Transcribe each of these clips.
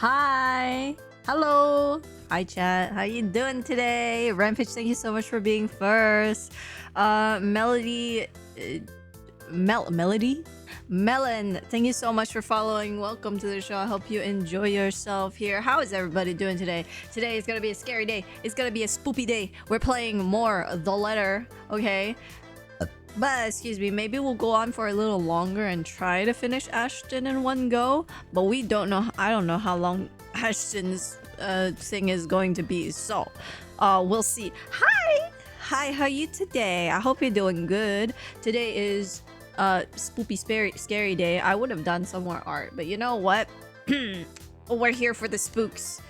Hi. Hello. Hi, chat. How you doing today? Rampage, thank you so much for being first. Melody... Melody? Melon, thank you so much for following. Welcome to the show. I hope you enjoy yourself here. How is everybody doing today? Today is gonna be a scary day. It's gonna be a spoopy day. We're playing more The Letter, okay? But excuse me, maybe we'll go on for a little longer and try to finish Ashton in one go. But we don't know. I don't know how long Ashton's thing is going to be. So, we'll see. Hi, how are you today? I hope you're doing good. Today is spoopy scary day. I would have done some more art, but you know what? We're here for the spooks,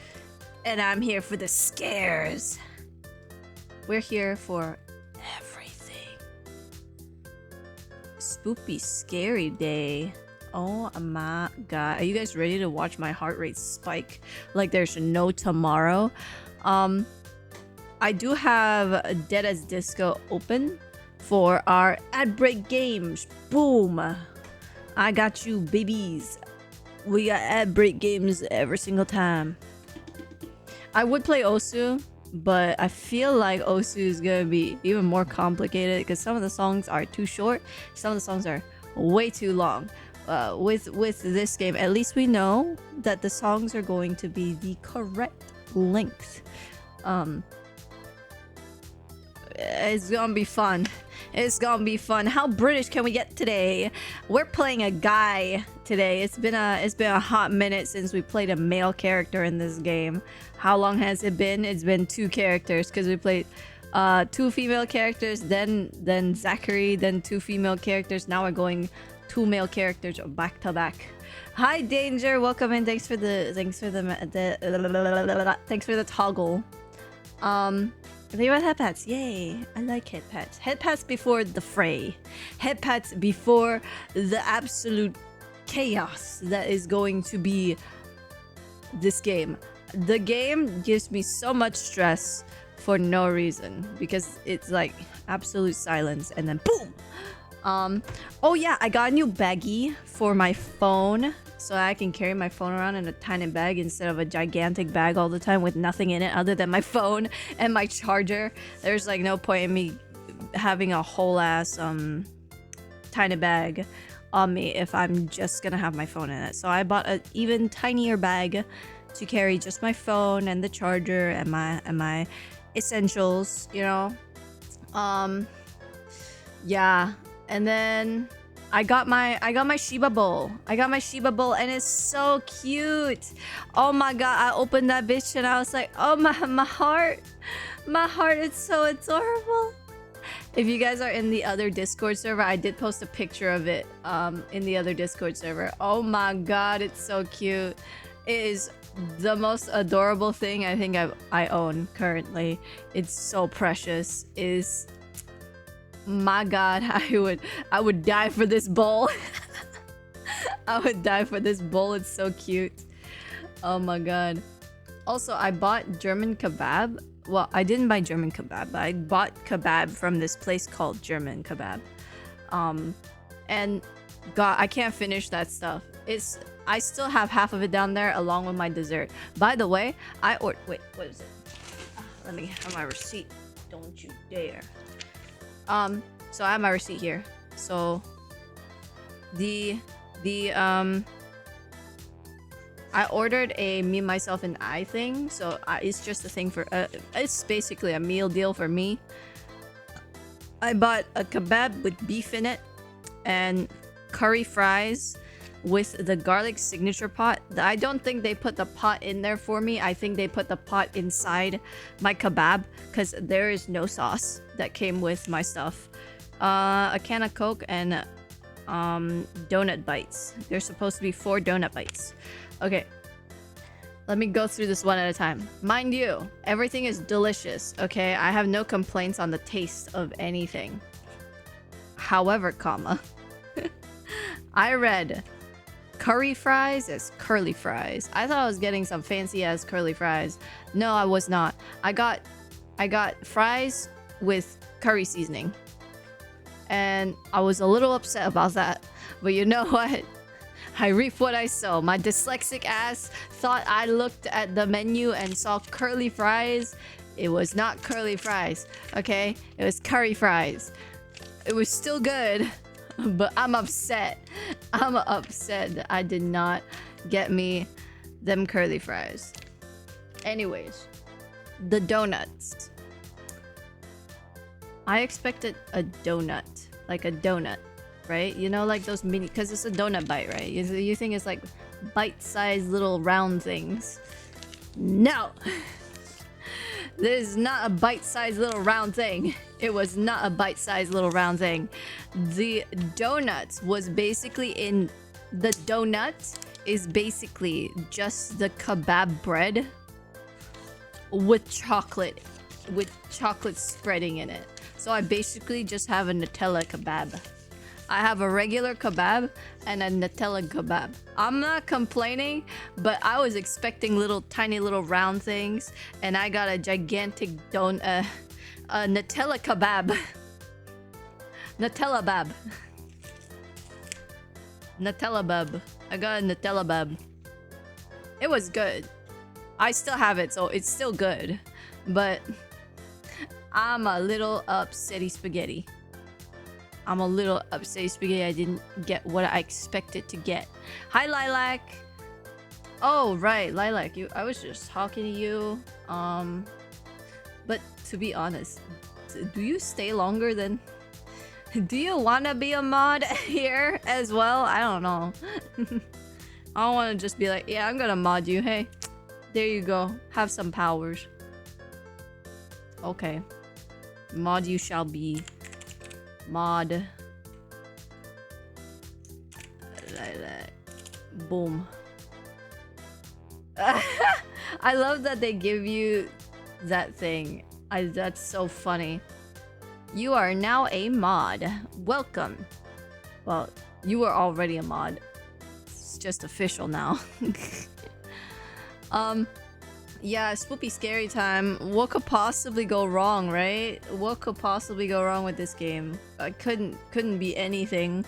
and I'm here for the scares. We're here for everything. Spoopy scary day. Oh my god. Are you guys ready to watch my heart rate spike like there's no tomorrow? I do have Dead as Disco open for our ad break games. Boom. I got you, babies. We got ad break games every single time. I would play Osu, but I feel like Osu is gonna be even more complicated because some of the songs are too short. Some of the songs are way too long. With this game, at least we know that the songs are going to be the correct length. It's gonna be fun. It's gonna be fun. How British can we get today? We're playing a guy today. It's been a hot minute since we played a male character in this game. How long has it been? It's been 2 characters because we played 2 female characters, then Zachary, then 2 female characters. Now we're going 2 male characters back to back. Hi Danger, welcome in. Thanks for the toggle. They were headpats. Yay! I like headpats. Headpats before the fray. Headpats before the absolute chaos that is going to be this game. The game gives me so much stress for no reason because it's like absolute silence and then boom. Oh yeah, I got a new baggie for my phone so I can carry my phone around in a tiny bag instead of a gigantic bag all the time with nothing in it other than my phone and my charger. There's like no point in me having a whole ass tiny bag on me if I'm just gonna have my phone in it. So I bought an even tinier bag to carry just my phone and the charger and my essentials, you know. Yeah. And then I got my Shiba bowl. I got my Shiba bowl and it's so cute. Oh my god, I opened that bitch and I was like, oh my heart. My heart is so adorable. If you guys are in the other Discord server, I did post a picture of it in the other Discord server. Oh my god, it's so cute. It is the most adorable thing I think I own currently. It's so precious. My god, I would die for this bowl. I would die for this bowl. It's so cute. Oh my god. Also, I bought German kebab. Well, I didn't buy German kebab, but I bought kebab from this place called German Kebab. And god, I can't finish that stuff. I still have half of it down there along with my dessert. By the way, wait, what is it? Let me have my receipt. Don't you dare. So I have my receipt here. So I ordered a me, myself, and I thing. So it's just a thing for it's basically a meal deal for me. I bought a kebab with beef in it and curry fries with the garlic signature pot. I don't think they put the pot in there for me. I think they put the pot inside my kebab because there is no sauce that came with my stuff. A can of Coke and donut bites. There's supposed to be 4 donut bites. Okay, let me go through this one at a time. Mind you, everything is delicious, okay? I have no complaints on the taste of anything. However, comma, I read curry fries as curly fries. I thought I was getting some fancy ass curly fries. No, I was not. I got fries with curry seasoning. And I was a little upset about that. But you know what? I reap what I sow. My dyslexic ass thought I looked at the menu and saw curly fries. It was not curly fries, okay? It was curry fries. It was still good, but I'm upset. I'm upset that I did not get me them curly fries. Anyways, the donuts. I expected a donut, like a donut, right? You know, like those mini, because it's a donut bite, right? You think it's like bite-sized little round things. No! This is not a bite-sized little round thing. It was not a bite-sized little round thing. The donut was basically in... The donut is basically just the kebab bread with chocolate spreading in it. So I basically just have a Nutella kebab. I have a regular kebab and a Nutella kebab. I'm not complaining, but I was expecting tiny little round things, and I got a gigantic a Nutella kebab. Nutella bab. Nutella bab. I got a Nutella bab. It was good. I still have it, so it's still good. But I'm a little upsetty spaghetti. I'm a little upsetty spaghetti. I didn't get what I expected to get. Hi, Lilac. Oh, right, Lilac. I was just talking to you. But to be honest, do you stay longer than... Do you want to be a mod here as well? I don't know. I don't want to just be like, yeah, I'm gonna mod you. Hey, there you go. Have some powers. Okay. Mod you shall be. Mod. Boom. I love that they give you that thing. That's so funny. You are now a mod. Welcome. Well, you were already a mod. It's just official now. Yeah, spoopy scary time. What could possibly go wrong, right? What could possibly go wrong with this game? Couldn't be anything.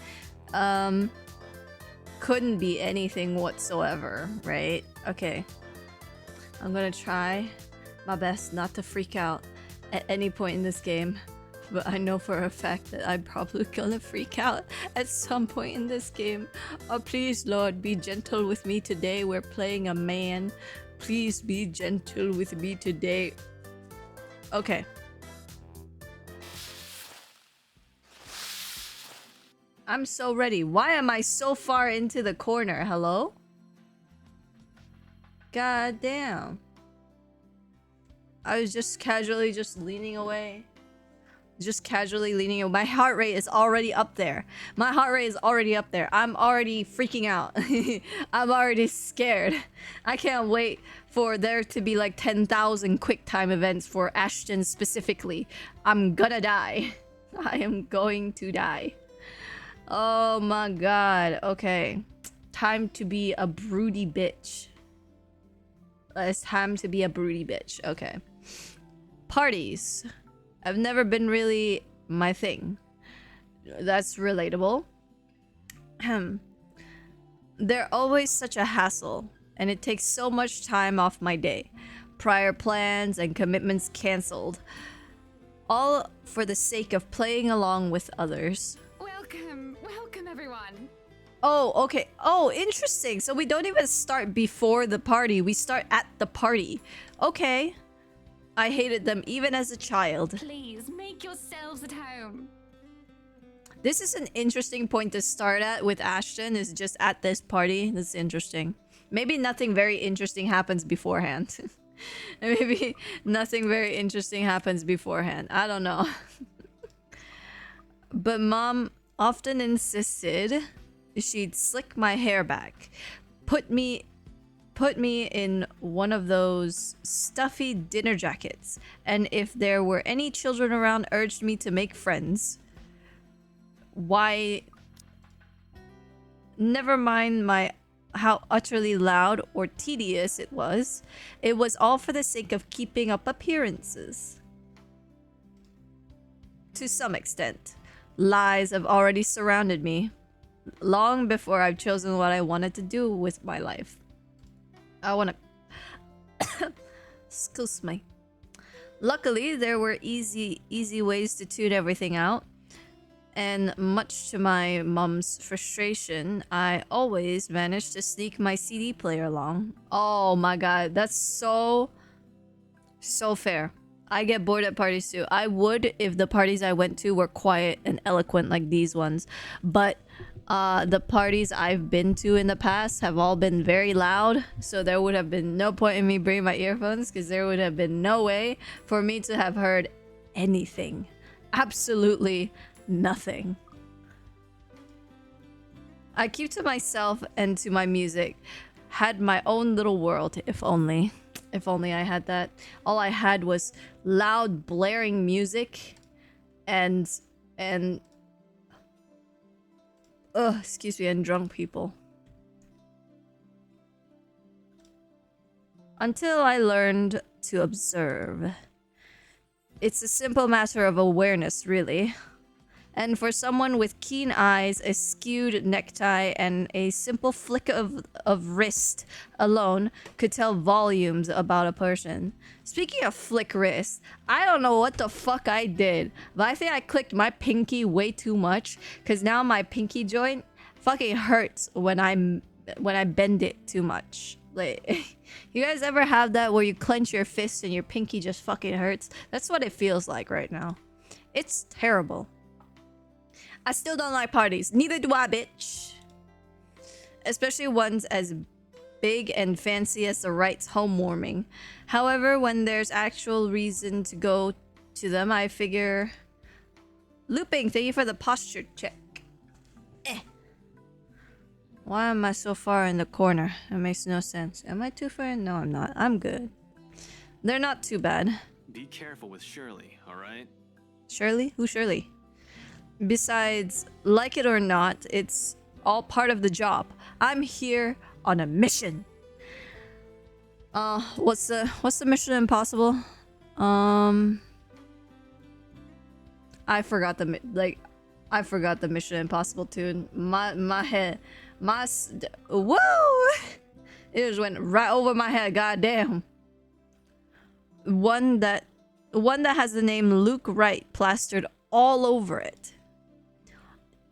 Couldn't be anything whatsoever, right? Okay. I'm gonna try my best not to freak out at any point in this game. But I know for a fact that I'm probably gonna freak out at some point in this game. Oh, please, Lord, be gentle with me today. We're playing a man. Please be gentle with me today. Okay. I'm so ready. Why am I so far into the corner? Hello? God damn. I was just casually just leaning away. Just casually leaning away. My heart rate is already up there. My heart rate is already up there. I'm already freaking out. I'm already scared. I can't wait for there to be like 10,000 quick time events for Ashton specifically. I'm gonna die. I am going to die. Oh my god. Okay. Time to be a broody bitch. It's time to be a broody bitch. Okay. Parties. I've never been really my thing. That's relatable. They're always such a hassle, and it takes so much time off my day. Prior plans and commitments cancelled. All for the sake of playing along with others. Welcome everyone. Oh, okay. Oh, interesting. So we don't even start before the party. We start at the party. Okay. I hated them even as a child. Please make yourselves at home. This is an interesting point to start at with Ashton, is just at this party. That's interesting. Maybe nothing very interesting happens beforehand. Maybe nothing very interesting happens beforehand. I don't know. But Mom often insisted she'd slick my hair back, put me in one of those stuffy dinner jackets, and if there were any children around, urged me to make friends. Why? Never mind how utterly loud or tedious it was. It was all for the sake of keeping up appearances. To some extent, lies have already surrounded me. long before I've chosen what I wanted to do with my life. I want to... Excuse me. Luckily, there were easy ways to tune everything out. And much to my mom's frustration, I always managed to sneak my CD player along. Oh my god, that's so fair. I get bored at parties too. I would if the parties I went to were quiet and eloquent like these ones. But the parties I've been to in the past have all been very loud, so there would have been no point in me bringing my earphones because there would have been no way for me to have heard anything. Absolutely nothing. I keep to myself and to my music. Had my own little world, if only. If only I had that. All I had was loud blaring music and excuse me, and drunk people. Until I learned to observe. It's a simple matter of awareness, really. And for someone with keen eyes, a skewed necktie, and a simple flick of wrist alone could tell volumes about a person. Speaking of flick wrist, I don't know what the fuck I did, but I think I clicked my pinky way too much, because now my pinky joint fucking hurts when I bend it too much. Like, you guys ever have that where you clench your fist and your pinky just fucking hurts? That's what it feels like right now. It's terrible. I still don't like parties. Neither do I, bitch. Especially ones as big and fancy as the Wright's homewarming. However, when there's actual reason to go to them, I figure... Looping, thank you for the posture check. Why am I so far in the corner? It makes no sense. Am I too far? No, I'm not. I'm good. They're not too bad. Be careful with Shirley, alright? Shirley? Who's Shirley? Besides, like it or not, it's all part of the job. I'm here on a mission. What's the Mission Impossible? I forgot the Mission Impossible tune. My head, whoa! It just went right over my head. Goddamn. One that has the name Luke Wright plastered all over it.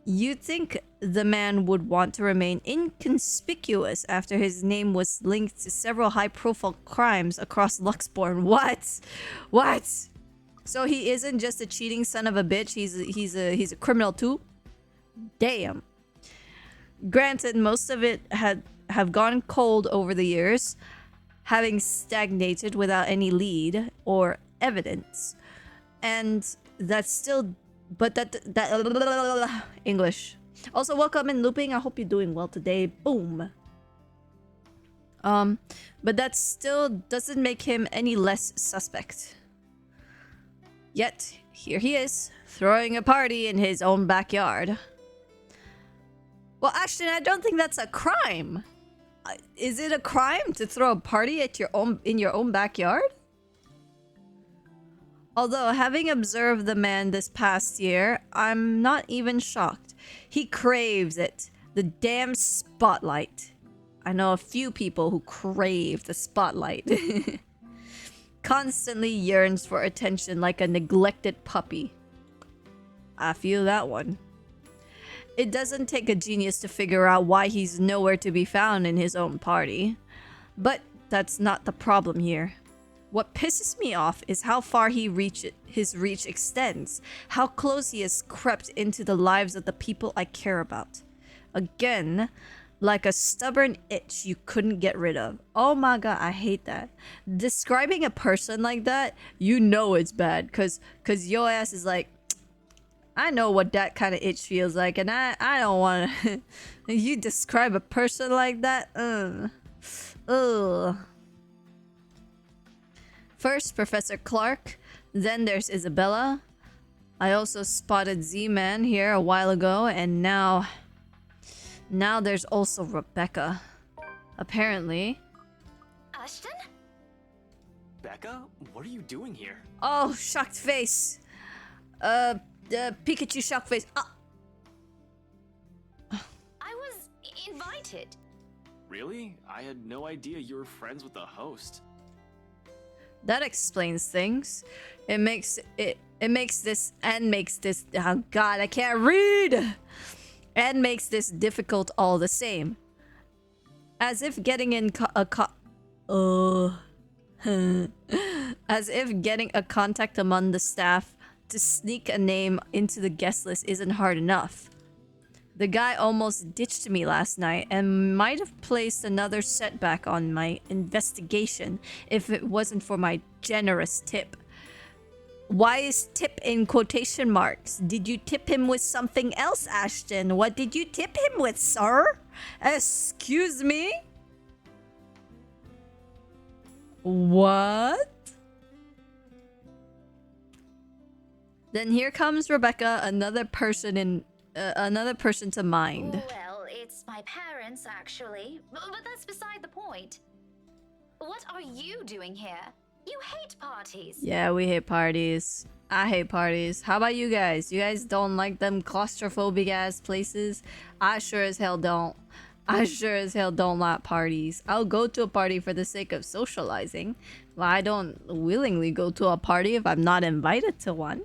You'd think the man would want to remain inconspicuous after his name was linked to several high-profile crimes across Luxborn. What? So he isn't just a cheating son of a bitch. He's a criminal too. Damn. Granted, most of it have gone cold over the years, having stagnated without any lead or evidence, and that's still. But that English. Also, welcome in Looping. I hope you're doing well today. Boom. But that still doesn't make him any less suspect. Yet, here he is, throwing a party in his own backyard. Well, actually, I don't think that's a crime. Is it a crime to throw a party at in your own backyard? Although, having observed the man this past year, I'm not even shocked. He craves it. The damn spotlight. I know a few people who crave the spotlight. Constantly yearns for attention like a neglected puppy. I feel that one. It doesn't take a genius to figure out why he's nowhere to be found in his own party. But that's not the problem here. What pisses me off is how far his reach extends, how close he has crept into the lives of the people I care about. Again, like a stubborn itch you couldn't get rid of. Oh my god, I hate that. Describing a person like that, you know it's bad, cause your ass is like, I know what that kind of itch feels like, and I don't want to. You describe a person like that, ugh. First, Professor Clark, then there's Isabella. I also spotted Z-Man here a while ago, and now there's also Rebecca. Apparently. Ashton? Becca, what are you doing here? Oh, shocked face. Pikachu shocked face. invited. Really? I had no idea you were friends with the host. That explains things. It makes this oh god, I can't read. And makes this difficult all the same. As if getting in as if getting a contact among the staff to sneak a name into the guest list isn't hard enough. The guy almost ditched me last night and might have placed another setback on my investigation if it wasn't for my generous tip. Why is tip in quotation marks? Did you tip him with something else, Ashton? What did you tip him with, sir? Excuse me? What? Then here comes Rebecca, another person to mind. Well, it's my parents, actually. But that's beside the point. What are you doing here? You hate parties. Yeah, we hate parties. I hate parties. How about you guys? You guys don't like them claustrophobic ass places? I sure as hell don't. I sure as hell don't like parties. I'll go to a party for the sake of socializing, but I don't willingly go to a party if I'm not invited to one.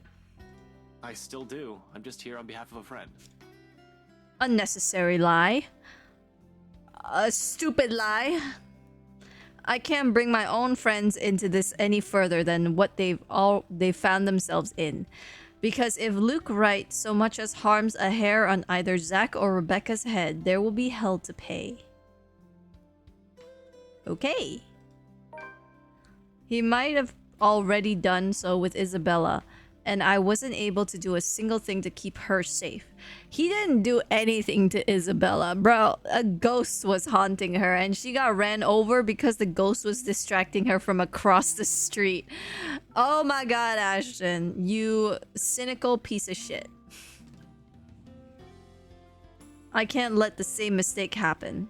I still do. I'm just here on behalf of a friend. Unnecessary lie. A stupid lie. I can't bring my own friends into this any further than what they found themselves in. Because if Luke Wright so much as harms a hair on either Zach or Rebecca's head, there will be hell to pay. Okay. He might have already done so with Isabella, and I wasn't able to do a single thing to keep her safe. He didn't do anything to Isabella, bro. A ghost was haunting her, and she got ran over because the ghost was distracting her from across the street. Oh my god, Ashton, you cynical piece of shit. I can't let the same mistake happen.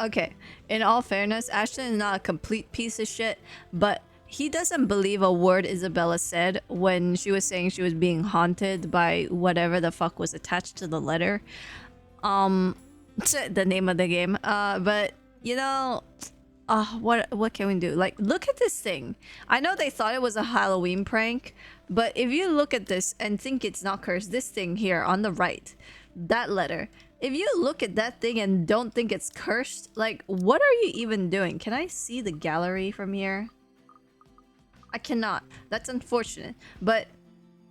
Okay, in all fairness, Ashton is not a complete piece of shit, but he doesn't believe a word Isabella said when she was saying she was being haunted by whatever the fuck was attached to the letter. The name of the game. But you know, what can we do? Like, look at this thing. I know they thought it was a Halloween prank, but if you look at this and think it's not cursed, this thing here on the right, that letter. If you look at that thing and don't think it's cursed, like, what are you even doing? Can I see the gallery from here? I cannot. That's unfortunate. But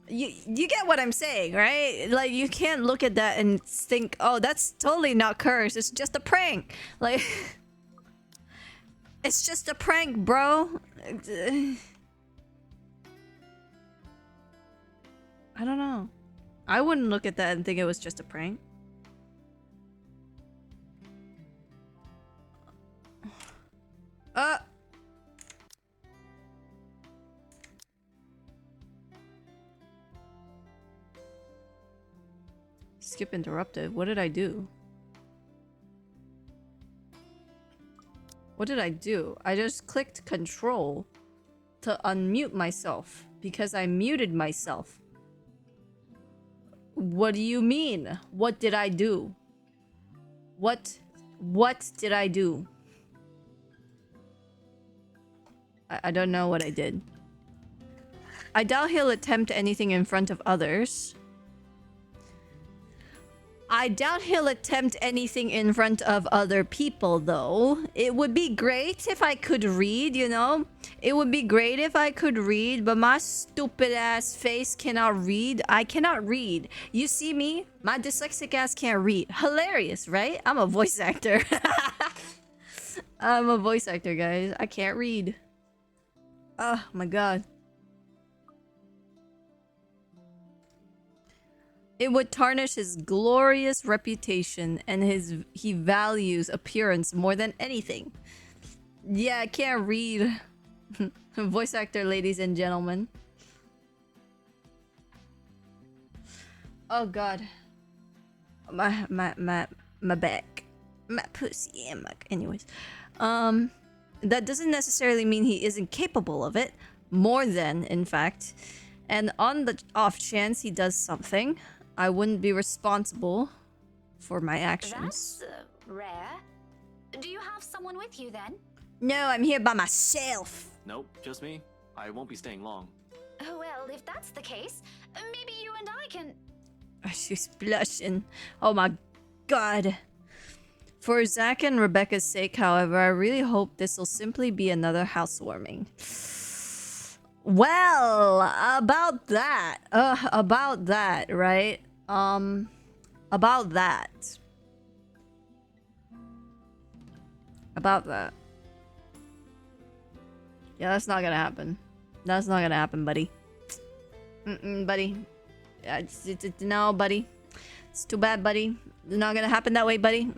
you get what I'm saying, right? Like, you can't look at that and think, oh, that's totally not cursed. It's just a prank. Like, it's just a prank, bro. I don't know. I wouldn't look at that and think it was just a prank. Skip interrupted. What did I do? What did I do? I just clicked control to unmute myself because I muted myself. What do you mean? What did I do? What did I do? I don't know what I did. I doubt he'll attempt anything in front of others. I doubt he'll attempt anything in front of other people, though. It would be great if I could read, you know? It would be great if I could read, but my stupid ass face cannot read. I cannot read. You see me? My dyslexic ass can't read. Hilarious, right? I'm a voice actor. I'm a voice actor, guys. I can't read. Oh my god. It would tarnish his glorious reputation, and he values appearance more than anything. Yeah, I can't read. Voice actor, ladies and gentlemen. Oh god. My back. My pussy and my... Anyways. That doesn't necessarily mean he isn't capable of it. More than, in fact. And on the off chance he does something, I wouldn't be responsible for my actions. That's Rare. Do you have someone with you then? No, I'm here by myself. Nope, just me. I won't be staying long. Oh, well, if that's the case, maybe you and I can. She's blushing. Oh my god. For Zach and Rebecca's sake, however, I really hope this will simply be another housewarming. Well, about that, right? About that. Yeah, that's not gonna happen. That's not gonna happen, buddy. Buddy. No, buddy. It's too bad, buddy. It's not gonna happen that way, buddy.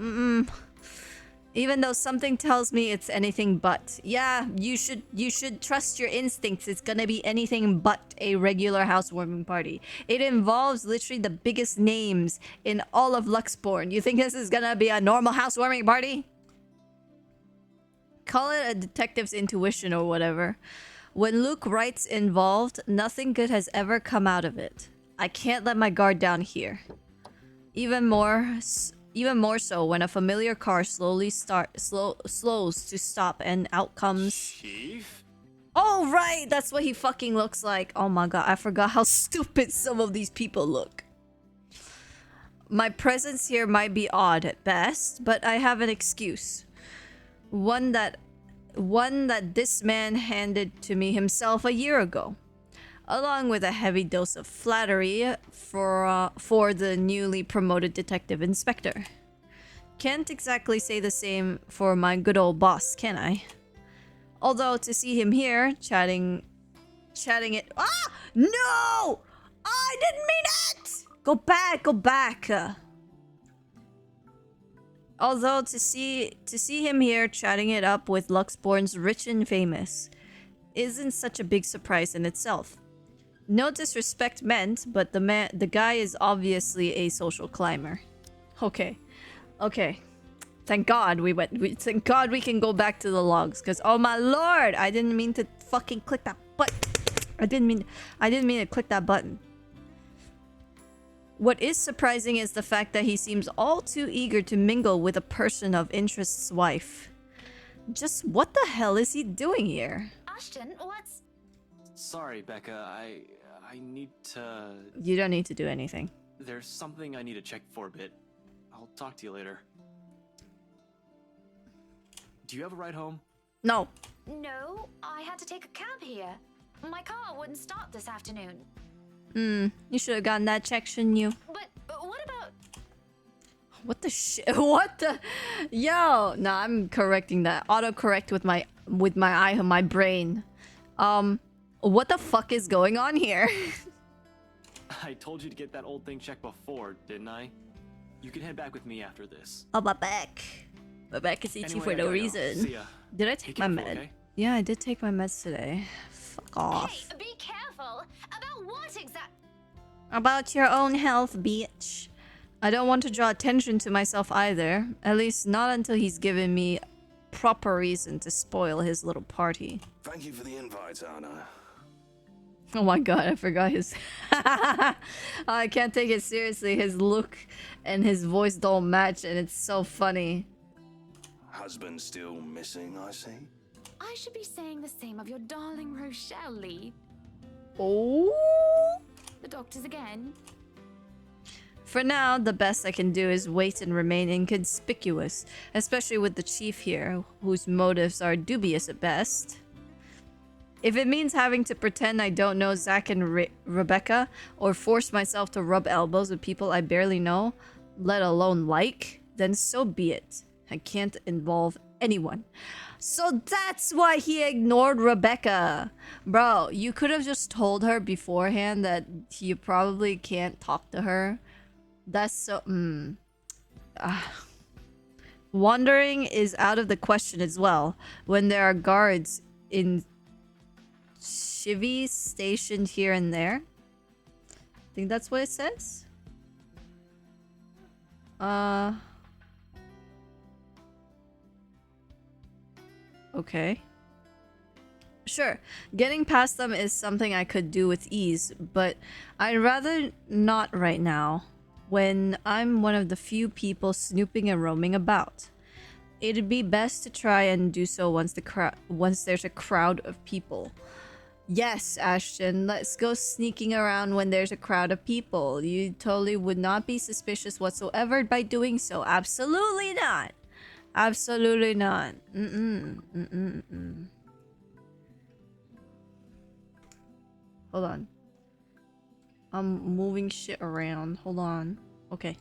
Even though something tells me it's anything but. Yeah, you should trust your instincts. It's gonna be anything but a regular housewarming party. It involves literally the biggest names in all of Luxborn. You think this is gonna be a normal housewarming party? Call it a detective's intuition or whatever. When Luke Wright's involved, nothing good has ever come out of it. I can't let my guard down here. Even more so when a familiar car slows to stop and out comes... Chief? Oh, right! That's what he fucking looks like. Oh my god, I forgot how stupid some of these people look. My presence here might be odd at best, but I have an excuse. One that this man handed to me himself a year ago, along with a heavy dose of flattery for the newly promoted detective inspector. Can't exactly say the same for my good old boss, can I? Although to see him here chatting it. Ah! No! I didn't mean it! Go back. Although to see him here chatting it up with Luxborn's rich and famous isn't such a big surprise in itself. No disrespect meant, but the guy is obviously a social climber. Okay. Thank God thank God we can go back to the logs, because oh my lord, I didn't mean to fucking click that button. I didn't mean to click that button. What is surprising is the fact that he seems all too eager to mingle with a person of interest's wife. Just what the hell is he doing here? Ashton, what's... Sorry, Becca. I need to... You don't need to do anything. There's something I need to check for a bit. I'll talk to you later. Do you have a ride home? No. No, I had to take a cab here. My car wouldn't start this afternoon. You should have gotten that check, shouldn't you? But what about... What the shit? What the... Yo! Nah, I'm correcting that. Autocorrect with my brain. What the fuck is going on here? I told you to get that old thing checked before, didn't I? You can head back with me after this. Oh, my back. My back is itchy for no reason. See ya. Did I take my med? Okay? Yeah, I did take my meds today. Fuck off. Hey, be careful! About what About your own health, bitch. I don't want to draw attention to myself either. At least not until he's given me proper reason to spoil his little party. Thank you for the invite, Anna. Oh my god, I forgot his... I can't take it seriously. His look and his voice don't match, and it's so funny. Husband still missing, I see. I should be saying the same of your darling Rochelle, Lee. Oh... The doctors again. For now, the best I can do is wait and remain inconspicuous, especially with the chief here, whose motives are dubious at best. If it means having to pretend I don't know Zach and Rebecca, or force myself to rub elbows with people I barely know, let alone like, then so be it. I can't involve anyone. So that's why he ignored Rebecca. Bro, you could have just told her beforehand that you probably can't talk to her. That's so... Wandering is out of the question as well, when there are guards in Chivy stationed here and there. I think that's what it says. Okay. Sure, getting past them is something I could do with ease, but I'd rather not right now. when I'm one of the few people snooping and roaming about. It'd be best to try and do so once there's a crowd of people. Yes, Ashton, let's go sneaking around when there's a crowd of people. You totally would not be suspicious whatsoever by doing so. Absolutely not. Absolutely not. Hold on. I'm moving shit around. Hold on. Okay.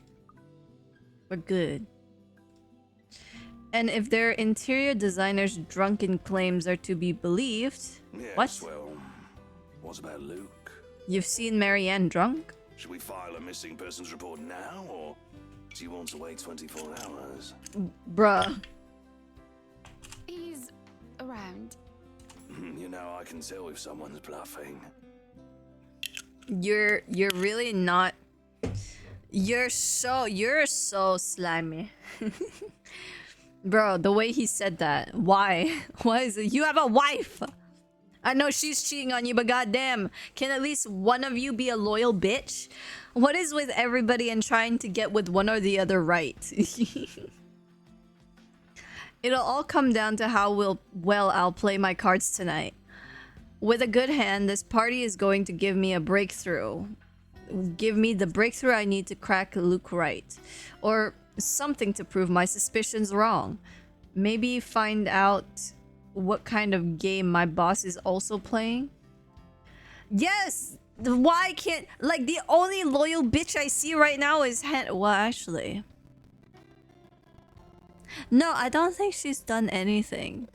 We're good. And if their interior designer's drunken claims are to be believed... Yes, What? well, what about Luke? You've seen Marianne drunk? Should we file a missing persons report now, or do you want to wait 24 hours? Bruh. He's around. You know, I can tell if someone's bluffing. You're really not... You're so slimy. Bro, the way he said that. Why? Why is it? You have a wife! I know she's cheating on you, but goddamn, can at least one of you be a loyal bitch? What is with everybody and trying to get with one or the other right? It'll all come down to how well I'll play my cards tonight. With a good hand, this party is going to give me a breakthrough. Give me the breakthrough I need to crack Luke right. Or something to prove my suspicions wrong. Maybe find out what kind of game my boss is also playing. Yes! Why can't... Like, the only loyal bitch I see right now is Well, actually... No, I don't think she's done anything.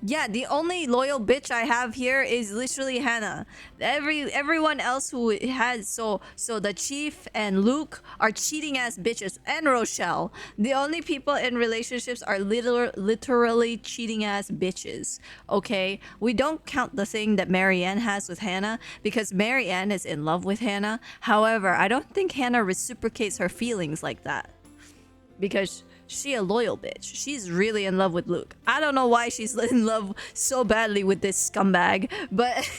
Yeah, the only loyal bitch I have here is literally Hannah. Everyone else who has so the Chief and Luke are cheating ass bitches, and Rochelle. The only people in relationships are literally cheating ass bitches. Okay, we don't count the thing that Marianne has with Hannah because Marianne is in love with Hannah. However, I don't think Hannah reciprocates her feelings like that because she a loyal bitch. She's really in love with Luke. I don't know why she's in love so badly with this scumbag, but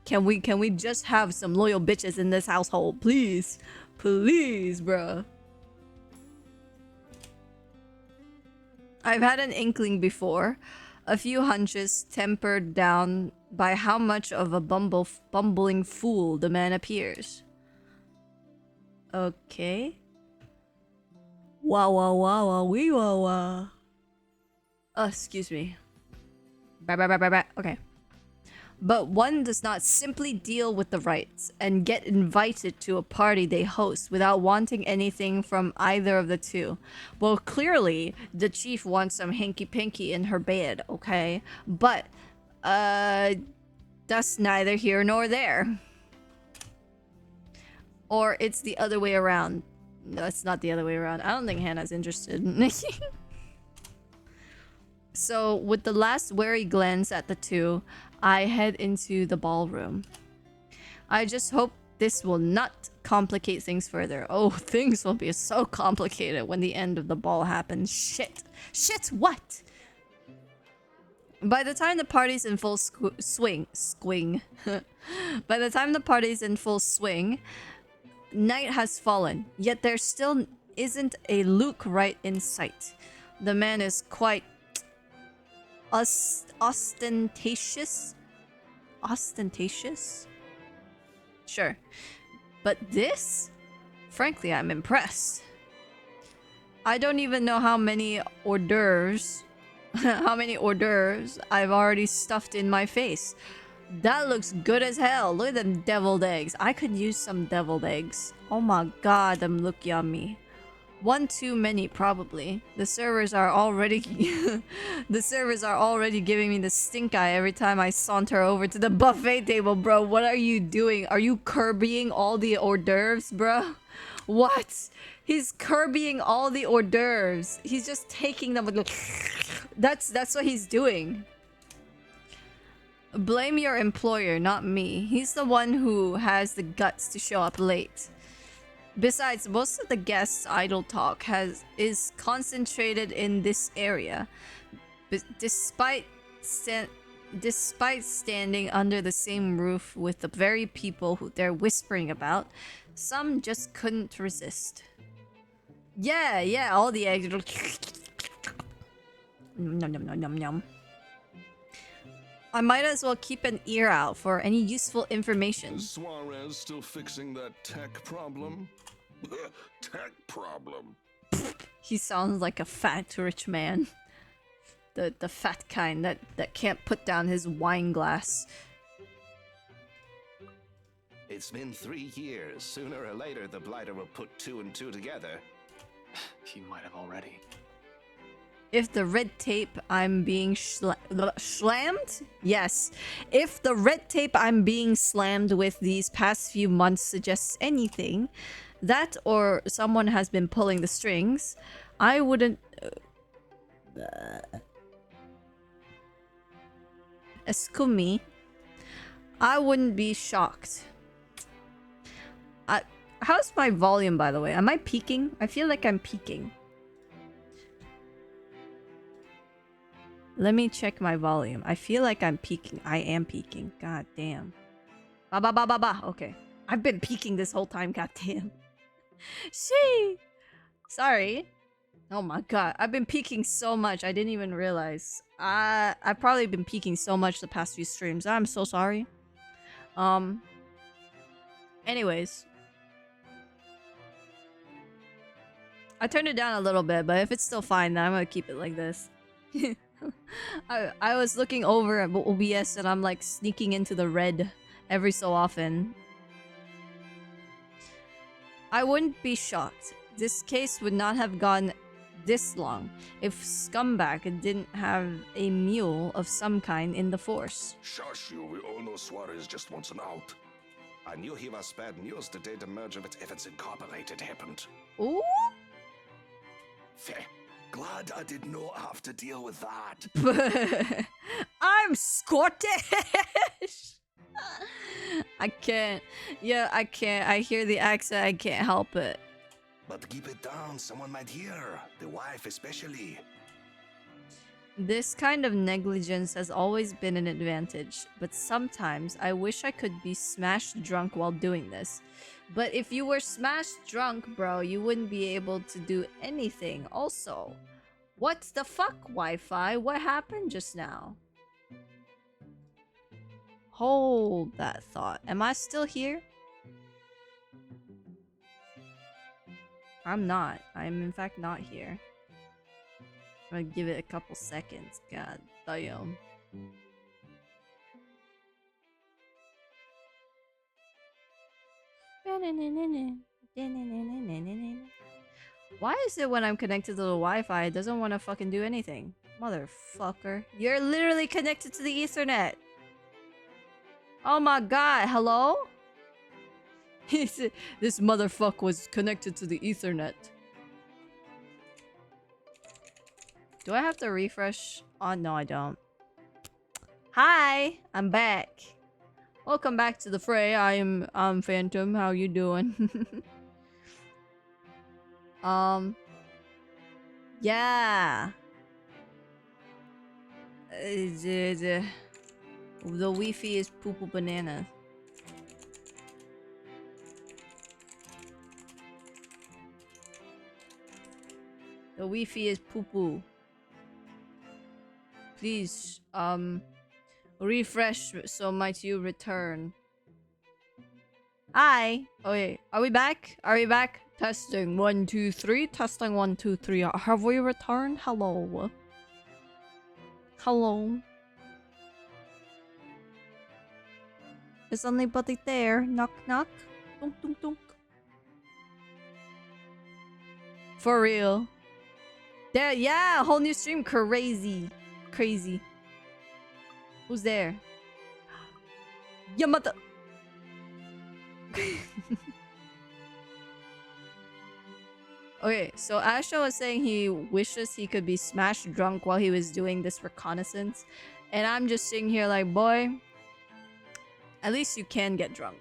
can we just have some loyal bitches in this household, please? Please, bruh. I've had an inkling before. A few hunches tempered down by how much of a bumbling fool the man appears. Okay. Wow, wee wow. Excuse me. Okay. But one does not simply deal with the rights and get invited to a party they host without wanting anything from either of the two. Well, clearly, the Chief wants some hanky-panky in her bed, okay? But, that's neither here nor there. Or it's the other way around. No, it's not the other way around. I don't think Hannah's interested. So, with the last wary glance at the two, I head into the ballroom. I just hope this will not complicate things further. Oh, things will be so complicated when the end of the ball happens. Shit. Shit, what? By the time the party's in full swing... By the time the party's in full swing... Night has fallen, yet there still isn't a Luke right in sight. The man is quite ostentatious? Ostentatious? Sure. But this? Frankly, I'm impressed. I don't even know how many hors d'oeuvres I've already stuffed in my face. That looks good as hell. Look at them deviled eggs. I could use some deviled eggs. Oh my god, them look yummy. One too many, probably. The servers are already giving me the stink eye every time I saunter over to the buffet table, bro. What are you doing? Are you curbing all the hors d'oeuvres, bro? What? He's curbing all the hors d'oeuvres. He's just taking them with the... That's what he's doing. Blame your employer, not me. He's the one who has the guts to show up late. Besides, most of the guests' idle talk is concentrated in this area. Despite standing under the same roof with the very people who they're whispering about, Some just couldn't resist. Yeah, all the eggs. Nom, nom, nom, nom, nom. I might as well keep an ear out for any useful information. Is Suarez still fixing that tech problem? Tech problem? He sounds like a fat rich man. The fat kind that can't put down his wine glass. It's been 3 years. Sooner or later, the blighter will put 2 and 2 together. He might have already. If the red tape I'm being slammed? Yes. If the red tape I'm being slammed with these past few months suggests anything, that or someone has been pulling the strings, I wouldn't... Escumi. I wouldn't be shocked. How's my volume, by the way? Am I peaking? I feel like I'm peaking. Let me check my volume. I feel like I'm peaking. I am peaking. God damn. Ba ba ba ba ba. Okay. I've been peaking this whole time. God damn. She. Sorry. Oh my god. I've been peaking so much. I didn't even realize. I've probably been peaking so much the past few streams. I'm so sorry. Anyways. I turned it down a little bit, but if it's still fine, then I'm gonna keep it like this. I was looking over at OBS and I'm like sneaking into the red every so often. I wouldn't be shocked. This case would not have gone this long if Scumbag didn't have a mule of some kind in the force. Shush you, we all know Suarez just wants an out. I knew he was bad news the day the merger with Evans Incorporated happened. Ooh? Fair. Glad I did not have to deal with that. I'm Scottish! I can't. Yeah, I can't. I hear the accent. I can't help it. But keep it down, someone might hear. The wife especially. This kind of negligence has always been an advantage, but sometimes I wish I could be smashed drunk while doing this. But if you were smashed drunk, bro, you wouldn't be able to do anything. Also, what the fuck, Wi-Fi? What happened just now? Hold that thought. Am I still here? I'm not. I'm in fact not here. I'm gonna give it a couple seconds. God damn. Why is it when I'm connected to the Wi-Fi, it doesn't want to fucking do anything? Motherfucker. You're literally connected to the Ethernet. Oh my god, hello? This motherfucker was connected to the Ethernet. Do I have to refresh? Oh, no, I don't. Hi, I'm back. Welcome back to the fray. I'm Phantom. How you doing? Yeah. The Wi-Fi is poo-poo banana. The Wi-Fi is poo-poo. Please, refresh so might you return. Hi. Oh wait, are we back? Are we back? Testing 1 2 3. Testing 1 2 3. Have we returned? Hello. Hello. Is anybody there? Knock knock. Dunk dunk dunk. For real. There, yeah, whole new stream. Crazy. Crazy. Who's there? Yamata. Okay, so Asha was saying he wishes he could be smashed drunk while he was doing this reconnaissance. And I'm just sitting here like, boy, at least you can get drunk.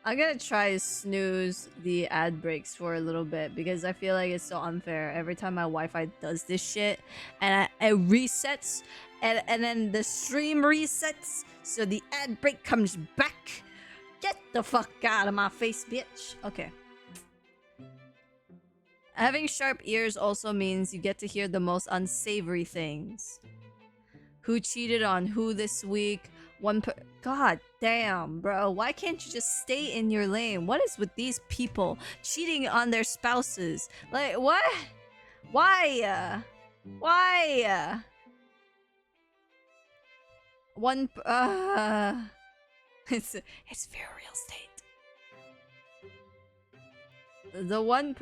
I'm gonna try to snooze the ad breaks for a little bit because I feel like it's so unfair. Every time my Wi-Fi does this shit and it resets and then the stream resets, so the ad break comes back. Get the fuck out of my face, bitch. Okay. Having sharp ears also means you get to hear the most unsavory things. Who cheated on who this week? God damn, bro. Why can't you just stay in your lane? What is with these people cheating on their spouses? Like, what? Why? Why? It's fair real estate. The one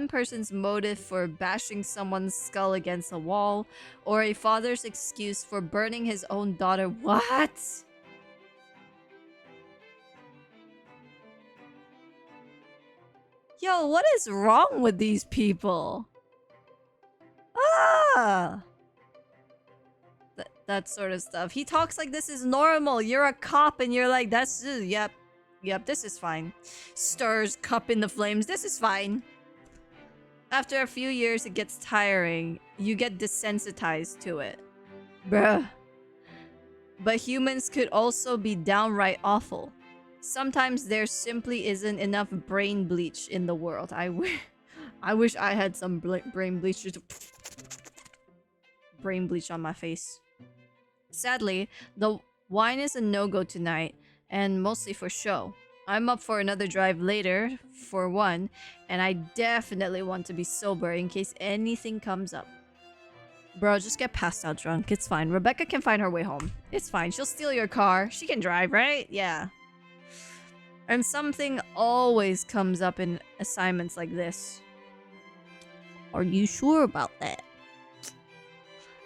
person's motive for bashing someone's skull against a wall, or a father's excuse for burning his own daughter. What? Yo, what is wrong with these people? Ah! That sort of stuff. He talks like this is normal. You're a cop and you're like, that's, yep, this is fine. Stirs cup in the flames. This is fine. After a few years, it gets tiring. You get desensitized to it. Bruh. But humans could also be downright awful. Sometimes there simply isn't enough brain bleach in the world. I wish I had some brain bleach. Brain bleach on my face. Sadly, the wine is a no-go tonight, and mostly for show. I'm up for another drive later, for one, and I definitely want to be sober in case anything comes up. Bro, just get passed out drunk. It's fine. Rebecca can find her way home. It's fine. She'll steal your car. She can drive, right? Yeah. And something always comes up in assignments like this. Are you sure about that?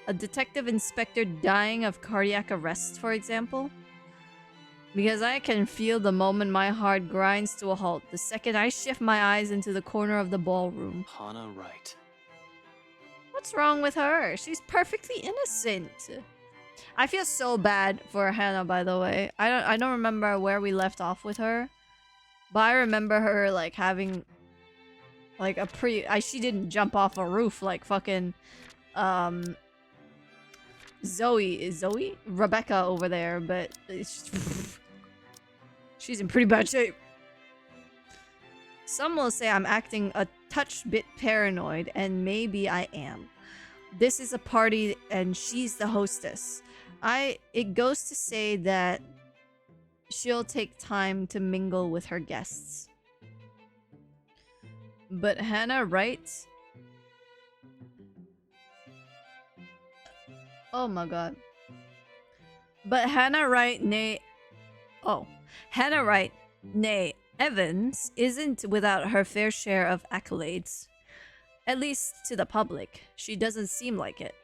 A detective inspector dying of cardiac arrest, for example? Because I can feel the moment my heart grinds to a halt the second I shift my eyes into the corner of the ballroom. Hannah Wright. What's wrong with her? She's perfectly innocent. I feel so bad for Hannah, by the way. I don't remember where we left off with her, but I remember her like having like a she didn't jump off a roof like fucking Zoe? Rebecca over there, but she's in pretty bad shape. Some will say I'm acting a touch bit paranoid, and maybe I am. This is a party and she's the hostess. It goes to say that she'll take time to mingle with her guests. But Hannah Wright... Oh my god. But Hannah Wright, Hannah Wright, nay Evans, isn't without her fair share of accolades. At least to the public, she doesn't seem like it.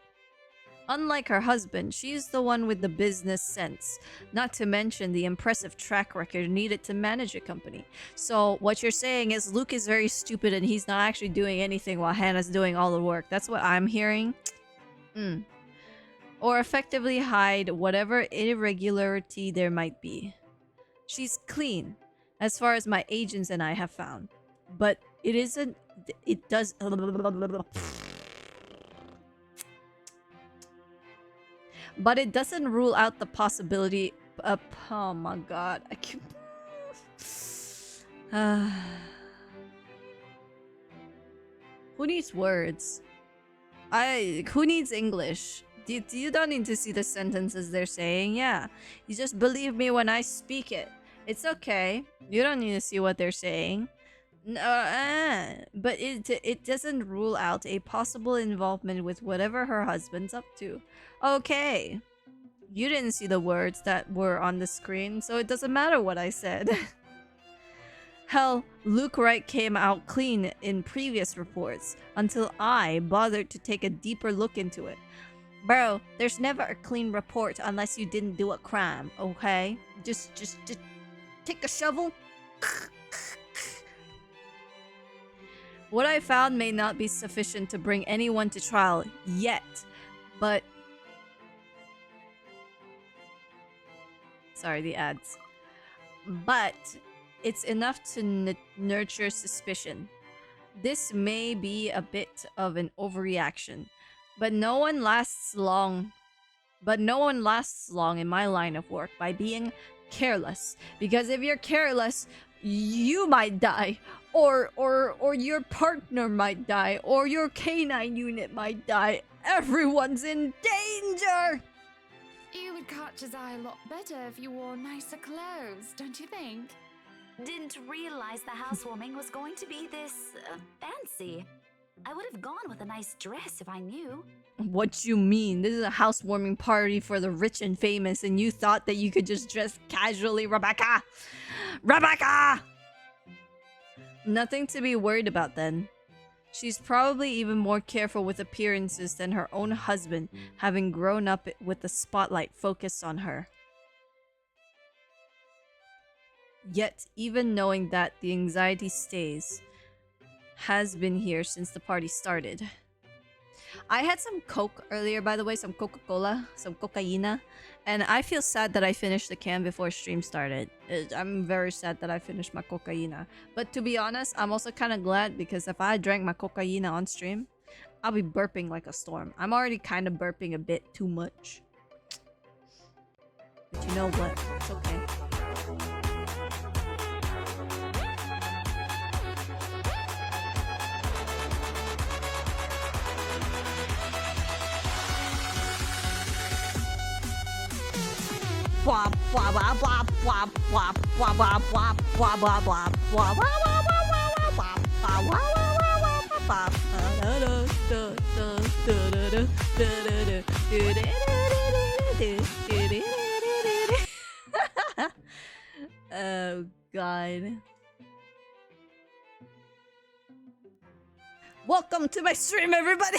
Unlike her husband, she's the one with the business sense, not to mention the impressive track record needed to manage a company. So what you're saying is Luke is very stupid and he's not actually doing anything while Hannah's doing all the work. That's what I'm hearing. Or effectively hide whatever irregularity there might be. She's clean, as far as my agents and I have found. But it isn't... It does... But it doesn't rule out the possibility of... Oh my god. I can't... Who needs words? Who needs English? You don't need to see the sentences they're saying, yeah. You just believe me when I speak it. It's okay. You don't need to see what they're saying. But it doesn't rule out a possible involvement with whatever her husband's up to. Okay. You didn't see the words that were on the screen, so it doesn't matter what I said. Hell, Luke Wright came out clean in previous reports until I bothered to take a deeper look into it. Bro, there's never a clean report unless you didn't do a crime, okay? Just take a shovel. What I found may not be sufficient to bring anyone to trial yet, but... Sorry, the ads. But it's enough to nurture suspicion. This may be a bit of an overreaction, but no one lasts long. But no one lasts long in my line of work by being careless. Because if you're careless, you might die, or your partner might die, or your canine unit might die. Everyone's in danger. You would catch his eye a lot better if you wore nicer clothes, don't you think? Didn't realize the housewarming was going to be this fancy. I would have gone with a nice dress if I knew. What you mean? This is a housewarming party for the rich and famous, and you thought that you could just dress casually, Rebecca? Rebecca! Nothing to be worried about then. She's probably even more careful with appearances than her own husband, having grown up with the spotlight focused on her. Yet, even knowing that, the anxiety stays. Has been here since the party started. I had some Coke earlier, by the way, some Coca-Cola, some cocaina, and I feel sad that I finished the can before stream started. I'm very sad that I finished my cocaina. But to be honest, I'm also kind of glad, because if I drank my cocaina on stream, I'll be burping like a storm. I'm already kind of burping a bit too much. But you know what? It's okay. Blah blah blah blah blah blah blah blah blah blah blah blah blah Oh god. Welcome to my stream, everybody.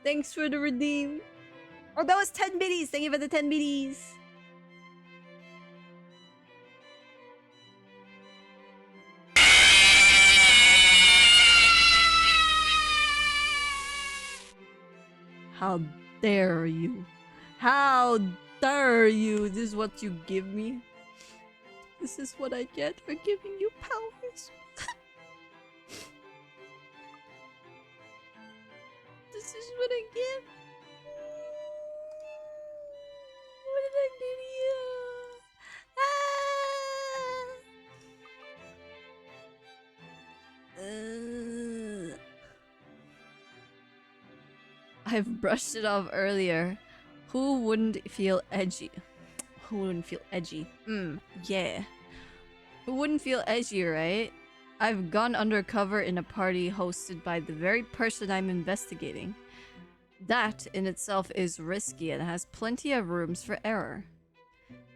Thanks for the redeem. Oh, that was 10 biddies. Thank you for the 10 biddies. How dare you? How dare you? This is what you give me? This is what I get for giving you powers? This is what I get? What did I do to you? I've brushed it off earlier. Who wouldn't feel edgy? Who wouldn't feel edgy? Yeah. Who wouldn't feel edgy, right? I've gone undercover in a party hosted by the very person I'm investigating. That in itself is risky and has plenty of rooms for error.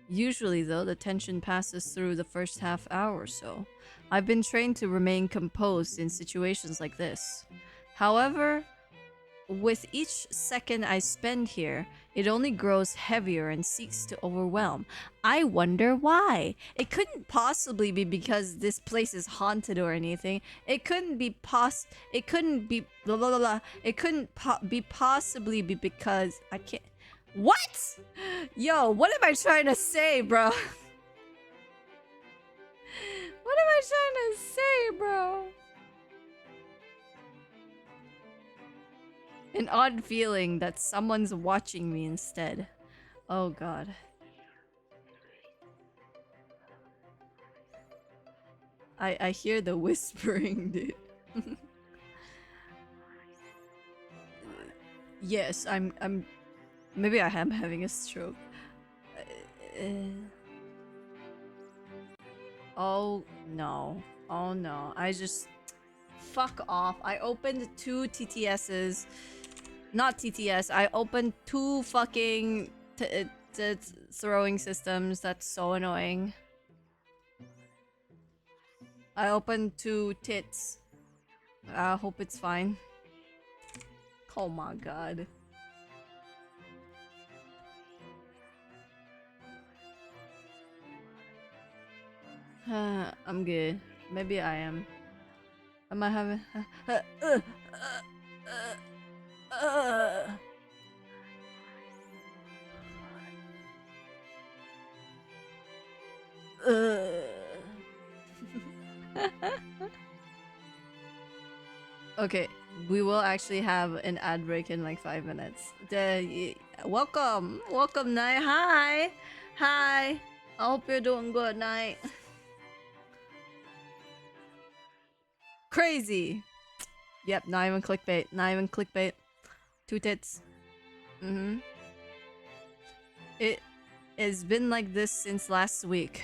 Usually, though, the tension passes through the first half hour or so. I've been trained to remain composed in situations like this. However, with each second I spend here, it only grows heavier and seeks to overwhelm. I wonder why. It couldn't possibly be because this place is haunted or anything. It couldn't be It couldn't be blah blah blah. Blah. It couldn't possibly be because I can't. What? Yo, what am I trying to say, bro? What am I trying to say, bro? An odd feeling that someone's watching me instead. Oh god. I hear the whispering, dude. Yes, I'm maybe I am having a stroke. Oh no. Oh no. I just fuck off. I opened 2 TTS's. Not TTS. I opened 2 fucking throwing systems. That's so annoying. I opened 2 tits. I hope it's fine. Oh my god. I'm good. Maybe I am. Am I having... Okay, we will actually have an ad break in like 5 minutes. Welcome, welcome, Night. Hi, hi. I hope you're doing good, Night. Crazy. Yep, not even clickbait. Not even clickbait. Two tits. It has been like this since last week.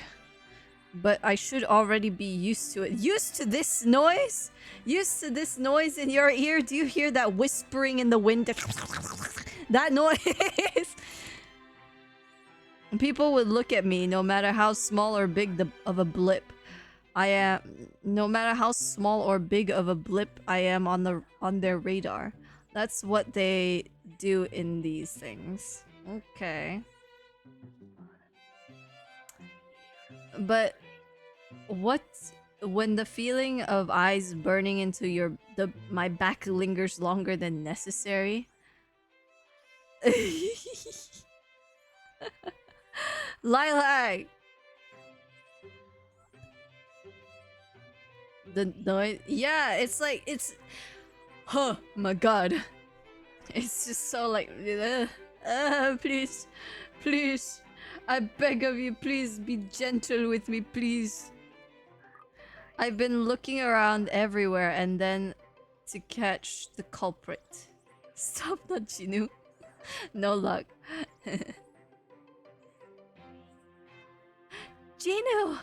But I should already be used to it. Used to this noise? Used to this noise in your ear? Do you hear that whispering in the wind? That noise? And people would look at me no matter how small or big of a blip I am. No matter how small or big of a blip I am on their radar. That's what they do in these things. Okay. But what when the feeling of eyes burning into my back lingers longer than necessary? Lilac. The noise, yeah, it's like oh my god, it's just so like please, please, I beg of you, please be gentle with me, please. I've been looking around everywhere and then to catch the culprit. Stop that, Chinu. No luck. Chinu!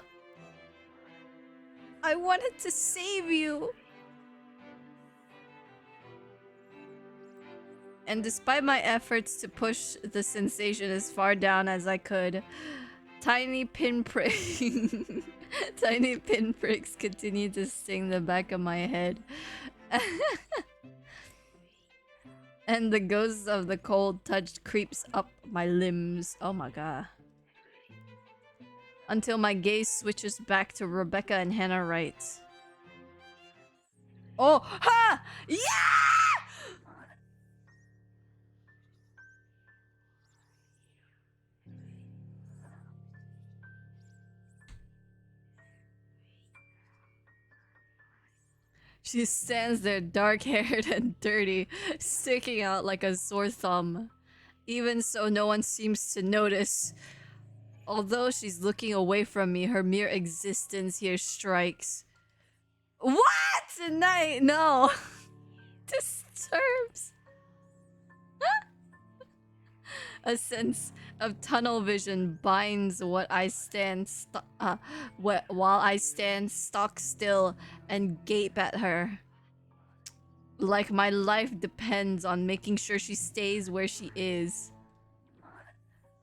I wanted to save you! And despite my efforts to push the sensation as far down as I could, tiny pinpricks continue to sting the back of my head. And the ghost of the cold touch creeps up my limbs. Oh my god. Until my gaze switches back to Rebecca and Hannah Wright. Oh, ha! Yeah! She stands there, dark-haired and dirty, sticking out like a sore thumb. Even so, no one seems to notice. Although she's looking away from me, her mere existence here strikes. What? Night? No. Disturbs. A sense of tunnel vision binds while I stand stock still and gape at her. Like my life depends on making sure she stays where she is.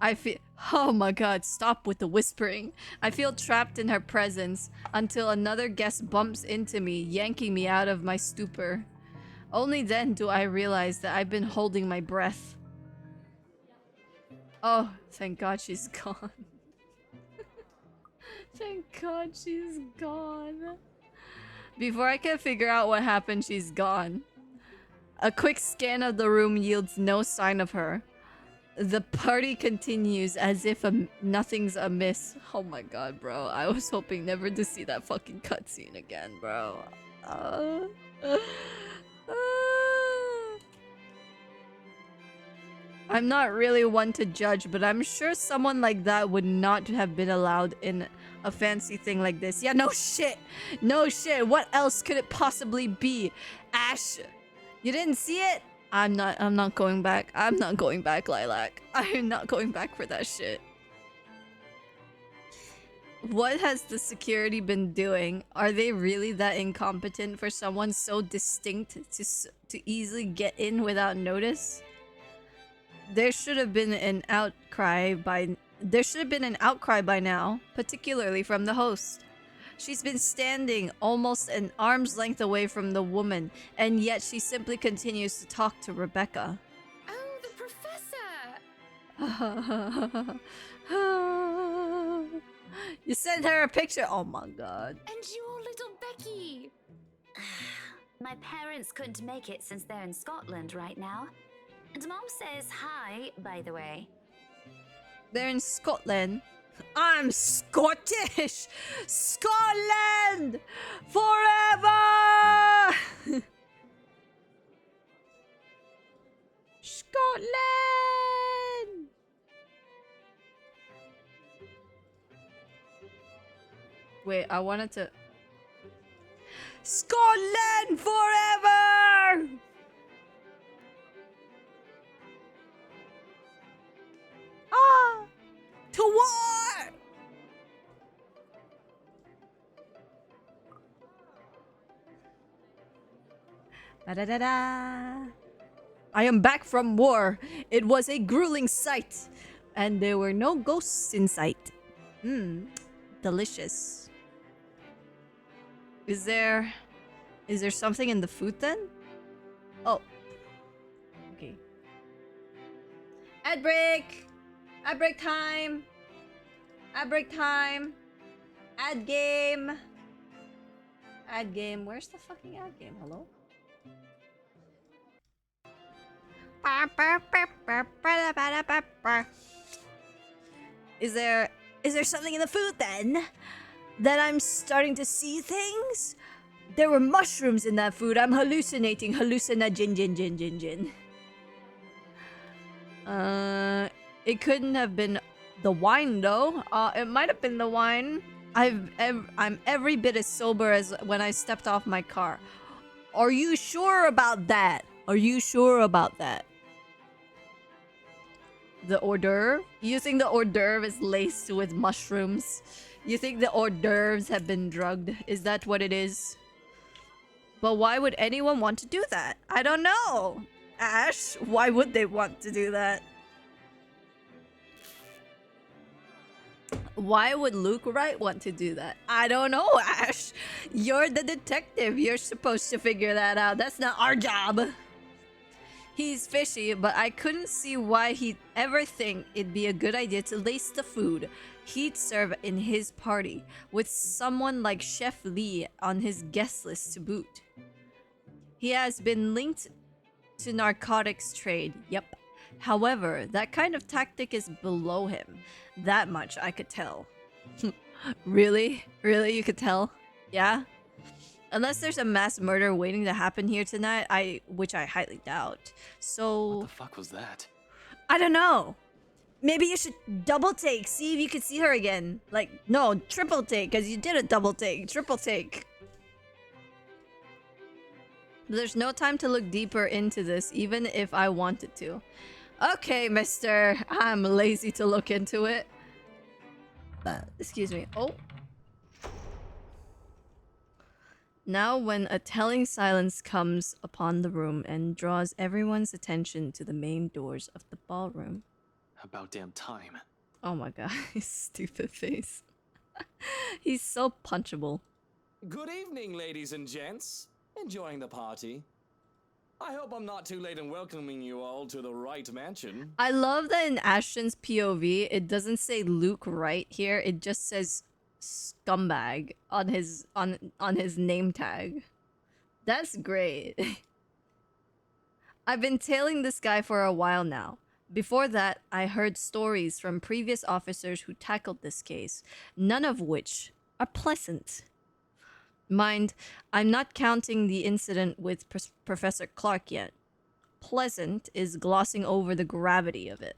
I feel... Oh my god, stop with the whispering. I feel trapped in her presence until another guest bumps into me, yanking me out of my stupor. Only then do I realize that I've been holding my breath. Oh, thank god she's gone. Thank god she's gone. Before I can figure out what happened, she's gone. A quick scan of the room yields no sign of her. The party continues as if nothing's amiss. Oh my god, bro. I was hoping never to see that fucking cutscene again, bro. I'm not really one to judge, but I'm sure someone like that would not have been allowed in a fancy thing like this. Yeah, no shit. No shit. What else could it possibly be? Ash, you didn't see it? I'm not going back. I'm not going back, Lilac. I'm not going back for that shit. What has the security been doing? Are they really that incompetent for someone so distinct to easily get in without notice? There should have been an outcry by now, particularly from the host. She's been standing almost an arm's length away from the woman, and yet she simply continues to talk to Rebecca. Oh, the professor! You sent her a picture. Oh my god. And your little Becky! My parents couldn't make it since they're in Scotland right now. And Mom says hi, by the way. They're in Scotland. I'm Scottish! Scotland! Forever! Scotland! Wait, I wanted to... Scotland forever! Ah! To war! Ba-da-da-da. I am back from war. It was a grueling sight, and there were no ghosts in sight. Mmm, delicious. Is there something in the food then? Oh. Okay. Ad break! Ad break time! Ad break time! Ad game! Ad game. Where's the fucking ad game? Hello? Is there something in the food then? That I'm starting to see things? There were mushrooms in that food. I'm hallucinating. Hallucinagin. It couldn't have been the wine though. It might have been the wine. I'm every bit as sober as when I stepped off my car. Are you sure about that? Are you sure about that? The hors d'oeuvre? You think the hors d'oeuvre is laced with mushrooms? You think the hors d'oeuvres have been drugged? Is that what it is? But why would anyone want to do that? I don't know. Ash, why would they want to do that? Why would Luke Wright want to do that? I don't know, Ash. You're the detective. You're supposed to figure that out. That's not our job. He's fishy, but I couldn't see why he'd ever think it'd be a good idea to lace the food he'd serve in his party with someone like Chef Lee on his guest list to boot. He has been linked to narcotics trade, yep. However, that kind of tactic is below him. That much I could tell. Really? Really, you could tell? Yeah? Unless there's a mass murder waiting to happen here tonight, which I highly doubt. So... What the fuck was that? I don't know. Maybe you should double take, see if you can see her again. Like, no, triple take, because you did a double take. Triple take. There's no time to look deeper into this, even if I wanted to. Okay, mister. I'm lazy to look into it. Excuse me. Oh. Now when a telling silence comes upon the room and draws everyone's attention to the main doors of the ballroom. About damn time. Oh my god, his stupid face. He's so punchable. Good evening, ladies and gents. Enjoying the party? I hope I'm not too late in welcoming you all to the Wright Mansion. I love that in Ashton's POV, it doesn't say Luke Wright here. It just says scumbag on his name tag. That's great. I've been tailing this guy for a while now. Before that, I heard stories from previous officers who tackled this case, none of which are pleasant. Mind, I'm not counting the incident with Professor Clark yet. Pleasant is glossing over the gravity of it.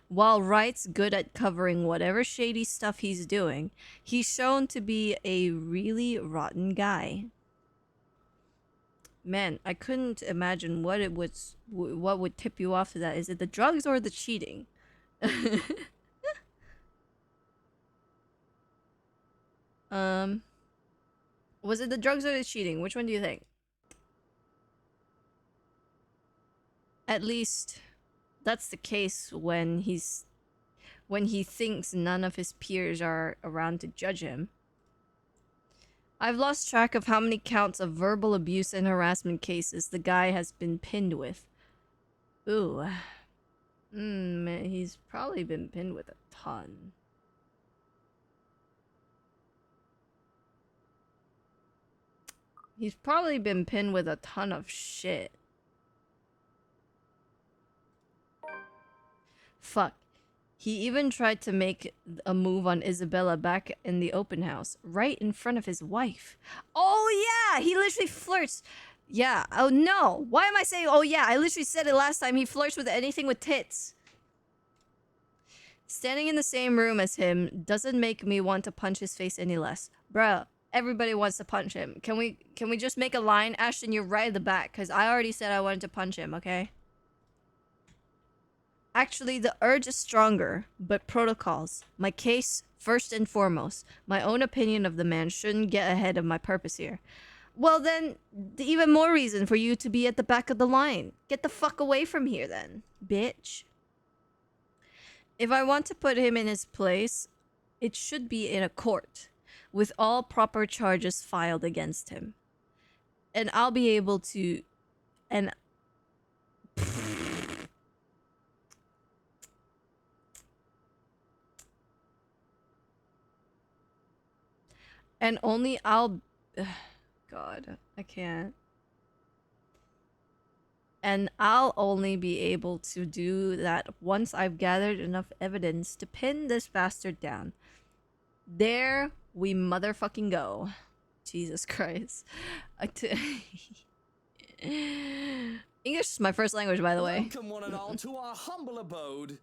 While Wright's good at covering whatever shady stuff he's doing, he's shown to be a really rotten guy. Man, I couldn't imagine what would tip you off to that. Is it the drugs or the cheating? Was it the drugs or the cheating? Which one do you think? At least that's the case when he thinks none of his peers are around to judge him. I've lost track of how many counts of verbal abuse and harassment cases the guy has been pinned with. Ooh. He's probably been pinned with a ton. He's probably been pinned with a ton of shit. Fuck. He even tried to make a move on Isabella back in the open house, right in front of his wife. Oh yeah, he literally flirts. Yeah. Oh no. Why am I saying oh yeah? I literally said it last time. He flirts with anything with tits. Standing in the same room as him doesn't make me want to punch his face any less. Bruh, everybody wants to punch him. Can we just make a line? Ashton, you're right at the back, because I already said I wanted to punch him, okay? Actually, the urge is stronger, but protocols. My case, first and foremost. My own opinion of the man shouldn't get ahead of my purpose here. Well then, even more reason for you to be at the back of the line. Get the fuck away from here then, bitch. If I want to put him in his place, it should be in a court, with all proper charges filed against him. And I'll be able to... And... And only I'll... God, I can't. And I'll only be able to do that once I've gathered enough evidence to pin this bastard down. There we motherfucking go. Jesus Christ. English is my first language, by the way. Welcome one and all to our humble abode.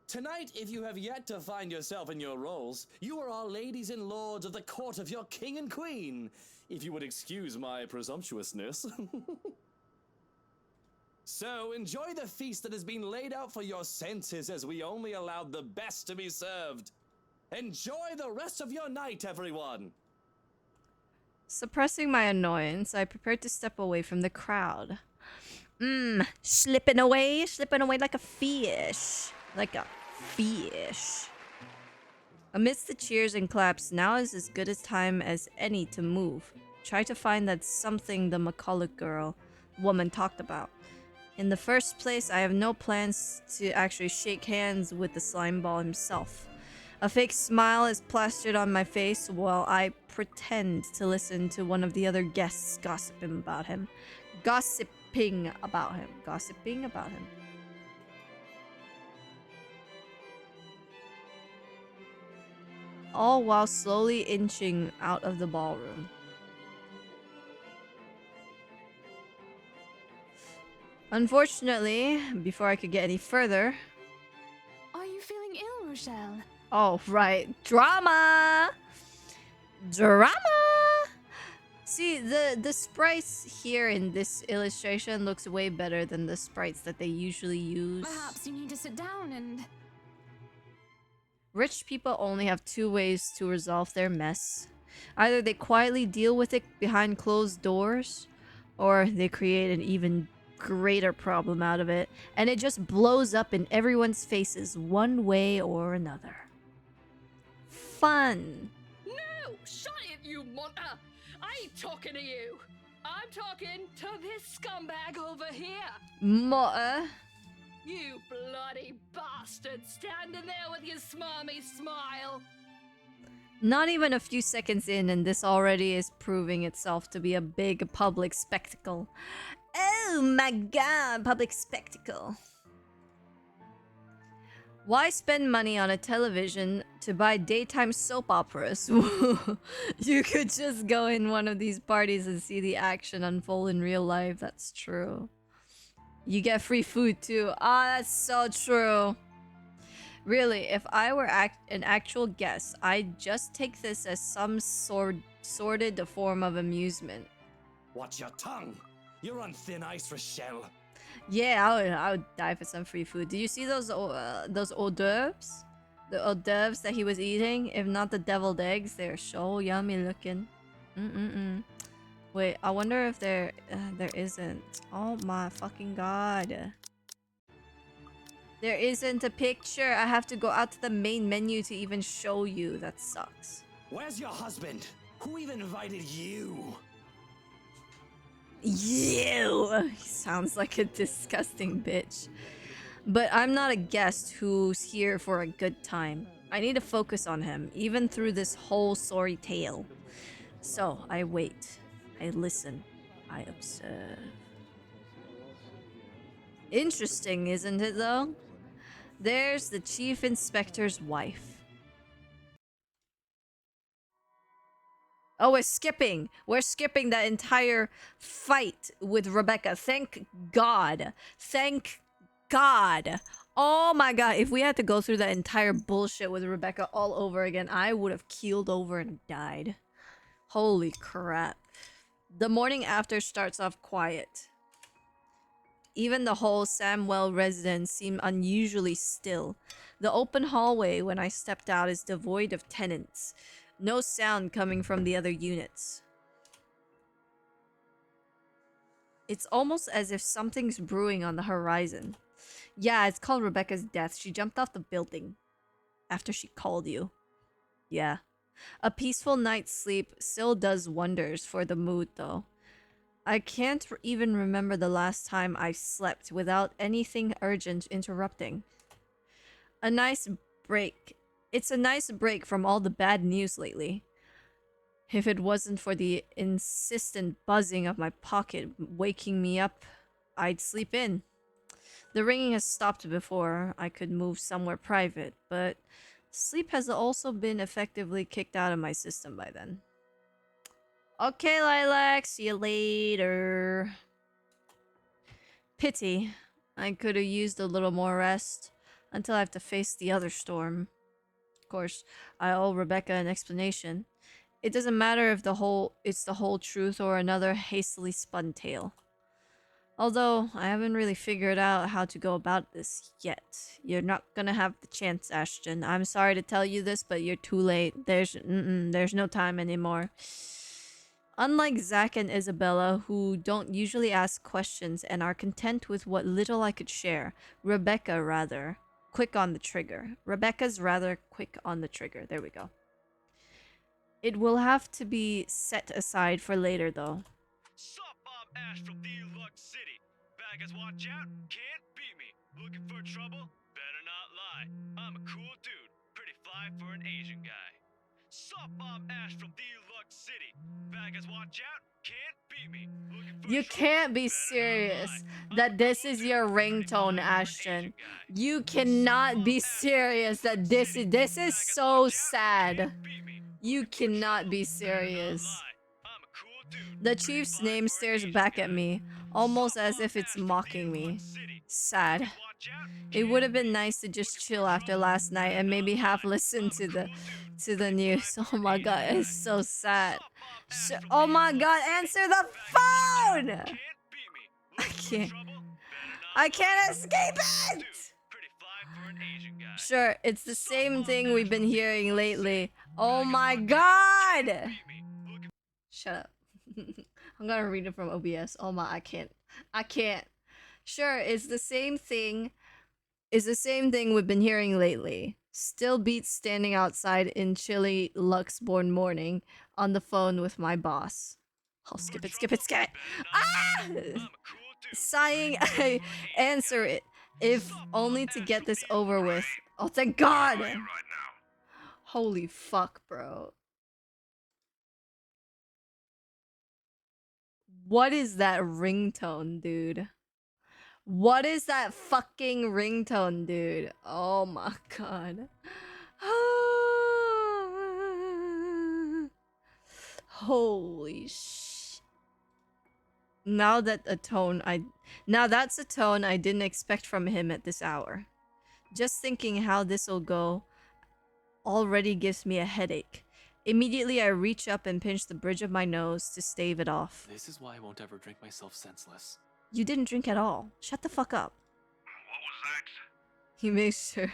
Tonight, if you have yet to find yourself in your roles, you are our ladies and lords of the court of your king and queen, if you would excuse my presumptuousness. So, enjoy the feast that has been laid out for your senses, as we only allowed the best to be served. Enjoy the rest of your night, everyone! Suppressing my annoyance, I prepared to step away from the crowd. Slipping away like a fish. Like a fish. Amidst the cheers and claps, now is as good a time as any to move. Try to find that something the McCulloch woman talked about. In the first place, I have no plans to actually shake hands with the slime ball himself. A fake smile is plastered on my face while I pretend to listen to one of the other guests gossiping about him. Gossiping about him. All while slowly inching out of the ballroom. Unfortunately, before I could get any further... Are you feeling ill, Rochelle? Oh, right. Drama! See, the sprites here in this illustration looks way better than the sprites that they usually use. Perhaps you need to sit down and... Rich people only have two ways to resolve their mess. Either they quietly deal with it behind closed doors, or they create an even greater problem out of it, and it just blows up in everyone's faces one way or another. Fun. No! Shut it, you munter! I ain't talking to you! I'm talking to this scumbag over here! Mutter. You bloody bastard standing there with your smarmy smile! Not even a few seconds in, and this already is proving itself to be a big public spectacle. Oh my god, public spectacle. Why spend money on a television to buy daytime soap operas? You could just go in one of these parties and see the action unfold in real life. That's true. You get free food too. Ah, that's so true. Really, if I were an actual guest, I'd just take this as some sordid form of amusement. Watch your tongue! You're on thin ice, Rochelle. Yeah, I would die for some free food. Did you see those hors d'oeuvres? The hors d'oeuvres that he was eating? If not the deviled eggs, they're so yummy looking. Wait, I wonder if there isn't. Oh my fucking god. There isn't a picture. I have to go out to the main menu to even show you. That sucks. Where's your husband? Who even invited you? You! He sounds like a disgusting bitch. But I'm not a guest who's here for a good time. I need to focus on him, even through this whole sorry tale. So, I wait. I listen. I observe. Interesting, isn't it though? There's the chief inspector's wife. Oh, we're skipping. We're skipping that entire fight with Rebecca. Thank God. Thank God. Oh my God. If we had to go through that entire bullshit with Rebecca all over again, I would have keeled over and died. Holy crap. The morning after starts off quiet. Even the whole Samwell residence seemed unusually still. The open hallway when I stepped out is devoid of tenants. No sound coming from the other units. It's almost as if something's brewing on the horizon. Yeah, it's called Rebecca's death. She jumped off the building after she called you. Yeah. A peaceful night's sleep still does wonders for the mood, though. I can't even remember the last time I slept without anything urgent interrupting. A nice break. It's a nice break from all the bad news lately. If it wasn't for the insistent buzzing of my pocket waking me up, I'd sleep in. The ringing has stopped before I could move somewhere private, but sleep has also been effectively kicked out of my system by then. Okay, Lilac, see you later. Pity. I could have used a little more rest until I have to face the other storm. Of course, I owe Rebecca an explanation. It doesn't matter if it's the whole truth or another hastily spun tale. Although, I haven't really figured out how to go about this yet. You're not gonna have the chance, Ashton. I'm sorry to tell you this, but you're too late. There's no time anymore. Unlike Zach and Isabella, who don't usually ask questions and are content with what little I could share, Rebecca's rather quick on the trigger. There we go. It will have to be set aside for later, though. Sup, I'm Ash from Deluxe City. Baggers, watch out, can't beat me. Looking for trouble? Better not lie. I'm a cool dude, pretty fly for an Asian guy. Sup, I'm Ash from Deluxe City. Baggers, watch out, can't beat me. Looking for You trouble? can't be Better not serious lie. that I'm a this cool is dude, your pretty fly ringtone, for an Ashton. Asian guy. You cannot be serious that this is so sad. You cannot be serious. The chief's name stares back at me, almost as if it's mocking me. Sad. It would have been nice to just chill after last night and maybe half listen to the news. Oh my god, it's so sad. Oh my god, answer the phone! I can't escape it! Sure, it's the same thing we've been hearing lately. Oh my god! Shut up. I'm gonna read it from OBS. Oh my, I can't. Sure, it's the same thing. It's the same thing we've been hearing lately. Still beats standing outside in chilly Luxborn morning on the phone with my boss. I'll skip it. Ah! Sighing, I answer it, if only to get this over with. Oh, thank God! Holy fuck, bro. What is that ringtone, dude? What is that fucking ringtone, dude? Oh my god. Holy sh. Now that's a tone I didn't expect from him at this hour. Just thinking how this'll go already gives me a headache. Immediately I reach up and pinch the bridge of my nose to stave it off. This is why I won't ever drink myself senseless. You didn't drink at all. Shut the fuck up. What was that? He makes sure.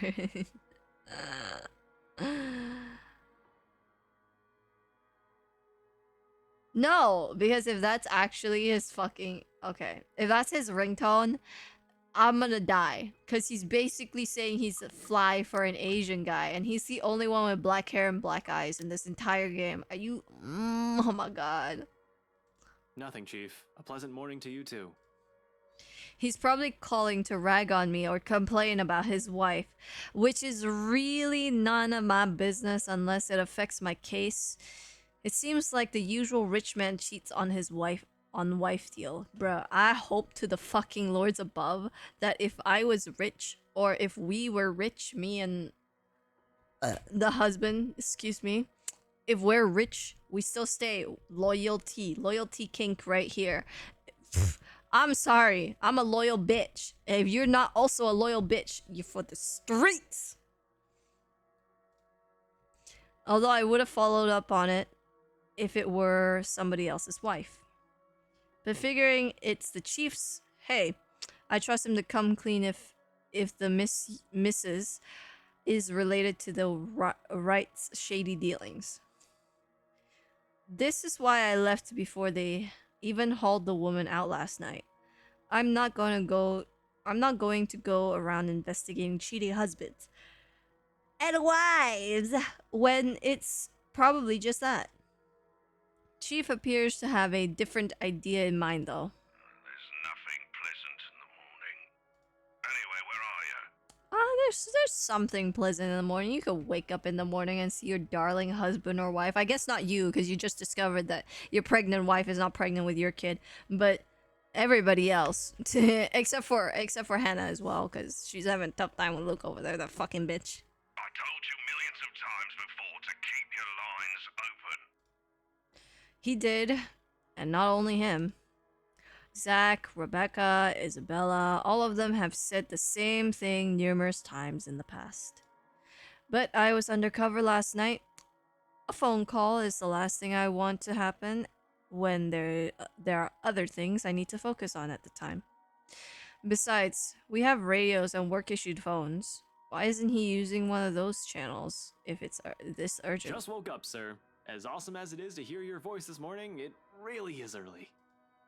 No, because if that's actually his fucking... Okay, if that's his ringtone, I'm gonna die. Because he's basically saying he's a fly for an Asian guy. And he's the only one with black hair and black eyes in this entire game. Are you... oh my god. Nothing, Chief. A pleasant morning to you too. He's probably calling to rag on me or complain about his wife, which is really none of my business unless it affects my case. It seems like the usual rich man cheats on his wife on wife deal. Bruh, I hope to the fucking lords above that if I was rich, or if we were rich, me and the husband, excuse me, if we're rich, we still stay. Loyalty kink right here. I'm sorry, I'm a loyal bitch. If you're not also a loyal bitch, you're for the streets. Although I would have followed up on it if it were somebody else's wife. But figuring it's the chief's, hey, I trust him to come clean if the missus is related to the right's shady dealings. This is why I left before they even hauled the woman out last night. I'm not going to go around investigating cheating husbands and wives when it's probably just that. Chief appears to have a different idea in mind, though. There's nothing pleasant in the morning. Anyway, where are you? There's something pleasant in the morning. You could wake up in the morning and see your darling husband or wife. I guess not you, because you just discovered that your pregnant wife is not pregnant with your kid, but everybody else, except for Hannah as well, because she's having a tough time with Luke over there, that fucking bitch. I told you millions of times before to keep your lines open. He did, and not only him. Zach, Rebecca, Isabella, all of them have said the same thing numerous times in the past. But I was undercover last night. A phone call is the last thing I want to happen when there are other things I need to focus on at the time. Besides, we have radios and work-issued phones. Why isn't he using one of those channels if it's this urgent? Just woke up, sir. As awesome as it is to hear your voice this morning, it really is early.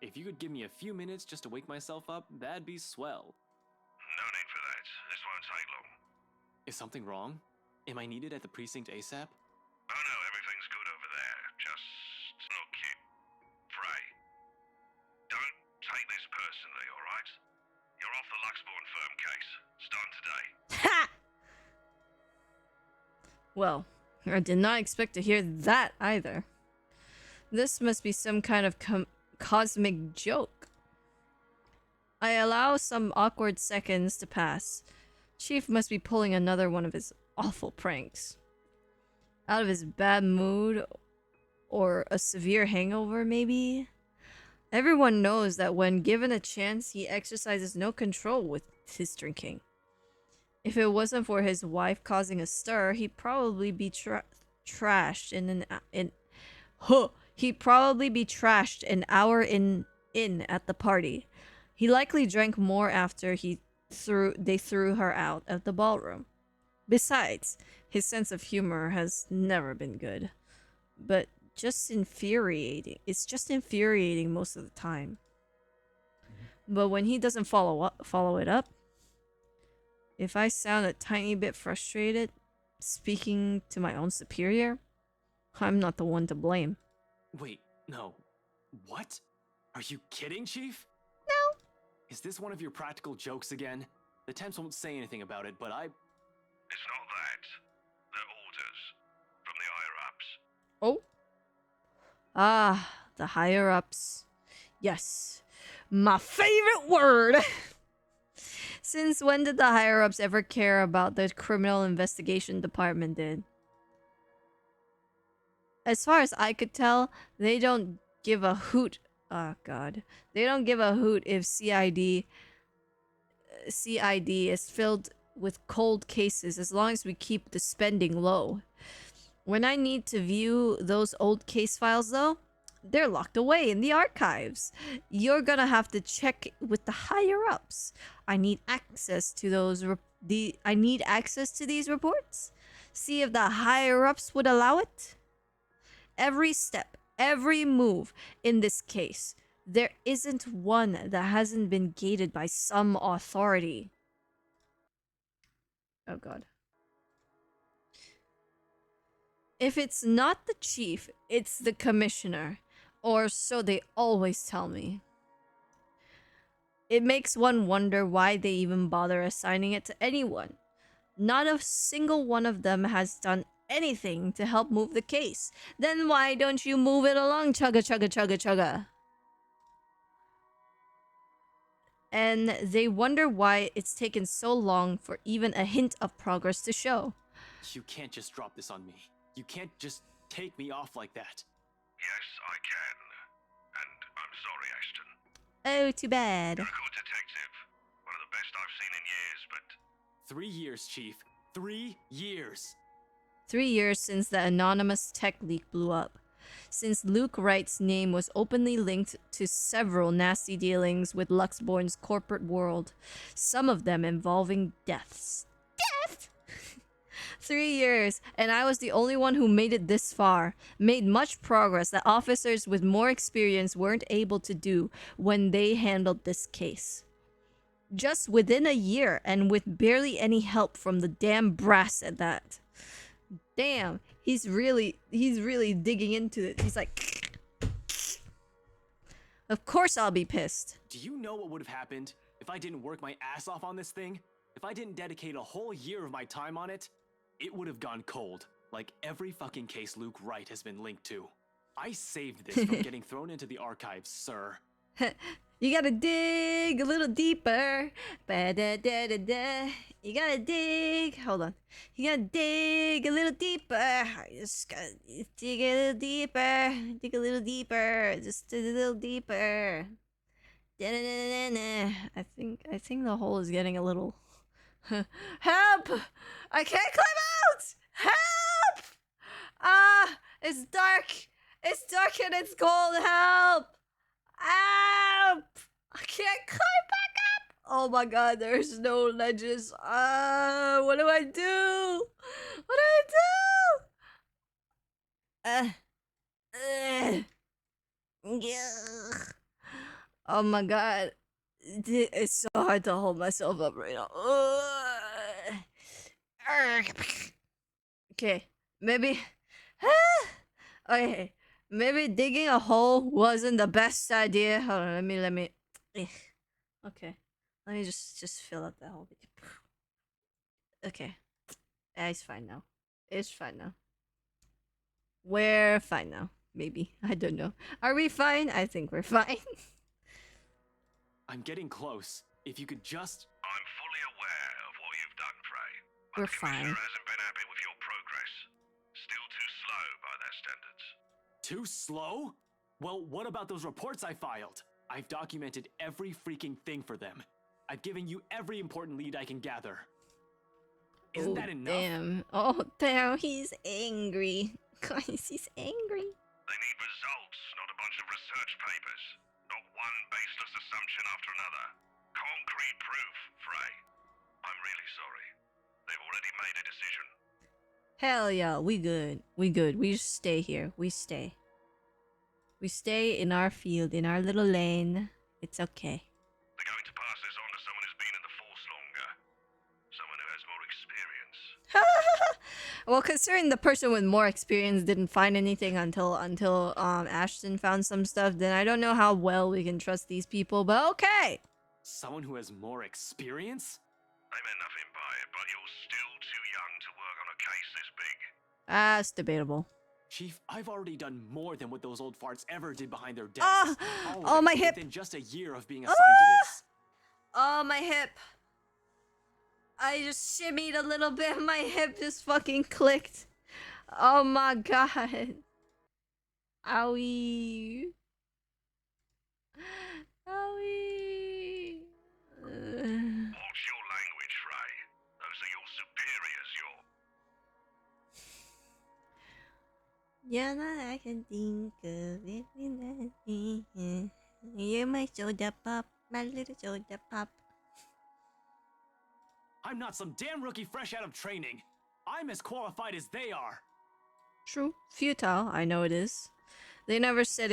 If you could give me a few minutes just to wake myself up, that'd be swell. No need for that. This won't take long. Is something wrong? Am I needed at the precinct ASAP? Oh no, everything's good over there. Just look, kid. Pray. Don't take this personally, alright? You're off the Luxborn firm case. Starting today. Ha! Well, I did not expect to hear that either. This must be some kind of cosmic joke. I allow some awkward seconds to pass. Chief must be pulling another one of his awful pranks. Out of his bad mood, or a severe hangover, maybe? Everyone knows that when given a chance, he exercises no control with his drinking. If it wasn't for his wife causing a stir, he'd probably be trashed he'd probably be trashed an hour in at the party. He likely drank more after they threw her out of the ballroom. Besides, his sense of humor has never been good. But just infuriating. It's just infuriating most of the time. But when he doesn't follow it up, if I sound a tiny bit frustrated speaking to my own superior, I'm not the one to blame. Wait, no. What? Are you kidding, Chief? No. Is this one of your practical jokes again? The temps won't say anything about it, but It's not that. They're orders. From the higher-ups. Oh. Ah, the higher-ups. Yes. My favorite word! Since when did the higher-ups ever care about the criminal investigation department did? As far as I could tell, they don't give a hoot. Oh god. They don't give a hoot if CID is filled with cold cases as long as we keep the spending low. When I need to view those old case files though, they're locked away in the archives. You're gonna have to check with the higher ups. I need access to these reports. See if the higher ups would allow it. Every step, every move in this case, there isn't one that hasn't been gated by some authority. Oh god. If it's not the chief, it's the commissioner. Or so they always tell me. It makes one wonder why they even bother assigning it to anyone. Not a single one of them has done anything to help move the case. Then why don't you move it along, chugga chugga chugga chugga? and they wonder why it's taken so long for even a hint of progress to show. You can't just drop this on me. You can't just take me off like that. Yes, I can. And I'm sorry, Ashton. Oh, too bad. You're a good detective. One of the best I've seen in years, but 3 years, Chief. 3 years. 3 years since the anonymous tech leak blew up. Since Luke Wright's name was openly linked to several nasty dealings with Luxborn's corporate world, some of them involving deaths. Death! 3 years, and I was the only one who made it this far. Made much progress that officers with more experience weren't able to do when they handled this case. Just within a year, and with barely any help from the damn brass at that. Damn, he's really digging into it. He's like, of course I'll be pissed. Do you know what would have happened if I didn't work my ass off on this thing? If I didn't dedicate a whole year of my time on it? It would have gone cold, like every fucking case Luke Wright has been linked to. I saved this from getting thrown into the archives, sir. You gotta dig a little deeper. Ba-da-da-da-da. You gotta dig. Hold on. You gotta dig a little deeper. You just gotta dig a little deeper. Dig a little deeper. Just a little deeper. Da-da-da-da-da. I think the hole is getting a little. Help! I can't climb out! Help! Ah, it's dark. It's dark and it's cold. Help! Help! I can't climb back up. Oh my god, there's no ledges. What do I do? What do I do? Yeah. Oh my god. It's so hard to hold myself up right now. Okay, maybe. Okay, maybe digging a hole wasn't the best idea. Hold on, let me. Okay, let me just fill up that hole. Okay, it's fine now. It's fine now. We're fine now. Maybe, I don't know. Are we fine? I think we're fine. I'm getting close. If you could just... I'm fully aware of what you've done, Frey. We're The Commissioner fine. hasn't been happy with your progress. Still too slow by their standards. Too slow? Well, what about those reports I filed? I've documented every freaking thing for them. I've given you every important lead I can gather. Isn't that enough? Damn. Oh, damn. He's angry. Guys, he's angry. They need results, not a bunch of research papers. Not one baseless assumption after another. Concrete proof, Frey. I'm really sorry. They've already made a decision. Hell yeah, we good. We good. We just stay here. We stay. We stay in our field, in our little lane. It's okay. They're going to pass this on to someone who's been in the force longer. Someone who has more experience. Well, considering the person with more experience didn't find anything until Ashton found some stuff, then I don't know how well we can trust these people, but okay. Someone who has more experience? They meant nothing by it, but you're still too young to work on a case this big. It's debatable. Chief, I've already done more than what those old farts ever did behind their desks. Ah! All of Oh, it my hip! Within just a year of being assigned to this. Oh, my hip. I just shimmied a little bit. My hip just fucking clicked. Oh my god. Owie. Owie. Watch your language, Frey. Those are your superiors, You're not I can think of it without me. You're my soda pop, my little soda pop. I'm not some damn rookie fresh out of training. I'm as qualified as they are. True. Futile, I know it is. They'd never say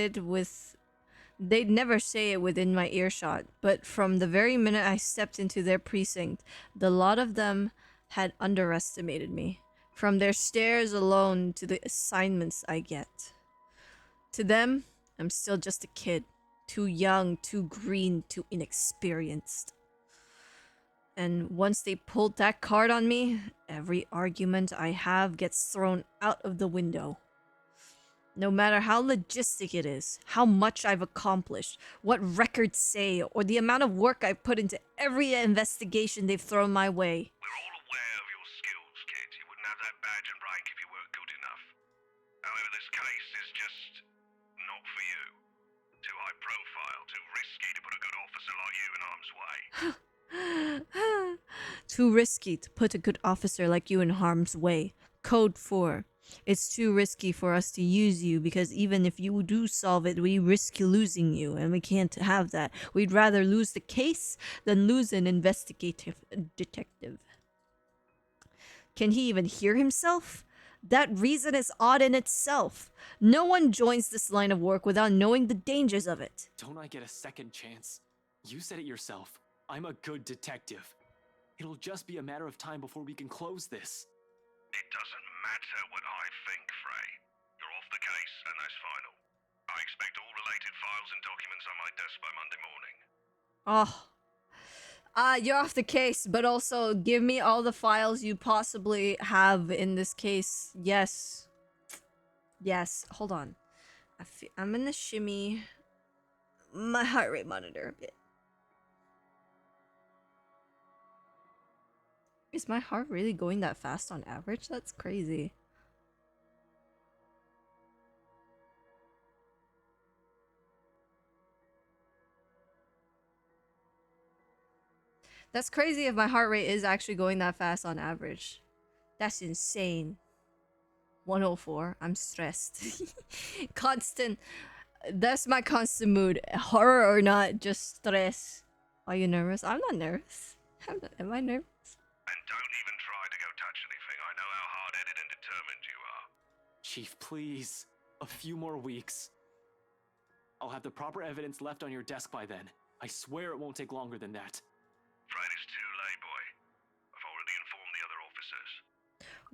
it within my earshot, but from the very minute I stepped into their precinct, the lot of them had underestimated me. From their stares alone to the assignments I get. To them, I'm still just a kid. Too young, too green, too inexperienced. And once they pulled that card on me, every argument I have gets thrown out of the window. No matter how logistic it is, how much I've accomplished, what records say, or the amount of work I've put into every investigation they've thrown my way. We're all aware of your skills, kid. You wouldn't have that badge and rank if you weren't good enough. However, this case is just not for you. Too high profile, too risky to put a good officer like you in harm's way. Too risky to put a good officer like you in harm's way. Code 4. It's too risky for us to use you because even if you do solve it, we risk losing you, and we can't have that. We'd rather lose the case than lose an investigative detective. Can he even hear himself? That reason is odd in itself. No one joins this line of work without knowing the dangers of it. Don't I get a second chance? You said it yourself. I'm a good detective. It'll just be a matter of time before we can close this. It doesn't matter what I think, Frey. You're off the case, and that's final. I expect all related files and documents on my desk by Monday morning. You're off the case, but also give me all the files you possibly have in this case. Yes. Yes. Hold on. I'm gonna shimmy my heart rate monitor a bit. Is my heart really going that fast on average? That's crazy. That's crazy if my heart rate is actually going that fast on average. That's insane. 104. I'm stressed. Constant. That's my constant mood. Horror or not, just stress. Are you nervous? I'm not nervous. Am I nervous? And don't even try to go touch anything. I know how hard-headed and determined you are. Chief, please. A few more weeks. I'll have the proper evidence left on your desk by then. I swear it won't take longer than that. Afraid it's too late, boy. I've already informed the other officers.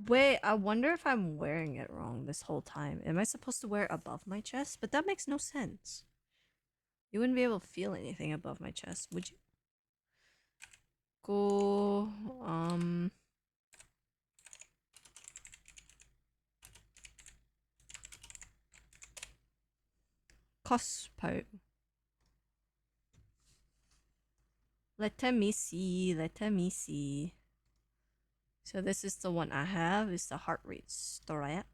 Wait, I wonder if I'm wearing it wrong this whole time. Am I supposed to wear it above my chest? But that makes no sense. You wouldn't be able to feel anything above my chest, would you? Go, Cospo. Let me see, let me see. So this is the one I have. It's the heart rate strap.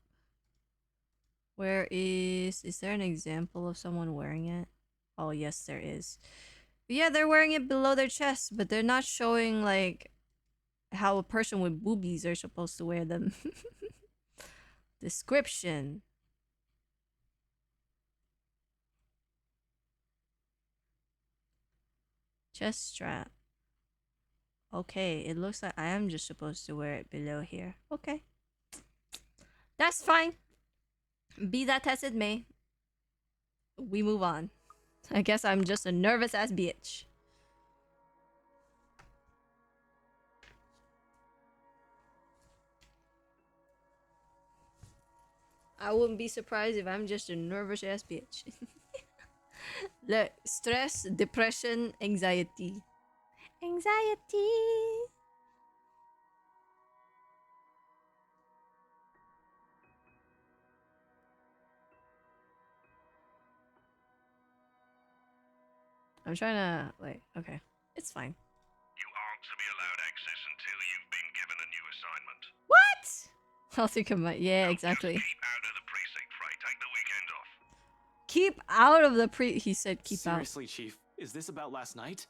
Where is there an example of someone wearing it? Oh yes, there is. But yeah, they're wearing it below their chest, but they're not showing like how a person with boobies are supposed to wear them. Description. Chest strap. Okay, it looks like I am just supposed to wear it below here. Okay. That's fine. Be that as it may. We move on. I guess I'm just a nervous ass bitch. I wouldn't be surprised if I'm just a nervous ass bitch. Look, stress, depression, anxiety. Anxiety. I'm trying to, like, okay. It's fine. You aren't to be allowed access until you've been given a new assignment. What? I'll think of my, yeah, Now, exactly. just keep out of the precinct, Frey. Take the weekend off. Keep out of the he said keep Seriously, Chief, is this about last night?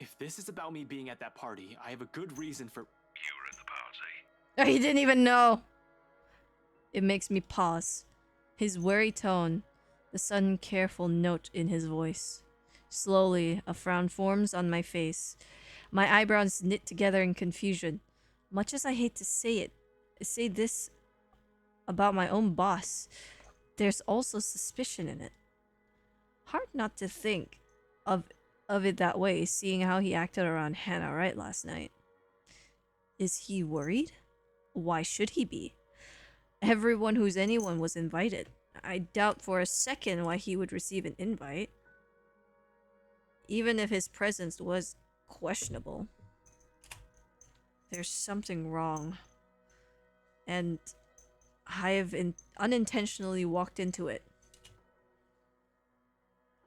If this is about me being at that party, I have a good reason for... You were at the party. out. Oh, he didn't even know. It makes me pause. His wary tone, the sudden careful note in his voice. Slowly, a frown forms on my face. My eyebrows knit together in confusion. Much as I hate to say this about my own boss, there's also suspicion in it. Hard not to think of it that way, seeing how he acted around Hannah Wright last night. Is he worried? Why should he be? Everyone who's anyone was invited. I doubt for a second why he would receive an invite. Even if his presence was questionable. There's something wrong. And I have unintentionally walked into it.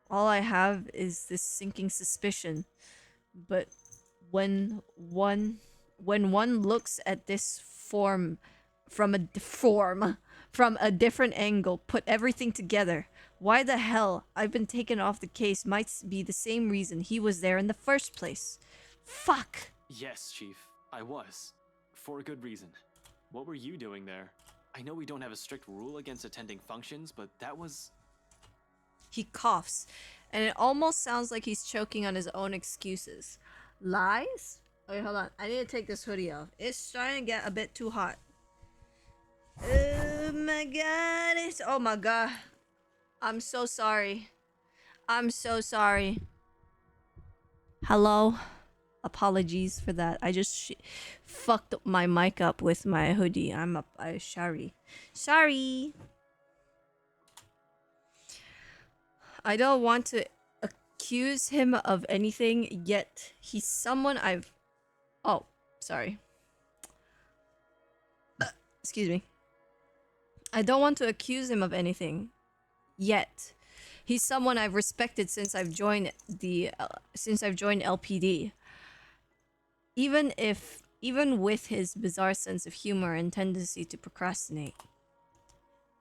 All I have is this sinking suspicion, but when one looks at this form from a different angle, put everything together, why the hell I've been taken off the case might be the same reason he was there in the first place. Fuck. Yes, Chief, I was. For a good reason. What were you doing there? I know we don't have a strict rule against attending functions, but that was... He coughs, and it almost sounds like he's choking on his own excuses. Lies? Wait, hold on. I need to take this hoodie off. It's starting to get a bit too hot. Oh my god. Oh my god. I'm so sorry. I'm so sorry. Hello? Apologies for that. I just fucked my mic up with my hoodie. I'm sorry. Sorry. I don't want to accuse him of anything, yet he's someone I've... Oh, sorry. Excuse me. I don't want to accuse him of anything, yet he's someone I've respected since I've joined LPD. Even with his bizarre sense of humor and tendency to procrastinate,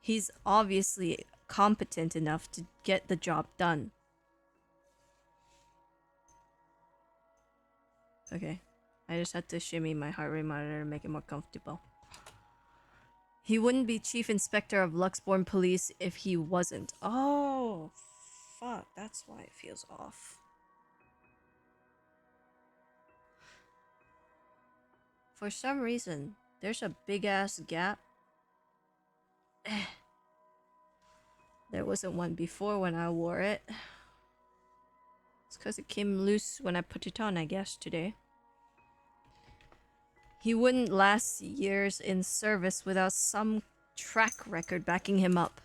he's obviously competent enough to get the job done. Okay, I just had to shimmy my heart rate monitor to make it more comfortable. He wouldn't be Chief Inspector of Luxborn Police if he wasn't. Oh, fuck, that's why it feels off. For some reason, there's a big-ass gap. There wasn't one before when I wore it. It's because it came loose when I put it on, I guess, today. He wouldn't last years in service without some track record backing him up.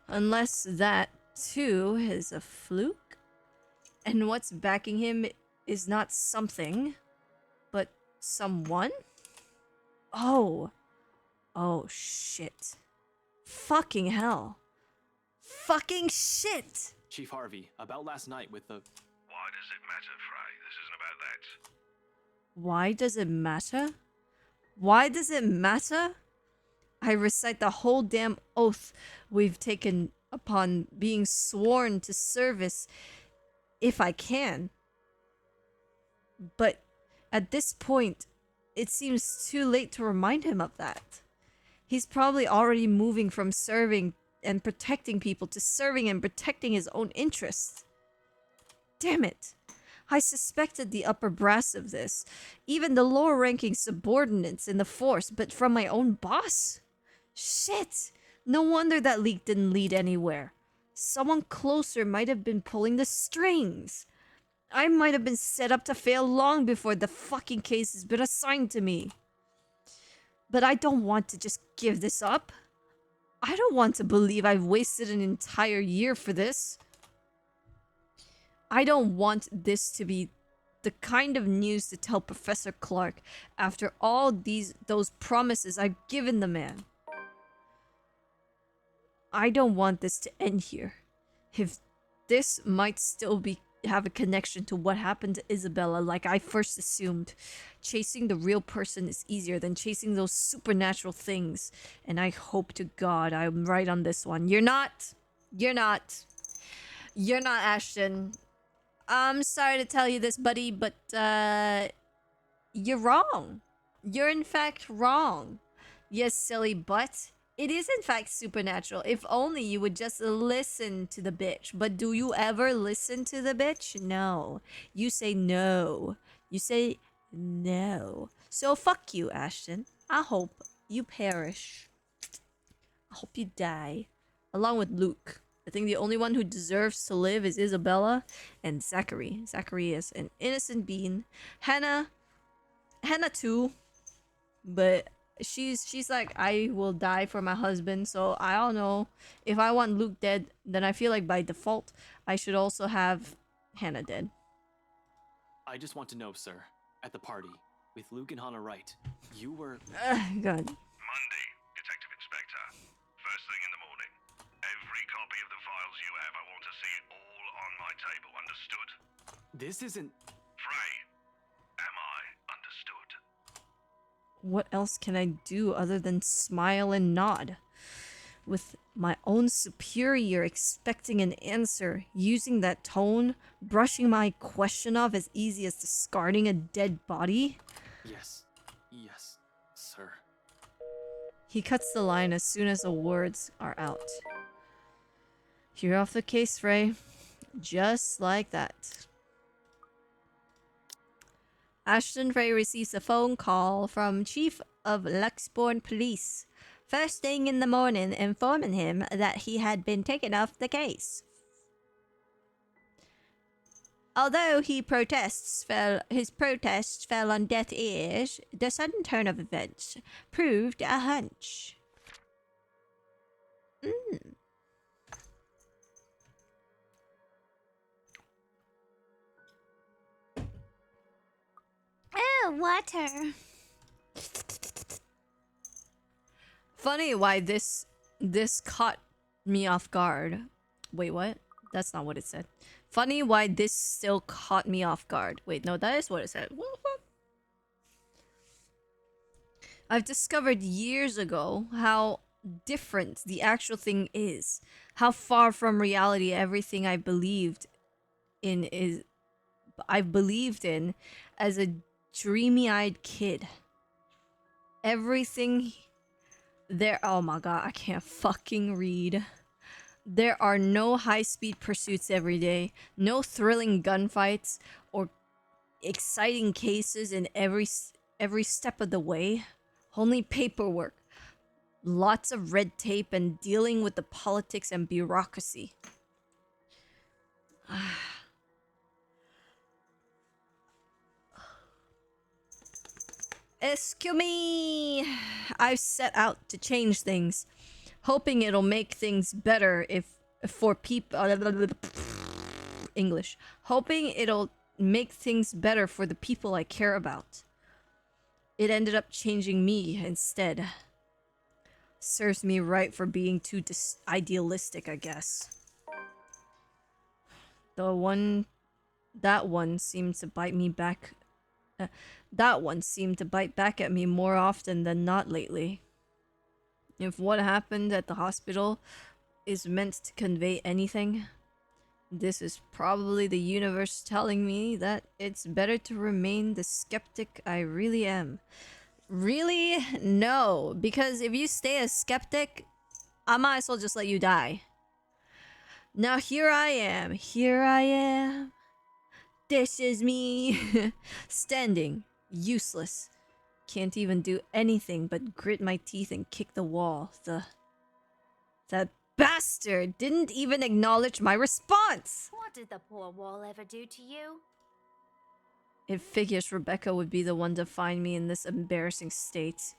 Unless that, too, is a fluke? And what's backing him is not something, but someone? Oh. Oh, shit. Fucking hell. Fucking shit! Chief Harvey, about last night with the... Why does it matter, Frey? This isn't about that. Why does it matter? Why does it matter? I recite the whole damn oath we've taken upon being sworn to service if I can. But at this point, it seems too late to remind him of that. He's probably already moving from serving and protecting people to serving and protecting his own interests. Damn it. I suspected the upper brass of this, even the lower-ranking subordinates in the force, but from my own boss? Shit! No wonder that leak didn't lead anywhere. Someone closer might have been pulling the strings. I might have been set up to fail long before the fucking case has been assigned to me. But I don't want to just give this up. I don't want to believe I've wasted an entire year for this. I don't want this to be the kind of news to tell Professor Clark after all those promises I've given the man. I don't want this to end here. If this might still have a connection to what happened to Isabella like I first assumed, chasing the real person is easier than chasing those supernatural things. And I hope to God I'm right on this one. You're not. You're not. You're not, Ashton. I'm sorry to tell you this, buddy, but you're wrong. You're in fact wrong. Yes, silly butt. It is in fact supernatural. If only you would just listen to the bitch. But do you ever listen to the bitch? No. You say no. You say no. So fuck you, Ashton. I hope you perish. I hope you die. Along with Luke. I think the only one who deserves to live is Isabella and Zachary. Zachary is an innocent being. Hannah too. But she's like, I will die for my husband. So I don't know. If I want Luke dead, then I feel like by default, I should also have Hannah dead. I just want to know, sir, at the party, with Luke and Hannah right, you were... God. Monday, Detective Inspector. see it all on my table, understood? This isn't. Frey, am I understood? What else can I do other than smile and nod? With my own superior expecting an answer, using that tone, brushing my question off as easy as discarding a dead body? Yes. Yes, sir. He cuts the line as soon as the words are out. You're off the case, Frey. Just like that. Ashton Frey receives a phone call from Chief of Luxbourne Police first thing in the morning, informing him that he had been taken off the case. Although his protests fell on deaf ears, the sudden turn of events proved a hunch. Oh, water. Funny why this caught me off guard. Wait, what? That's not what it said. Funny why this still caught me off guard. Wait, no, that is what it said. What? I've discovered years ago how different the actual thing is. How far from reality everything I've believed in as a dreamy-eyed kid. Everything there. Oh my god, I can't fucking read. There are no high-speed pursuits every day, no thrilling gunfights or exciting cases in every step of the way. Only paperwork, lots of red tape, and dealing with the politics and bureaucracy. Excuse me. I've set out to change things, hoping it'll make things better for people. English. Hoping it'll make things better for the people I care about. It ended up changing me instead. Serves me right for being too idealistic, I guess. That one seemed to bite me back. That one seemed to bite back at me more often than not lately. If what happened at the hospital is meant to convey anything, this is probably the universe telling me that it's better to remain the skeptic I really am. Really? No, because if you stay a skeptic, I might as well just let you die. Now here I am. This is me. Standing, useless. Can't even do anything but grit my teeth and kick the wall. That bastard didn't even acknowledge my response! What did the poor wall ever do to you? It figures Rebecca would be the one to find me in this embarrassing state.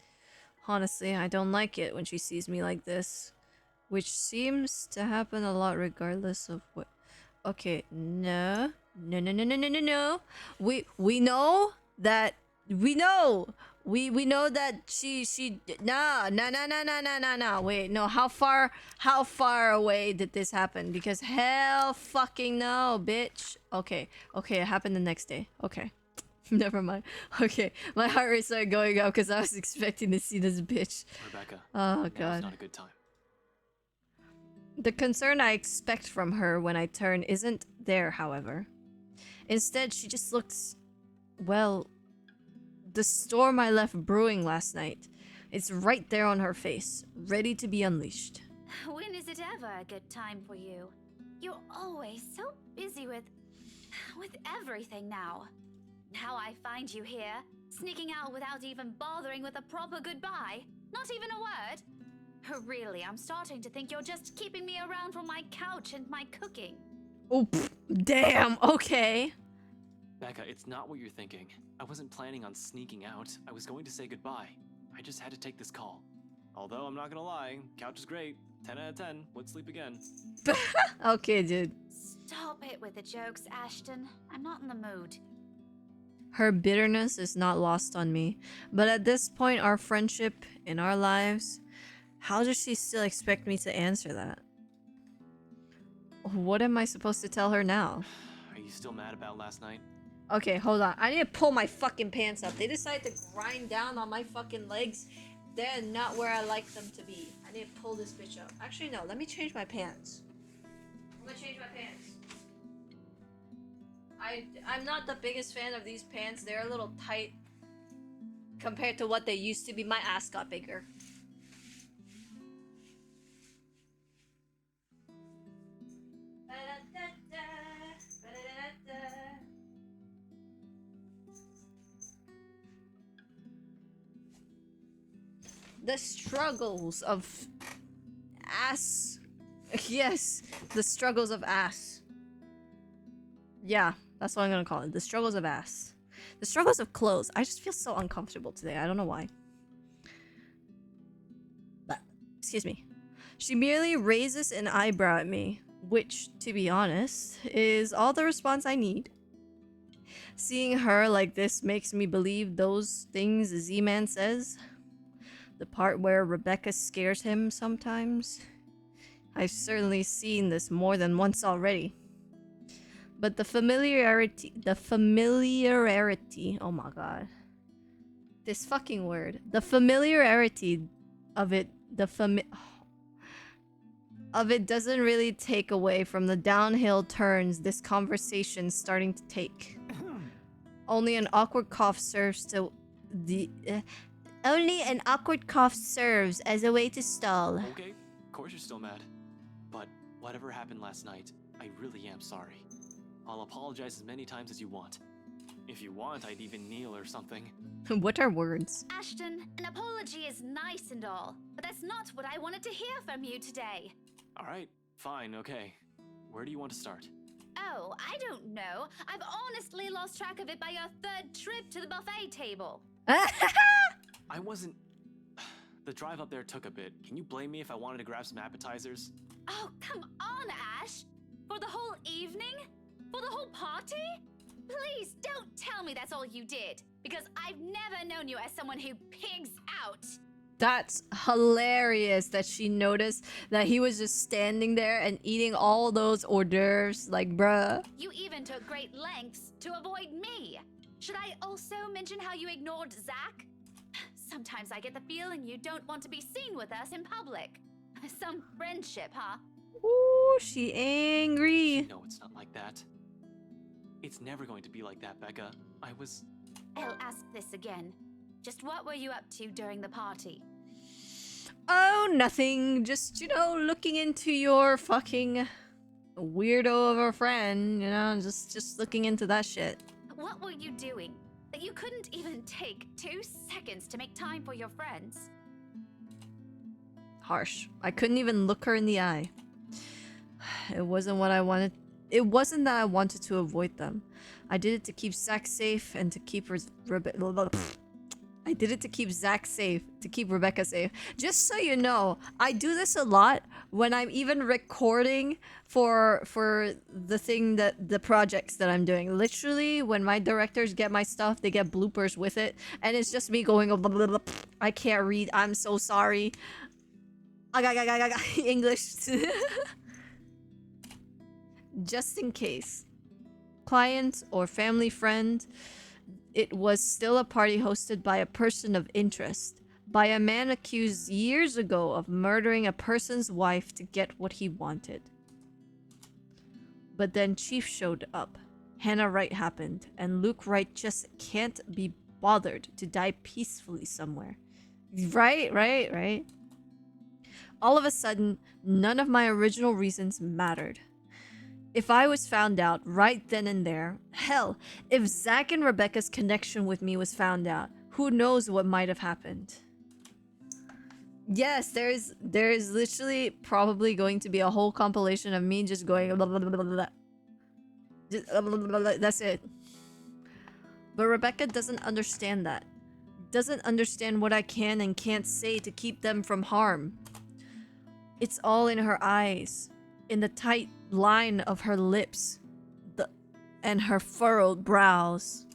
Honestly, I don't like it when she sees me like this. Which seems to happen a lot regardless of what... Okay, no. We know that... We know that she nah. Wait, no, how far away did this happen? Because hell fucking no, bitch. Okay, it happened the next day. Okay. Never mind. Okay, my heart rate started going up because I was expecting to see this bitch. Rebecca. Oh Now's god. not a good time. The concern I expect from her when I turn isn't there, however. Instead, she just looks... Well... The storm I left brewing last night. It's right there on her face, ready to be unleashed. When is it ever a good time for you? You're always so busy with everything now. Now I find you here, sneaking out without even bothering with a proper goodbye. Not even a word. Really, I'm starting to think you're just keeping me around for my couch and my cooking. Oh, damn, okay. Becca, it's not what you're thinking. I wasn't planning on sneaking out. I was going to say goodbye. I just had to take this call. Although, I'm not gonna lie, couch is great. 10 out of 10. Would sleep again. Okay, dude. Stop it with the jokes, Ashton. I'm not in the mood. Her bitterness is not lost on me. But at this point, our friendship in our lives, how does she still expect me to answer that? What am I supposed to tell her now? Are you still mad about last night? Okay, hold on. I need to pull my fucking pants up. They decided to grind down on my fucking legs. They're not where I like them to be. I need to pull this bitch up. Actually, no. Let me change my pants. I'm gonna change my pants. I'm not the biggest fan of these pants. They're a little tight compared to what they used to be. My ass got bigger. The struggles of ass. Yes, the struggles of ass. Yeah, that's what I'm gonna call it. The struggles of ass. The struggles of clothes. I just feel so uncomfortable today. I don't know why. But, excuse me. She merely raises an eyebrow at me, which, to be honest, is all the response I need. Seeing her like this makes me believe those things Z-Man says. The part where Rebecca scares him sometimes. I've certainly seen this more than once already. But the familiarity, oh my god. This fucking word. The familiarity of it, of it doesn't really take away from the downhill turns this conversation's starting to take. Only an awkward cough serves to only an awkward cough serves as a way to stall. Okay, of course you're still mad. But whatever happened last night, I really am sorry. I'll apologize as many times as you want. If you want, I'd even kneel or something. What are words? Ashton, an apology is nice and all, but that's not what I wanted to hear from you today. Alright, fine, okay. Where do you want to start? Oh, I don't know. I've honestly lost track of it by your third trip to the buffet table. I wasn't... The drive up there took a bit. Can you blame me if I wanted to grab some appetizers? Oh, come on, Ash! For the whole evening? For the whole party? Please don't tell me that's all you did, because I've never known you as someone who pigs out. That's hilarious that she noticed that he was just standing there and eating all those hors d'oeuvres. Like, bruh. You even took great lengths to avoid me. Should I also mention how you ignored Zach? Sometimes I get the feeling you don't want to be seen with us in public. Some friendship, huh? Ooh, she angry. No, it's not like that. It's never going to be like that, Becca. I'll ask this again. Just what were you up to during the party? Oh, nothing. Just, looking into your fucking weirdo of a friend, just looking into that shit. What were you doing that you couldn't even take 2 seconds to make time for your friends? Harsh. I couldn't even look her in the eye. It wasn't what I wanted. It wasn't that I wanted to avoid them. I did it to keep Zach safe and to keep I did it to keep Zach safe, to keep Rebecca safe. Just so you know, I do this a lot when I'm even recording for the projects that I'm doing. Literally, when my directors get my stuff, they get bloopers with it, and it's just me going, I can't read, I'm so sorry. English. Just in case. Client or family friend, it was still a party hosted by a person of interest, by a man accused years ago of murdering a person's wife to get what he wanted. But then Chief showed up, Hannah Wright happened, and Luke Wright just can't be bothered to die peacefully somewhere. Right? All of a sudden, none of my original reasons mattered. If I was found out right then and there, hell, if Zach and Rebecca's connection with me was found out, who knows what might have happened. Yes, there's literally probably going to be a whole compilation of me just going blah, blah, blah, blah, blah. Just, blah, blah, blah, blah. That's it. But Rebecca doesn't understand that. Doesn't understand what I can and can't say to keep them from harm. It's all in her eyes, in the tight line of her lips, and her furrowed brows.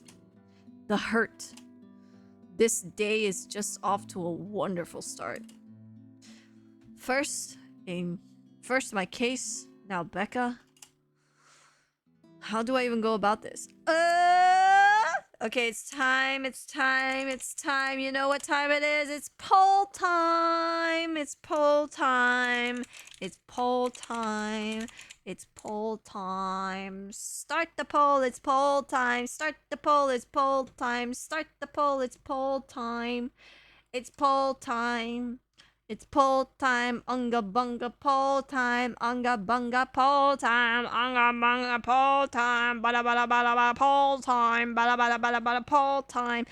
The hurt. This day is just off to a wonderful start. First my case, Now, Becca. How do I even go about this? Okay, it's time. It's time. It's time. You know what time it is? It's poll time. It's poll time. It's poll time. It's poll time. Start the poll. It's poll time. Start the poll. It's poll time. Start the poll. It's poll time. It's poll time. It's poll time, unga bunga poll time, unga bunga poll time, unga bunga poll time, bada bada bada bada poll time, bada bada bada bada poll time.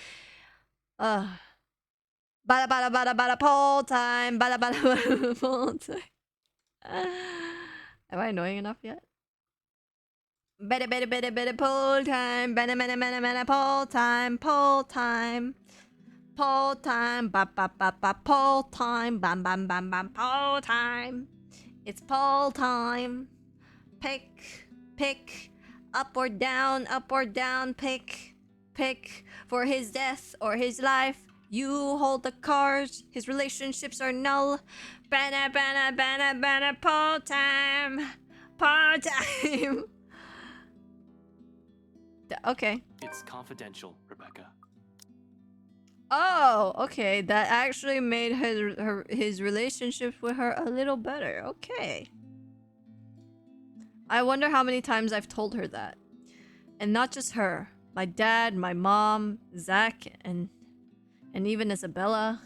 Bada bada bada bada poll time, bada bada bada poll time. Am I annoying enough yet? Better better better better poll time, better better better better poll time, poll time. Poll time, ba ba ba ba, poll time, bam bam bam bam, poll time. It's poll time. Pick, up or down, pick for his death or his life. You hold the cards. His relationships are null. Banna banna banna banna, poll time, poll time. Okay. It's confidential, Rebecca. Oh, okay. That actually made his relationship with her a little better. Okay. I wonder how many times I've told her that. And not just her. My dad, my mom, Zach, and even Isabella.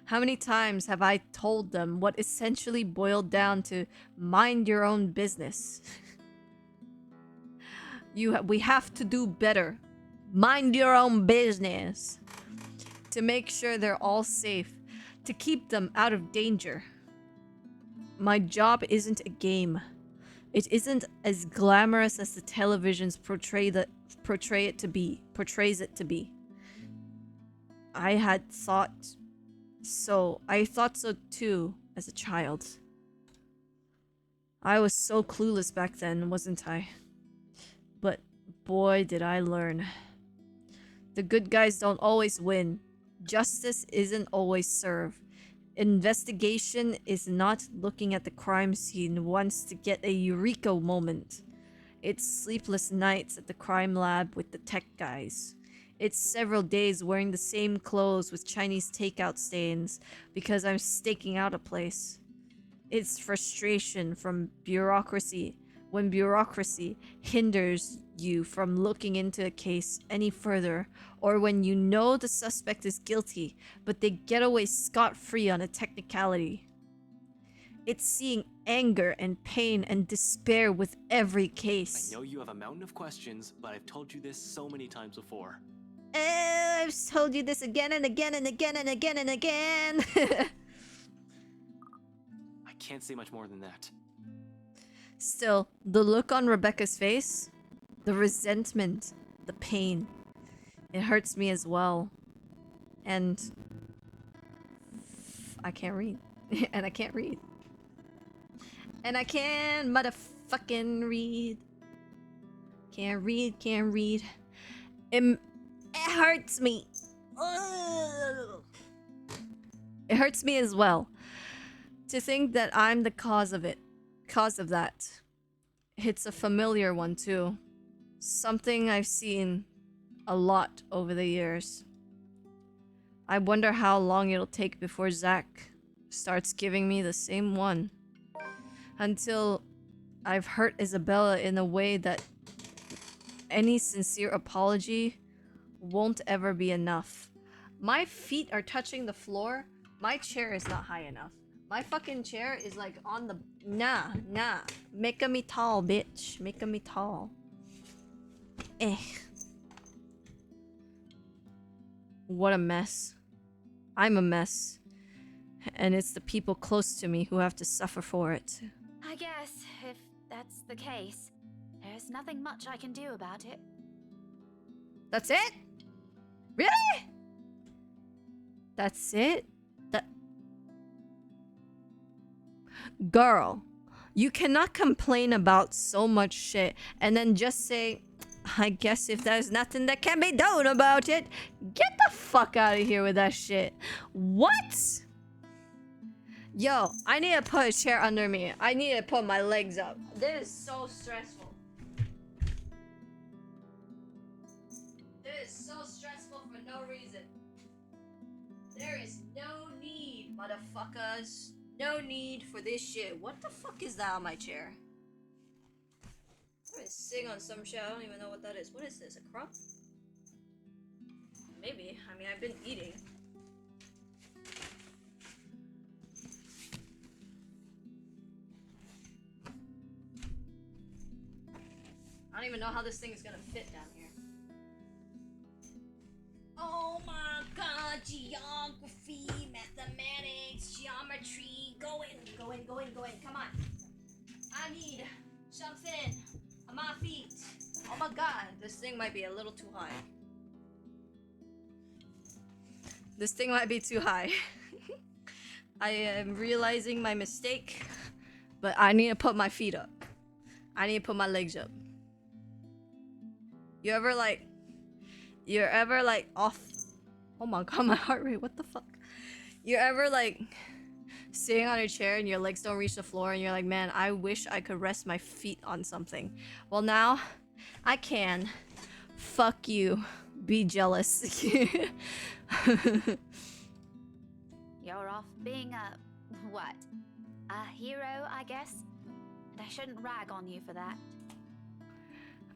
How many times have I told them what essentially boiled down to mind your own business? We have to do better. Mind your own business. To make sure they're all safe, to keep them out of danger. My job isn't a game. It isn't as glamorous as the televisions portrays it to be. I thought so too as a child. I was so clueless back then, wasn't I? But boy, did I learn. The good guys don't always win. Justice isn't always served. Investigation is not looking at the crime scene once to get a eureka moment. It's sleepless nights at the crime lab with the tech guys. It's several days wearing the same clothes with Chinese takeout stains because I'm staking out a place. It's frustration from bureaucracy when bureaucracy hinders you from looking into a case any further, or when you know the suspect is guilty, but they get away scot-free on a technicality. It's seeing anger and pain and despair with every case. I know you have a mountain of questions, but I've told you this so many times before. I've told you this again and again and again and again and again. I can't say much more than that. Still, the look on Rebecca's face, the resentment, the pain, it hurts me as well. And I can't read. And I can't read. And I can't motherfucking read. Can't read. It hurts me. Ugh. It hurts me as well to think that I'm the cause of it. Cause of that. It's a familiar one too. Something I've seen a lot over the years. I wonder how long it'll take before Zach starts giving me the same one. Until I've hurt Isabella in a way that any sincere apology won't ever be enough. My feet are touching the floor. My chair is not high enough. My fucking chair is like on the... Nah. Making me tall, bitch. Making me tall. What a mess. I'm a mess. And it's the people close to me who have to suffer for it. I guess, if that's the case, there's nothing much I can do about it. That's it? Really? That's it? Girl, you cannot complain about so much shit and then just say, I guess if there's nothing that can be done about it, get the fuck out of here with that shit. What? Yo, I need to put a chair under me. I need to put my legs up. This is so stressful. This is so stressful for no reason. There is no need, motherfuckers. No need for this shit. What the fuck is that on my chair? I'm gonna sing on some shit. I don't even know what that is. What is this? A crumb? Maybe. I mean, I've been eating. I don't even know how this thing is gonna fit down here. Oh my god, geography, mathematics, geometry. Go in. Come on. I need something on my feet. Oh my god, this thing might be a little too high. This thing might be too high. I am realizing my mistake, but I need to put my feet up. I need to put my legs up. You're ever like off? Oh my god, my heart rate, what the fuck? You're ever like sitting on a chair and your legs don't reach the floor and you're like, man, I wish I could rest my feet on something. Well, now I can. Fuck you. Be jealous. You're off being a hero, I guess? And I shouldn't rag on you for that.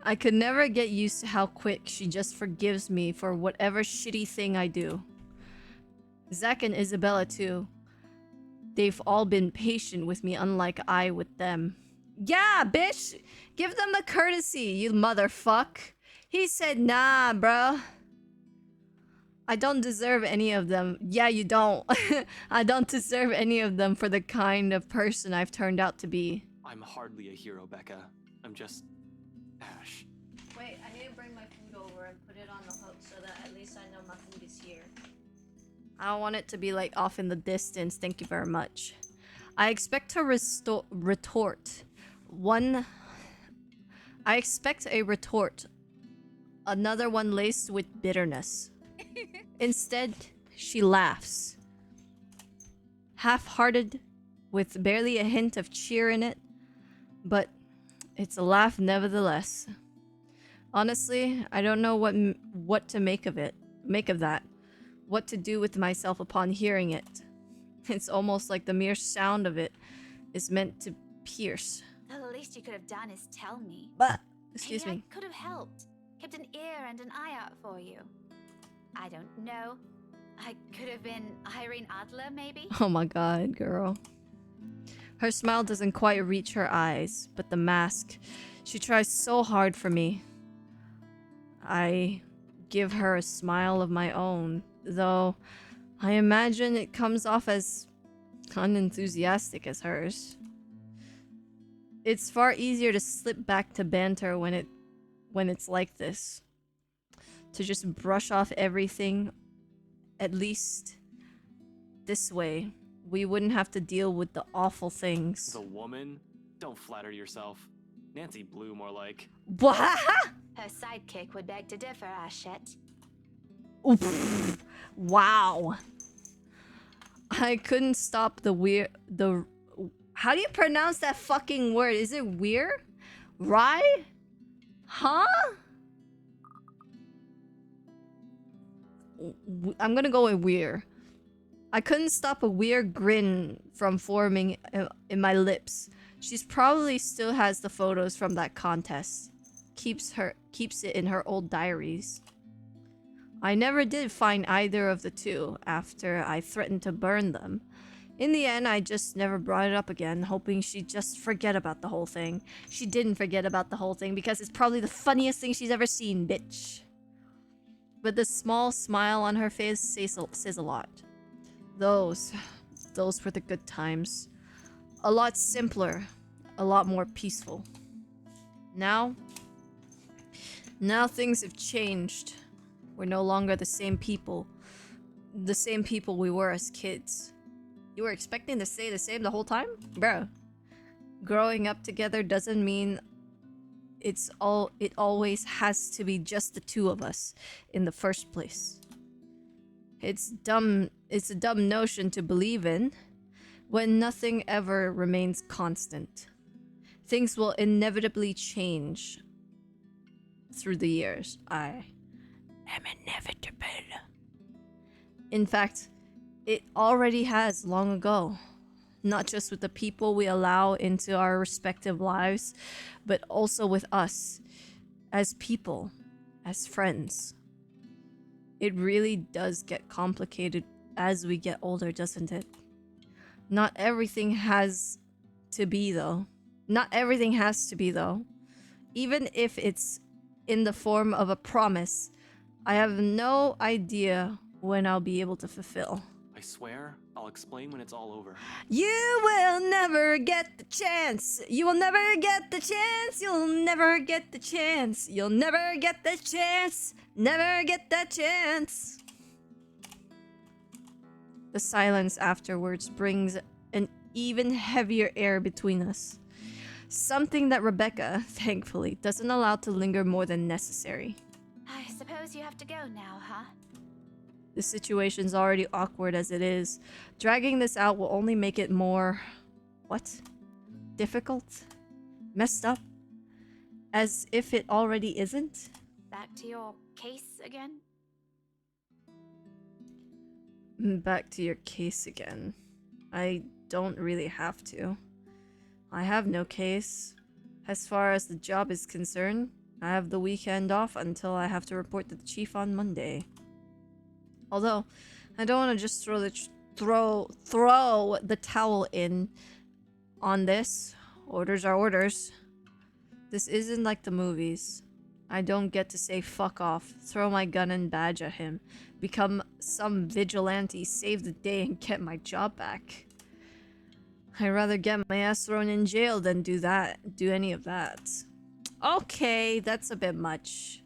I could never get used to how quick she just forgives me for whatever shitty thing I do. Zach and Isabella too. They've all been patient with me, unlike I with them. Yeah, bitch! Give them the courtesy, you motherfuck! He said, nah, bro. I don't deserve any of them. Yeah, you don't. I don't deserve any of them for the kind of person I've turned out to be. I'm hardly a hero, Becca. I'm just... Ash. Wait, I need to bring my food over and put it on the hook so that at least I know my food is here. I don't want it to be like off in the distance. Thank you very much. I expect to retort. I expect a retort. Another one laced with bitterness. Instead, she laughs. Half-hearted, with barely a hint of cheer in it, but it's a laugh nevertheless. Honestly, I don't know what to make of that. What to do with myself upon hearing it. It's almost like the mere sound of it is meant to pierce. The least you could have done is tell me. But, excuse Maybe me. I could have helped. Kept an ear and an eye out for you. I don't know. I could have been Irene Adler, maybe? Oh my god, girl. Her smile doesn't quite reach her eyes, but the mask. She tries so hard for me. I give her a smile of my own, though I imagine it comes off as unenthusiastic as hers. It's far easier to slip back to banter when it's like this. To just brush off everything, at least this way, we wouldn't have to deal with the awful things. The woman? Don't flatter yourself. Nancy Blue, more like. What? Her sidekick would beg to differ, Ashette. Wow. I couldn't stop how do you pronounce that fucking word? Is it weird? Right? Huh? I'm gonna go with weird. I couldn't stop a weird grin from forming in my lips. She's probably still has the photos from that contest. Keeps it in her old diaries. I never did find either of the two after I threatened to burn them. In the end, I just never brought it up again, hoping she'd just forget about the whole thing. She didn't forget about the whole thing because it's probably the funniest thing she's ever seen, bitch. But the small smile on her face says a lot. Those were the good times. A lot simpler, a lot more peaceful. Now things have changed. We're no longer the same people we were as kids. You were expecting to stay the same the whole time? Bro. Growing up together doesn't mean it always has to be just the two of us in the first place. It's a dumb notion to believe in. When nothing ever remains constant, things will inevitably change through the years. I am inevitable. In fact, it already has long ago. Not just with the people we allow into our respective lives, but also with us as people, as friends. It really does get complicated as we get older, doesn't it? Not everything has to be, though. Not everything has to be, though. Even if it's in the form of a promise, I have no idea when I'll be able to fulfill. I swear, I'll explain when it's all over. You will never get the chance. You will never get the chance. You'll never get the chance. You'll never get the chance. Never get that chance. The silence afterwards brings an even heavier air between us. Something that Rebecca, thankfully, doesn't allow to linger more than necessary. I suppose you have to go now, huh? The situation's already awkward as it is. Dragging this out will only make it more... what? Difficult? Messed up? As if it already isn't? Back to your case again? Back to your case again. I don't really have to. I have no case. As far as the job is concerned, I have the weekend off until I have to report to the chief on Monday. Although, I don't want to just throw the towel in on this. Orders are orders. This isn't like the movies. I don't get to say fuck off, throw my gun and badge at him, become some vigilante, save the day, and get my job back. I'd rather get my ass thrown in jail than do any of that. Okay, that's a bit much.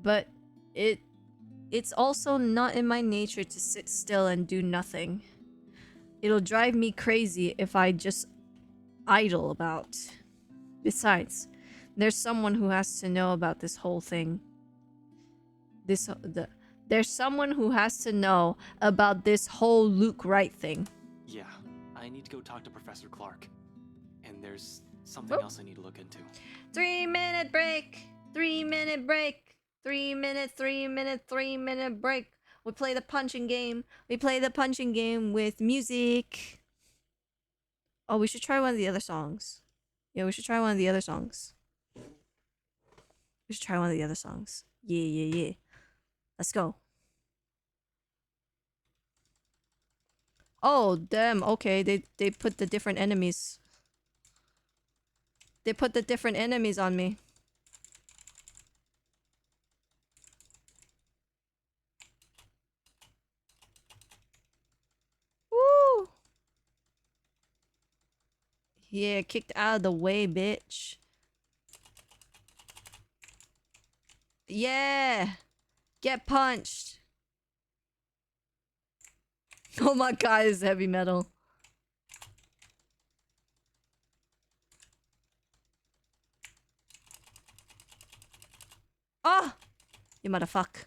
But it's also not in my nature to sit still and do nothing. It'll drive me crazy if I just idle about. Besides, there's someone who has to know about this whole thing. There's someone who has to know about this whole Luke Wright thing. Yeah, I need to go talk to Professor Clark. And there's something else I need to look into. 3-minute break! 3-minute break! 3-minute break. We play the punching game. We play the punching game with music. Oh, we should try one of the other songs. Yeah, we should try one of the other songs. We should try one of the other songs. Yeah. Let's go. Oh, damn. Okay, they put the different enemies. They put the different enemies on me. Woo! Yeah, kicked out of the way, bitch. Yeah! Get punched! Oh my god, it's heavy metal. Oh! You motherfucker.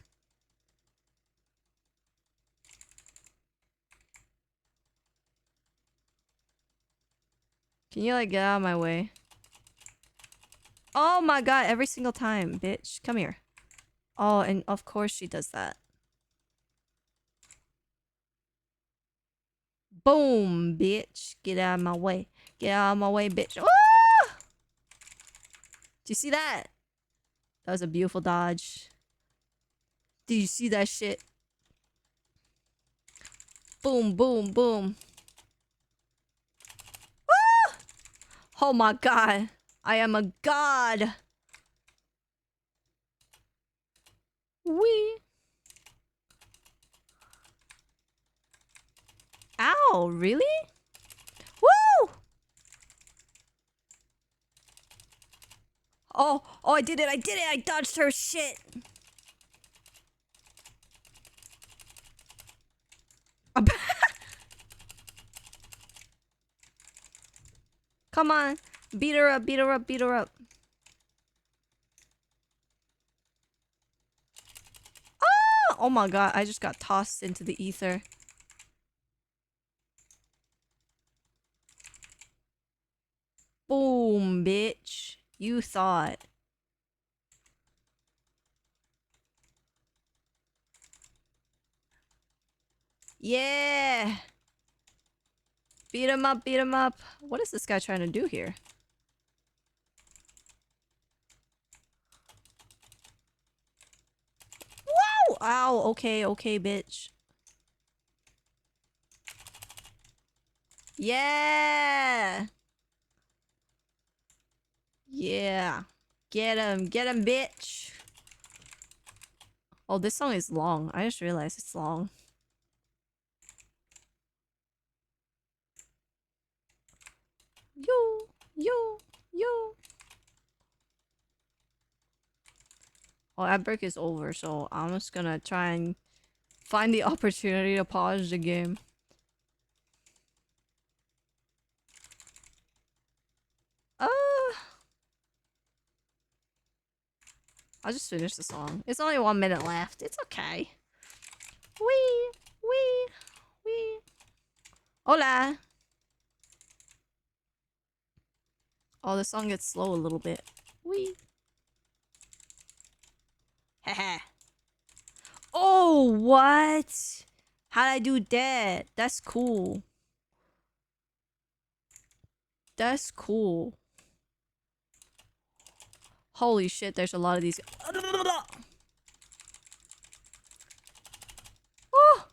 Can you like get out of my way? Oh my god, every single time, bitch. Come here. Oh, and of course she does that. Boom, bitch. Get out of my way. Get out of my way, bitch. Ah! Do you see that? That was a beautiful dodge. Did you see that shit? Boom, boom, boom. Ah! Oh my god. I am a god. Wee. Ow, really? Woo! Oh, I did it. I dodged her shit. Come on. Beat her up. Oh my god, I just got tossed into the ether. Boom, bitch. You thought. Yeah. Beat him up, beat him up. What is this guy trying to do here? Whoa! Ow, okay, okay, bitch. Yeah! Yeah. Get him, bitch. Oh, this song is long. I just realized it's long. Yo, yo, yo. Oh, ad break is over, so I'm just gonna try and find the opportunity to pause the game. I'll just finish the song. It's only 1 minute left. It's okay. Wee, wee, wee. Hola. Oh, the song gets slow a little bit. Wee. Haha. Oh, what? How'd I do that? That's cool. That's cool. Holy shit, there's a lot of these. Oh!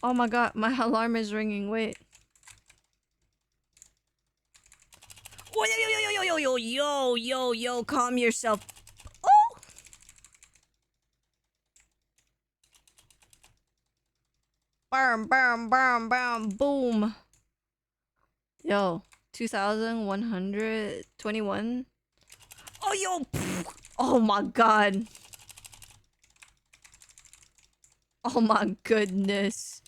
Oh my god, my alarm is ringing. Wait. Oh, yo, calm yourself. Oh! Bam, boom. Yo, 2,121. Oh, yo! Oh my god. Oh my goodness.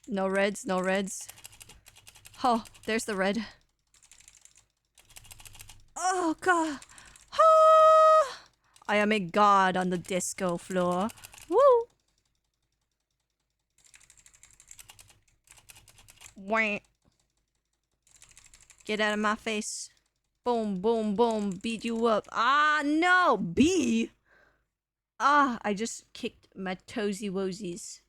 No reds, no reds. Oh, there's the red. Oh god. Ah! I am a god on the disco floor. Woo! Wah. Get out of my face. Boom, boom, boom. Beat you up. Ah, no! B! Ah, I just kicked my toesy woesies.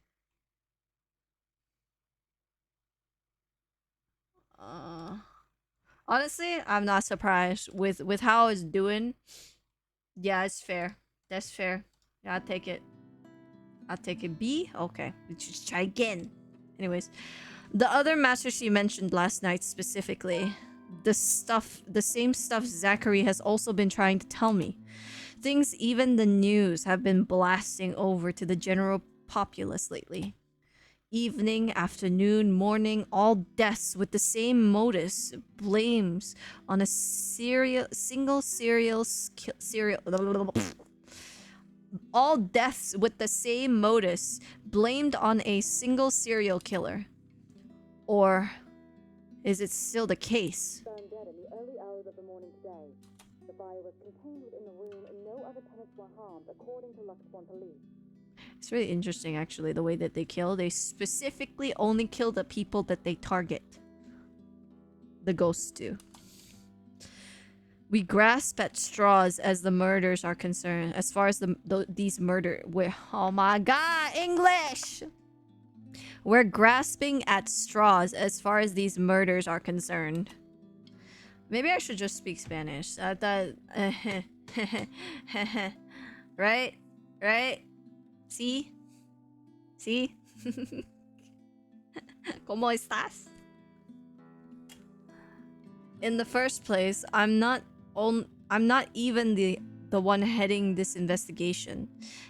Honestly, I'm not surprised with how it's doing. Yeah, it's fair. That's fair. Yeah, I'll take it. I'll take it. B? Okay. Let's just try again. Anyways, the other master she mentioned last night specifically, the same stuff Zachary has also been trying to tell me. Things even the news have been blasting over to the general populace lately. Evening, afternoon, morning, all deaths with the same modus, blames on a single serial all deaths with the same modus blamed on a single serial killer. Or is it still the case? Found dead in the early hours of the morning today. The fire was contained within the room and no other tenants were harmed, according to Luxbourne police. It's really interesting, actually, the way that they kill. They specifically only kill the people that they target. The ghosts do. We grasp at straws as the murders are concerned. As far as these murder... Oh my god, English! We're grasping at straws as far as these murders are concerned. Maybe I should just speak Spanish. I thought... Right? Right? See? See? ¿Cómo estás? In the first place, I'm not even the one heading this investigation.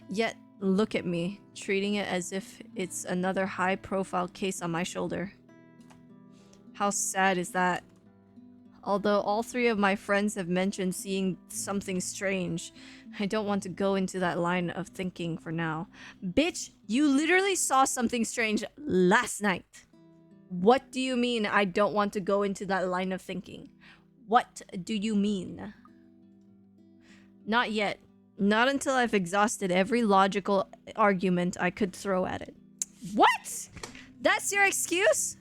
Yet, look at me, treating it as if it's another high-profile case on my shoulder. How sad is that? Although all three of my friends have mentioned seeing something strange, I don't want to go into that line of thinking for now. Bitch, you literally saw something strange last night. What do you mean I don't want to go into that line of thinking? What do you mean? Not yet. Not until I've exhausted every logical argument I could throw at it. What? That's your excuse?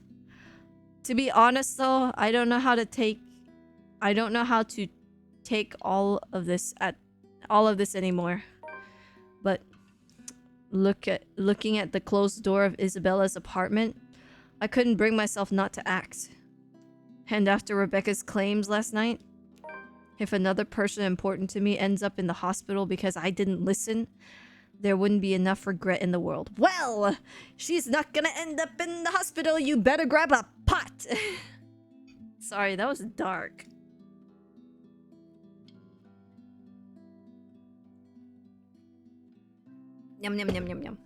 To be honest though, I don't know how to take all of this anymore. But looking at the closed door of Isabella's apartment, I couldn't bring myself not to act. And after Rebecca's claims last night, if another person important to me ends up in the hospital because I didn't listen, there wouldn't be enough regret in the world. Well, she's not gonna end up in the hospital. You better grab a pot. Sorry, that was dark. Yum, yum, yum, yum, yum.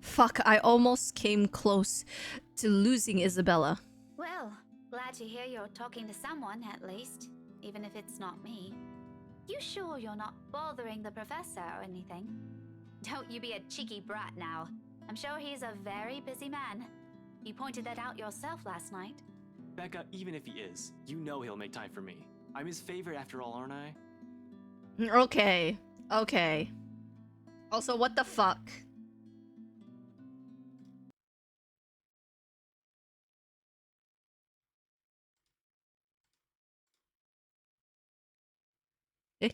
Fuck, I almost came close to losing Isabella. Well, glad to hear you're talking to someone, at least. Even if it's not me. You sure you're not bothering the professor or anything? Don't you be a cheeky brat now. I'm sure he's a very busy man. You pointed that out yourself last night. Becca, even if he is, you know he'll make time for me. I'm his favorite after all, aren't I? Okay. Okay. Also, what the fuck? Eh?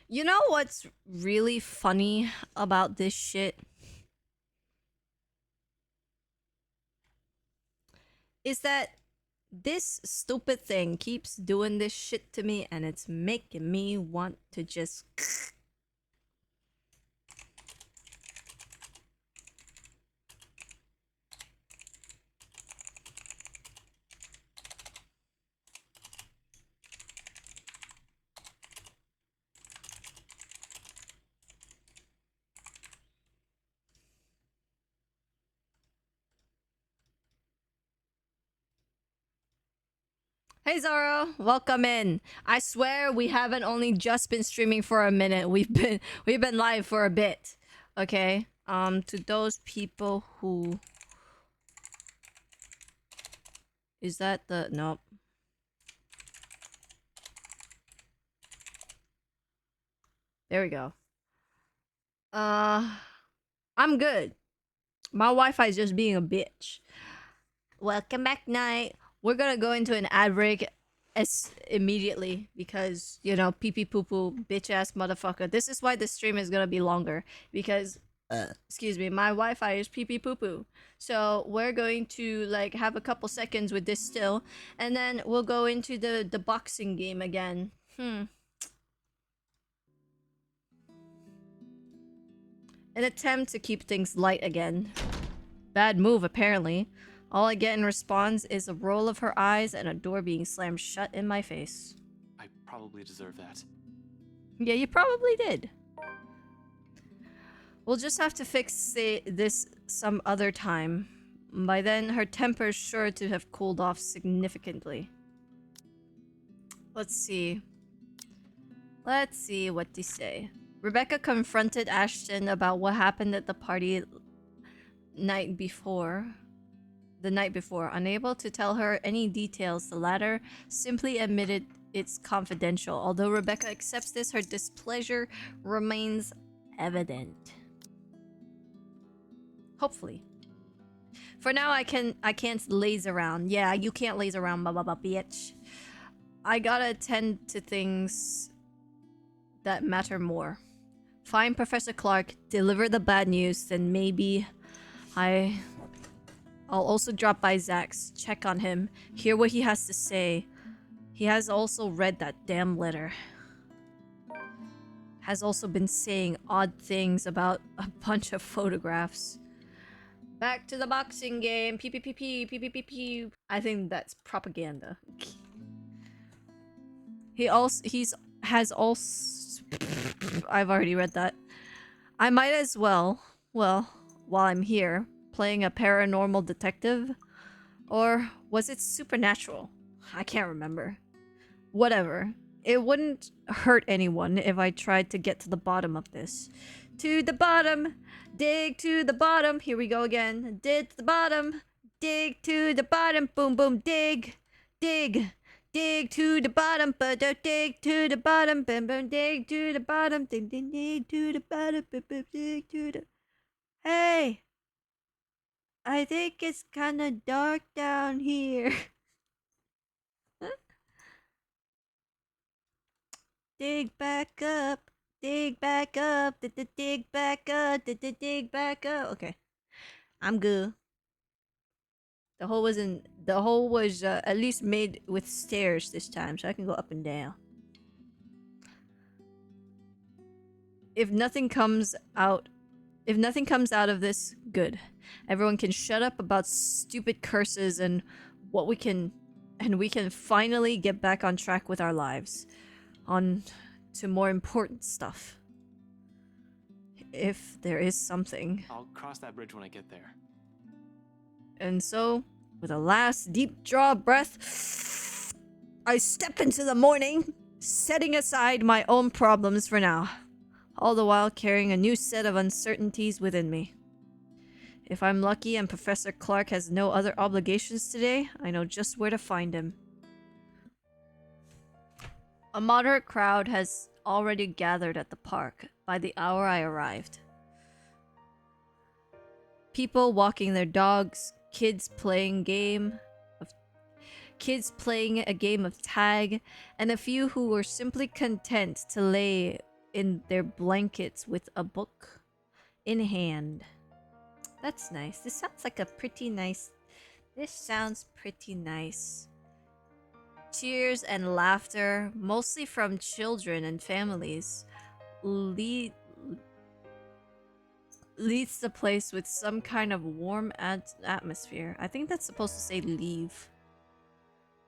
You know what's really funny about this shit? Is that this stupid thing keeps doing this shit to me and it's making me want to just... Hey Zoro, welcome in. I swear we haven't only just been streaming for a minute. We've been live for a bit. Okay? To those people who... Is that the... Nope. There we go. I'm good. My Wi-Fi is just being a bitch. Welcome back, Night. We're gonna go into an ad break immediately because, you know, pee pee poo poo, bitch ass motherfucker. This is why the stream is gonna be longer because, excuse me, my Wi-Fi is pee pee poo poo. So we're going to like have a couple seconds with this still, and then we'll go into the boxing game again. An attempt to keep things light again. Bad move, apparently. All I get in response is a roll of her eyes and a door being slammed shut in my face. I probably deserve that. Yeah, you probably did. We'll just have to fix this some other time. By then, her temper's sure to have cooled off significantly. Let's see. Let's see what to say. Rebecca confronted Ashton about what happened at the party the night before. Unable to tell her any details, the latter simply admitted it's confidential. Although Rebecca accepts this, her displeasure remains evident. Hopefully. For now, I can't laze around. Yeah, you can't laze around, bitch. I gotta attend to things that matter more. Find Professor Clark, deliver the bad news, then maybe I'll also drop by Zach's, check on him, hear what he has to say. He has also read that damn letter. Has also been saying odd things about a bunch of photographs. Back to the boxing game. Pew pew pew pew pew pew pew pew. I think that's propaganda. I've already read that. I might as well, while I'm here, playing a paranormal detective? Or was it supernatural? I can't remember. Whatever. it wouldn't hurt anyone if I tried to get to the bottom of this. To the bottom! Dig to the bottom! Here we go again. Dig to the bottom! Dig to the bottom! Boom boom dig! Dig! Dig to the bottom, but don't dig to the bottom, boom boom dig to the bottom, dig dig dig to the bottom, boom boom dig to the... Hey! I think it's kinda dark down here. Dig back up. Dig back up. Dig back up. Dig back up. Okay. I'm good. The hole was at least made with stairs this time, so I can go up and down. If nothing comes out of this, good. Everyone can shut up about stupid curses and we can finally get back on track with our lives. On to more important stuff. If there is something. I'll cross that bridge when I get there. And so, with a last deep draw breath, I step into the morning, setting aside my own problems for now, all the while carrying a new set of uncertainties within me. If I'm lucky and Professor Clark has no other obligations today, I know just where to find him. A moderate crowd has already gathered at the park by the hour I arrived. People walking their dogs, kids playing a game of tag, and a few who were simply content to lay in their blankets with a book in hand. That's nice. This sounds pretty nice. Cheers and laughter, mostly from children and families, leads the place with some kind of warm atmosphere. I think that's supposed to say leave.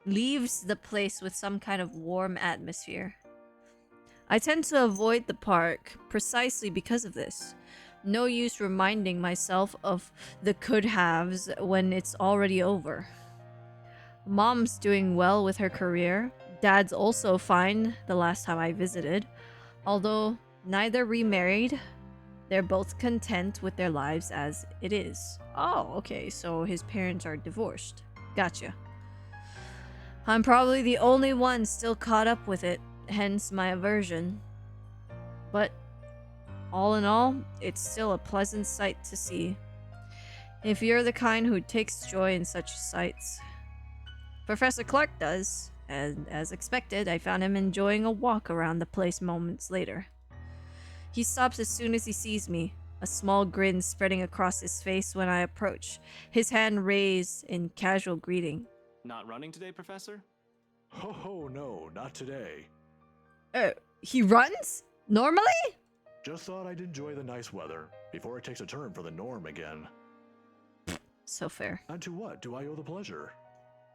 Leaves the place with some kind of warm atmosphere. I tend to avoid the park precisely because of this. No use reminding myself of the could-haves when it's already over. Mom's doing well with her career. Dad's also fine the last time I visited. Although neither remarried, they're both content with their lives as it is. Oh, okay, so his parents are divorced. Gotcha. I'm probably the only one still caught up with it, hence my aversion. But all in all, it's still a pleasant sight to see. If you're the kind who takes joy in such sights. Professor Clark does, and as expected, I found him enjoying a walk around the place moments later. He stops as soon as he sees me, a small grin spreading across his face when I approach, his hand raised in casual greeting. Not running today, Professor? Oh, no, not today. He runs? Normally? Just thought I'd enjoy the nice weather before it takes a turn for the norm again. So fair. And to what do I owe the pleasure?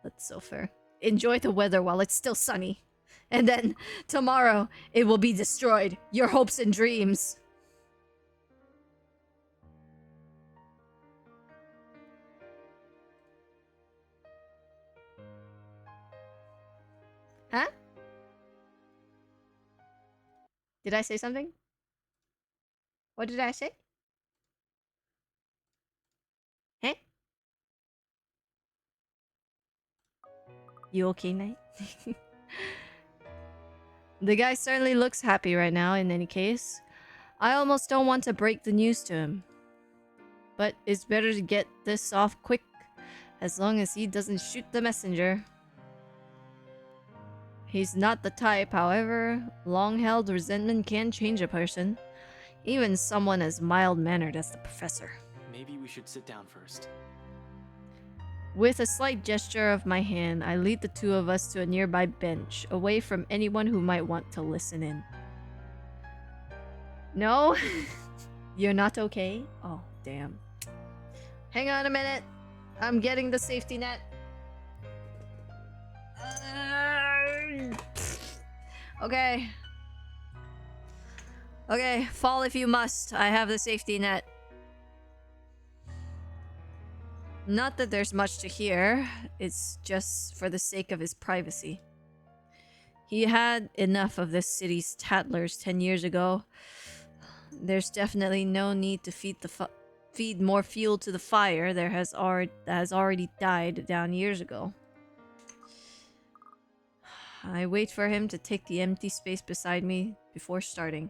That's so fair. Enjoy the weather while it's still sunny. And then, tomorrow, it will be destroyed. Your hopes and dreams. Huh? Did I say something? What did I say? Huh? You okay, Knight? The guy certainly looks happy right now, in any case. I almost don't want to break the news to him. But it's better to get this off quick, as long as he doesn't shoot the messenger. He's not the type, however. Long-held resentment can change a person. Even someone as mild-mannered as the professor. Maybe we should sit down first. With a slight gesture of my hand, I lead the two of us to a nearby bench, away from anyone who might want to listen in. No? You're not okay? Oh, damn. Hang on a minute. I'm getting the safety net. Okay. Okay, fall if you must. I have the safety net. Not that there's much to hear. It's just for the sake of his privacy. He had enough of this city's tattlers 10 years ago. There's definitely no need to feed more fuel to the fire that has already died down years ago. I wait for him to take the empty space beside me before starting.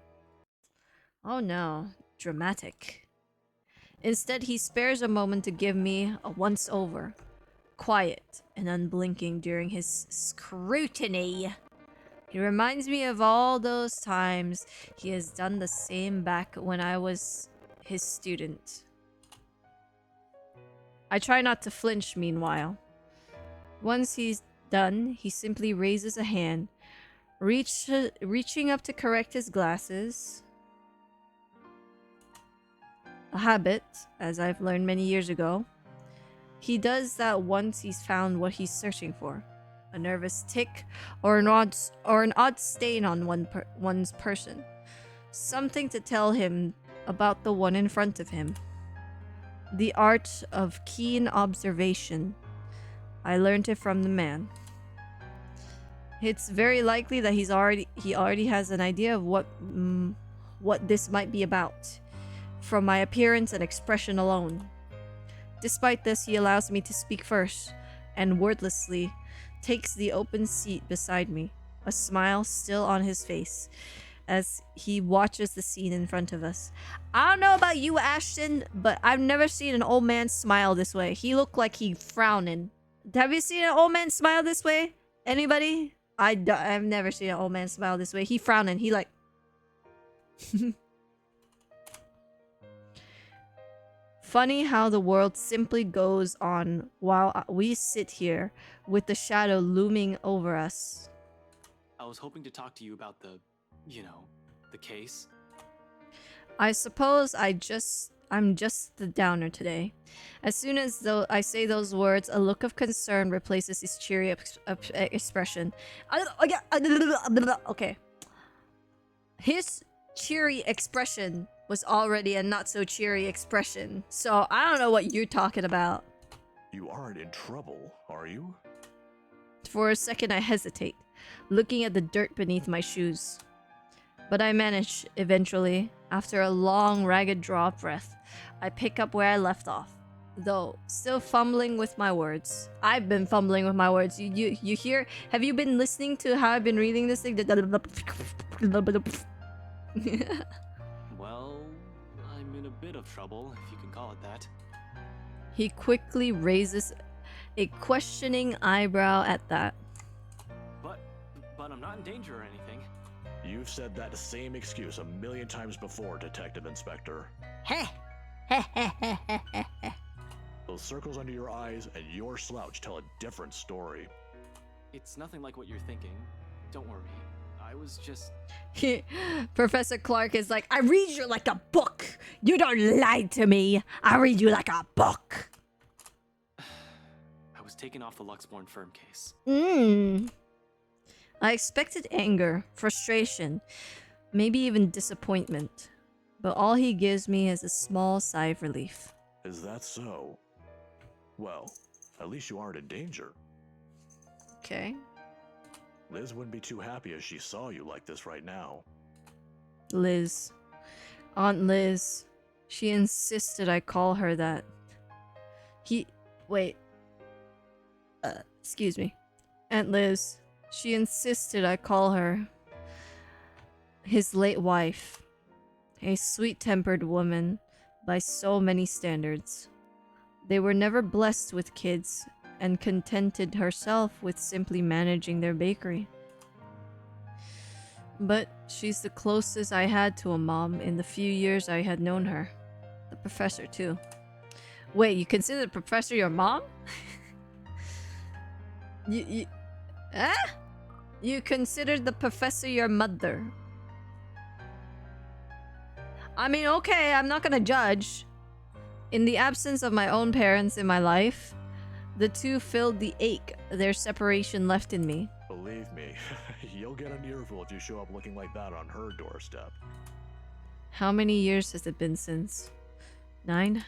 Oh no, dramatic. Instead, he spares a moment to give me a once-over, quiet and unblinking during his scrutiny. He reminds me of all those times he has done the same back when I was his student. I try not to flinch meanwhile. Once he's done, he simply raises a hand, reaching up to correct his glasses. A habit, as I've learned many years ago. He does that once he's found what he's searching for. A nervous tick or an odd stain on one's person. Something to tell him about the one in front of him. The art of keen observation. I learned it from the man. It's very likely that he already has an idea of what this might be about, from my appearance and expression alone. Despite this, he allows me to speak first, and wordlessly takes the open seat beside me, a smile still on his face, as he watches the scene in front of us. I don't know about you, Ashton, but I've never seen an old man smile this way. He looked like he frowning. Have you seen an old man smile this way? Anybody? I've never seen an old man smile this way. He frowning. He like... Funny how the world simply goes on while we sit here with the shadow looming over us. I was hoping to talk to you about the, the case. I suppose I'm just the downer today. As soon as I say those words, a look of concern replaces his cheery expression. Okay. His cheery expression was already a not so cheery expression. So I don't know what you're talking about. You aren't in trouble, are you? For a second I hesitate, looking at the dirt beneath my shoes. But I manage, eventually. After a long, ragged draw of breath, I pick up where I left off. Though, still fumbling with my words. I've been fumbling with my words. You hear? Have you been listening to how I've been reading this thing? Well, I'm in a bit of trouble, if you can call it that. He quickly raises a questioning eyebrow at that. But I'm not in danger or anything. You've said that same excuse a million times before, Detective Inspector. Heh. Those circles under your eyes and your slouch tell a different story. It's nothing like what you're thinking. Don't worry. I was just... Professor Clark is like, I read you like a book. You don't lie to me. I read you like a book. I was taken off the Luxborn firm case. I expected anger, frustration, maybe even disappointment. But all he gives me is a small sigh of relief. Is that so? Well, at least you aren't in danger. Okay. Liz wouldn't be too happy if she saw you like this right now. Liz. Aunt Liz. She insisted I call her that. Wait. Excuse me. Aunt Liz. She insisted I call her his late wife. A sweet-tempered woman by so many standards. They were never blessed with kids and contented herself with simply managing their bakery. But she's the closest I had to a mom in the few years I had known her. The professor, too. Wait, you consider the professor your mom? You considered the professor your mother. I mean, okay, I'm not gonna judge. In the absence of my own parents in my life, the two filled the ache their separation left in me. Believe me, you'll get an earful if you show up looking like that on her doorstep. How many years has it been since? 9?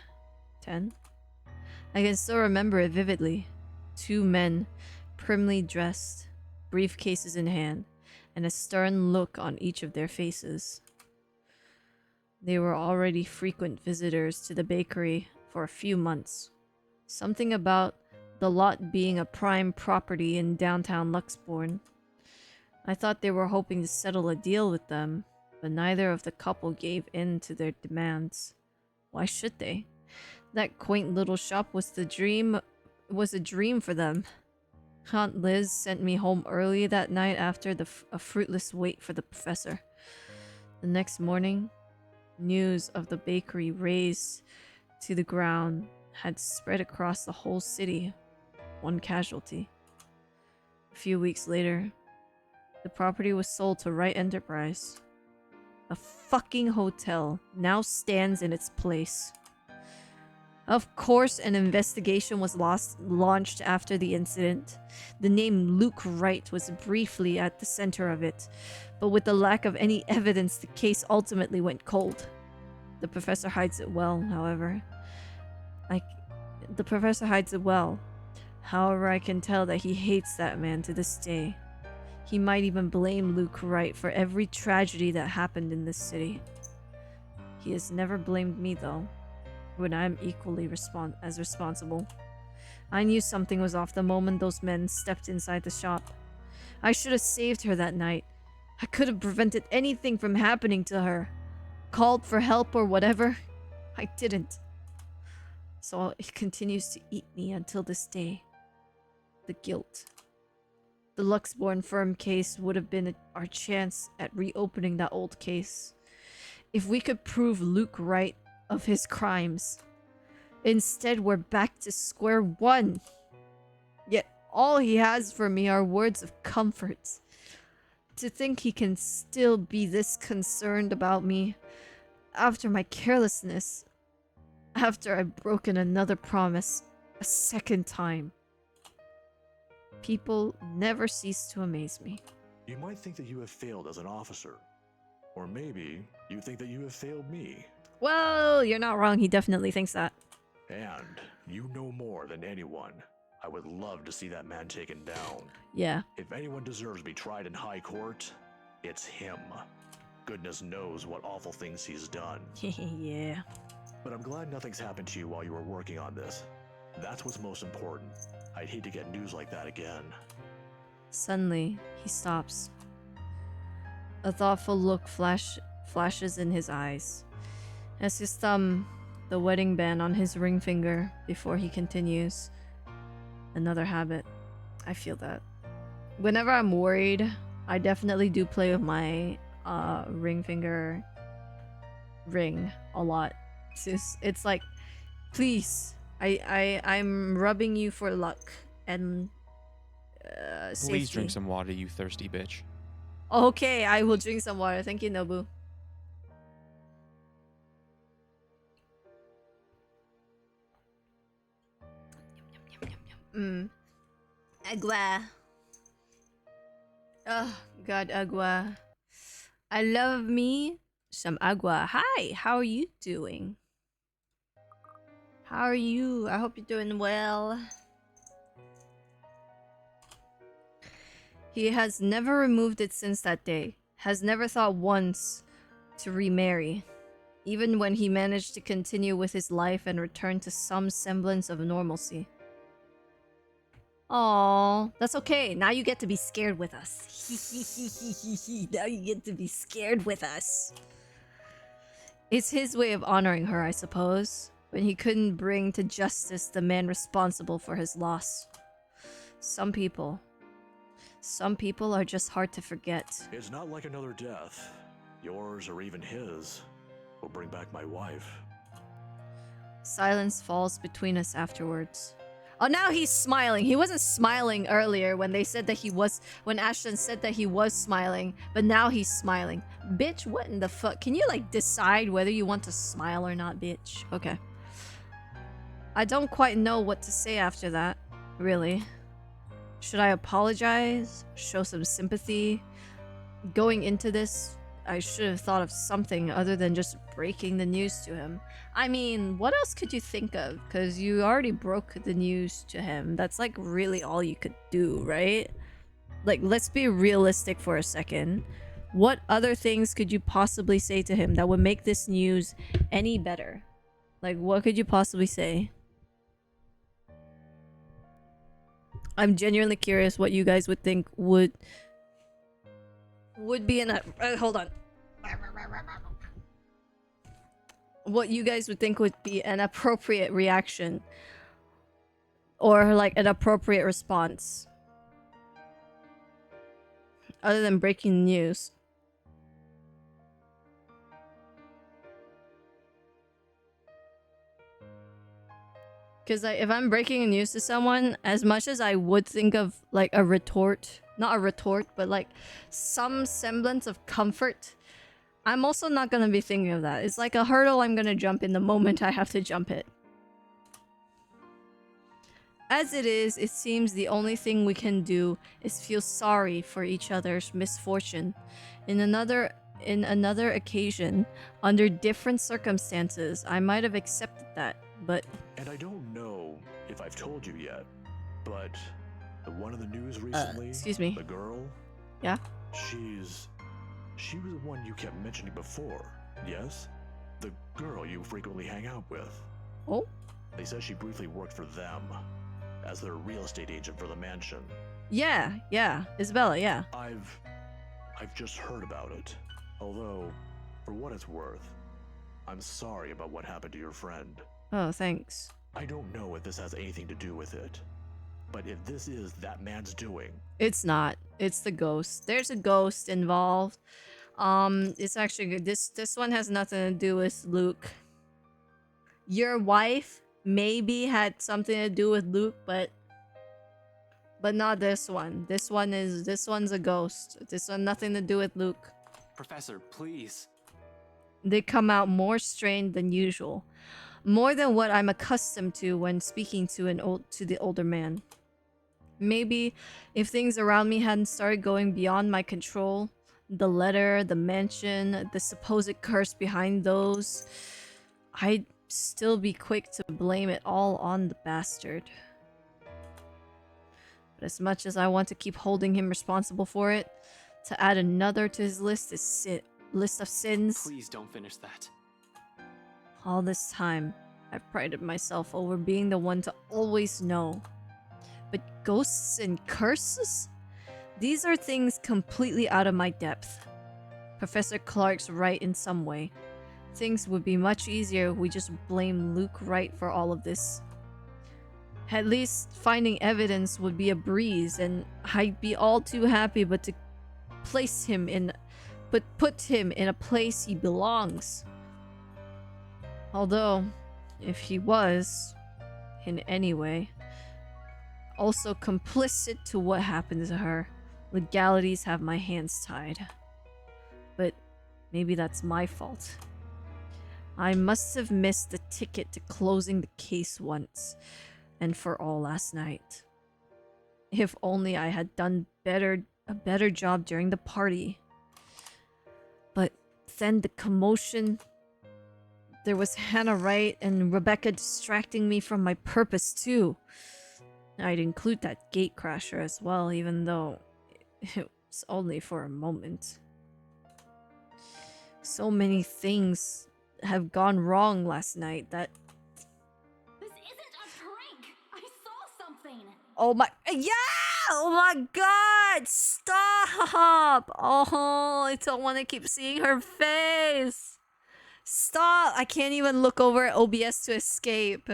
10? I can still remember it vividly. Two men, primly dressed, briefcases in hand, and a stern look on each of their faces. They were already frequent visitors to the bakery for a few months. Something about the lot being a prime property in downtown Luxbourne. I thought they were hoping to settle a deal with them, but neither of the couple gave in to their demands. Why should they? That quaint little shop was a dream for them. Aunt Liz sent me home early that night after a fruitless wait for the professor. The next morning, news of the bakery razed to the ground had spread across the whole city. One casualty. A few weeks later, the property was sold to Wright Enterprise. A fucking hotel now stands in its place. Of course, an investigation was launched after the incident. The name Luke Wright was briefly at the center of it, but with the lack of any evidence, the case ultimately went cold. The professor hides it well, however. However, I can tell that he hates that man to this day. He might even blame Luke Wright for every tragedy that happened in this city. He has never blamed me, though, when I'm equally responsible. I knew something was off the moment those men stepped inside the shop. I should have saved her that night. I could have prevented anything from happening to her. Called for help or whatever. I didn't. So it continues to eat me until this day. The guilt. The Luxbourne firm case would have been our chance at reopening that old case. If we could prove Luke Wright of his crimes. Instead, we're back to square one. Yet all he has for me are words of comfort. To think he can still be this concerned about me after my carelessness, after I've broken another promise a second time. People never cease to amaze me. You might think that you have failed as an officer. Or maybe you think that you have failed me. Well, you're not wrong. He definitely thinks that. And you know more than anyone. I would love to see that man taken down. Yeah. If anyone deserves to be tried in high court, it's him. Goodness knows what awful things he's done. Yeah. But I'm glad nothing's happened to you while you were working on this. That's what's most important. I'd hate to get news like that again. Suddenly, he stops. A thoughtful look flashes in his eyes. As his thumb, the wedding band on his ring finger, before he continues. Another habit. I feel that. Whenever I'm worried, I definitely do play with my ring finger ring a lot. It's like, please, I'm rubbing you for luck and safety. Please drink some water, you thirsty bitch. Okay, I will drink some water. Thank you, Nobu. Agua. Oh, God, agua. I love me some agua. Hi, how are you doing? How are you? I hope you're doing well. He has never removed it since that day. Has never thought once to remarry. Even when he managed to continue with his life and return to some semblance of normalcy. Aww, that's okay. Now you get to be scared with us. Now you get to be scared with us. It's his way of honoring her, I suppose, when he couldn't bring to justice the man responsible for his loss. Some people are just hard to forget. It's not like another death. Yours or even his will bring back my wife. Silence falls between us afterwards. Oh, now he's smiling. He wasn't smiling earlier when they said that he was... When Ashton said that he was smiling. But now he's smiling. Bitch, what in the fuck? Can you, like, decide whether you want to smile or not, bitch? Okay. I don't quite know what to say after that. Really. Should I apologize? Show some sympathy? Going into this, I should have thought of something other than just breaking the news to him. I mean, what else could you think of? Because you already broke the news to him. That's like really all you could do, right? Like, let's be realistic for a second. What other things could you possibly say to him that would make this news any better? Like, what could you possibly say? I'm genuinely curious what you guys would think would be an hold on. What you guys would think would be an appropriate reaction or like an appropriate response other than breaking news. Because if I'm breaking news to someone, as much as I would think of like a retort, not a retort, but like some semblance of comfort, I'm also not going to be thinking of that. It's like a hurdle I'm going to jump in the moment I have to jump it. As it is, it seems the only thing we can do is feel sorry for each other's misfortune. In another occasion, under different circumstances, I might have accepted that, but... And I don't know if I've told you yet, but the one in the news recently, excuse me. the girl? Yeah? She was the one you kept mentioning before, yes? The girl you frequently hang out with. Oh? They said she briefly worked for them as their real estate agent for the mansion. Yeah, Isabella, yeah. I've just heard about it. Although, for what it's worth, I'm sorry about what happened to your friend. Oh, thanks. I don't know if this has anything to do with it, but if this is that man's doing... It's not. It's the ghost. There's a ghost involved. It's actually good. This one has nothing to do with Luke. Your wife maybe had something to do with Luke, but not this one. This one's a ghost. This one nothing to do with Luke. Professor, please. They come out more strained than usual. More than what I'm accustomed to when speaking to the older man. Maybe if things around me hadn't started going beyond my control, the letter, the mansion, the supposed curse behind those, I'd still be quick to blame it all on the bastard. But as much as I want to keep holding him responsible for it, to add another to his list of sins. Please don't finish that. All this time, I've prided myself over being the one to always know. But ghosts and curses? These are things completely out of my depth. Professor Clark's right in some way. Things would be much easier if we just blame Luke Wright for all of this. At least finding evidence would be a breeze, and I'd be all too happy but to put him in a place he belongs. Although, if he was, in any way, also complicit to what happened to her, legalities have my hands tied. But maybe that's my fault. I must have missed the ticket to closing the case once and for all last night. If only I had done a better job during the party. But then the commotion... There was Hannah Wright and Rebecca distracting me from my purpose too. I'd include that gatecrasher as well, even though it was only for a moment. So many things have gone wrong last night that... This isn't a prank! I saw something! Oh my... Yeah! Oh my god! Stop! Oh, I don't want to keep seeing her face! Stop! I can't even look over at OBS to escape.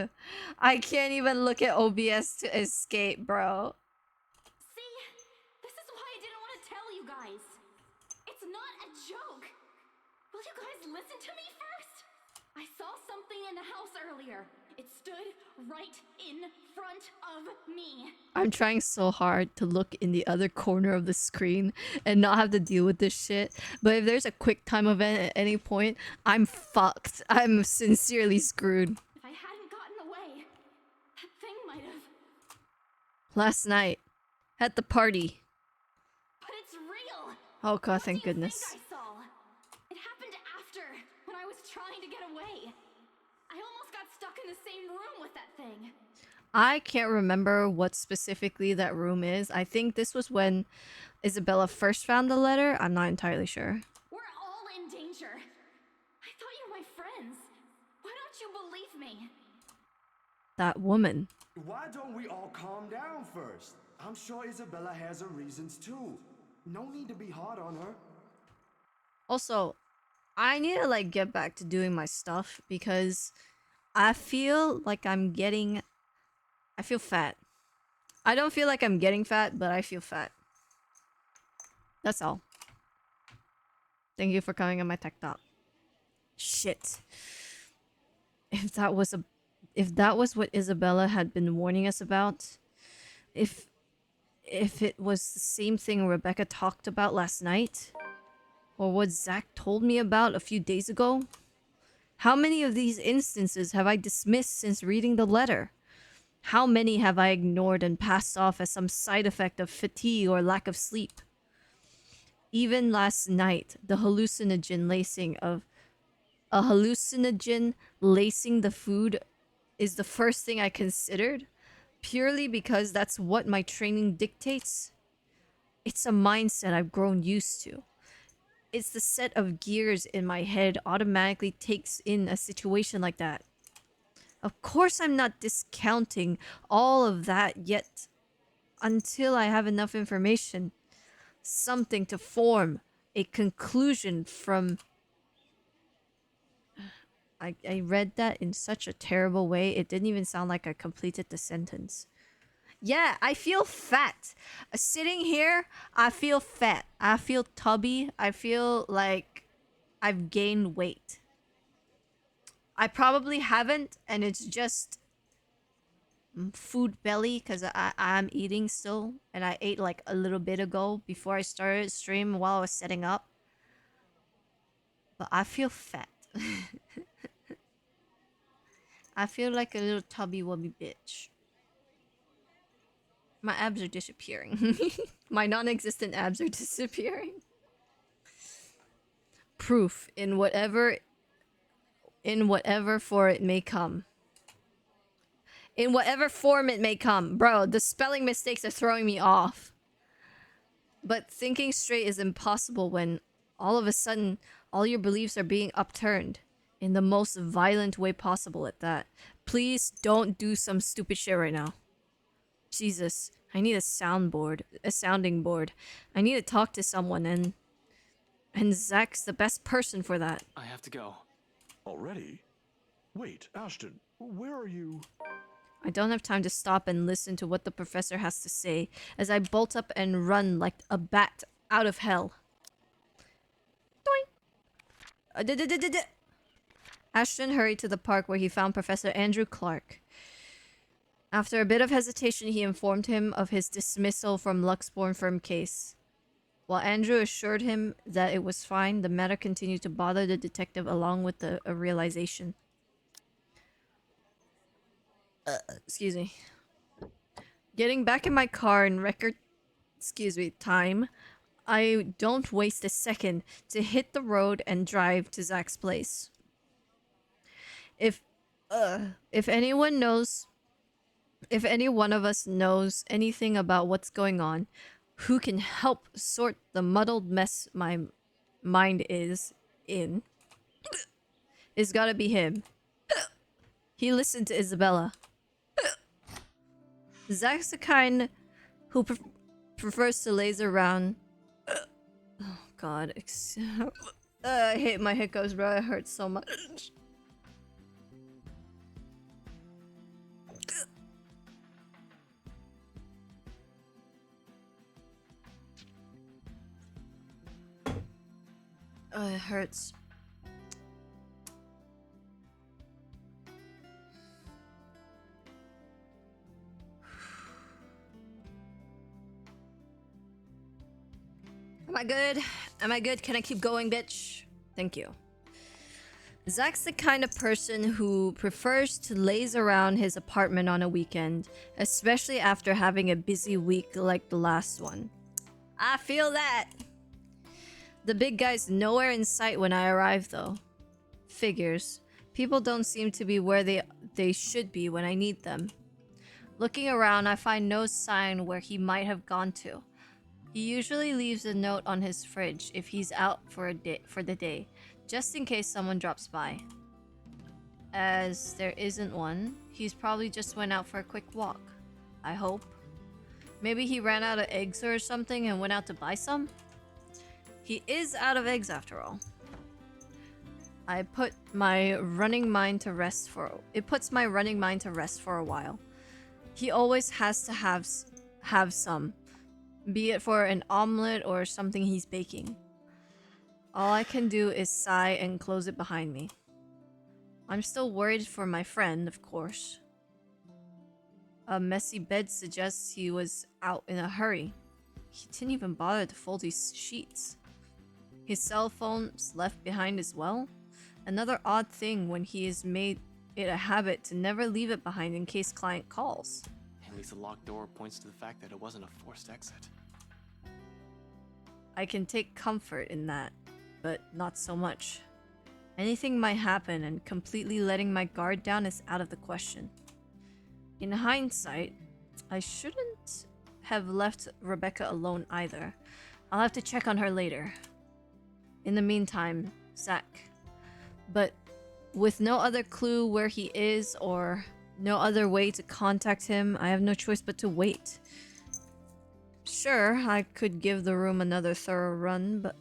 I can't even look at OBS to escape, bro. See? This is why I didn't want to tell you guys. It's not a joke. Will you guys listen to me first? I saw something in the house earlier. It stood right in front of me. I'm trying so hard to look in the other corner of the screen and not have to deal with this shit. But if there's a quick time event at any point, I'm fucked. I'm sincerely screwed. If I hadn't gotten away, that thing might have... Last night, at the party. But it's real! Oh god, thank goodness. I saw. It happened after, when I was trying to get away. I almost got stuck in the same room with that thing. I can't remember what specifically that room is. I think this was when Isabella first found the letter. I'm not entirely sure. We're all in danger. I thought you were my friends. Why don't you believe me? That woman. Why don't we all calm down first? I'm sure Isabella has her reasons too. No need to be hard on her. Also, I need to like get back to doing my stuff because I feel like I feel fat. I don't feel like I'm getting fat, but I feel fat. That's all. Thank you for coming on my tech talk. Shit. If that was what Isabella had been warning us about, if it was the same thing Rebecca talked about last night, or what Zach told me about a few days ago, how many of these instances have I dismissed since reading the letter? How many have I ignored and passed off as some side effect of fatigue or lack of sleep? Even last night, the hallucinogen lacing the food is the first thing I considered, purely because that's what my training dictates. It's a mindset I've grown used to. It's the set of gears in my head automatically takes in a situation like that. Of course I'm not discounting all of that yet until I have enough information. Something to form a conclusion from... I read that in such a terrible way, it didn't even sound like I completed the sentence. Yeah, I feel fat. Sitting here, I feel fat. I feel tubby. I feel like I've gained weight. I probably haven't, and it's just food belly because I'm eating still, and I ate like a little bit ago before I started stream while I was setting up. But I feel fat. I feel like a little tubby wubby bitch. My abs are disappearing. My non-existent abs are disappearing. Proof in whatever for it may come. In whatever form it may come. Bro, the spelling mistakes are throwing me off. But thinking straight is impossible when all of a sudden all your beliefs are being upturned in the most violent way possible at that. Please don't do some stupid shit right now. Jesus, I need a sounding board. I need to talk to someone, and Zach's the best person for that. I have to go. Already? Wait, Ashton, where are you? I don't have time to stop and listen to what the professor has to say as I bolt up and run like a bat out of hell. Doink! Ashton hurried to the park where he found Professor Andrew Clark. After a bit of hesitation, he informed him of his dismissal from Luxborn firm case. While Andrew assured him that it was fine, the matter continued to bother the detective along with a realization. Excuse me. Getting back in my car in record time, I don't waste a second to hit the road and drive to Zach's place. If any one of us knows anything about what's going on, who can help sort the muddled mess my mind is in, it's gotta be him. He listened to Isabella. Zach's the kind who prefers to laze around. Oh god, I hate my hiccups, bro. It hurts so much. Oh, it hurts. Am I good? Am I good? Can I keep going, bitch? Thank you. Zach's the kind of person who prefers to laze around his apartment on a weekend, especially after having a busy week like the last one. I feel that. The big guy's nowhere in sight when I arrive, though. Figures. People don't seem to be where they should be when I need them. Looking around, I find no sign where he might have gone to. He usually leaves a note on his fridge if he's out for the day, just in case someone drops by. As there isn't one, he's probably just went out for a quick walk. I hope. Maybe he ran out of eggs or something and went out to buy some? He is out of eggs after all. I put my running mind to rest for a while. He always has to have some, be it for an omelet or something he's baking. All I can do is sigh and close it behind me. I'm still worried for my friend, of course. A messy bed suggests he was out in a hurry. He didn't even bother to fold his sheets. His cell phone's left behind as well. Another odd thing when he has made it a habit to never leave it behind in case client calls. At least the locked door points to the fact that it wasn't a forced exit. I can take comfort in that, but not so much. Anything might happen, and completely letting my guard down is out of the question. In hindsight, I shouldn't have left Rebecca alone either. I'll have to check on her later. In the meantime, Zach. But with no other clue where he is or no other way to contact him, I have no choice but to wait. Sure, I could give the room another thorough run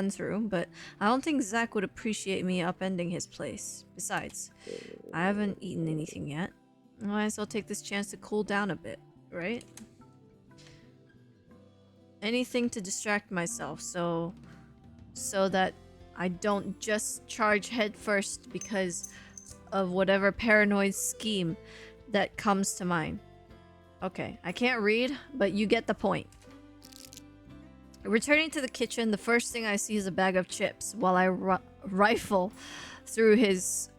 through, but I don't think Zach would appreciate me upending his place. Besides, I haven't eaten anything yet. I might as well take this chance to cool down a bit, right? Anything to distract myself so that I don't just charge headfirst because of whatever paranoid scheme that comes to mind. Okay, I can't read, but you get the point. Returning to the kitchen, the first thing I see is a bag of chips while I rifle through his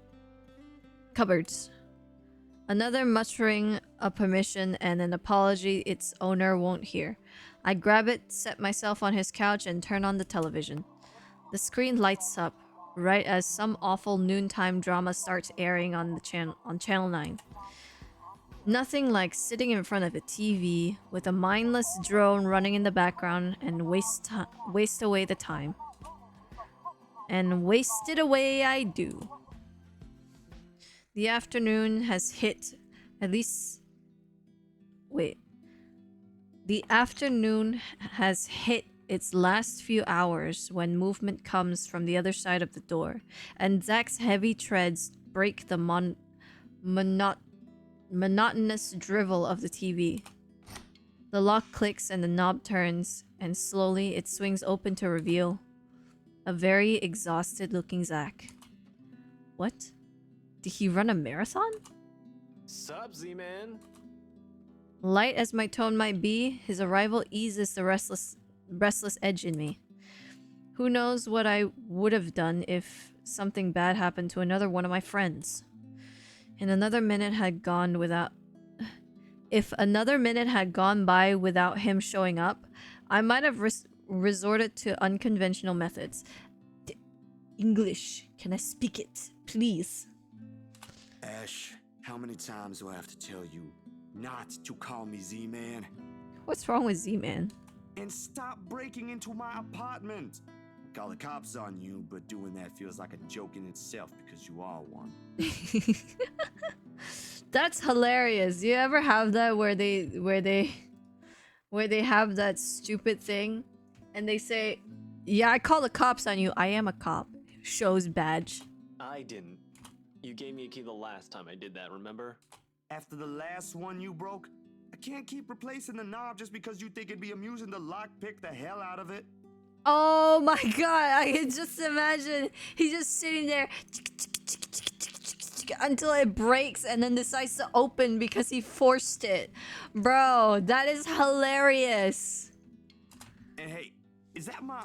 cupboards. Another muttering a permission and an apology its owner won't hear. I grab it, set myself on his couch, and turn on the television. The screen lights up, right as some awful noontime drama starts airing on Channel 9. Nothing like sitting in front of a TV with a mindless drone running in the background and waste away the time. And waste it away I do. The afternoon has hit The afternoon has hit its last few hours when movement comes from the other side of the door, and Zach's heavy treads break the monotonous drivel of the TV. The lock clicks and the knob turns, and slowly it swings open to reveal a very exhausted looking Zach. What? Did he run a marathon? Sup, Z-Man? Light as my tone might be, his arrival eases the restless edge in me. Who knows what I would have done if something bad happened to another one of my friends. If another minute had gone by without him showing up, I might have resorted to unconventional methods. English, can I speak it, please? Ash, how many times do I have to tell you not to call me Z-Man? What's wrong with Z-Man? And stop breaking into my apartment! Call the cops on you, but doing that feels like a joke in itself because you are one. That's hilarious. You ever have that where they have that stupid thing and they say, "Yeah, I call the cops on you. I am a cop." Shows badge. I didn't. You gave me a key the last time I did that, remember? After the last one you broke, I can't keep replacing the knob just because you think it'd be amusing to lockpick the hell out of it. Oh my god, I can just imagine he's just sitting there until it breaks and then decides to open because he forced it. Bro, that is hilarious. And hey, is that my...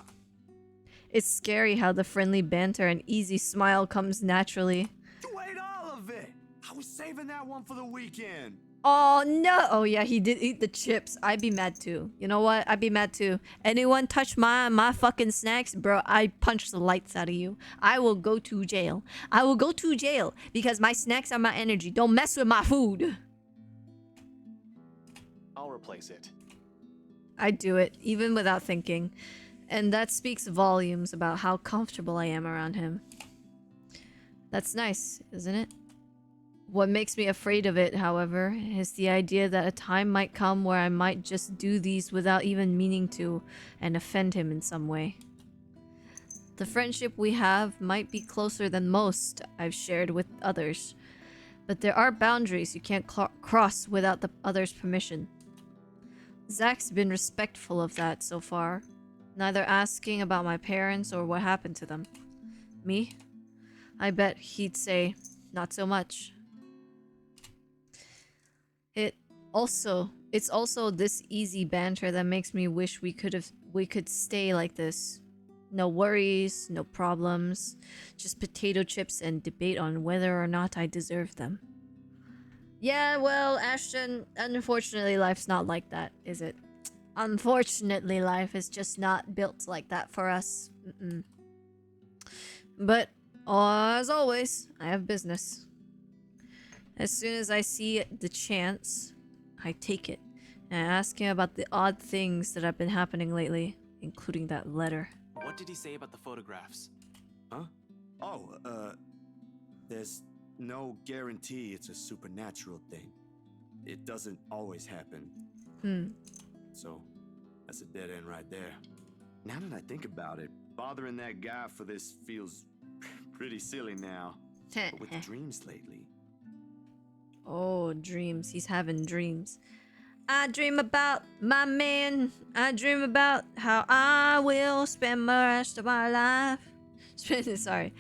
It's scary how the friendly banter and easy smile comes naturally. You ate all of it! I was saving that one for the weekend. Oh no! Oh yeah, he did eat the chips. I'd be mad too. You know what? I'd be mad too. Anyone touch my fucking snacks, bro, I punch the lights out of you. I will go to jail. I will go to jail because my snacks are my energy. Don't mess with my food. I'll replace it. I'd do it, even without thinking. And that speaks volumes about how comfortable I am around him. That's nice, isn't it? What makes me afraid of it, however, is the idea that a time might come where I might just do these without even meaning to and offend him in some way. The friendship we have might be closer than most I've shared with others, but there are boundaries you can't cross without the other's permission. Zach's been respectful of that so far, neither asking about my parents or what happened to them. Me? I bet he'd say, not so much. It's also this easy banter that makes me wish we could stay like this. No worries, no problems, just potato chips and debate on whether or not I deserve them. Yeah, well, Ashton, unfortunately life's not like that, is it? Unfortunately, life is just not built like that for us. But, as always, I have business. As soon as I see the chance, I take it, and I ask him about the odd things that have been happening lately, including that letter. What did he say about the photographs? Huh? Oh, there's no guarantee it's a supernatural thing. It doesn't always happen. So, that's a dead end right there. Now that I think about it, bothering that guy for this feels pretty silly now. But with the dreams lately. Oh, dreams. He's having dreams. I dream about my man. I dream about how I will spend the rest of my life. Sorry.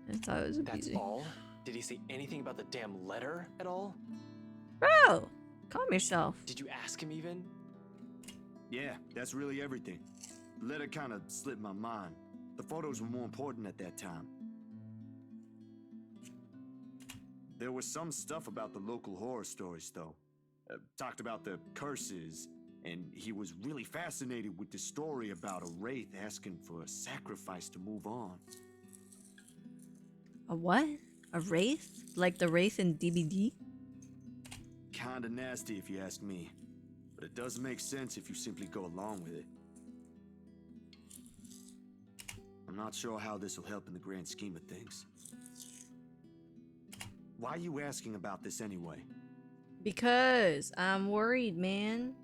I thought it was That's easy. all? Did he say anything about the damn letter at all? Bro, calm yourself. Did you ask him even? Yeah, that's really everything. The letter kind of slipped my mind. The photos were more important at that time. There was some stuff about the local horror stories, though. Talked about the curses, and he was really fascinated with the story about a wraith asking for a sacrifice to move on. A what? A wraith? Like the wraith in DBD? Kinda nasty if you ask me, but it does make sense if you simply go along with it. I'm not sure how this will help in the grand scheme of things. Why are you asking about this anyway? Because I'm worried, man.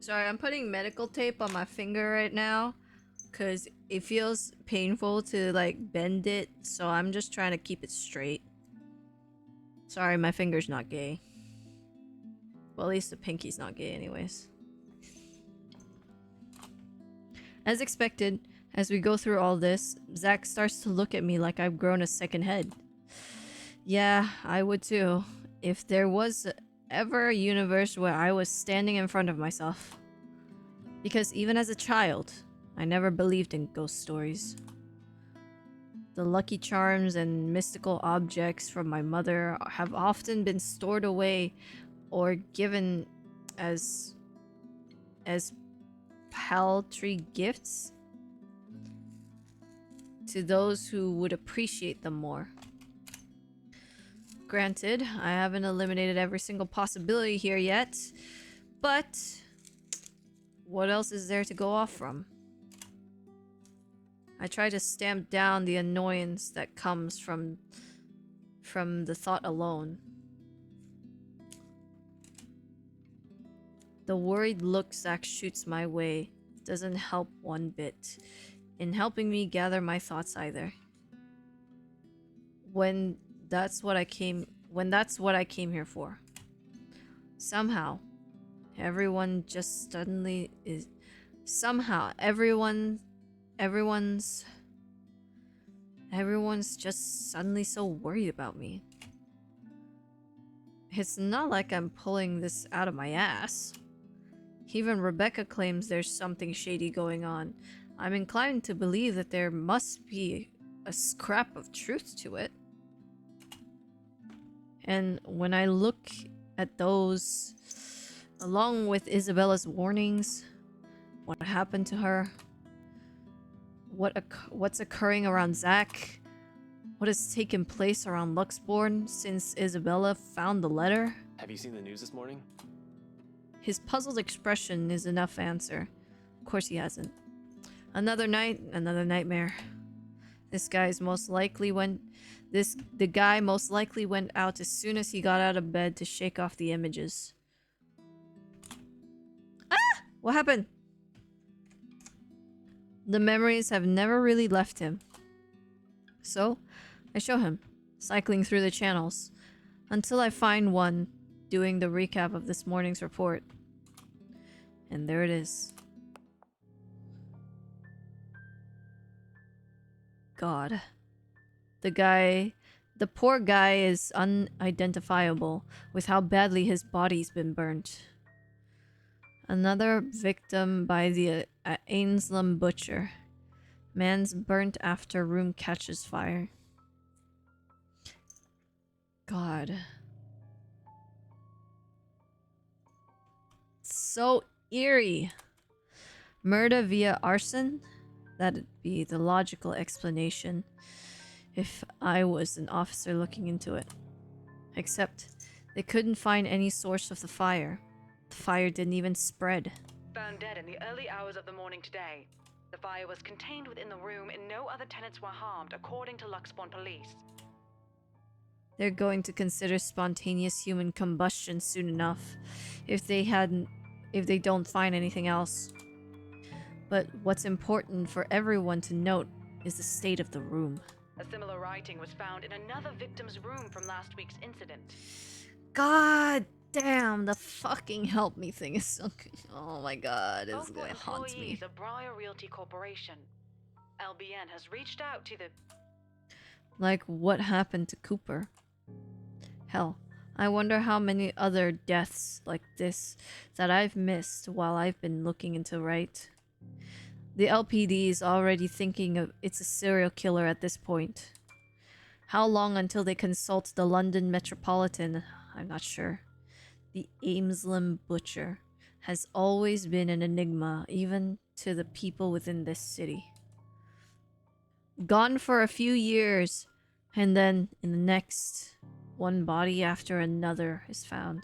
Sorry, I'm putting medical tape on my finger right now because it feels painful to like bend it, so I'm just trying to keep it straight. Sorry, my finger's not gay. Well, at least the pinky's not gay anyways. As expected, as we go through all this, Zach starts to look at me like I've grown a second head. Yeah, I would too, if there was ever a universe where I was standing in front of myself. Because even as a child, I never believed in ghost stories. The Lucky Charms and mystical objects from my mother have often been stored away or given as paltry gifts to those who would appreciate them more. Granted, I haven't eliminated every single possibility here yet, but what else is there to go off from? I try to stamp down the annoyance that comes from the thought alone. The worried look Zach shoots my way doesn't help one bit in helping me gather my thoughts either. When that's what I came here for. Somehow, everyone's just suddenly so worried about me. It's not like I'm pulling this out of my ass. Even Rebecca claims there's something shady going on. I'm inclined to believe that there must be a scrap of truth to it. And when I look at those, along with Isabella's warnings, what happened to her, what's occurring around Zach, what has taken place around Luxborn since Isabella found the letter, Have you seen the news this morning? His puzzled expression is enough answer. Of course he hasn't. Another night, another nightmare. The guy most likely went out as soon as he got out of bed to shake off the images. Ah! What happened? The memories have never really left him. So, I show him, cycling through the channels, until I find one doing the recap of this morning's report. And there it is. God. The poor guy is unidentifiable with how badly his body's been burnt. Another victim by the Ainslam Butcher. Man's burnt after room catches fire. God. So eerie. Murder via arson? That'd be the logical explanation if I was an officer looking into it. Except they couldn't find any source of the fire. The fire didn't even spread. Found dead in the early hours of the morning today. The fire was contained within the room and no other tenants were harmed, according to Luxbourne police. They're going to consider spontaneous human combustion soon enough if they don't find anything else. But what's important for everyone to note is the state of the room. A similar writing was found in another victim's room from last week's incident. God damn, the fucking help me thing is so good. Oh my god, it's Both were gonna haunt me. employees of Briar Realty Corporation. LBN has reached out to the... Like, what happened to Cooper? Hell, I wonder how many other deaths like this that I've missed while I've been looking into right. The LPD is already thinking of it's a serial killer at this point. How long until they consult the London Metropolitan? I'm not sure. The Ainslam Butcher has always been an enigma, even to the people within this city. Gone for a few years, and then in the next, one body after another is found.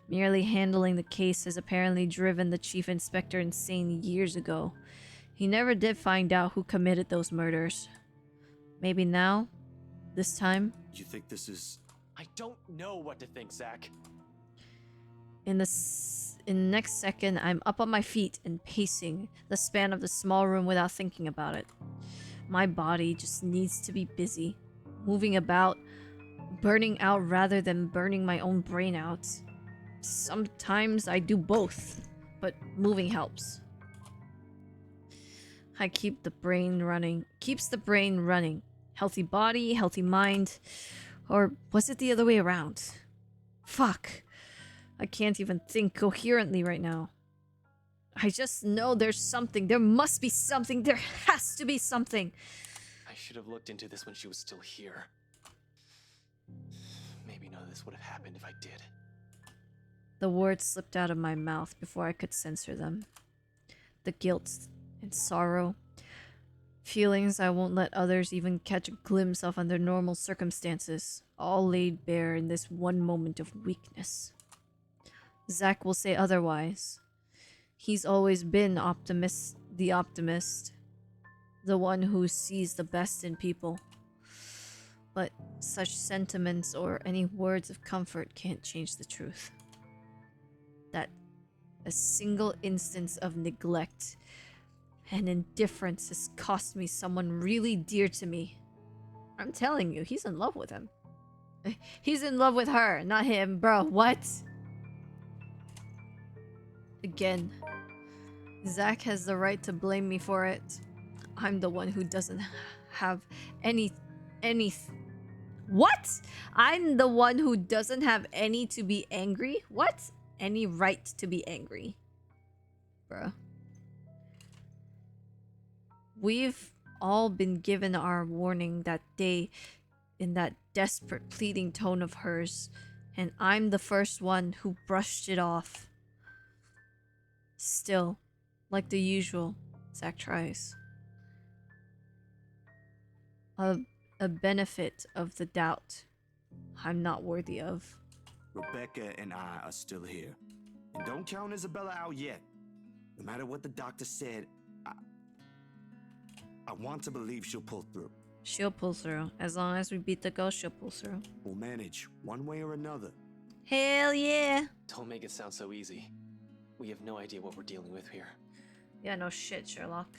Merely handling the case has apparently driven the chief inspector insane years ago. He never did find out who committed those murders. Maybe now? This time? You think this is... I don't know what to think, Zach. In the next second, I'm up on my feet and pacing the span of the small room without thinking about it. My body just needs to be busy, moving about, burning out rather than burning my own brain out. Sometimes I do both, but moving helps. I keeps the brain running. Healthy body, healthy mind. Or was it the other way around? Fuck. I can't even think coherently right now. I just know there's something. There must be something. There has to be something. I should have looked into this when she was still here. Maybe none of this would have happened if I did. The words slipped out of my mouth before I could censor them. The guilt and sorrow. Feelings I won't let others even catch a glimpse of under normal circumstances. All laid bare in this one moment of weakness. Zach will say otherwise. He's always been the optimist. The one who sees the best in people. But such sentiments or any words of comfort can't change the truth. That a single instance of neglect and indifference has cost me someone really dear to me. I'm telling you, he's in love with him. He's in love with her, not him, bro. What? Again, Zach has the right to blame me for it. I'm the one who doesn't have any... What? I'm the one who doesn't have any to be angry? What? Any right to be angry. Bruh. We've all been given our warning that day in that desperate pleading tone of hers, and I'm the first one who brushed it off. Still, like the usual, Zach tries. A benefit of the doubt I'm not worthy of. Rebecca and I are still here. And don't count Isabella out yet. No matter what the doctor said, I want to believe she'll pull through. She'll pull through. As long as we beat the ghost, she'll pull through. We'll manage, one way or another. Hell yeah! Don't make it sound so easy. We have no idea what we're dealing with here. Yeah, no shit, Sherlock.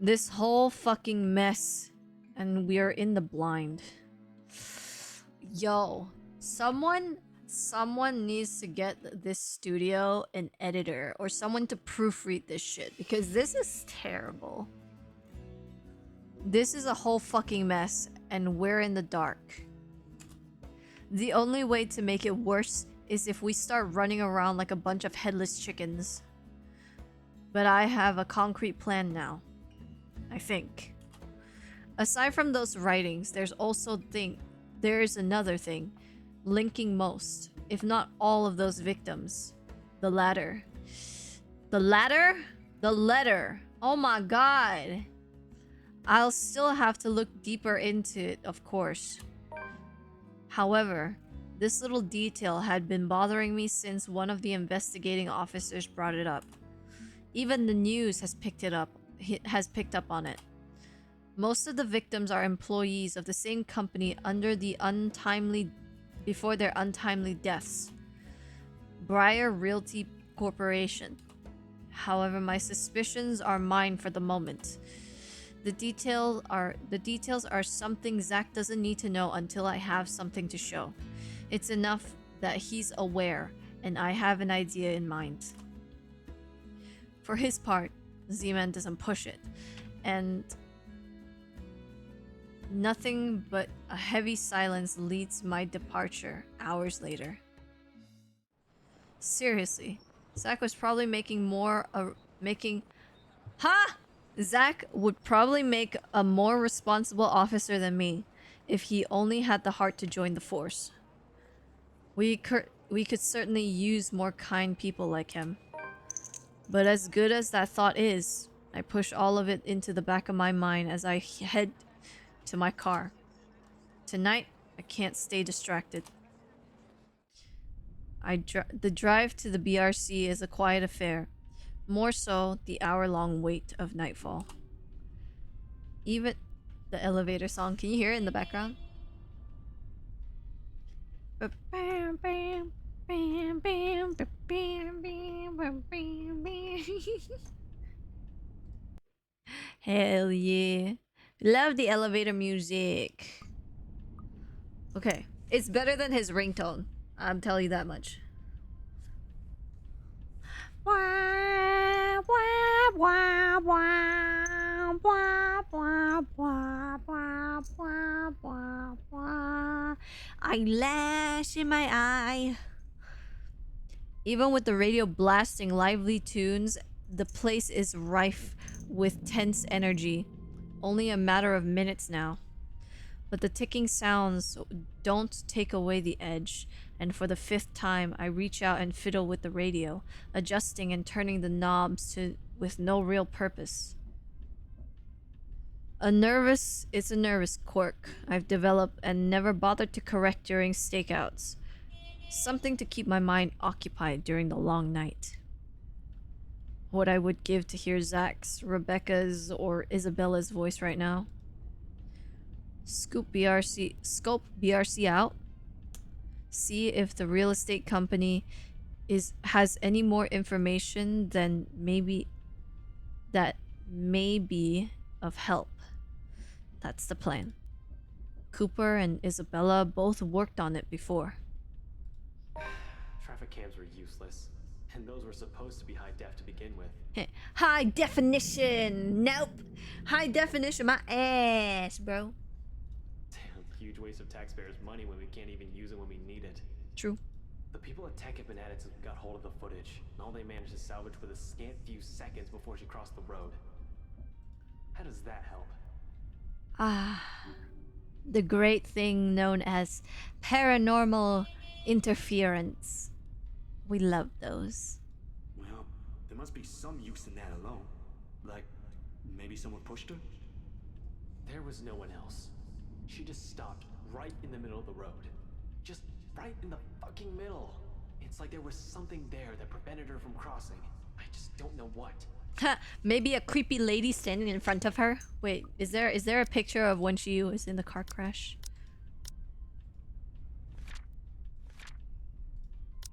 This whole fucking mess, and we are in the blind. Yo, someone needs to get this studio an editor or someone to proofread this shit because this is terrible. This is a whole fucking mess and we're in the dark. The only way to make it worse is if we start running around like a bunch of headless chickens. But I have a concrete plan now. I think. Aside from those writings, there's another thing linking most, if not all of those victims. The ladder. The ladder? The letter. Oh my god. I'll still have to look deeper into it, of course. However, this little detail had been bothering me since one of the investigating officers brought it up. Even the news has picked up on it. Most of the victims are employees of the same company before their untimely deaths. Briar Realty Corporation. However, my suspicions are mine for the moment. The details are something Zach doesn't need to know until I have something to show. It's enough that he's aware, and I have an idea in mind. For his part, Z-Man doesn't push it, and nothing but a heavy silence leads my departure hours later. Seriously, Zach was probably Zach would probably make a more responsible officer than me if he only had the heart to join the force. We could certainly use more kind people like him. But as good as that thought is, I push all of it into the back of my mind as I head to my car. Tonight, I can't stay distracted. The drive to the BRC is a quiet affair. More so, the hour-long wait of nightfall. Even the elevator song, can you hear it in the background? Hell yeah. Love the elevator music. Okay, it's better than his ringtone. I'm telling you that much. Eyelash in my eye. Even with the radio blasting lively tunes, the place is rife with tense energy. Only a matter of minutes now. But the ticking sounds don't take away the edge, and for the 5th time I reach out and fiddle with the radio, adjusting and turning the knobs with no real purpose. It's a nervous quirk I've developed and never bothered to correct during stakeouts. Something to keep my mind occupied during the long night. What I would give to hear Zach's, Rebecca's, or Isabella's voice right now. Scope BRC out. See if the real estate company has any more information than that may be of help. That's the plan. Cooper and Isabella both worked on it before. Traffic cams were useless, and those were supposed to be high def to begin with. High definition! Nope! High definition my ass, bro. Damn, huge waste of taxpayers' money when we can't even use it when we need it. True. The people at Tech have been at it since we got hold of the footage, and all they managed to salvage was a scant few seconds before she crossed the road. How does that help? The great thing known as paranormal interference. We love those. Well, there must be some use in that alone. Like, maybe someone pushed her? There was no one else. She just stopped right in the middle of the road. Just right in the fucking middle. It's like there was something there that prevented her from crossing. I just don't know what. Maybe a creepy lady standing in front of her. Wait, is there a picture of when she was in the car crash?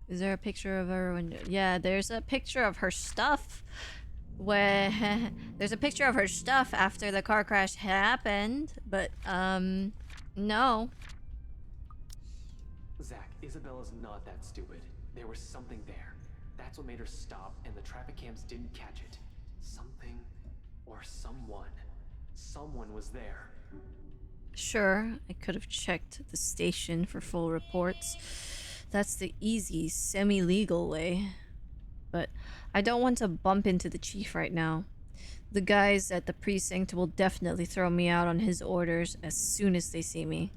Is there a picture of her when... Yeah, there's a picture of her stuff. Where... there's a picture of her stuff after the car crash happened. But, no. Zach, Isabella's not that stupid. There was something there. That's what made her stop, and the traffic cams didn't catch it. Something or someone. Someone was there. Sure, I could have checked the station for full reports. That's the easy, semi-legal way. But I don't want to bump into the chief right now. The guys at the precinct will definitely throw me out on his orders as soon as they see me.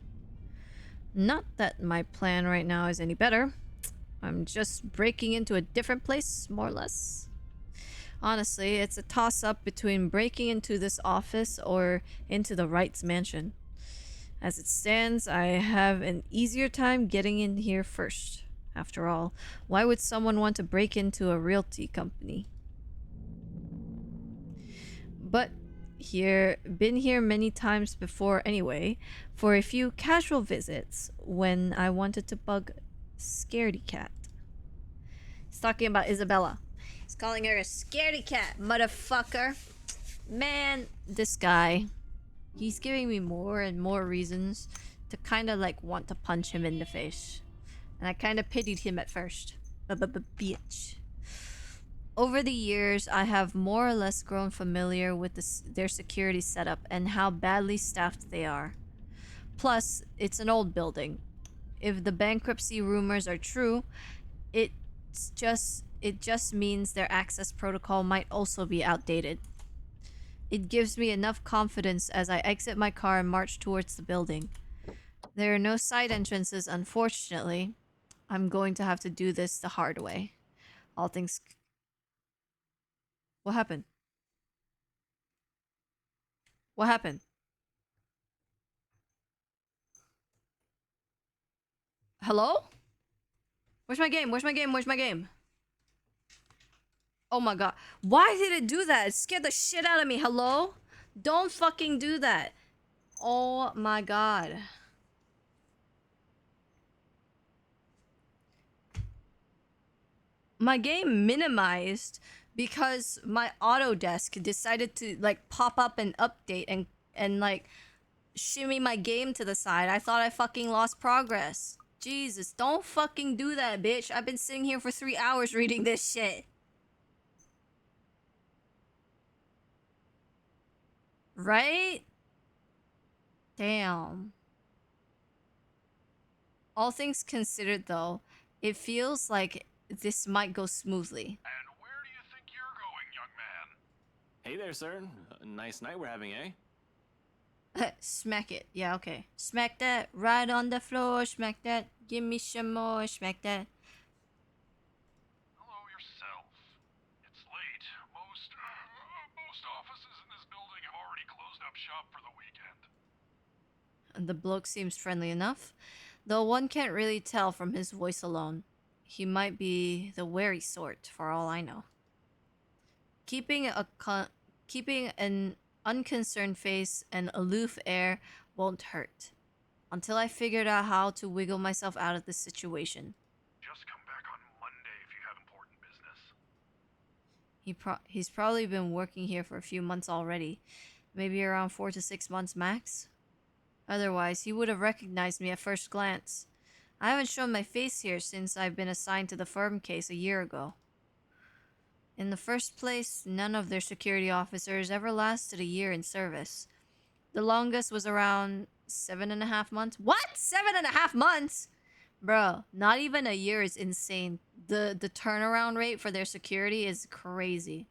Not that my plan right now is any better. I'm just breaking into a different place, more or less. Honestly, it's a toss-up between breaking into this office or into the Wright's mansion. As it stands, I have an easier time getting in here first. After all, why would someone want to break into a realty company? But been here many times before anyway, for a few casual visits when I wanted to bug Scaredy Cat. He's talking about Isabella. He's calling her a scaredy cat, motherfucker. Man, this guy. He's giving me more and more reasons to kind of like want to punch him in the face. And I kind of pitied him at first. Bitch. Over the years, I have more or less grown familiar with their security setup and how badly staffed they are. Plus, it's an old building. If the bankruptcy rumors are true, it just means their access protocol might also be outdated. It gives me enough confidence as I exit my car and march towards the building. There are no side entrances, unfortunately. I'm going to have to do this the hard way. All things... What happened? What happened? Hello? Where's my game? Where's my game? Where's my game? Oh my god. Why did it do that? It scared the shit out of me. Hello? Don't fucking do that. Oh my god. My game minimized because my Autodesk decided to like pop up and update and like shimmy my game to the side. I thought I fucking lost progress. Jesus, don't fucking do that, bitch. I've been sitting here for 3 hours reading this shit. Right? Damn. All things considered, though, it feels like this might go smoothly. And where do you think you're going, young man? Hey there, sir. A nice night we're having, eh? Smack it. Yeah, okay. Smack that. Right on the floor. Smack that. Give me some more. Smack that. Hello yourself. It's late. Most offices in this building have already closed up shop for the weekend. The bloke seems friendly enough, though one can't really tell from his voice alone. He might be the wary sort, for all I know. Keeping an unconcerned face and aloof air won't hurt, until I figured out how to wiggle myself out of this situation. Just come back on Monday if you have important business. He's probably been working here for a few months already, maybe around 4 to 6 months max. Otherwise, he would have recognized me at first glance. I haven't shown my face here since I've been assigned to the firm case a year ago. In the first place, none of their security officers ever lasted a year in service. The longest was around 7.5 months. What? 7.5 months? Bro, not even a year is insane. The turnaround rate for their security is crazy.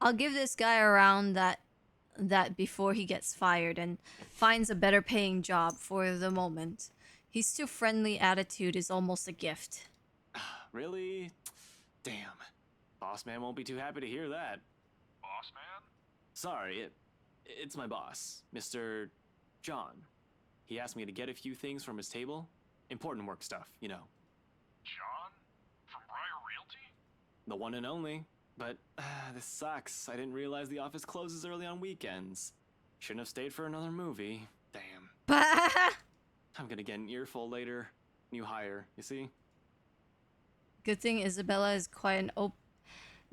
I'll give this guy around that before he gets fired and finds a better paying job for the moment. His too friendly attitude is almost a gift. Really? Damn. Boss man won't be too happy to hear that. Boss man? Sorry, it's my boss, Mr. John. He asked me to get a few things from his table. Important work stuff, you know. John? From Briar Realty? The one and only. But, this sucks. I didn't realize the office closes early on weekends. Shouldn't have stayed for another movie. Damn. I'm gonna get an earful later. New hire, you see? Good thing Isabella is quite an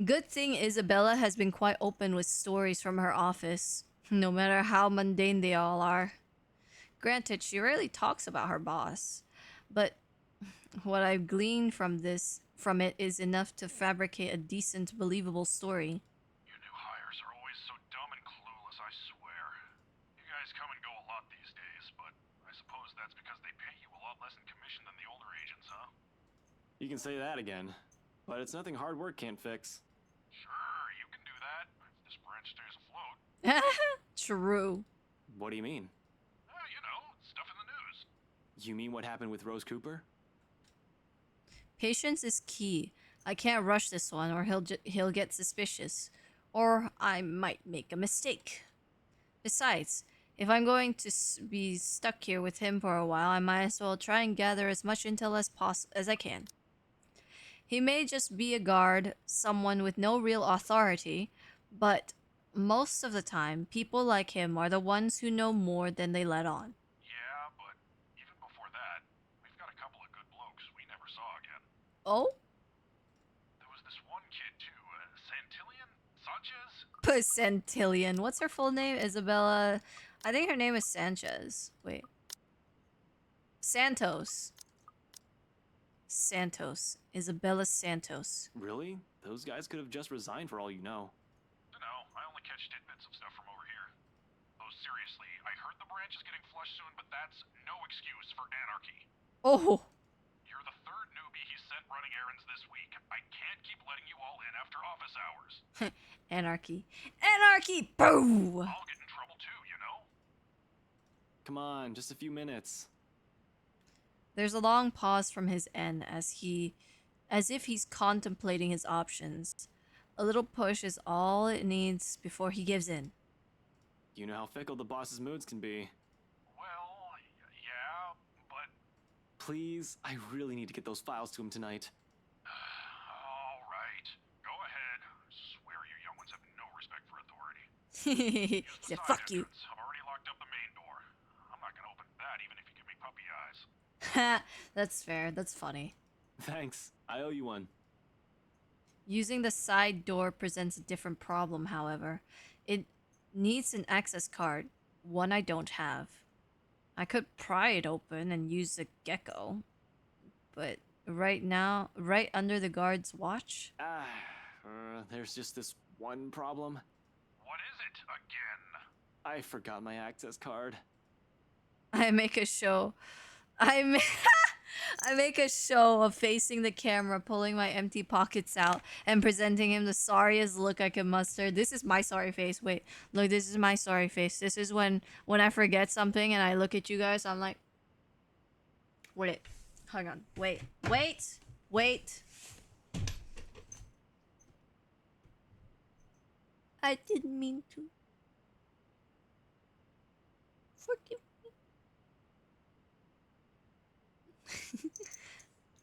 Good thing Isabella has been quite open with stories from her office, no matter how mundane they all are. Granted, she rarely talks about her boss, but what I've gleaned from it is enough to fabricate a decent, believable story. You new hires are always so dumb and clueless, I swear. You guys come and go a lot these days, but I suppose that's because they pay you a lot less in commission than the older agents, huh? You can say that again, but it's nothing hard work can't fix. Sure, you can do that, if this branch stays afloat. True. What do you mean? You know, stuff in the news. You mean what happened with Rose Cooper? Patience is key. I can't rush this one, or he'll get suspicious, or I might make a mistake. Besides, if I'm going to be stuck here with him for a while, I might as well try and gather as much intel as I can. He may just be a guard, someone with no real authority, but most of the time, people like him are the ones who know more than they let on. Yeah, but even before that, we've got a couple of good blokes we never saw again. Oh? There was this one kid too, Santillion? Sanchez? Santillion. What's her full name? Isabella. I think her name is Sanchez. Wait. Santos. Santos. Isabella Santos. Really? Those guys could have just resigned for all you know. Dunno, I only catch tidbits of stuff from over here. Though seriously, I heard the branch is getting flushed soon, but that's no excuse for anarchy. Oh. You're the third newbie he's sent running errands this week. I can't keep letting you all in after office hours. Anarchy. Anarchy! Boo! I'll get in trouble too, you know? Come on, just a few minutes. There's a long pause from his end as if he's contemplating his options. A little push is all it needs before he gives in. You know how fickle the boss's moods can be. Well, yeah, but... Please, I really need to get those files to him tonight. All right, go ahead. Swear you young ones have no respect for authority. He said, fuck you. I've already locked up the main door. I'm not gonna open that even if you give me puppy eyes. That's fair. That's funny. Thanks. I owe you one. Using the side door presents a different problem, however. It needs an access card, one I don't have. I could pry it open and use a gecko, but right now, right under the guard's watch? There's just this one problem. What is it again? I forgot my access card. I make a show of facing the camera, pulling my empty pockets out, and presenting him the sorriest look I can muster. This is my sorry face. Wait, look, this is my sorry face. This is when I forget something and I look at you guys, I'm like... Wait, hang on. Wait. I didn't mean to. Forgive me.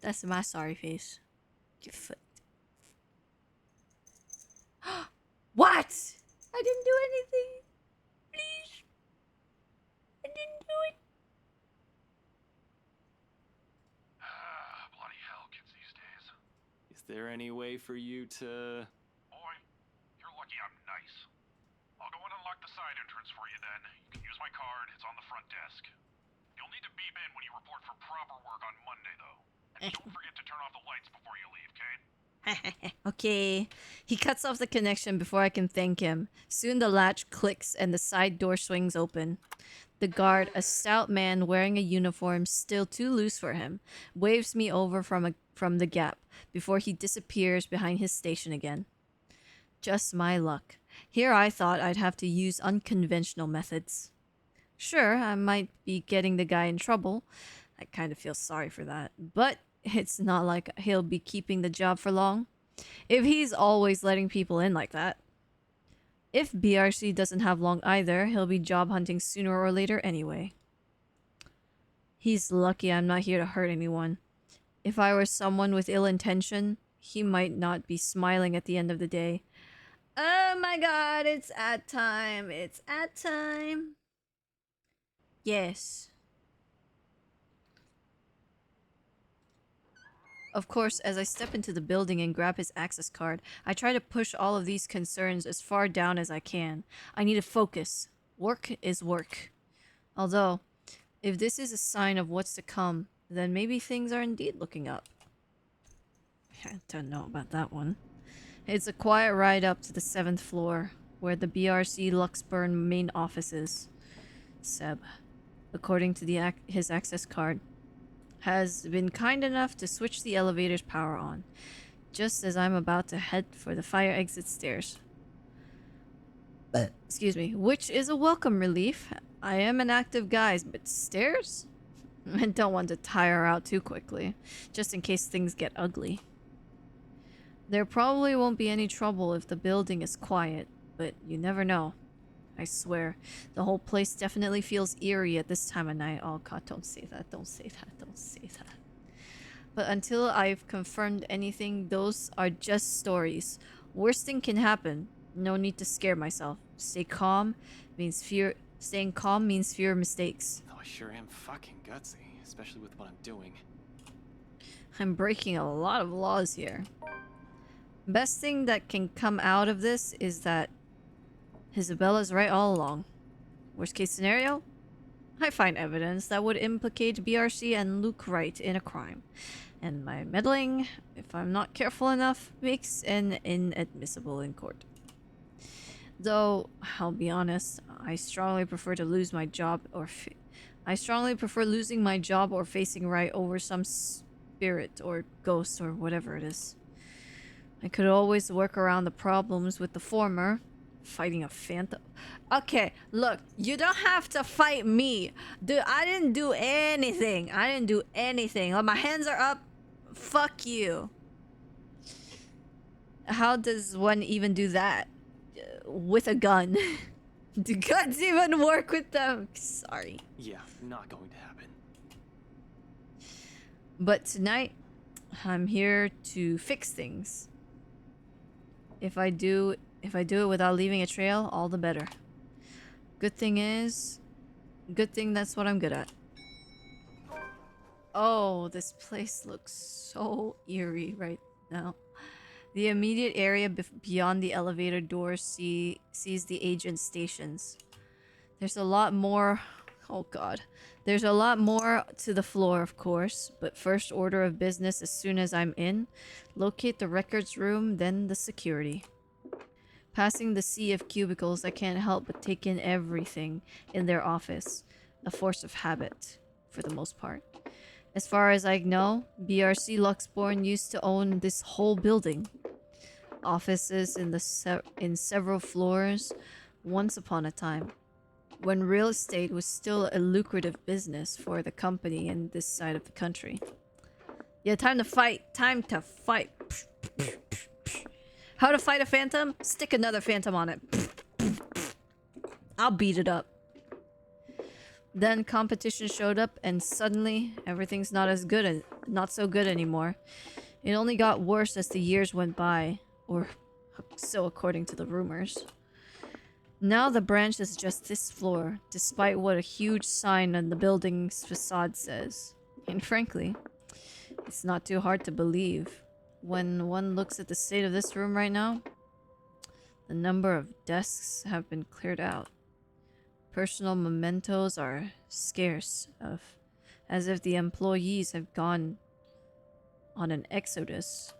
That's my sorry face. Get foot. What? I didn't do anything. Please. I didn't do it. Bloody hell, kids these days. Is there any way for you to... Boy, you're lucky I'm nice. I'll go and unlock the side entrance for you then. You can use my card, it's on the front desk. You'll need to beep in when you report for proper work on Monday, though. And don't forget to turn off the lights before you leave, Kate? Okay. He cuts off the connection before I can thank him. Soon the latch clicks and the side door swings open. The guard, a stout man wearing a uniform still too loose for him, waves me over from the gap before he disappears behind his station again. Just my luck. Here I thought I'd have to use unconventional methods. Sure, I might be getting the guy in trouble. I kind of feel sorry for that. But it's not like he'll be keeping the job for long. If he's always letting people in like that. If BRC doesn't have long either, he'll be job hunting sooner or later anyway. He's lucky I'm not here to hurt anyone. If I were someone with ill intention, he might not be smiling at the end of the day. Oh my god, it's ad time. It's ad time. Yes. Of course, as I step into the building and grab his access card, I try to push all of these concerns as far down as I can. I need to focus. Work is work. Although, if this is a sign of what's to come, then maybe things are indeed looking up. I don't know about that one. It's a quiet ride up to the 7th floor, where the BRC Luxburn main office is. Seb, according to his access card, has been kind enough to switch the elevator's power on, just as I'm about to head for the fire exit stairs. Excuse me, which is a welcome relief. I am an active guy, but stairs? I don't want to tire out too quickly, just in case things get ugly. There probably won't be any trouble if the building is quiet, but you never know. I swear, the whole place definitely feels eerie at this time of night. Oh god, don't say that, don't say that, don't say that. But until I've confirmed anything, those are just stories. Worst thing can happen. No need to scare myself. Staying calm means fewer mistakes. Oh, I sure am fucking gutsy, especially with what I'm doing. I'm breaking a lot of laws here. Best thing that can come out of this is that Isabella's right all along. Worst case scenario? I find evidence that would implicate BRC and Luke Wright in a crime. And my meddling, if I'm not careful enough, makes an inadmissible in court. Though, I'll be honest, I strongly prefer losing my job or facing Wright over some spirit or ghost or whatever it is. I could always work around the problems with the former. Fighting a phantom. Okay, look, you don't have to fight me. Dude, I didn't do anything. I didn't do anything. Oh, my hands are up. Fuck you. How does one even do that? With a gun. Do guns even work with them? Sorry. Yeah, not going to happen. But tonight, I'm here to fix things. If I do it without leaving a trail, all the better. Good thing that's what I'm good at. Oh, this place looks so eerie right now. The immediate area beyond the elevator doors sees the agent stations. There's a lot more... Oh god. There's a lot more to the floor, of course, but first order of business as soon as I'm in, locate the records room, then the security. Passing the sea of cubicles, I can't help but take in everything in their office. A force of habit, for the most part. As far as I know, BRC Luxborn used to own this whole building. Offices in several floors, once upon a time, when real estate was still a lucrative business for the company in this side of the country. Yeah, time to fight! Time to fight! How to fight a phantom? Stick another phantom on it. I'll beat it up. Then competition showed up and suddenly everything's not so good anymore. It only got worse as the years went by, or so according to the rumors. Now the branch is just this floor, despite what a huge sign on the building's facade says. And frankly, it's not too hard to believe. When one looks at the state of this room right now, the number of desks have been cleared out. Personal mementos are scarce, as if the employees have gone on an exodus.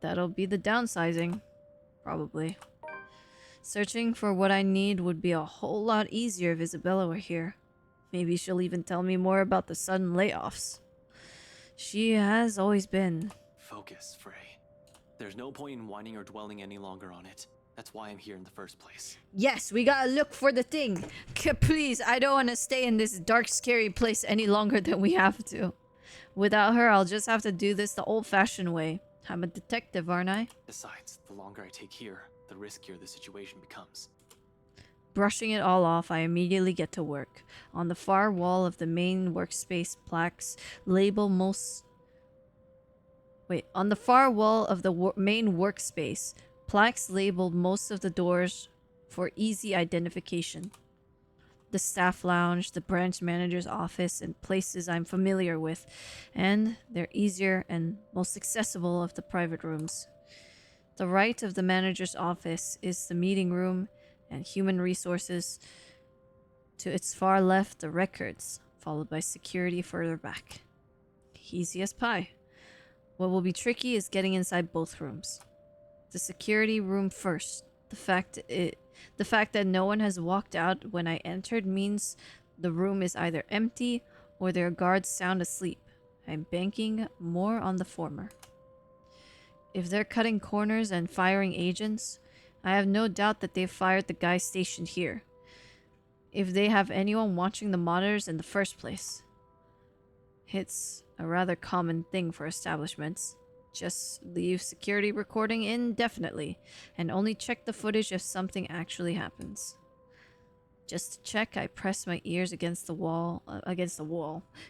That'll be the downsizing, probably. Searching for what I need would be a whole lot easier if Isabella were here. Maybe she'll even tell me more about the sudden layoffs. She has always been. Focus, Frey. There's no point in whining or dwelling any longer on it. That's why I'm here in the first place. Yes, we gotta look for the thing. Please, I don't want to stay in this dark, scary place any longer than we have to. Without her, I'll just have to do this the old-fashioned way. I'm a detective, aren't I? Besides, the longer I take here, the riskier the situation becomes. Brushing it all off, I immediately get to work. On the far wall of the main workspace, plaques label most. Wait, on the far wall of the main workspace, plaques labeled most of the doors for easy identification. The staff lounge, the branch manager's office, and places I'm familiar with, and they're easier and most accessible of the private rooms. The right of the manager's office is the meeting room and human resources. To its far left, the records, followed by security further back. Easy as pie. What will be tricky is getting inside both rooms. The security room first. The fact that no one has walked out when I entered means the room is either empty or there are guards sound asleep. I'm banking more on the former. If they're cutting corners and firing agents, I have no doubt that they've fired the guy stationed here. If they have anyone watching the monitors in the first place. It's a rather common thing for establishments. Just leave security recording indefinitely and only check the footage if something actually happens. Just to check, I press my ears against the wall.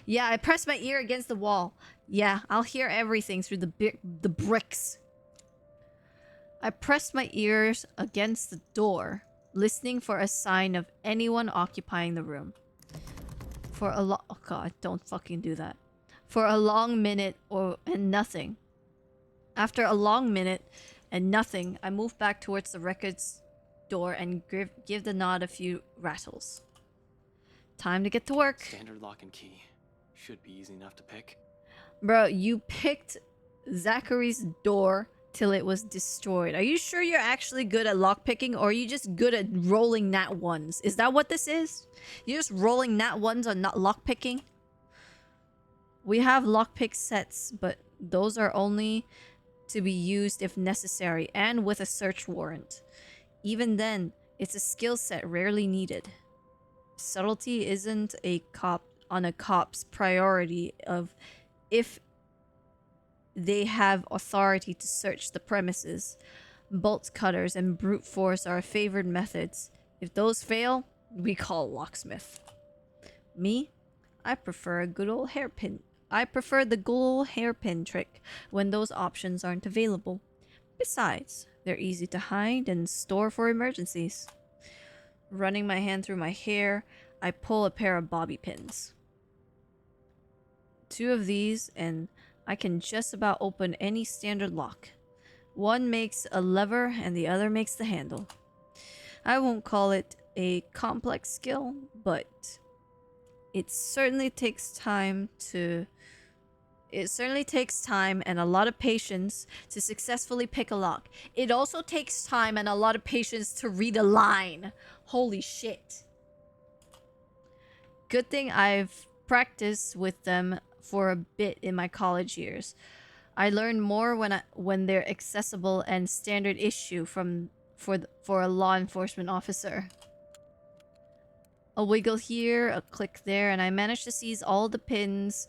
Yeah, I press my ear against the wall. Yeah, I'll hear everything through the bricks. I pressed my ears against the door, listening for a sign of anyone occupying the room. For a oh god, don't fucking do that. For a long minute and nothing. After a long minute and nothing, I move back towards the records door and give the nod a few rattles. Time to get to work. Standard lock and key. Should be easy enough to pick. Bro, you picked Zachary's door till it was destroyed. Are you sure you're actually good at lockpicking, or are you just good at rolling nat ones? Is that what this is? You're just rolling nat ones on not lockpicking? We have lockpick sets, but those are only to be used if necessary and with a search warrant. Even then, it's a skill set rarely needed. Subtlety isn't a cop's priority of if they have authority to search the premises. Bolt cutters and brute force are favored methods. If those fail, we call locksmith. Me? I prefer a good old hairpin. I prefer the good old hairpin trick when those options aren't available. Besides, they're easy to hide and store for emergencies. Running my hand through my hair, I pull a pair of bobby pins. 2 of these, and I can just about open any standard lock. One makes a lever and the other makes the handle. I won't call it a complex skill, but it certainly takes time and a lot of patience to successfully pick a lock. It also takes time and a lot of patience to read a line. Holy shit. Good thing I've practiced with them for a bit in my college years. I learn more when they're accessible and standard issue for a law enforcement officer. A wiggle here, a click there, and I managed to seize all the pins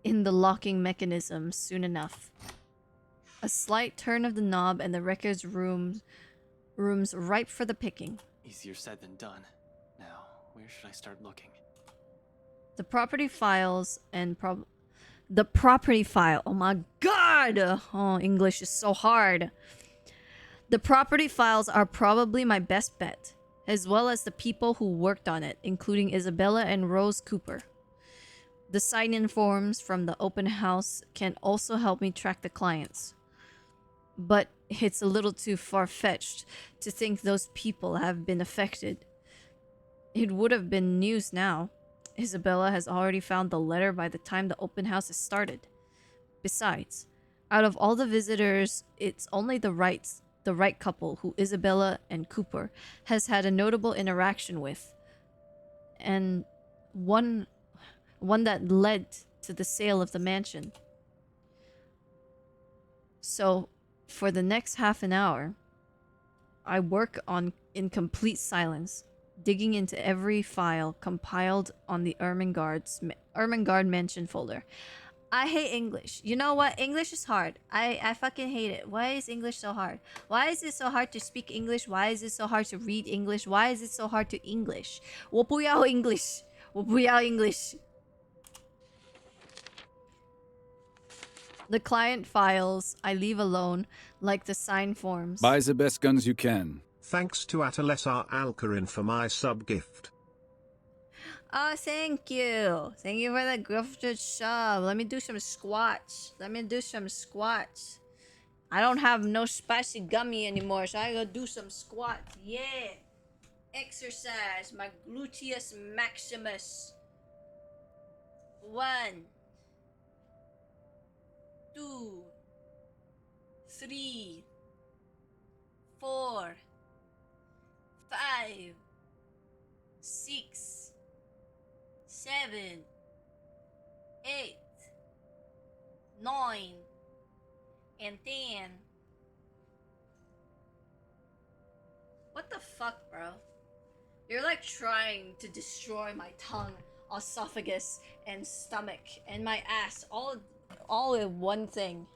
in the locking mechanism soon enough. A slight turn of the knob and the records rooms ripe for the picking. Easier said than done. Now, where should I start looking? The property files and the property file. Oh my god! Oh, English is so hard. The property files are probably my best bet, as well as the people who worked on it, including Isabella and Rose Cooper. The sign-in forms from the open house can also help me track the clients. But it's a little too far-fetched to think those people have been affected. It would have been news now. Isabella has already found the letter by the time the open house has started. Besides, out of all the visitors, it's only the right couple who Isabella and Cooper has had a notable interaction with. And one that led to the sale of the mansion. So, for the next half an hour, I work in complete silence, digging into every file compiled on the Ermengarde Mansion folder. I hate English. You know what? English is hard. I fucking hate it. Why is English so hard? Why is it so hard to speak English? Why is it so hard to read English? Why is it so hard to English? 我不要 English. 我不要 English. The client files I leave alone, like the sign forms. Buy the best guns you can. Thanks to Atalesar Alkarin for my sub gift. Oh, thank you. Thank you for the gifted sub. Let me do some squats. Let me do some squats. I don't have no spicy gummy anymore, so I gotta do some squats. Yeah. Exercise my gluteus maximus. 1, 2, 3, 4, 5, 6, 7, 8, 9, and 10. What the fuck, bro? You're like trying to destroy my tongue, esophagus, and stomach, and my ass, all in one thing.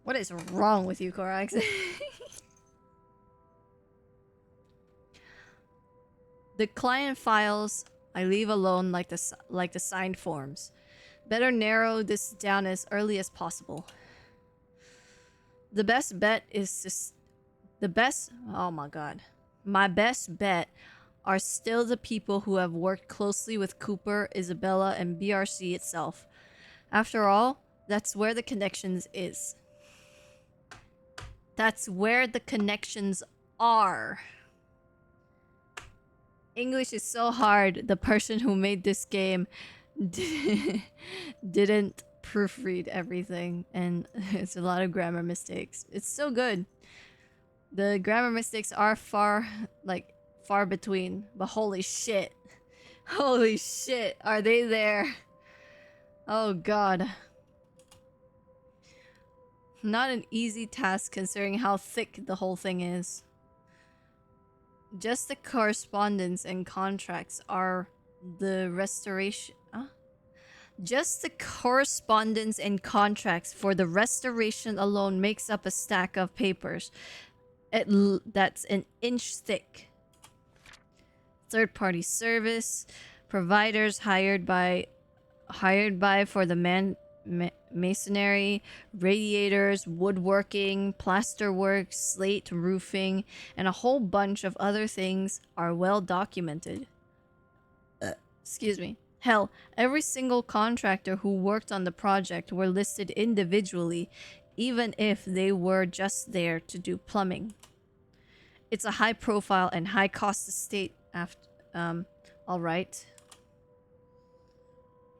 What is wrong with you, Korax? The client files I leave alone like the signed forms. Better narrow this down as early as possible. The best bet is oh my god. My best bet are still the people who have worked closely with Cooper, Isabella, and BRC itself. After all, that's where the connections is. That's where the connections are. English is so hard. The person who made this game didn't proofread everything, and it's a lot of grammar mistakes. It's so good. The grammar mistakes are far between, but holy shit. Holy shit, are they there? Oh god. Not an easy task considering how thick the whole thing is. Just the correspondence and contracts are the restoration. Just the correspondence and contracts for the restoration alone makes up a stack of papers. That's an inch thick. Third-party service providers hired by for the masonry, radiators, woodworking, plasterwork, slate roofing, and a whole bunch of other things are well documented. Excuse me. Hell, every single contractor who worked on the project were listed individually, even if they were just there to do plumbing. It's a high-profile and high-cost estate alright.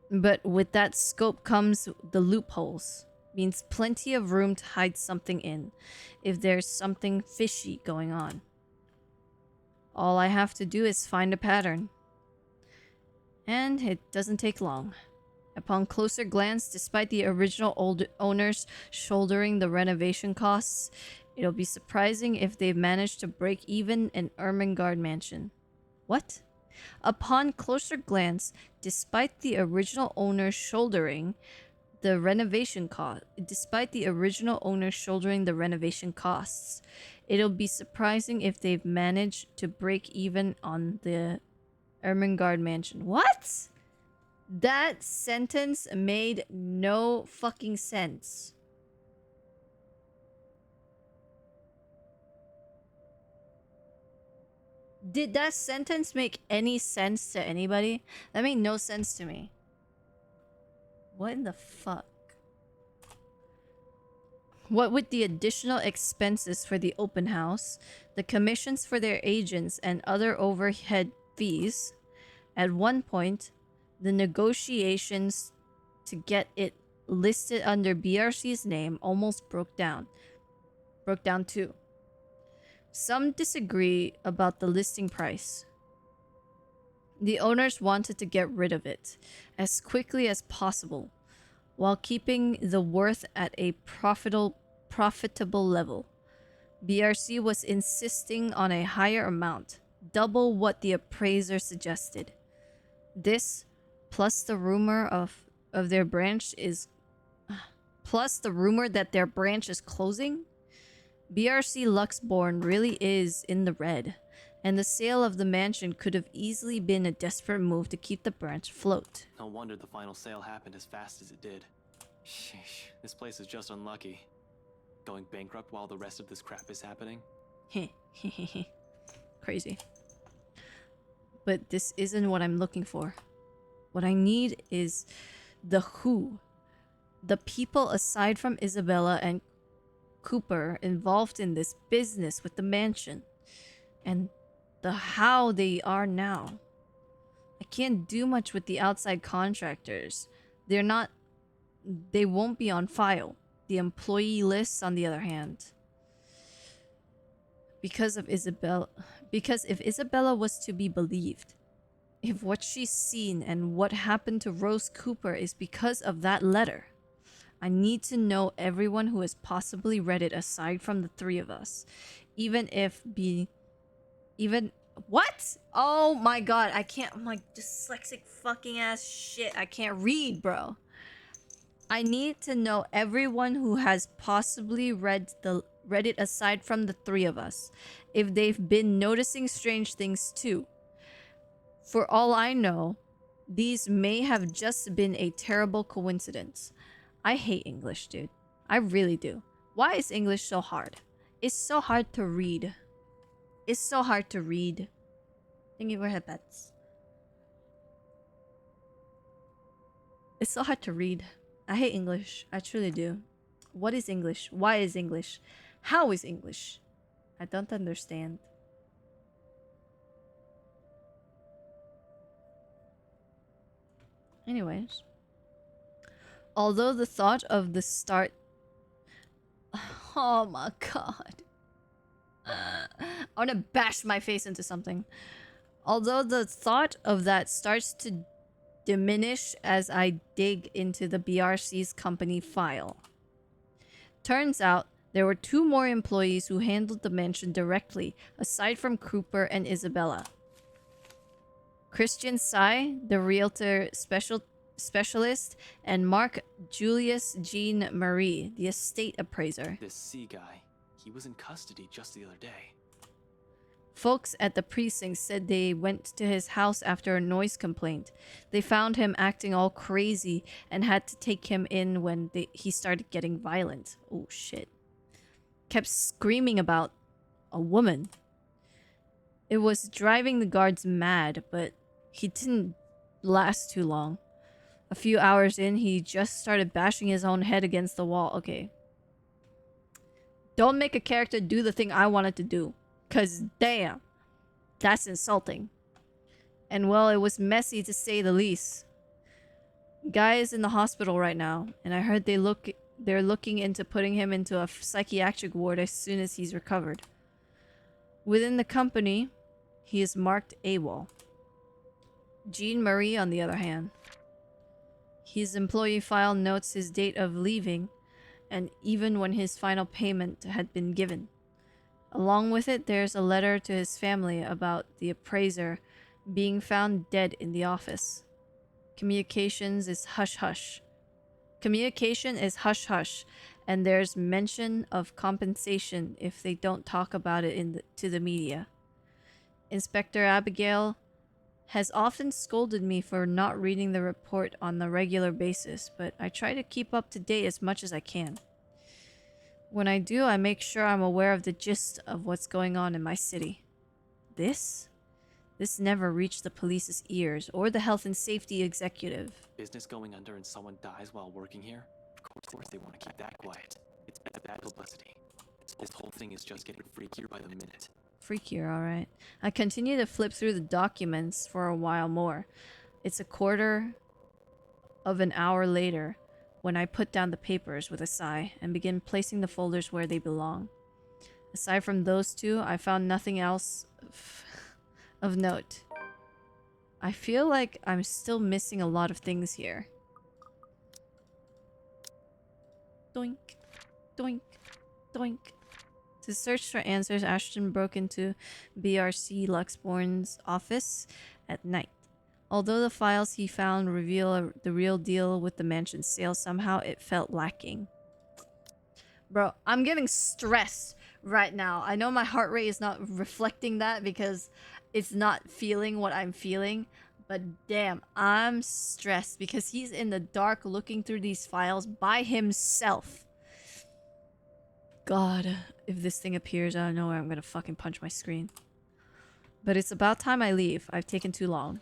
But with that scope comes the loopholes. Means plenty of room to hide something in, if there's something fishy going on. All I have to do is find a pattern. And it doesn't take long. Upon closer glance, despite the original owners shouldering the renovation costs, it'll be surprising if they've managed to break even in Ermengarde Mansion. What? Upon closer glance, despite the original owners shouldering the renovation costs, it'll be surprising if they've managed to break even on the Ermengarde Mansion. What? That sentence made no fucking sense. Did that sentence make any sense to anybody? That made no sense to me. What in the fuck? What with the additional expenses for the open house, the commissions for their agents, and other overhead fees, at one point, the negotiations to get it listed under BRC's name almost broke down. Broke down too. Some disagree about the listing price. The owners wanted to get rid of it as quickly as possible, while keeping the worth at a profitable level. BRC was insisting on a higher amount, double what the appraiser suggested. This, plus the rumor of of their branch is... Plus the rumor that their branch is closing? BRC Luxborn really is in the red. And the sale of the mansion could have easily been a desperate move to keep the branch afloat. No wonder the final sale happened as fast as it did. Sheesh, this place is just unlucky. Going bankrupt while the rest of this crap is happening? Crazy. But this isn't what I'm looking for. What I need is the who. The people aside from Isabella and Cooper involved in this business with the mansion. And the how they are now. I can't do much with the outside contractors. They won't be on file. The employee lists, on the other hand. Because if Isabella was to be believed, if what she's seen and what happened to Rose Cooper is because of that letter, I need to know everyone who has possibly read it aside from the three of us. What? Oh my god, I can't. I'm like dyslexic fucking ass shit. I can't read, bro. I need to know everyone who has possibly read it aside from the three of us. If they've been noticing strange things too. For all I know, these may have just been a terrible coincidence. I hate English, dude. I really do. Why is English so hard? It's so hard to read. It's so hard to read. Thank you for headbats. It's so hard to read. I hate English. I truly do. What is English? Why is English? How is English? I don't understand. Anyways. Although the thought of the start... Oh my god. I want to bash my face into something. Although the thought of that starts to diminish as I dig into the BRC's company file. Turns out there were 2 more employees who handled the mansion directly, aside from Cooper and Isabella. Christian Tsai, the realtor specialist, and Mark Julius Jean Marie, the estate appraiser. This C guy, he was in custody just the other day. Folks at the precinct said they went to his house after a noise complaint. They found him acting all crazy and had to take him in when he started getting violent. Oh shit. Kept screaming about a woman. It was driving the guards mad, but he didn't last too long. A few hours in, he just started bashing his own head against the wall. Okay. Don't make a character do the thing I wanted to do. 'Cause damn, that's insulting. And well, it was messy to say the least. Guy is in the hospital right now, and I heard they're looking into putting him into a psychiatric ward as soon as he's recovered. Within the company, he is marked AWOL. Jean Marie, on the other hand, his employee file notes his date of leaving, and even when his final payment had been given. Along with it, there's a letter to his family about the appraiser being found dead in the office. Communication is hush-hush, and there's mention of compensation if they don't talk about it to the media. Inspector Abigail has often scolded me for not reading the report on a regular basis, but I try to keep up to date as much as I can. When I do, I make sure I'm aware of the gist of what's going on in my city. This never reached the police's ears or the health and safety executive. Business going under and someone dies while working here? Of course they want to keep that quiet. It's bad publicity. This whole thing is just getting freakier by the minute. Freakier, alright. I continue to flip through the documents for a while more. It's a quarter of an hour later when I put down the papers with a sigh and begin placing the folders where they belong. Aside from those 2, I found nothing else of note. I feel like I'm still missing a lot of things here. Doink, doink, doink. To search for answers, Ashton broke into BRC Luxborn's office at night. Although the files he found reveal the real deal with the mansion's sale, somehow it felt lacking. Bro, I'm getting stressed right now. I know my heart rate is not reflecting that because it's not feeling what I'm feeling. But damn, I'm stressed because he's in the dark looking through these files by himself. God, if this thing appears out of nowhere, I'm gonna fucking punch my screen. But it's about time I leave. I've taken too long.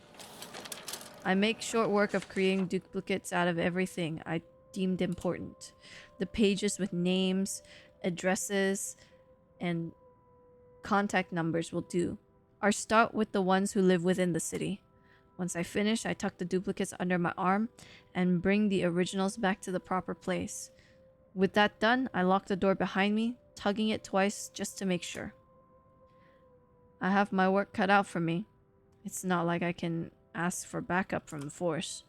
I make short work of creating duplicates out of everything I deemed important. The pages with names, addresses, and contact numbers will do. I'll start with the ones who live within the city. Once I finish, I tuck the duplicates under my arm and bring the originals back to the proper place. With that done, I lock the door behind me, tugging it twice just to make sure. I have my work cut out for me. It's not like I can ask for backup from the force.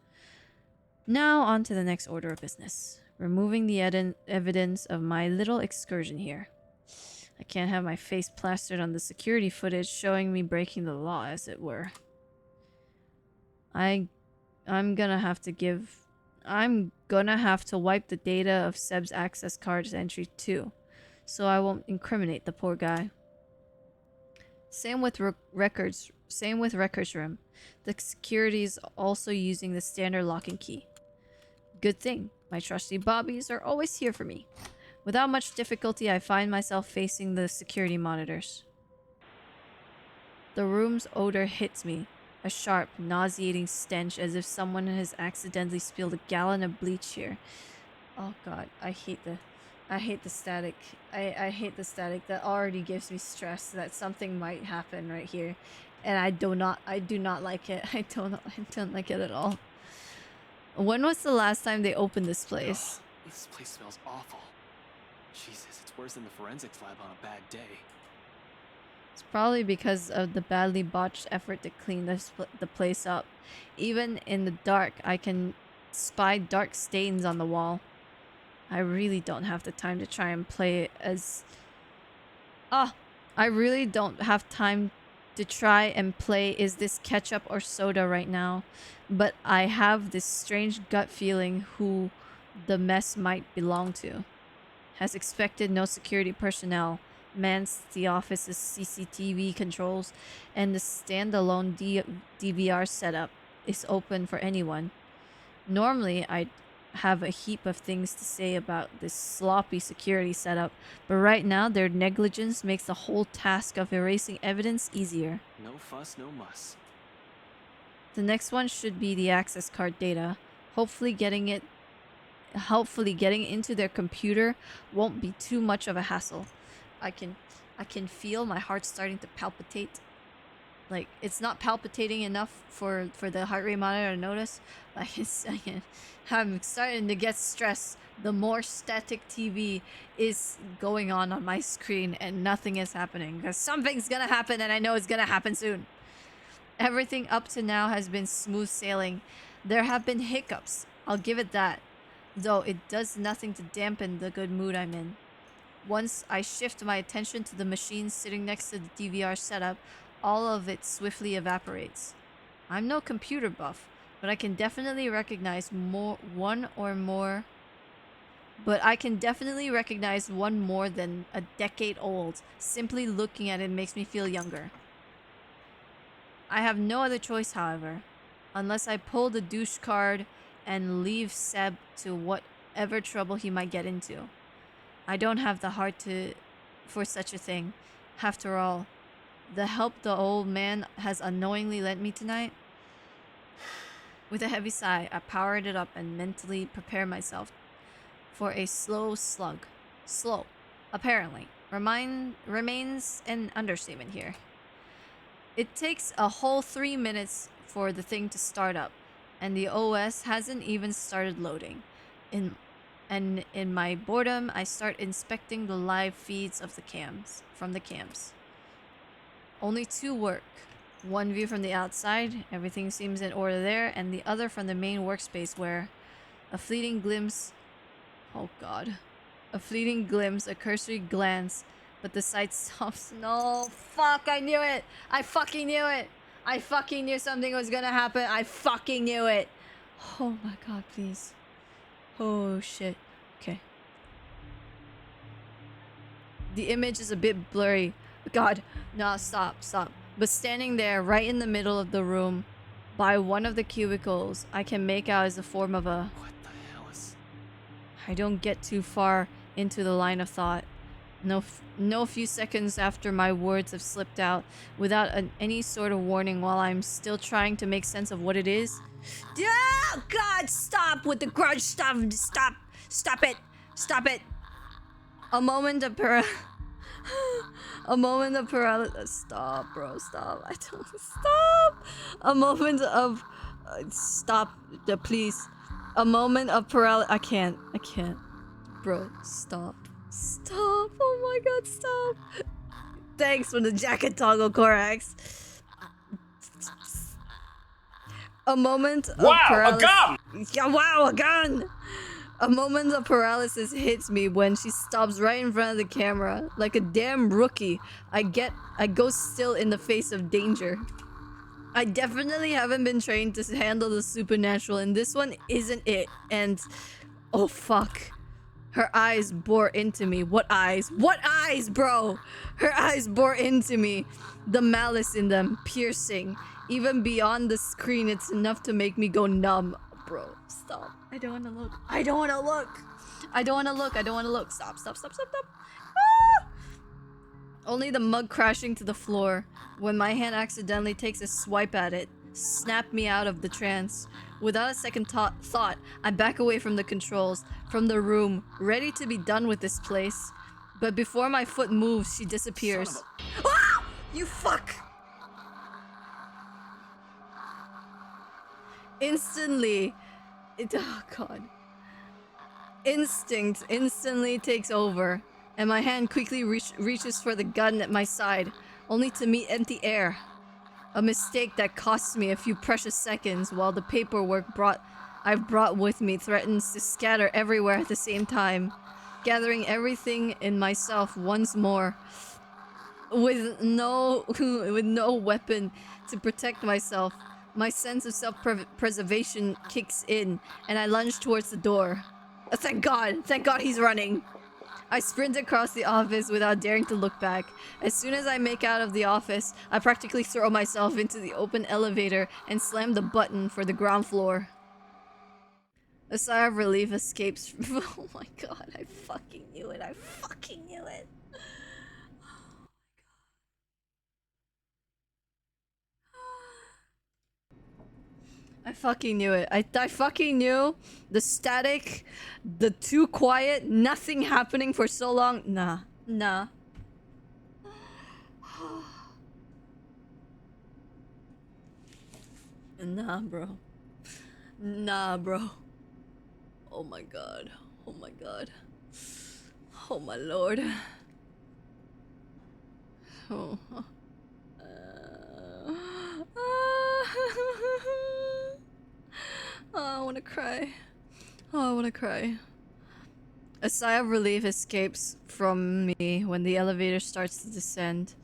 Now on to the next order of business. Removing the evidence of my little excursion here. I can't have my face plastered on the security footage showing me breaking the law, as it were. I'm gonna have to wipe the data of Seb's access card's entry too, so I won't incriminate the poor guy. Same with records room. The security is also using the standard lock and key. Good thing, my trusty bobbies are always here for me. Without much difficulty, I find myself facing the security monitors. The room's odor hits me. A sharp, nauseating stench as if someone has accidentally spilled a gallon of bleach here. Oh god, I hate the static. I hate the static. That already gives me stress that something might happen right here. And I do not like it. I don't like it at all. When was the last time they opened this place? Ugh, this place smells awful. Jesus, it's worse than the forensics lab on a bad day. It's probably because of the badly botched effort to clean the place up. Even in the dark, I can spy dark stains on the wall. I really don't have the time to try and play as... I really don't have time to try and play is this ketchup or soda right now. But I have this strange gut feeling who the mess might belong to. Has expected no security personnel. Mans the office's CCTV controls, and the standalone DVR setup is open for anyone. Normally, I'd have a heap of things to say about this sloppy security setup, but right now their negligence makes the whole task of erasing evidence easier. No fuss, no muss. The next one should be the access card data. Hopefully getting into their computer won't be too much of a hassle. I can feel my heart starting to palpitate. Like, it's not palpitating enough for the heart rate monitor to notice. Like, I'm starting to get stressed. The more static TV is going on my screen and nothing is happening. Because something's gonna happen and I know it's gonna happen soon. Everything up to now has been smooth sailing. There have been hiccups, I'll give it that. Though it does nothing to dampen the good mood I'm in. Once I shift my attention to the machine sitting next to the DVR setup, all of it swiftly evaporates. I'm no computer buff, but I can definitely recognize one more than a decade old. Simply looking at it makes me feel younger. I have no other choice, however, unless I pull the douche card and leave Seb to whatever trouble he might get into. I don't have the heart for such a thing. After all, the help the old man has unknowingly lent me tonight. With a heavy sigh, I powered it up and mentally prepare myself for a slow slug. Slow, apparently, remains an understatement here. It takes a whole 3 minutes for the thing to start up, and the OS hasn't even started loading. In my boredom, I start inspecting the live feeds of from the cams. Only two work. One view from the outside, everything seems in order there, and the other from the main workspace where a fleeting glimpse, a cursory glance, but the site stops. No, fuck, I knew it! I fucking knew it! I fucking knew something was gonna happen. I fucking knew it. Oh my god, please. Oh shit. Okay. The image is a bit blurry. God, no, stop. But standing there, right in the middle of the room, by one of the cubicles, I can make out as a form of a... What the hell is... I don't get too far into the line of thought. No few seconds after my words have slipped out, without any sort of warning, while I'm still trying to make sense of what it is. Oh God, stop with the grudge stuff. Stop it. A moment of Stop, bro. Stop. I don't stop. A moment of stop, please. A moment of paralysis. I can't. Bro, stop. Oh my god, stop. Thanks for the jacket toggle, Korax. A moment of paralysis. A gun! Yeah, wow, a gun! A moment of paralysis hits me when she stops right in front of the camera. Like a damn rookie, I go still in the face of danger. I definitely haven't been trained to handle the supernatural, and this one isn't it. And oh fuck. Her eyes bore into me. What eyes? What eyes, bro? Her eyes bore into me. The malice in them, piercing. Even beyond the screen, it's enough to make me go numb. Bro, stop. I don't want to look. Stop. Ah! Only the mug crashing to the floor when my hand accidentally takes a swipe at it snapped me out of the trance. Without a second thought, I back away from the controls, from the room, ready to be done with this place. But before my foot moves, she disappears. Ah! You fuck! Instantly, oh god. Instinct instantly takes over, and my hand quickly reaches for the gun at my side, only to meet empty air. A mistake that costs me a few precious seconds, while the paperwork I've brought with me threatens to scatter everywhere at the same time, gathering everything in myself once more. With no weapon to protect myself, my sense of self-preservation kicks in, and I lunge towards the door. Thank God he's running. I sprint across the office without daring to look back. As soon as I make out of the office, I practically throw myself into the open elevator and slam the button for the ground floor. A sigh of relief escapes. Oh my god, I fucking knew it. I fucking knew it. I fucking knew the static, the too quiet, nothing happening for so long. Nah. Nah, bro. Oh my god. Oh my lord. Oh. Oh, I wanna cry. A sigh of relief escapes from me when the elevator starts to descend.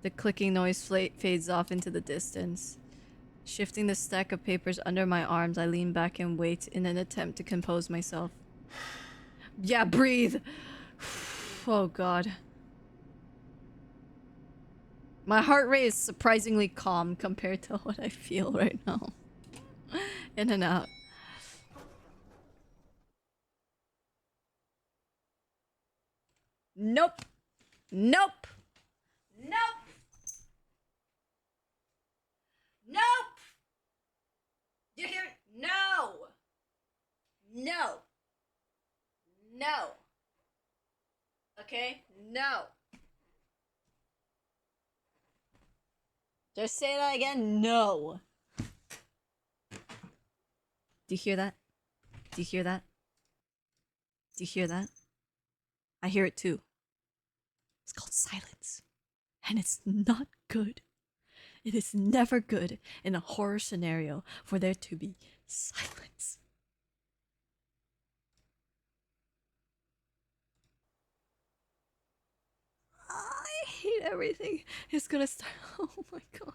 The clicking noise fades off into the distance. Shifting the stack of papers under my arms, I lean back and wait in an attempt to compose myself. Yeah, breathe! Oh god. My heart rate is surprisingly calm compared to what I feel right now. In and out. Nope. You hear? No. Okay? No. Just say that again. No. Do you hear that? I hear it too. It's called silence. And it's not good. It is never good in a horror scenario for there to be silence. I hate everything. It's gonna start. Oh my god.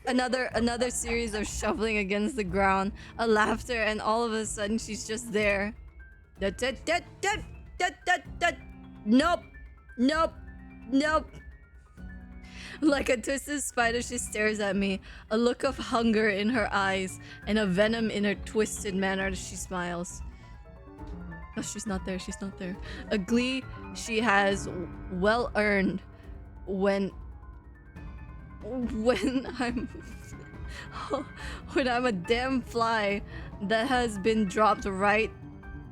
Another series of shuffling against the ground, a laughter, and all of a sudden she's just there. Nope. Nope. Nope. Like a twisted spider, she stares at me, a look of hunger in her eyes, and a venom in her twisted manner as she smiles. Oh, she's not there, she's not there. A glee she has well earned when I'm when I'm a damn fly that has been dropped right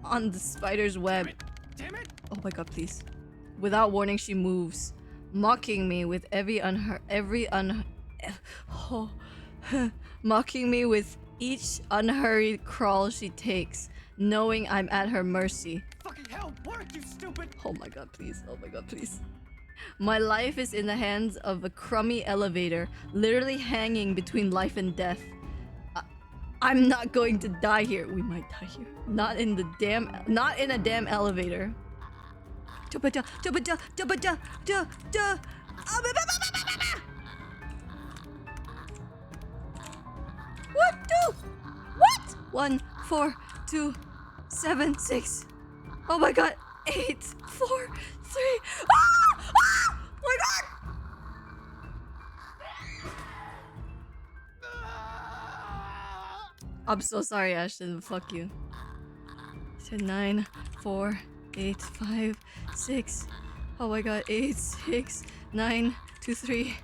on the spider's web. Damn it! Oh my god, please. Without warning, she moves, mocking me with mocking me with each unhurried crawl she takes, knowing I'm at her mercy. Fucking hell, work, you stupid! Oh my god, please. Oh my god, please. My life is in the hands of a crummy elevator, literally hanging between life and death. I'm not going to die here. We might die here. Not in a damn elevator. What? 1, 4, 2, 7, 6. Oh my god. 8, 4, 3. Ah! My god! I'm so sorry, Ashton. Fuck you. 9, 4, 8, 5, 6. Oh my god. 8, 6, 9, 2, 3.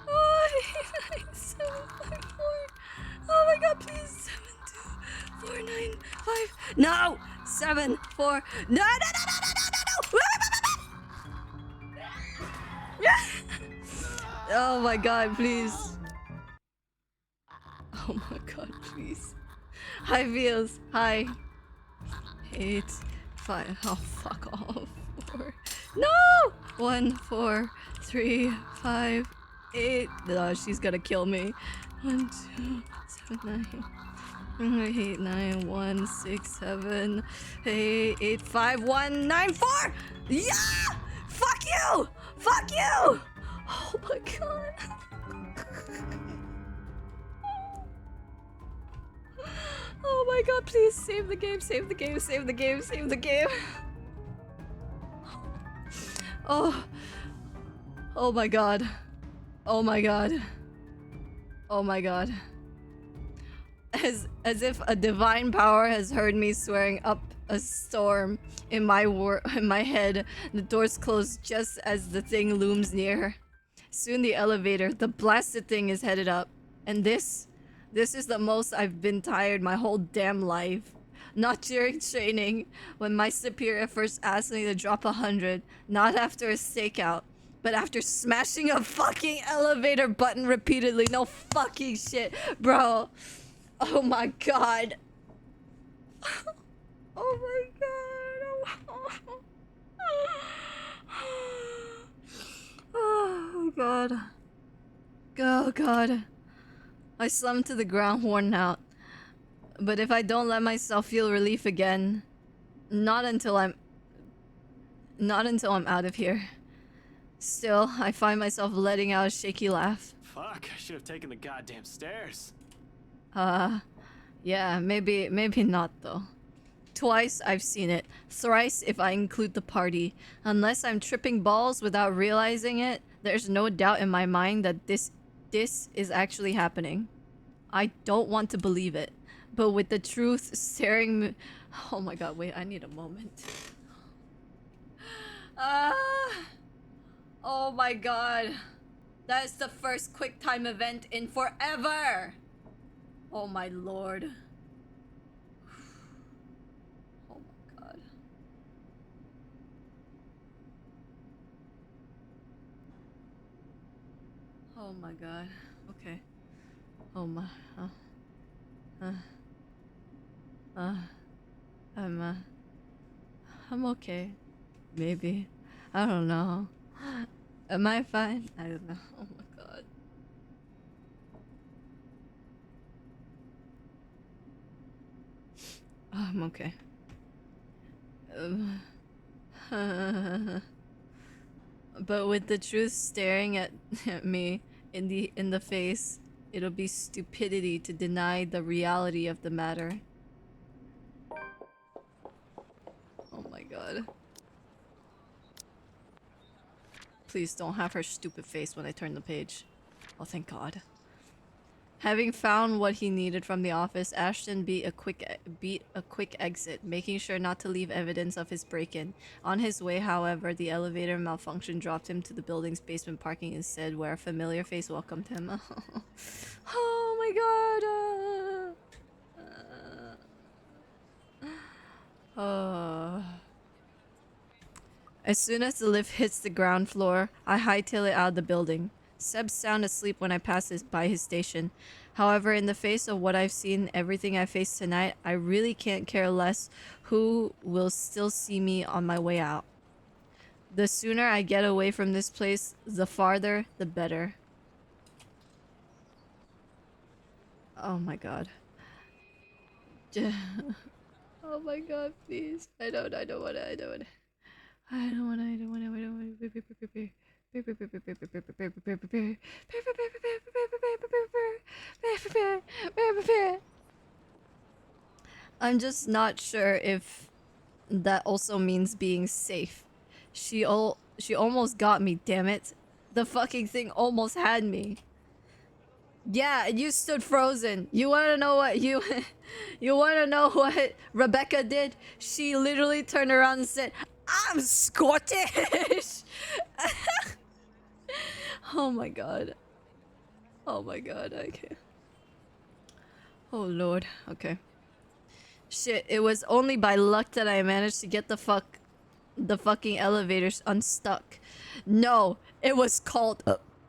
Oh, 8, 9, 7, 5, 4. Oh my god, please. 7, 2, 4, 9, 5. No! 7, 4. No, no, no, no, no, no, no! Oh my god, please. Oh my god, please. Hi, Feels. Hi. 8, 5. Oh, fuck off. 4. No! 1, 4, 3, 5, 8. No, she's gonna kill me. 1, 2, 7, 9. 8, 9, 1, 6, 7, 8, 8, 5, 1, 9, 4! Yeah! Fuck you! Fuck you! Oh my god. Oh my god, please save the game, save the game, save the game, save the game. Oh. Oh my god. Oh my god. Oh my god. As if a divine power has heard me swearing up a storm in my head, the doors close just as the thing looms near. Soon the elevator, the blasted thing, is headed up. And this is the most I've been tired my whole damn life. Not during training, when my superior first asked me to drop 100, not after a stakeout, but after smashing a fucking elevator button repeatedly. No fucking shit, bro. Oh my god. Oh my god. Oh my god. Oh god. I slumped to the ground, worn out. But if I don't let myself feel relief again, not until I'm out of here. Still, I find myself letting out a shaky laugh. Fuck, I should have taken the goddamn stairs. Yeah, maybe not though. Twice I've seen it. Thrice if I include the party. Unless I'm tripping balls without realizing it, there's no doubt in my mind that this is actually happening. I don't want to believe it, but with the truth staring me— oh my god, wait, I need a moment. Oh my god. That is the first quick time event in forever. Oh my lord. Oh my god. Oh my god. Okay. Oh my. I'm okay. Maybe. I don't know. Am I fine? I don't know. Oh my god. Oh, I'm okay. But with the truth staring at me in the face, It'll be stupidity to deny the reality of the matter. Oh my god. Please don't have her stupid face when I turn the page. Oh, thank god. Having found what he needed from the office, Ashton beat a quick exit, making sure not to leave evidence of his break-in. On his way, however, the elevator malfunction dropped him to the building's basement parking instead, where a familiar face welcomed him. Oh my god. As soon as the lift hits the ground floor, I hightail it out of the building. Seb's sound asleep when I pass by his station. However, in the face of what I've seen, everything I faced tonight, I really can't care less who will still see me on my way out. The sooner I get away from this place, the farther, the better. Oh my god. Oh my god, please. I don't wanna. I'm just not sure if that also means being safe. She almost got me, damn it. The fucking thing almost had me. Yeah, you stood frozen. You wanna know what you wanna know what Rebecca did? She literally turned around and said, "I'm Scottish." Oh my god. Oh my god, I can't. Oh lord, okay. Shit, it was only by luck that I managed to get the fucking elevators unstuck. No, it was called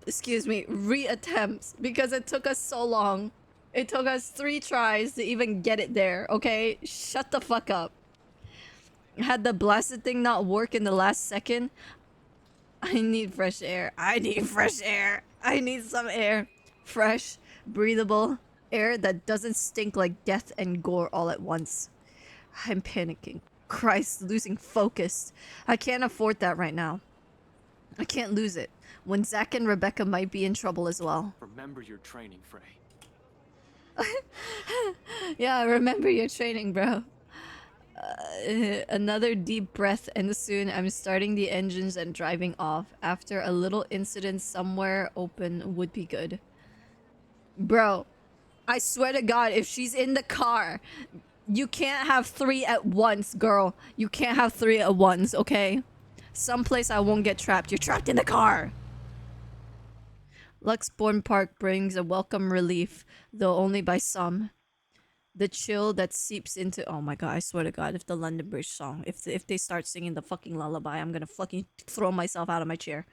excuse me, reattempts, because it took us so long. It took us 3 tries to even get it there, okay? Shut the fuck up. Had the blasted thing not work in the last second, I need fresh air. I need fresh air. I need some air. Fresh, breathable air that doesn't stink like death and gore all at once. I'm panicking. Christ, losing focus. I can't afford that right now. I can't lose it when Zach and Rebecca might be in trouble as well. Remember your training, Frey. Yeah, remember your training, bro. Another deep breath, and soon I'm starting the engines and driving off. After a little incident somewhere open would be good. Bro, I swear to God, if she's in the car, you can't have 3 at once, girl. You can't have 3 at once, okay? Someplace I won't get trapped. You're trapped in the car! Luxbourne Park brings a welcome relief, though only by some. The chill that seeps into... Oh my god, I swear to God, if the London Bridge song... If they start singing the fucking lullaby, I'm gonna fucking throw myself out of my chair.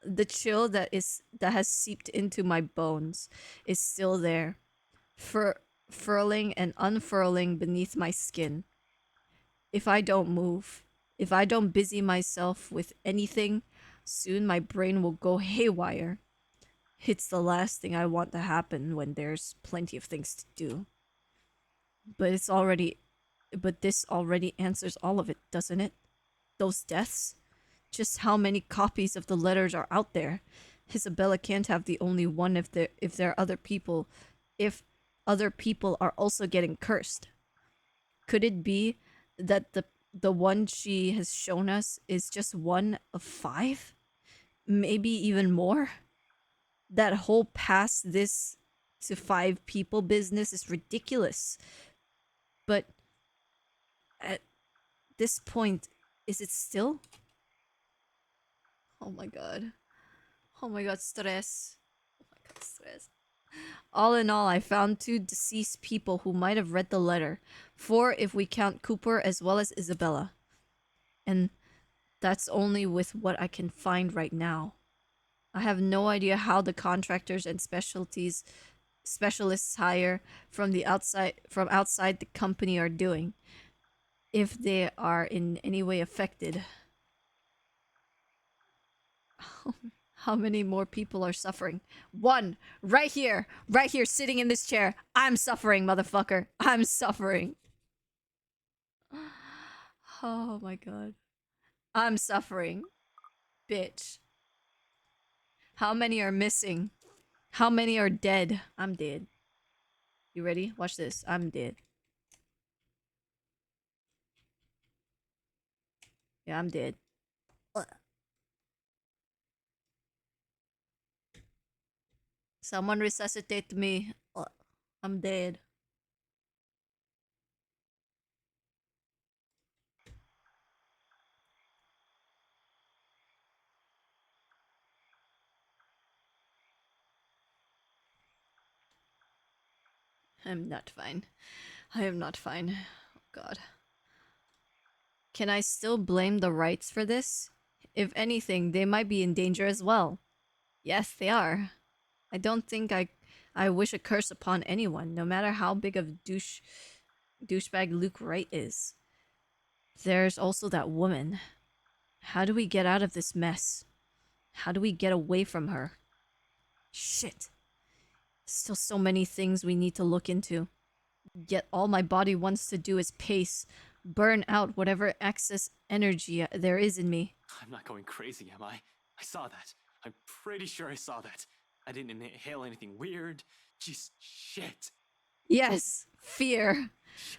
The chill that has seeped into my bones is still there. Furling and unfurling beneath my skin. If I don't move, if I don't busy myself with anything, soon my brain will go haywire. It's the last thing I want to happen when there's plenty of things to do. But this already answers all of it, doesn't it? Those deaths? Just how many copies of the letters are out there? Isabella can't have the only one if there are other people are also getting cursed. Could it be that the one she has shown us is just one of 5? Maybe even more? That whole pass this to 5 people business is ridiculous. But at this point, is it still? Oh my god. Oh my god, stress. Oh my god, stress. All in all, I found 2 deceased people who might have read the letter. 4 if we count Cooper as well as Isabella. And that's only with what I can find right now. I have no idea how the contractors and specialists hire from outside the company are doing. If they are in any way affected. How many more people are suffering? 1! Right here! Right here, sitting in this chair. I'm suffering, motherfucker. I'm suffering. Oh my god. I'm suffering. Bitch. How many are missing? How many are dead? I'm dead. You ready? Watch this. I'm dead. Yeah, I'm dead. Ugh. Someone resuscitate me. Ugh. I'm dead. I'm not fine. I am not fine. Oh, God. Can I still blame the rights for this? If anything, they might be in danger as well. Yes, they are. I don't think I wish a curse upon anyone, no matter how big of douchebag Luke Wright is. There's also that woman. How do we get out of this mess? How do we get away from her? Shit. Still so many things we need to look into. Yet all my body wants to do is pace, burn out whatever excess energy there is in me. I'm not going crazy, am I? I saw that. I'm pretty sure I saw that. I didn't inhale anything weird. Just shit. Yes, fear.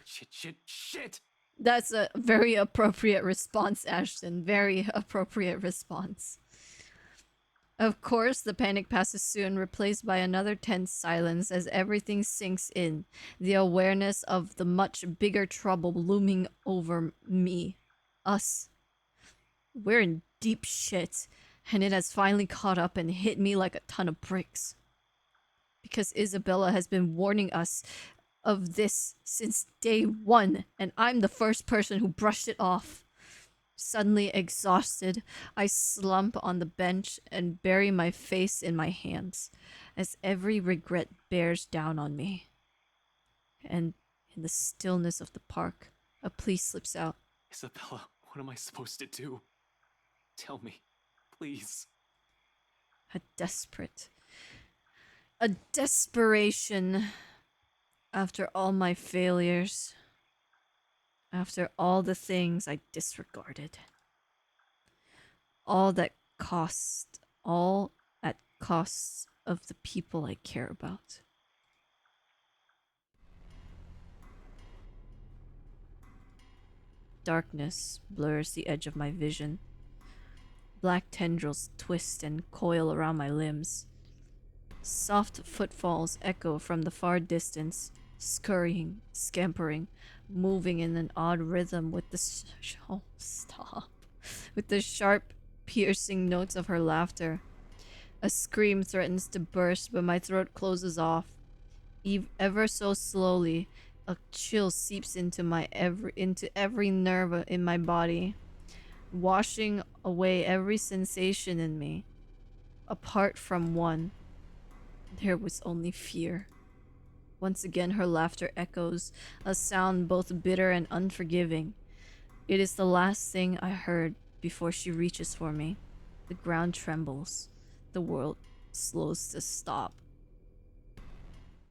Shit. That's a very appropriate response, Ashton. Very appropriate response. Of course, the panic passes soon, replaced by another tense silence as everything sinks in. The awareness of the much bigger trouble looming over me. Us. We're in deep shit, and it has finally caught up and hit me like a ton of bricks. Because Isabella has been warning us of this since day one, and I'm the first person who brushed it off. Suddenly exhausted, I slump on the bench and bury my face in my hands as every regret bears down on me. And in the stillness of the park, a plea slips out. Isabella, what am I supposed to do? Tell me, please. A desperation after all my failures. After all the things I disregarded. All at costs of the people I care about. Darkness blurs the edge of my vision. Black tendrils twist and coil around my limbs. Soft footfalls echo from the far distance, scurrying, scampering, moving in an odd rhythm with the with the sharp, piercing notes of her laughter. A scream threatens to burst, but my throat closes off. Ever so slowly, a chill seeps into every nerve in my body, washing away every sensation in me. Apart from one, there was only fear. Once again, her laughter echoes, a sound both bitter and unforgiving. It is the last thing I heard before she reaches for me. The ground trembles. The world slows to stop.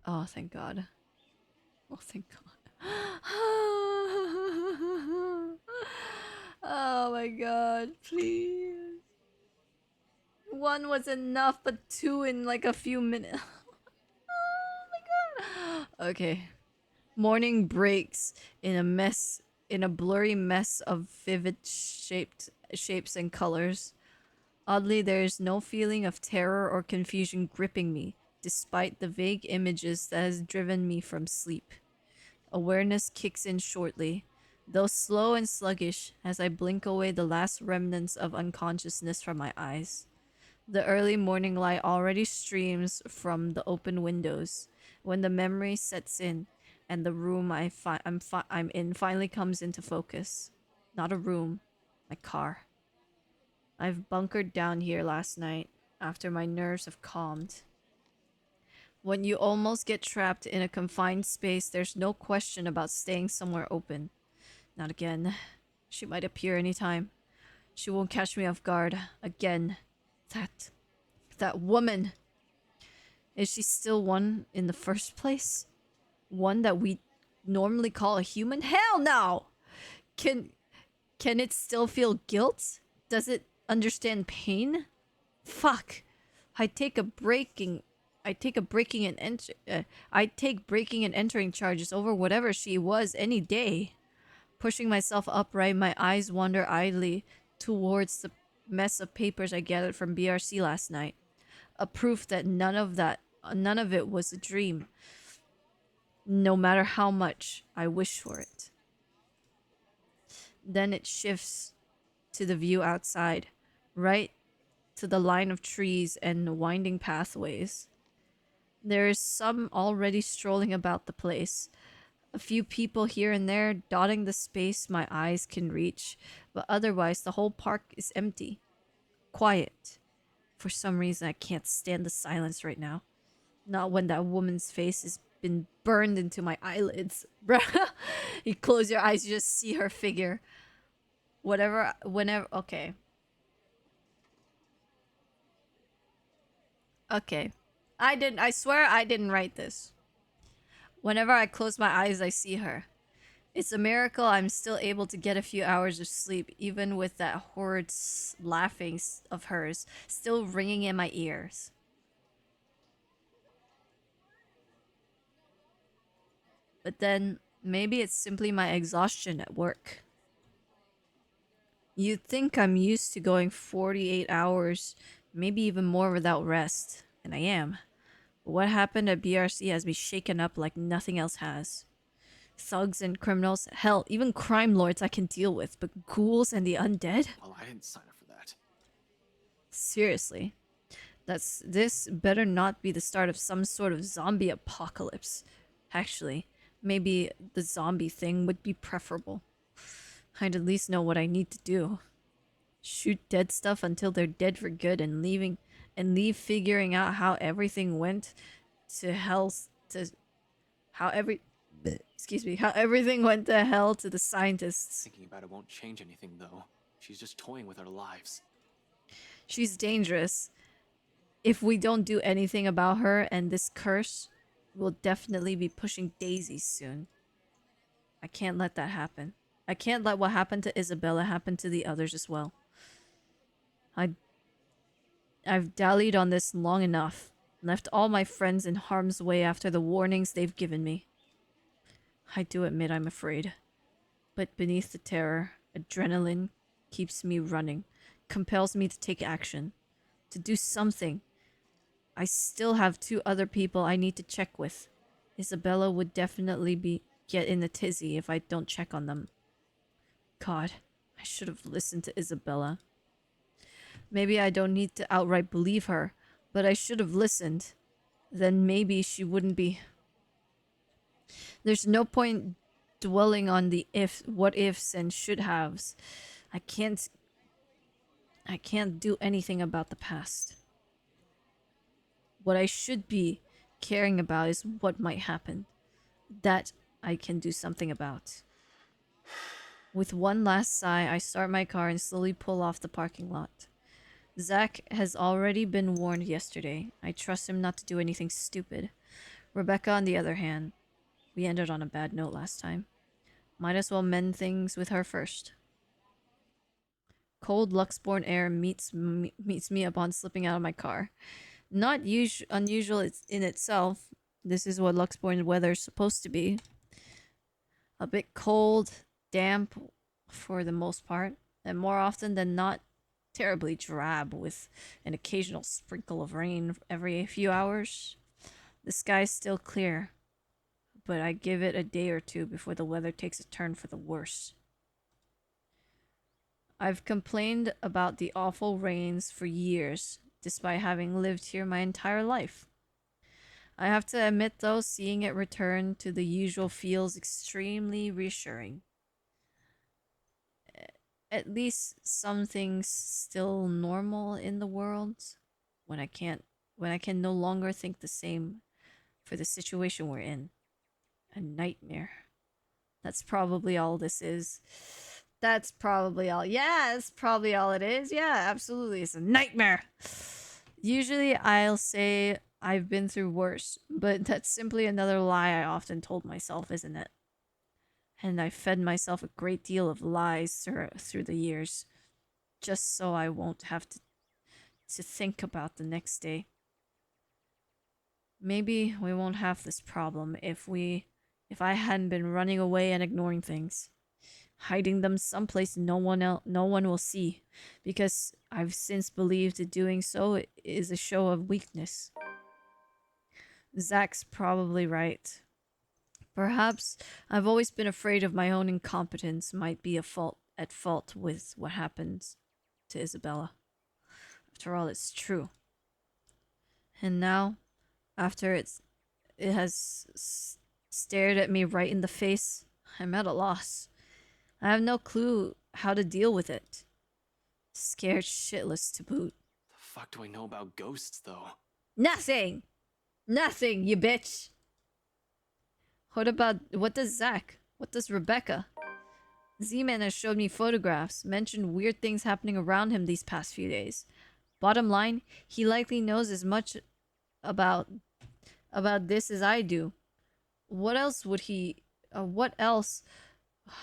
Oh, thank God. Oh, thank God. Oh my God, please. One was enough, but two in like a few minutes. Oh my God. Okay. Morning breaks in a blurry mess of vivid shapes and colors. Oddly, there is no feeling of terror or confusion gripping me, despite the vague images that has driven me from sleep. Awareness kicks in shortly, though slow and sluggish, as I blink away the last remnants of unconsciousness from my eyes. The early morning light already streams from the open windows when the memory sets in and the room I'm in finally comes into focus. Not a room, my car. I've bunkered down here last night after my nerves have calmed. When you almost get trapped in a confined space, there's no question about staying somewhere open. Not again. She might appear anytime. She won't catch me off guard. Again. That woman. Is she still one in the first place? One that we normally call a human? Hell no! Can it still feel guilt? Does it understand pain? Fuck. I take a break and I take breaking and entering charges over whatever she was any day. Pushing myself upright, my eyes wander idly towards the mess of papers I gathered from BRC last night. A proof that none of it was a dream, no matter how much I wish for it. Then it shifts to the view outside, right to the line of trees and winding pathways. There is some already strolling about the place. A few people here and there dotting the space my eyes can reach, but otherwise the whole park is empty. Quiet. For some reason I can't stand the silence right now. Not when that woman's face has been burned into my eyelids. Bruh. You close your eyes, you just see her figure. Whenever, okay. Okay. I swear I didn't write this. Whenever I close my eyes, I see her. It's a miracle I'm still able to get a few hours of sleep, even with that horrid laughing of hers still ringing in my ears. But then, maybe it's simply my exhaustion at work. You'd think I'm used to going 48 hours, maybe even more without rest, and I am. But what happened at BRC has me shaken up like nothing else has. Thugs and criminals, hell, even crime lords I can deal with, but ghouls and the undead? Well, I didn't sign up for that. Seriously. This better not be the start of some sort of zombie apocalypse. Actually, maybe the zombie thing would be preferable. I'd at least know what I need to do. Shoot dead stuff until they're dead for good and leave figuring out how everything went to hell to how everything went to hell to the scientists. Thinking about it won't change anything, though. She's just toying with our lives. She's dangerous. If we don't do anything about her and this curse, we'll definitely be pushing daisies soon. I can't let that happen. I can't let what happened to Isabella happen to the others as well. I've dallied on this long enough. Left all my friends in harm's way after the warnings they've given me. I do admit I'm afraid. But beneath the terror, adrenaline keeps me running, compels me to take action, to do something. I still have 2 other people I need to check with. Isabella would definitely get in a tizzy if I don't check on them. God, I should have listened to Isabella. Maybe I don't need to outright believe her, but I should have listened. Then maybe she wouldn't be. There's no point dwelling on the what ifs and should haves. I can't do anything about the past. What I should be caring about is what might happen. That I can do something about. With one last sigh, I start my car and slowly pull off the parking lot. Zach has already been warned yesterday. I trust him not to do anything stupid. Rebecca, on the other hand, we ended on a bad note last time. Might as well mend things with her first. Cold Luxborn air meets me upon slipping out of my car. Not unusual in itself. This is what Luxborn weather is supposed to be. A bit cold, damp for the most part, and more often than not, terribly drab with an occasional sprinkle of rain every few hours. The sky's still clear, but I give it a day or two before the weather takes a turn for the worse. I've complained about the awful rains for years, despite having lived here my entire life. I have to admit, though, seeing it return to the usual feels extremely reassuring. At least something's still normal in the world when I can no longer think the same for the situation we're in. A nightmare. That's probably all this is. That's probably all. Yeah, that's probably all it is. Yeah, absolutely. It's a nightmare. Usually I'll say I've been through worse, but that's simply another lie I often told myself, isn't it? And I fed myself a great deal of lies through the years, just so I won't have to think about the next day. Maybe we won't have this problem if I hadn't been running away and ignoring things. Hiding them someplace no one will see, because I've since believed that doing so is a show of weakness. Zach's probably right. Perhaps I've always been afraid of my own incompetence might be at fault with what happens to Isabella. After all, it's true. And now, after it has stared at me right in the face, I'm at a loss. I have no clue how to deal with it. Scared shitless to boot. The fuck do I know about ghosts, though? Nothing! Nothing, you bitch! What does Rebecca? Z-Man has showed me photographs, mentioned weird things happening around him these past few days. Bottom line, he likely knows as much about this as I do. What else?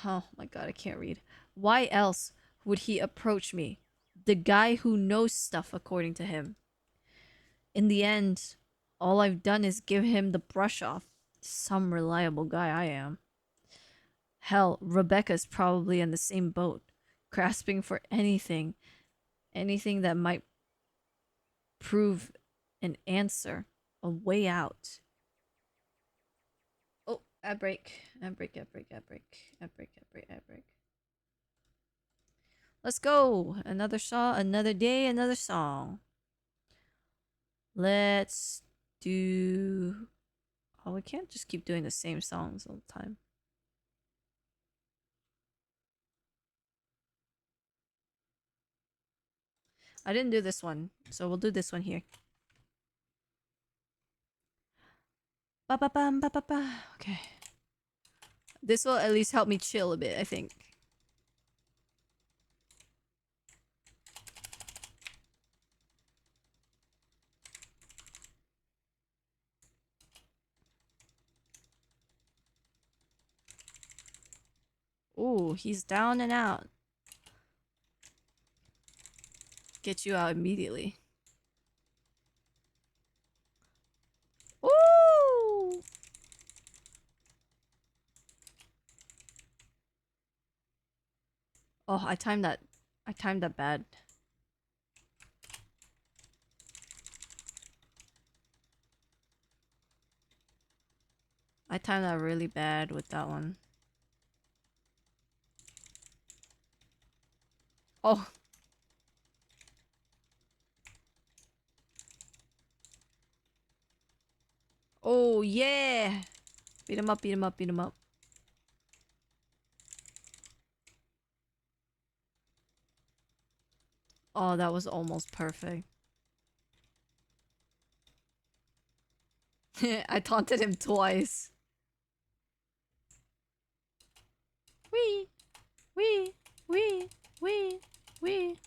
Oh my god, I can't read. Why else would he approach me? The guy who knows stuff, according to him. In the end, all I've done is give him the brush off. Some reliable guy I am. Hell, Rebecca's probably in the same boat, grasping for anything that might prove an answer, a way out. Oh, ad break. Let's go. Another day, another song. Let's do... Oh, we can't just keep doing the same songs all the time. I didn't do this one, so we'll do this one here. Ba-ba-bam, ba-ba-ba. Okay. This will at least help me chill a bit, I think. Ooh, he's down and out. Get you out immediately. Ooh! Oh, I timed that bad. I timed that really bad with that one. Oh. Oh, yeah. Beat him up, beat him up, beat him up. Oh, that was almost perfect. I taunted him twice. Wee, wee, wee, wee, wee.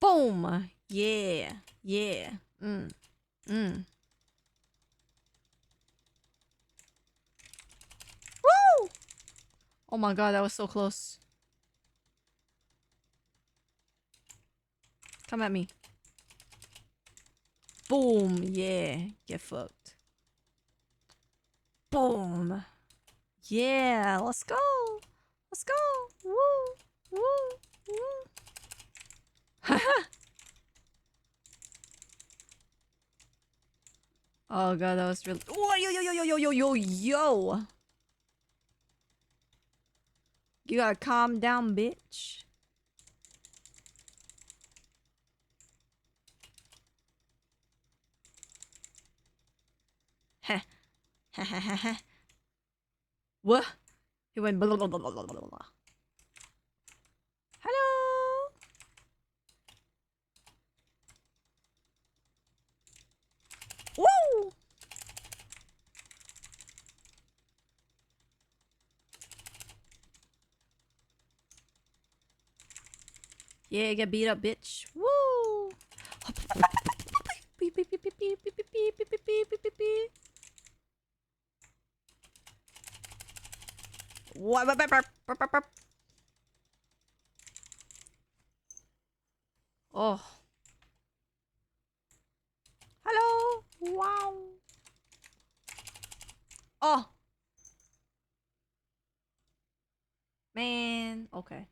Boom! Yeah, yeah. Mm. Woo! Oh my god, that was so close. Come at me. Boom! Yeah, get fucked. Boom! Yeah, let's go! Let's go! Woo! Woo! Woo! Oh god, that was really. Oh, yo! You gotta calm down, bitch. Heh. Ha ha ha ha. What? He went blah blah blah blah blah blah blah. Hello. Woo! Yeah, get beat up, bitch. Woo! Beep, beep, beep, beep, beep, beep, beep, beep, beep, beep, beep, beep, beep, beep. What? Oh. Hello. Wow. Oh. Man. Okay.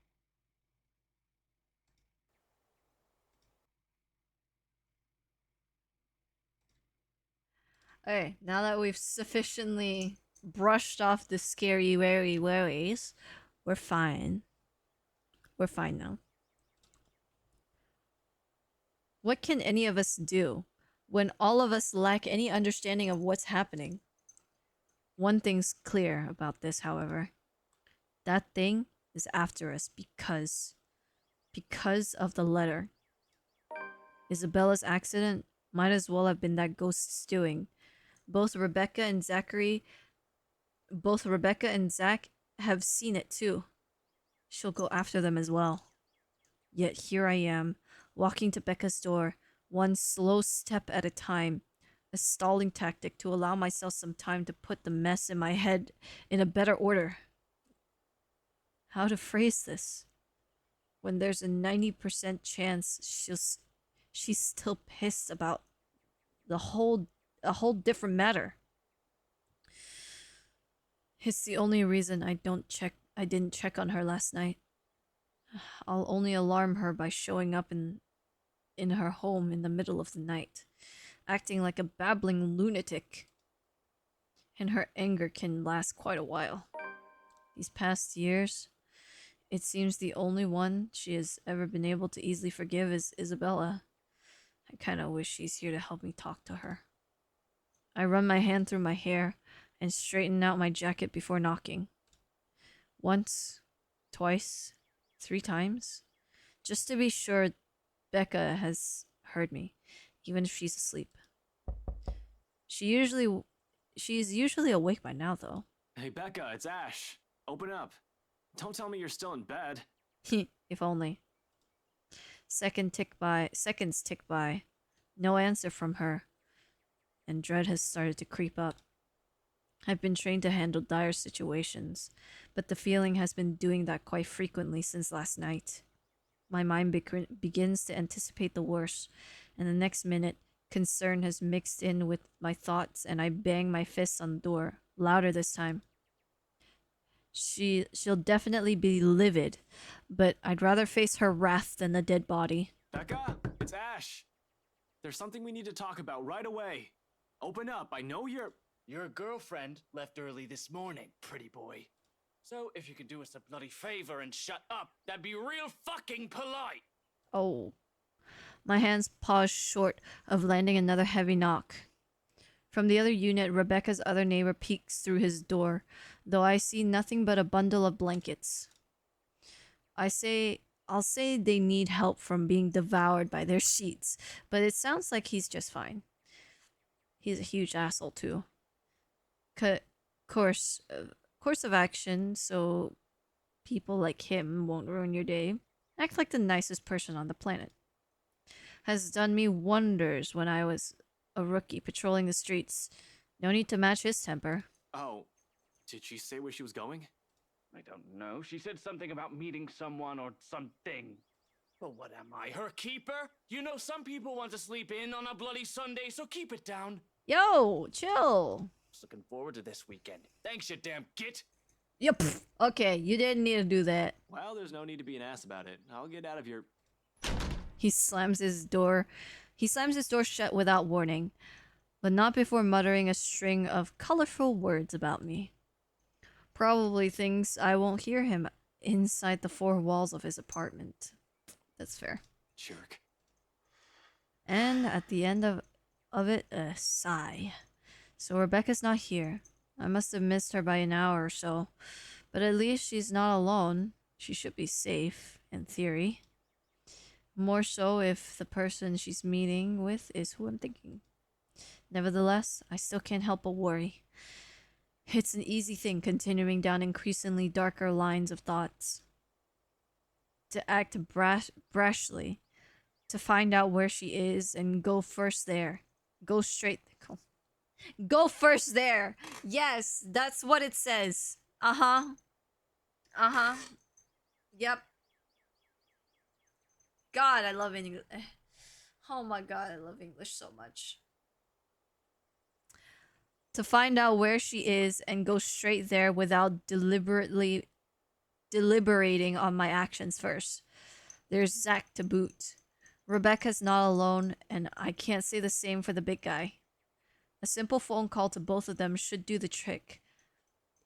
Okay, now that we've sufficiently brushed off the scary, wary worries, we're fine. We're fine now. What can any of us do when all of us lack any understanding of what's happening? One thing's clear about this, however. That thing is after us because of the letter. Isabella's accident might as well have been that ghost's doing. Both Rebecca and Zach have seen it too. She'll go after them as well. Yet here I am, walking to Becca's door, one slow step at a time, a stalling tactic to allow myself some time to put the mess in my head in a better order. How to phrase this? When there's a 90% chance she's still pissed about a whole different matter. It's the only reason I didn't check on her last night. I'll only alarm her by showing up in her home in the middle of the night, acting like a babbling lunatic. And her anger can last quite a while. These past years, it seems the only one she has ever been able to easily forgive is Isabella. I kinda wish she's here to help me talk to her. I run my hand through my hair and straighten out my jacket before knocking. Once, twice, 3 times, just to be sure Becca has heard me, even if she's asleep. She's usually awake by now, though. Hey, Becca, it's Ash. Open up. Don't tell me you're still in bed. If only. Seconds tick by. No answer from her. And dread has started to creep up. I've been trained to handle dire situations, but the feeling has been doing that quite frequently since last night. My mind begins to anticipate the worst, and the next minute, concern has mixed in with my thoughts, and I bang my fists on the door, louder this time. She'll definitely be livid, but I'd rather face her wrath than the dead body. Becca, it's Ash. There's something we need to talk about right away. Open up. I know Your girlfriend left early this morning, pretty boy. So if you could do us a bloody favor and shut up, that'd be real fucking polite. Oh. My hands paused short of landing another heavy knock. From the other unit, Rebecca's other neighbor peeks through his door, though I see nothing but a bundle of blankets. I'll say they need help from being devoured by their sheets, but it sounds like he's just fine. He's a huge asshole, too. Course of action, so people like him won't ruin your day. Act like the nicest person on the planet. Has done me wonders when I was a rookie patrolling the streets. No need to match his temper. Oh, did she say where she was going? I don't know. She said something about meeting someone or something. But what am I, her keeper? You know some people want to sleep in on a bloody Sunday, so keep it down. Yo, chill. Just looking forward to this weekend. Thanks, you damn git. Yep. Okay, you didn't need to do that. Well, there's no need to be an ass about it. I'll get out of your... He slams his door shut without warning, but not before muttering a string of colorful words about me. Probably things I won't hear him inside the 4 walls of his apartment. That's fair. Jerk. And at the end of it, a sigh. So Rebecca's not here. I must have missed her by an hour or so, but at least she's not alone. She should be safe, in theory. More so if the person she's meeting with is who I'm thinking. Nevertheless, I still can't help but worry. It's an easy thing continuing down increasingly darker lines of thoughts. To act brashly, to find out where she is and go first there, Go straight. Go first there. Yes, that's what it says. Uh-huh. Uh-huh. Yep. God, I love English. Oh my god, I love English so much. To find out where she is and go straight there without deliberating on my actions first. There's Zach to boot. Rebecca's not alone, and I can't say the same for the big guy. A simple phone call to both of them should do the trick.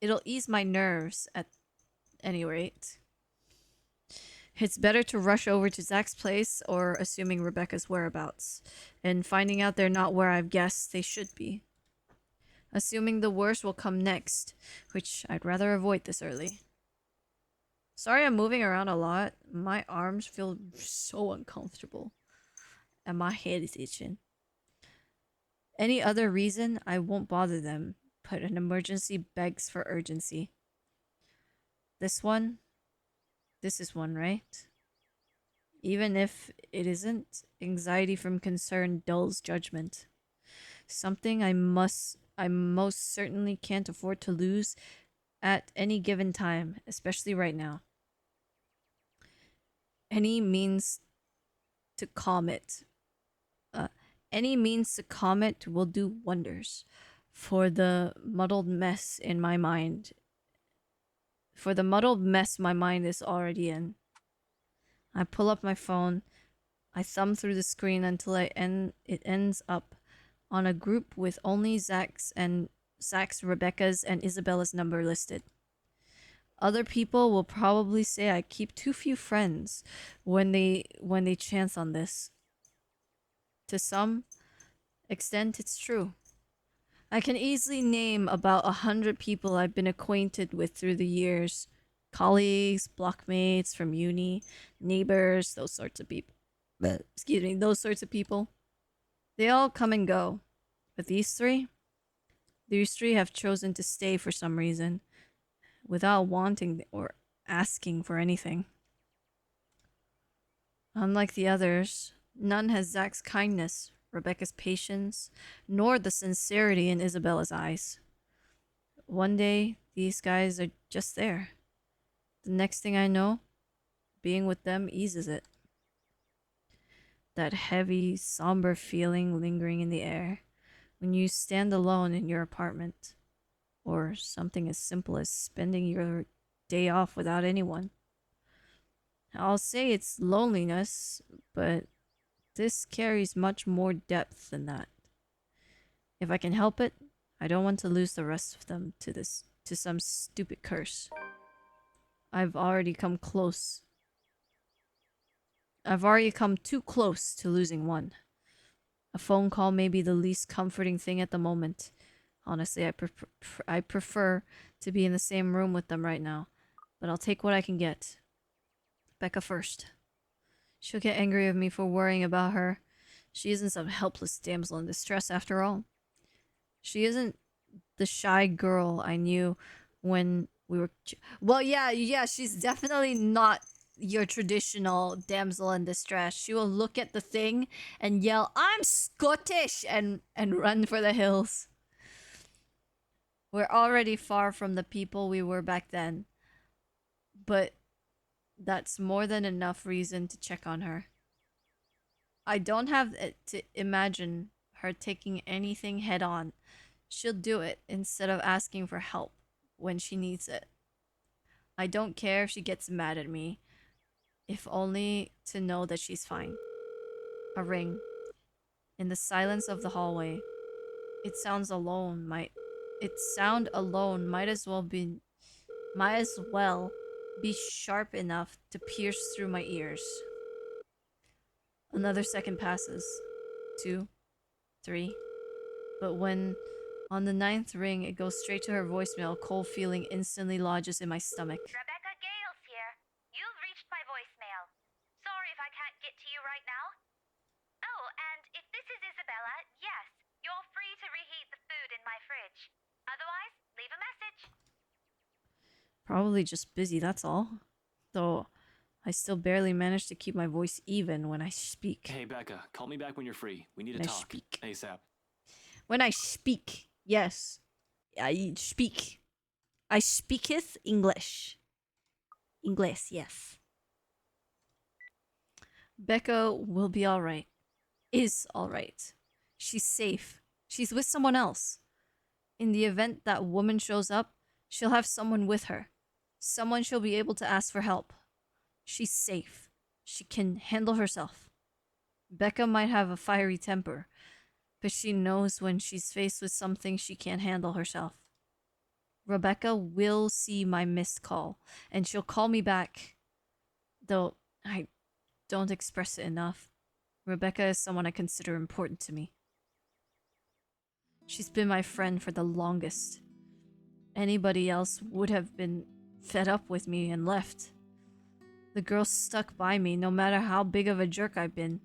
It'll ease my nerves at any rate. It's better to rush over to Zach's place, or assuming Rebecca's whereabouts, and finding out they're not where I've guessed they should be. Assuming the worst will come next, which I'd rather avoid this early. Sorry I'm moving around a lot. My arms feel so uncomfortable. And my head is itching. Any other reason, I won't bother them, but an emergency begs for urgency. This is one, right? Even if it isn't, anxiety from concern dulls judgment. Something I most certainly can't afford to lose at any given time, especially right now. Any means to calm it. Any means to calm it will do wonders for the muddled mess in my mind. For the muddled mess my mind is already in. I pull up my phone. I thumb through the screen until it ends up on a group with only Zach's, Rebecca's, and Isabella's number listed. Other people will probably say I keep too few friends when they chance on this. To some extent, it's true. I can easily name about 100 people I've been acquainted with through the years. Colleagues, blockmates from uni, neighbors, those sorts of people. Excuse me, those sorts of people. They all come and go. But these three have chosen to stay for some reason, without wanting or asking for anything. Unlike the others, none has Zach's kindness, Rebecca's patience, nor the sincerity in Isabella's eyes. One day, these guys are just there. The next thing I know, being with them eases it. That heavy, somber feeling lingering in the air when you stand alone in your apartment, or something as simple as spending your day off without anyone. I'll say it's loneliness, but this carries much more depth than that. If I can help it, I don't want to lose the rest of them to some stupid curse. I've already come too close to losing one. A phone call may be the least comforting thing at the moment. Honestly, I prefer to be in the same room with them right now, but I'll take what I can get. Becca first. She'll get angry with me for worrying about her. She isn't some helpless damsel in distress after all. She isn't the shy girl I knew when we were... Well, yeah, she's definitely not your traditional damsel in distress. She will look at the thing and yell, "I'm Scottish!" and run for the hills. We're already far from the people we were back then, but that's more than enough reason to check on her. I don't have to imagine her taking anything head on. She'll do it instead of asking for help when she needs it. I don't care if she gets mad at me, if only to know that she's fine. A ring. In the silence of the hallway. It sound alone might as well be sharp enough to pierce through my ears. Another second passes. 2, 3. But when on the 9th ring, it goes straight to her voicemail. Cold feeling instantly lodges in my stomach. Rebecca Gales here. You've reached my voicemail. Sorry if I can't get to you right now. Oh, and if this is Isabella, yes, you're free to reheat the food in my fridge. Otherwise, leave a message. Probably just busy, that's all. Though I still barely manage to keep my voice even when I speak. Hey, Becca, call me back when you're free. We need to talk. ASAP. When I speak, yes. I speak. I speaketh English. English, yes. Becca will be alright. Is alright. She's safe. She's with someone else. In the event that woman shows up, she'll have someone with her. Someone she'll be able to ask for help. She's safe. She can handle herself. Becca might have a fiery temper, but she knows when she's faced with something she can't handle herself. Rebecca will see my missed call, and she'll call me back. Though I don't express it enough. Rebecca is someone I consider important to me. She's been my friend for the longest. Anybody else would have been fed up with me and left. The girl stuck by me no matter how big of a jerk I've been.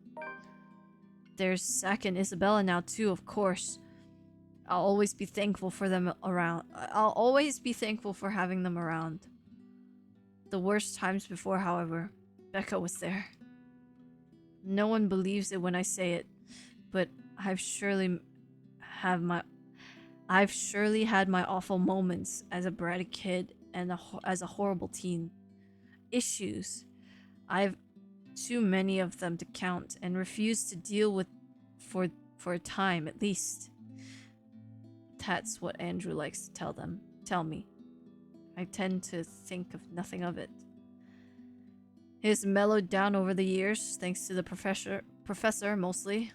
There's Zack and Isabella now too, of course. I'll always be thankful for them around. I'll always be thankful for having them around. The worst times before, however, Becca was there. No one believes it when I say it, but I've surely had my awful moments as a bratty kid and as a horrible teen. Issues. I've too many of them to count and refuse to deal with for a time at least. That's what Andrew likes to tell me. I tend to think of nothing of it. He has mellowed down over the years, thanks to the professor mostly.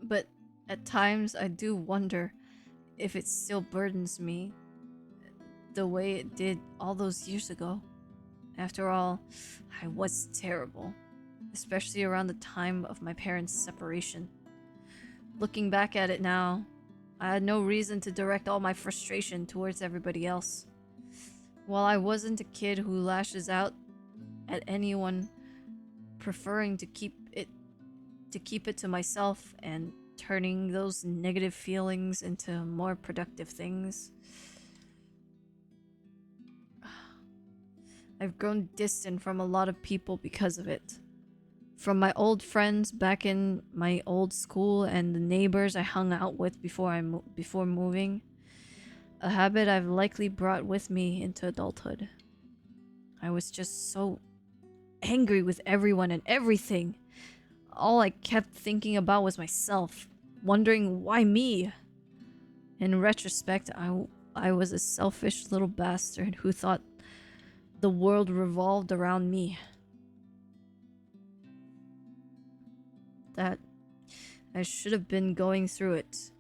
But at times I do wonder if it still burdens me the way it did all those years ago. After all, I was terrible, especially around the time of my parents' separation. Looking back at it now, I had no reason to direct all my frustration towards everybody else. While I wasn't a kid who lashes out at anyone, preferring to keep it to myself and turning those negative feelings into more productive things. I've grown distant from a lot of people because of it. From my old friends back in my old school and the neighbors I hung out with before moving. A habit I've likely brought with me into adulthood. I was just so angry with everyone and everything. All I kept thinking about was myself, wondering why me. In retrospect, I was a selfish little bastard who thought the world revolved around me. That I should have been going through it.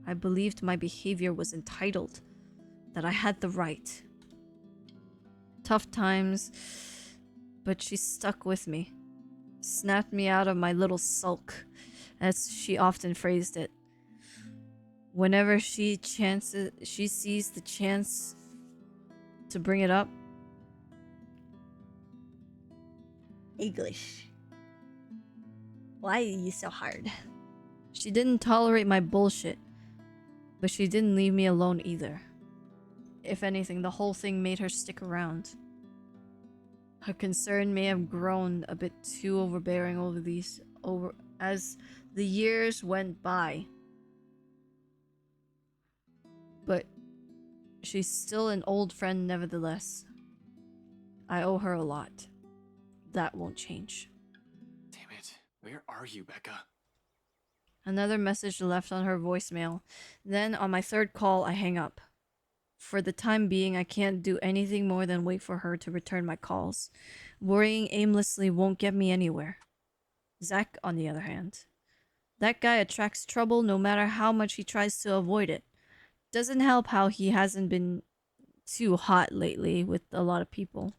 I believed my behavior was entitled, that I had the right. Tough times, but she stuck with me. Snapped me out of my little sulk, as she often phrased it. Whenever she sees the chance to bring it up. English. Why are you so hard? She didn't tolerate my bullshit, but she didn't leave me alone either. If anything, the whole thing made her stick around. Her concern may have grown a bit too overbearing as the years went by. But she's still an old friend nevertheless. I owe her a lot. That won't change. Damn it. Where are you, Becca? Another message left on her voicemail. Then, on my third call, I hang up. For the time being, I can't do anything more than wait for her to return my calls. Worrying aimlessly won't get me anywhere. Zack, on the other hand. That guy attracts trouble no matter how much he tries to avoid it. Doesn't help how he hasn't been too hot lately with a lot of people.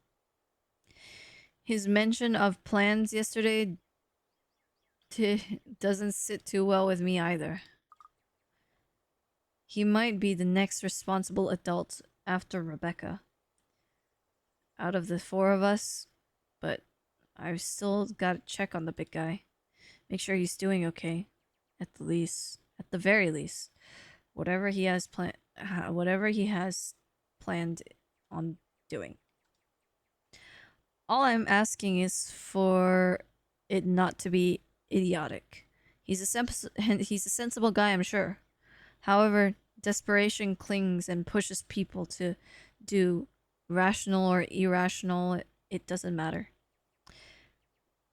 His mention of plans yesterday doesn't sit too well with me either. He might be the next responsible adult after Rebecca. Out of the four of us, but I've still got to check on the big guy. Make sure he's doing okay. At the very least. Whatever he has planned on doing. All I'm asking is for it not to be idiotic. He's a sensible guy, I'm sure. However, desperation clings and pushes people to do rational or irrational, it doesn't matter.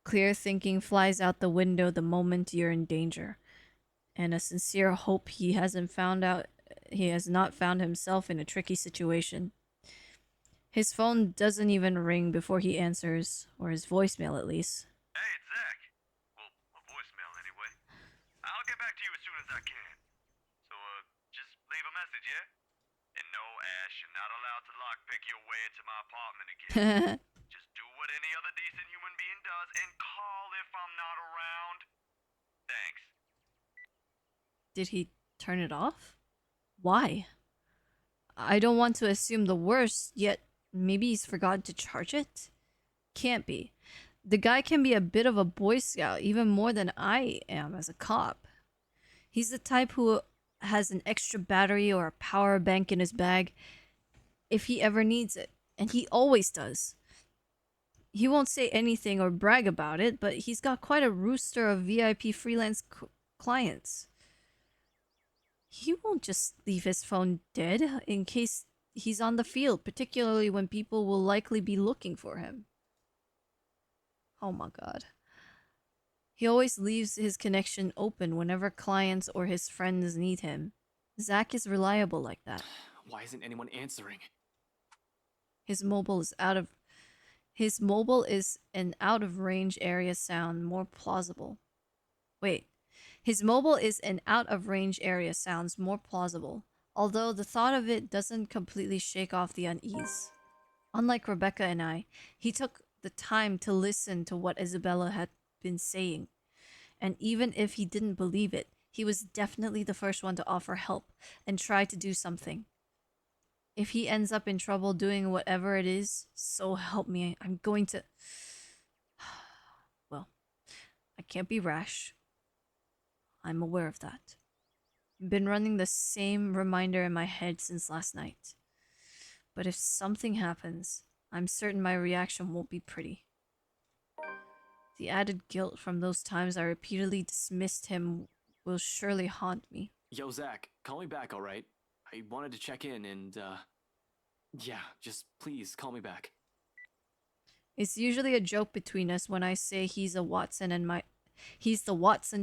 Clear thinking flies out the window the moment you're in danger, and a sincere hope he has not found himself in a tricky situation. His phone doesn't even ring before he answers, or his voicemail at least. Hey, it's Zach. Well, a voicemail anyway. I'll get back to you as soon as I can. So, just leave a message, yeah? And no, Ash, you're not allowed to lockpick your way into my apartment again. Just do what any other decent human being does and call if I'm not around. Thanks. Did he turn it off? Why? I don't want to assume the worst, yet maybe he's forgotten to charge it? Can't be. The guy can be a bit of a Boy Scout, even more than I am as a cop. He's the type who has an extra battery or a power bank in his bag if he ever needs it, and he always does. He won't say anything or brag about it, but he's got quite a rooster of VIP freelance clients. He won't just leave his phone dead in case he's on the field, particularly when people will likely be looking for him. Oh my god. He always leaves his connection open whenever clients or his friends need him. Zach is reliable like that. Why isn't anyone answering? His mobile is an out of range area sound more plausible. Wait. His mobile is an out of range area sounds more plausible, although the thought of it doesn't completely shake off the unease. Unlike Rebecca and I, he took the time to listen to what Isabella had been saying. And even if he didn't believe it, he was definitely the first one to offer help and try to do something. If he ends up in trouble doing whatever it is, so help me, I'm going to... Well, I can't be rash. I'm aware of that. Been running the same reminder in my head since last night. But if something happens, I'm certain my reaction won't be pretty. The added guilt from those times I repeatedly dismissed him will surely haunt me. Yo, Zach, call me back, alright? I wanted to check in and, yeah, just please call me back. It's usually a joke between us when I say he's the Watson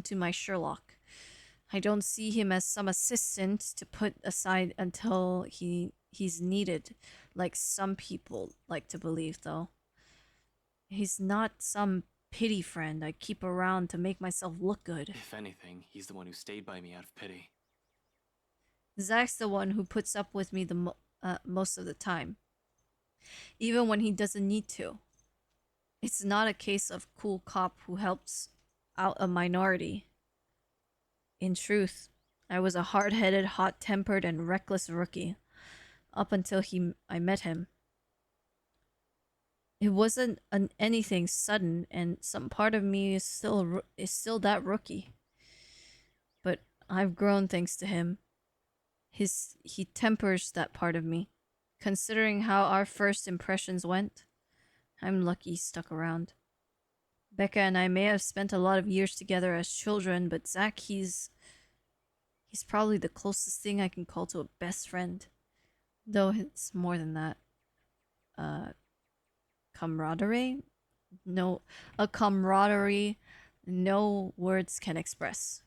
to my Sherlock. I don't see him as some assistant to put aside until he's needed, like some people like to believe, though. He's not some pity friend I keep around to make myself look good. If anything, he's the one who stayed by me out of pity. Zach's the one who puts up with me most of the time, even when he doesn't need to. It's not a case of cool cop who helps out a minority. In truth, I was a hard-headed, hot-tempered, and reckless rookie, up until I met him. It wasn't anything sudden, and some part of me is still that rookie. But I've grown thanks to him. He tempers that part of me. Considering how our first impressions went, I'm lucky he stuck around. Becca and I may have spent a lot of years together as children, but Zach, he's probably the closest thing I can call to a best friend. Though it's more than that. Camaraderie? No, a camaraderie no words can express.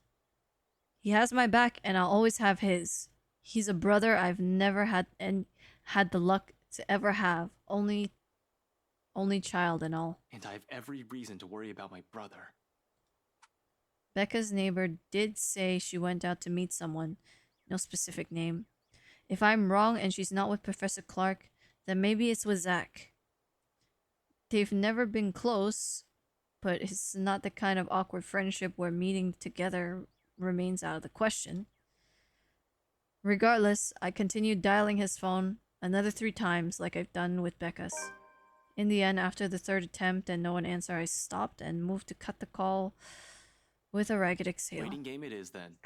He has my back and I'll always have his. He's a brother I've never had the luck to ever have. Only child and all. And I have every reason to worry about my brother. Becca's neighbor did say she went out to meet someone. No specific name. If I'm wrong and she's not with Professor Clark, then maybe it's with Zach. They've never been close, but it's not the kind of awkward friendship where meeting together remains out of the question. Regardless, I continued dialing his phone another 3 times like I've done with Becca's. In the end, after the 3rd attempt and no one answered, I stopped and moved to cut the call with a ragged exhale. Waiting game it is then.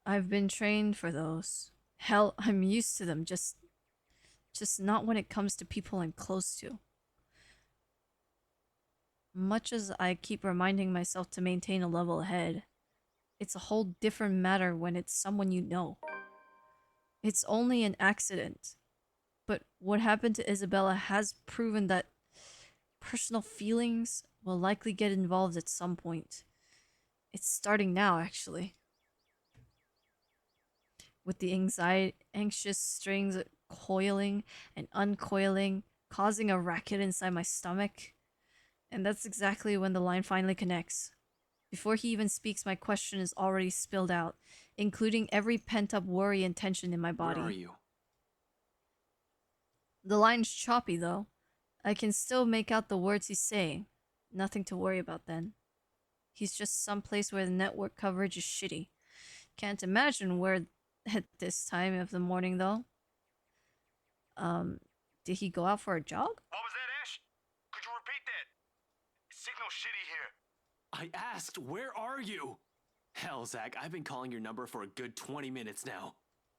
I've been trained for those. Hell, I'm used to them, just not when it comes to people I'm close to. Much as I keep reminding myself to maintain a level head, it's a whole different matter when it's someone you know. It's only an accident. But what happened to Isabella has proven that personal feelings will likely get involved at some point. It's starting now, actually. With the anxious strings coiling and uncoiling, causing a racket inside my stomach. And that's exactly when the line finally connects. Before he even speaks, my question is already spilled out, including every pent-up worry and tension in my body. Where are you? The line's choppy, though. I can still make out the words he's saying. Nothing to worry about then. He's just someplace where the network coverage is shitty. Can't imagine where at this time of the morning, though. Did he go out for a jog? What was that, Ash? Could you repeat that? Signal shitty here. I asked, where are you? Hell, Zach, I've been calling your number for a good 20 minutes now.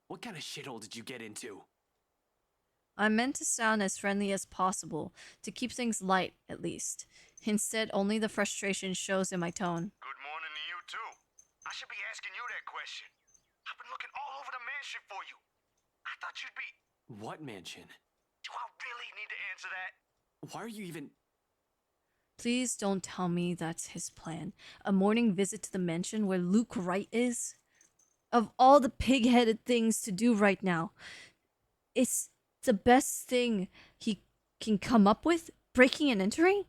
What kind of shithole did you get into? I meant to sound as friendly as possible, to keep things light, at least. Instead, only the frustration shows in my tone. Good morning to you, too. I should be asking you that question. I've been looking all over the mansion for you. I thought you'd be... What mansion? Do I really need to answer that? Why are you even... Please don't tell me that's his plan. A morning visit to the mansion where Luke Wright is? Of all the pig-headed things to do right now, it's the best thing he can come up with? Breaking and entering?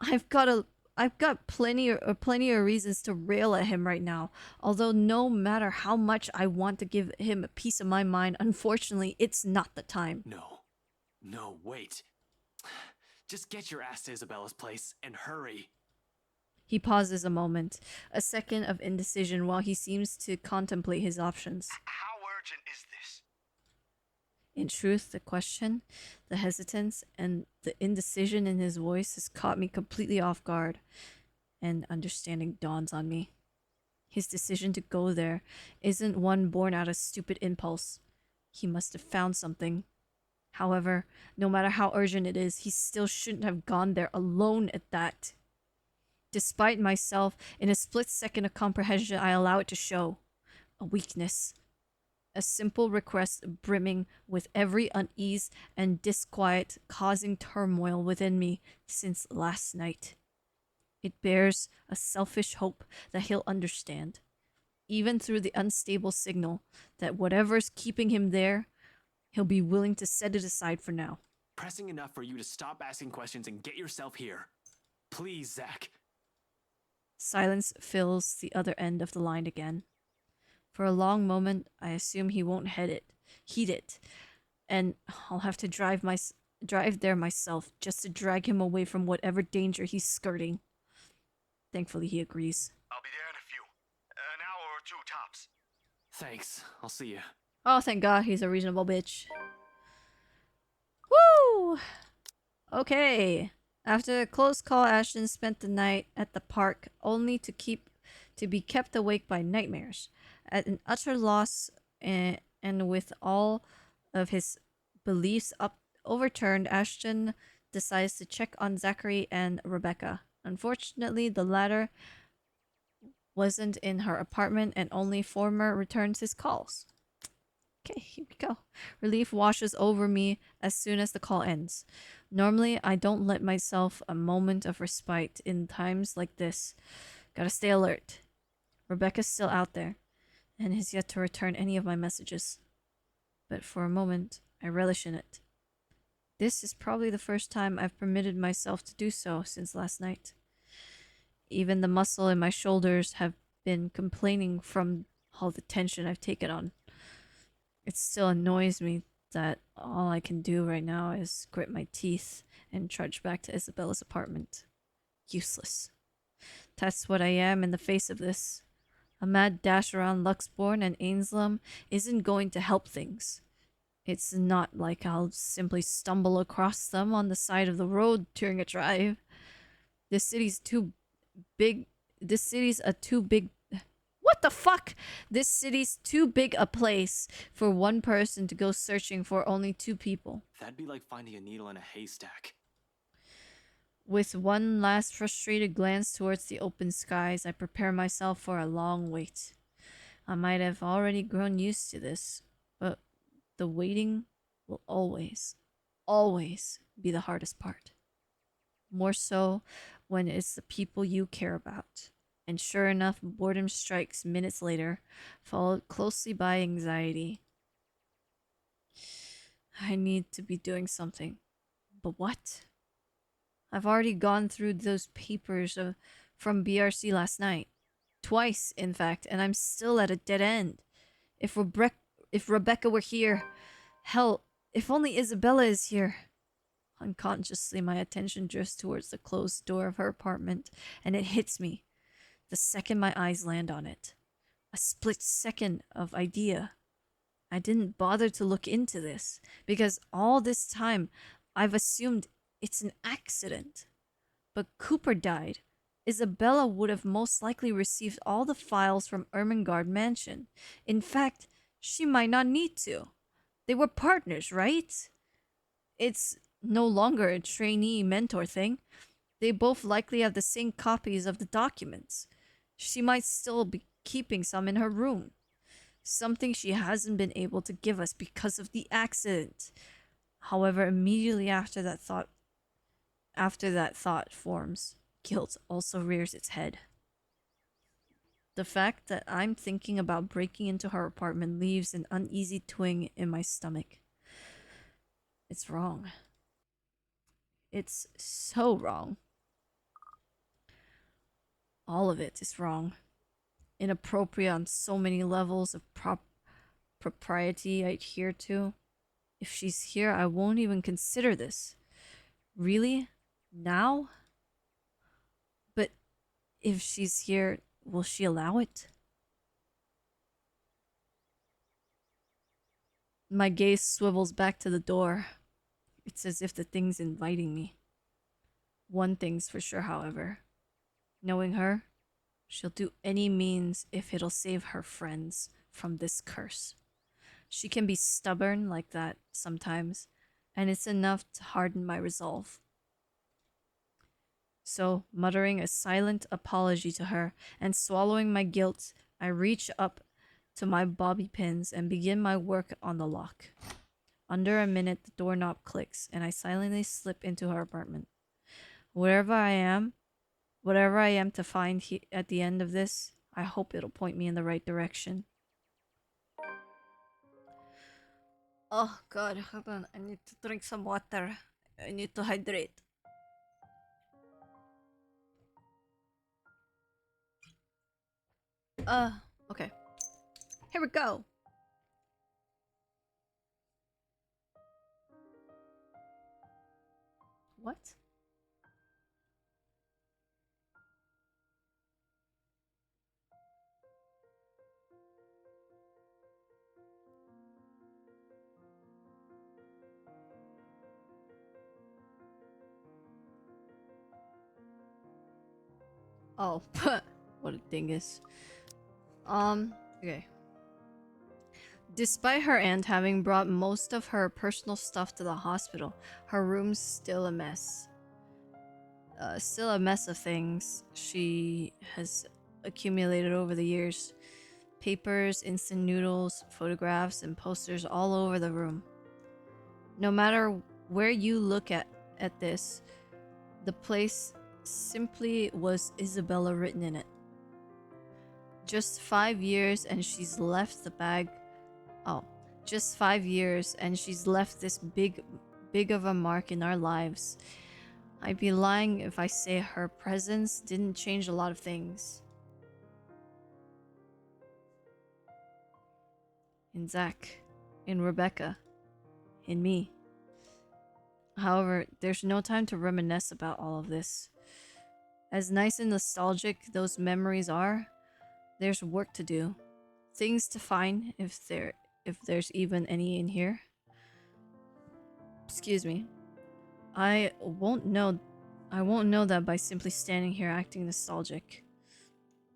I've got plenty of reasons to rail at him right now. Although no matter how much I want to give him a piece of my mind, unfortunately, it's not the time. No, wait. Just get your ass to Isabella's place and hurry. He pauses a moment, a second of indecision while he seems to contemplate his options. How urgent is this? In truth, the question, the hesitance, and the indecision in his voice has caught me completely off guard, and understanding dawns on me. His decision to go there isn't one born out of stupid impulse. He must have found something. However, no matter how urgent it is, he still shouldn't have gone there alone at that. Despite myself, in a split second of comprehension, I allow it to show. A weakness. A simple request brimming with every unease and disquiet causing turmoil within me since last night. It bears a selfish hope that he'll understand, even through the unstable signal, that whatever's keeping him there, he'll be willing to set it aside for now. Pressing enough for you to stop asking questions and get yourself here. Please, Zach. Silence fills the other end of the line again. For a long moment, I assume he won't heed it, and I'll have to drive there myself just to drag him away from whatever danger he's skirting. Thankfully, he agrees. I'll be there in a few. An hour or two tops. Thanks. I'll see you. Oh, thank God, he's a reasonable bitch. Woo! Okay. After a close call, Ashton spent the night at the park, only to be kept awake by nightmares. At an utter loss, and with all of his beliefs overturned, Ashton decides to check on Zachary and Rebecca. Unfortunately, the latter wasn't in her apartment, and only Former returns his calls. Okay, here we go. Relief washes over me as soon as the call ends. Normally, I don't let myself a moment of respite in times like this. Gotta stay alert. Rebecca's still out there, and has yet to return any of my messages. But for a moment, I relish in it. This is probably the first time I've permitted myself to do so since last night. Even the muscle in my shoulders have been complaining from all the tension I've taken on. It still annoys me that all I can do right now is grit my teeth and trudge back to Isabella's apartment. Useless. That's what I am in the face of this. A mad dash around Luxbourne and Ainslam isn't going to help things. It's not like I'll simply stumble across them on the side of the road during a drive. This city's too big. This city's a too big... What the fuck? This city's too big a place for one person to go searching for only two people. That'd be like finding a needle in a haystack. With one last frustrated glance towards the open skies, I prepare myself for a long wait. I might have already grown used to this, but the waiting will always, always be the hardest part. More so when it's the people you care about. And sure enough, boredom strikes minutes later, followed closely by anxiety. I need to be doing something. But what? I've already gone through those papers from BRC last night. Twice, in fact, and I'm still at a dead end. If Rebecca were here, hell, if only Isabella is here. Unconsciously, my attention drifts towards the closed door of her apartment, and it hits me the second my eyes land on it. A split second of idea. I didn't bother to look into this, because all this time I've assumed it's an accident. But Cooper died. Isabella would have most likely received all the files from Ermengarde Mansion. In fact, she might not need to. They were partners, right? It's no longer a trainee-mentor thing. They both likely have the same copies of the documents. She might still be keeping some in her room. Something she hasn't been able to give us because of the accident. However, immediately after that thought forms, guilt also rears its head. The fact that I'm thinking about breaking into her apartment leaves an uneasy twinge in my stomach. It's wrong. It's so wrong. All of it is wrong. Inappropriate on so many levels of propriety I adhere to. If she's here, I won't even consider this. Really? Now? But if she's here, will she allow it? My gaze swivels back to the door. It's as if the thing's inviting me. One thing's for sure, however. Knowing her, she'll do any means if it'll save her friends from this curse. She can be stubborn like that sometimes, and it's enough to harden my resolve. So, muttering a silent apology to her and swallowing my guilt, I reach up to my bobby pins and begin my work on the lock. Under a minute, the doorknob clicks, and I silently slip into her apartment. Whatever I am to find at the end of this, I hope it'll point me in the right direction. Oh god, hold on. I need to drink some water. I need to hydrate. Okay. Here we go. What? Oh, what a dingus. Okay. Despite her aunt having brought most of her personal stuff to the hospital, her room's still a mess. Still a mess of things she has accumulated over the years. Papers, instant noodles, photographs, and posters all over the room. No matter where you look at this, the place simply was Isabella written in it. Just 5 years and she's left the bag. Oh, just 5 years and she's left this big of a mark in our lives. I'd be lying if I say her presence didn't change a lot of things. In Zach, in Rebecca, in me. However, there's no time to reminisce about all of this. As nice and nostalgic those memories are, there's work to do. Things to find, if there's even any in here. Excuse me. I won't know that by simply standing here acting nostalgic.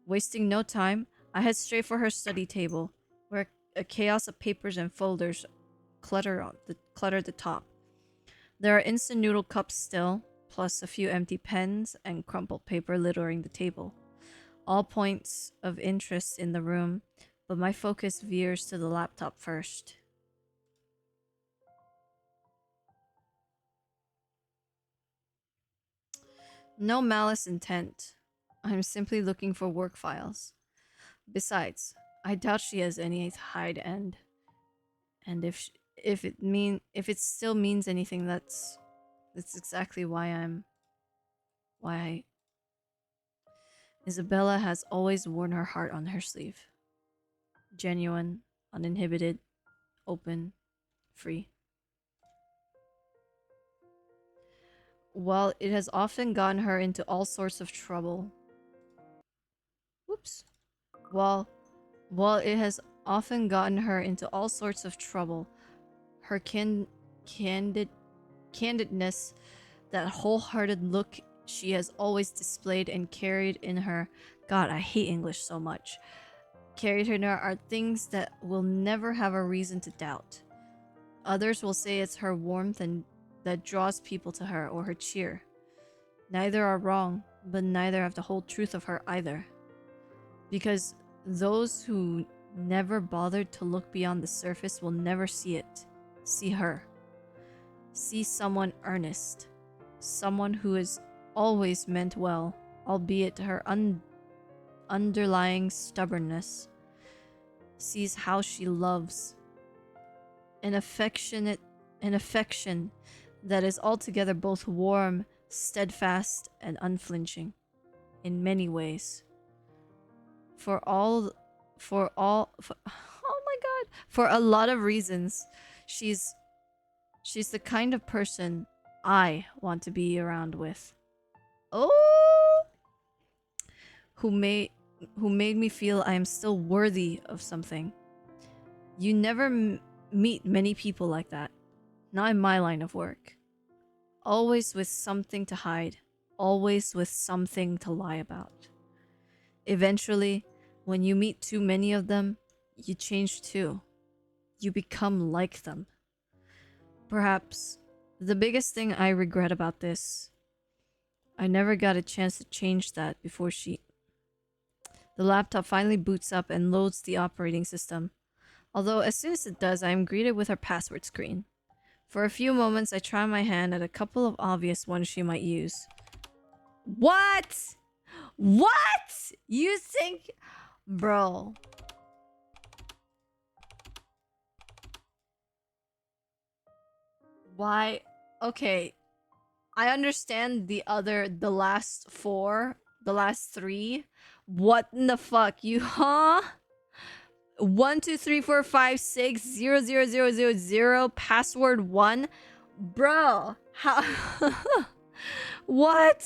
Wasting no time, I head straight for her study table, where a chaos of papers and folders clutter the top. There are instant noodle cups still, plus a few empty pens and crumpled paper littering the table. All points of interest in the room, but my focus veers to the laptop first. No malice intent. I'm simply looking for work files. Besides, I doubt she has any hide end. And if it still means anything, that's exactly why Isabella has always worn her heart on her sleeve. Genuine, uninhibited, open, free. While it has often gotten her into all sorts of trouble. Whoops. While it has often gotten her into all sorts of trouble, her candidness, that wholehearted look she has always displayed and carried in her, God, I hate English so much, carried in her are things that will never have a reason to doubt. Others will say it's her warmth and that draws people to her, or her cheer. Neither are wrong, but neither have the whole truth of her either. Because those who never bothered to look beyond the surface will never see it. See her. See someone earnest. Someone who has always meant well, albeit her underlying stubbornness. Sees how she loves. An affection that is altogether both warm, steadfast, and unflinching. In many ways. For oh my god, for a lot of reasons, she's the kind of person I want to be around with. Oh, who made me feel I am still worthy of something. You never meet many people like that. Not in my line of work. Always with something to hide. Always with something to lie about. Eventually, when you meet too many of them, you change too. You become like them. Perhaps the biggest thing I regret about this, I never got a chance to change that before she... The laptop finally boots up and loads the operating system. Although as soon as it does, I am greeted with her password screen. For a few moments, I try my hand at a couple of obvious ones she might use. What? What? You think... Bro. Why? Okay. I understand the last three. What in the fuck? You, huh? 1 2 3 4 5 6 0 0 0 0 0 password 1. Bro, how? What?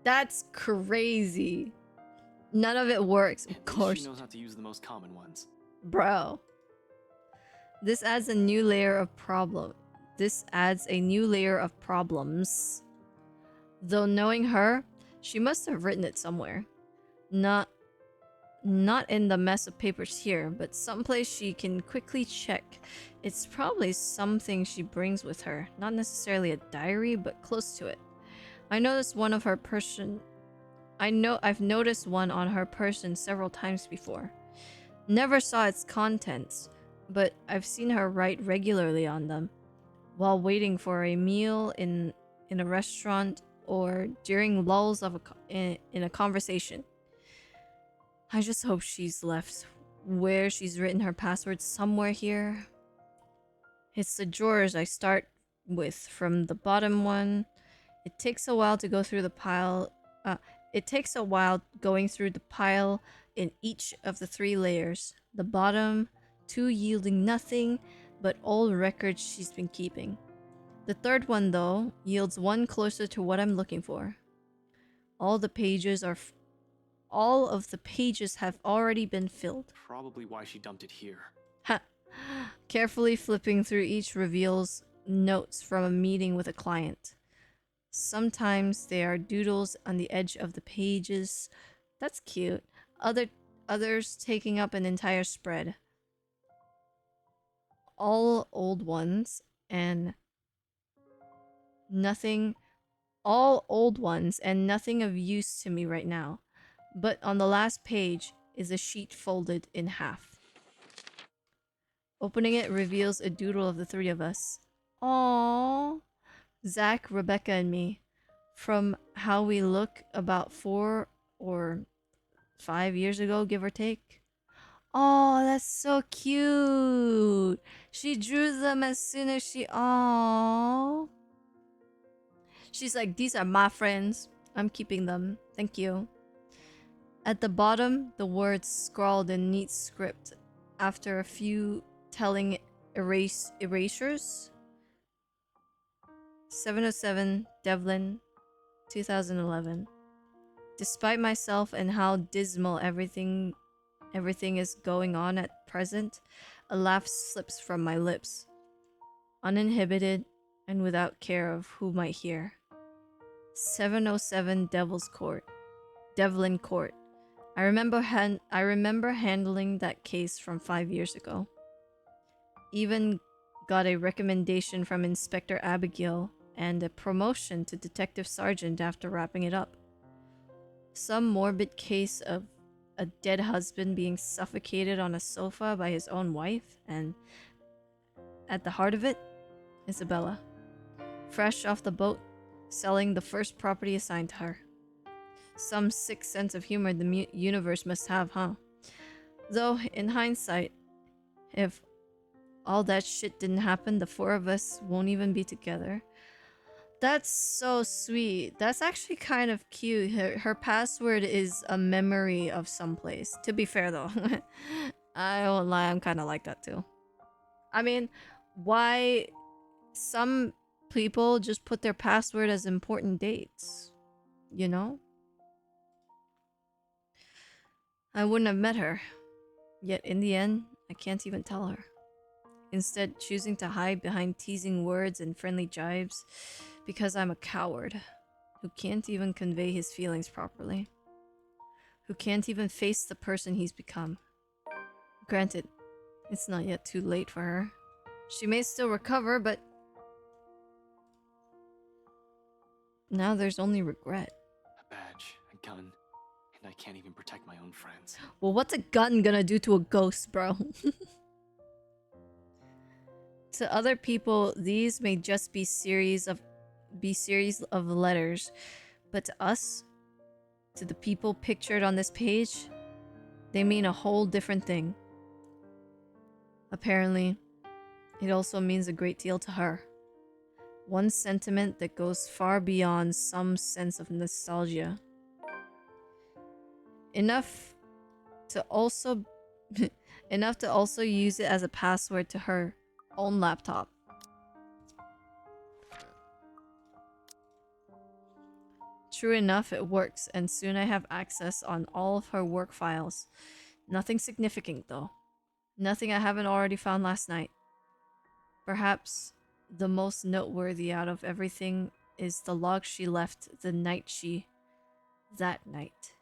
That's crazy. None of it works, of course. She knows how to use the most common ones. Bro. This adds a new layer of problems. Though knowing her, she must have written it somewhere. Not in the mess of papers here, but someplace she can quickly check. It's probably something she brings with her. Not necessarily a diary, but close to it. I've noticed one on her person several times before. Never saw its contents, but I've seen her write regularly on them. While waiting for a meal in a restaurant or during lulls in a conversation. I just hope she's left where she's written her password somewhere here. It's the drawers I start with from the bottom one. It takes a while to go through the pile. It takes a while going through the pile in each of the 3 layers. The bottom 2 yielding nothing but old records she's been keeping. The third one, though, yields one closer to what I'm looking for. All of the pages have already been filled. Probably why she dumped it here. Ha! Carefully flipping through each reveals notes from a meeting with a client. Sometimes they are doodles on the edge of the pages. That's cute. Others taking up an entire spread. All old ones, and Nothing, all old ones, and nothing of use to me right now. But on the last page is a sheet folded in half. Opening it reveals a doodle of the three of us. Aww. Zach, Rebecca, and me. From how we look about 4 or 5 years ago, give or take. Oh, that's so cute. She drew them as soon as she... Oh. She's like, these are my friends. I'm keeping them. Thank you. At the bottom, the words scrawled in neat script after a few telling erasures. 707 Devlin, 2011. Despite myself and how dismal everything is going on at present, a laugh slips from my lips, uninhibited and without care of who might hear. 707 Devlin Court. I remember handling that case from 5 years ago. Even got a recommendation from Inspector Abigail and a promotion to Detective Sergeant after wrapping it up. Some morbid case of a dead husband being suffocated on a sofa by his own wife, and at the heart of it, Isabella. Fresh off the boat, selling the first property assigned to her. Some sick sense of humor the universe must have, huh? Though, in hindsight, if all that shit didn't happen, the four of us won't even be together. That's so sweet. That's actually kind of cute. Her password is a memory of someplace. To be fair though, I won't lie, I'm kind of like that too. I mean, why some people just put their password as important dates, you know? I wouldn't have met her. Yet in the end, I can't even tell her. Instead, choosing to hide behind teasing words and friendly jibes because I'm a coward who can't even convey his feelings properly. Who can't even face the person he's become. Granted, it's not yet too late for her. She may still recover, but now there's only regret. A badge, a gun, and I can't even protect my own friends. Well, what's a gun gonna do to a ghost, bro? To other people, these may just be series of letters, but to us, to the people pictured on this page, they mean a whole different thing. Apparently, it also means a great deal to her. One sentiment that goes far beyond some sense of nostalgia. Enough to also use it as a password to her own laptop. True enough, it works, and soon I have access on all of her work files. Nothing significant, though. Nothing I haven't already found last night. Perhaps the most noteworthy out of everything is the log she left that night.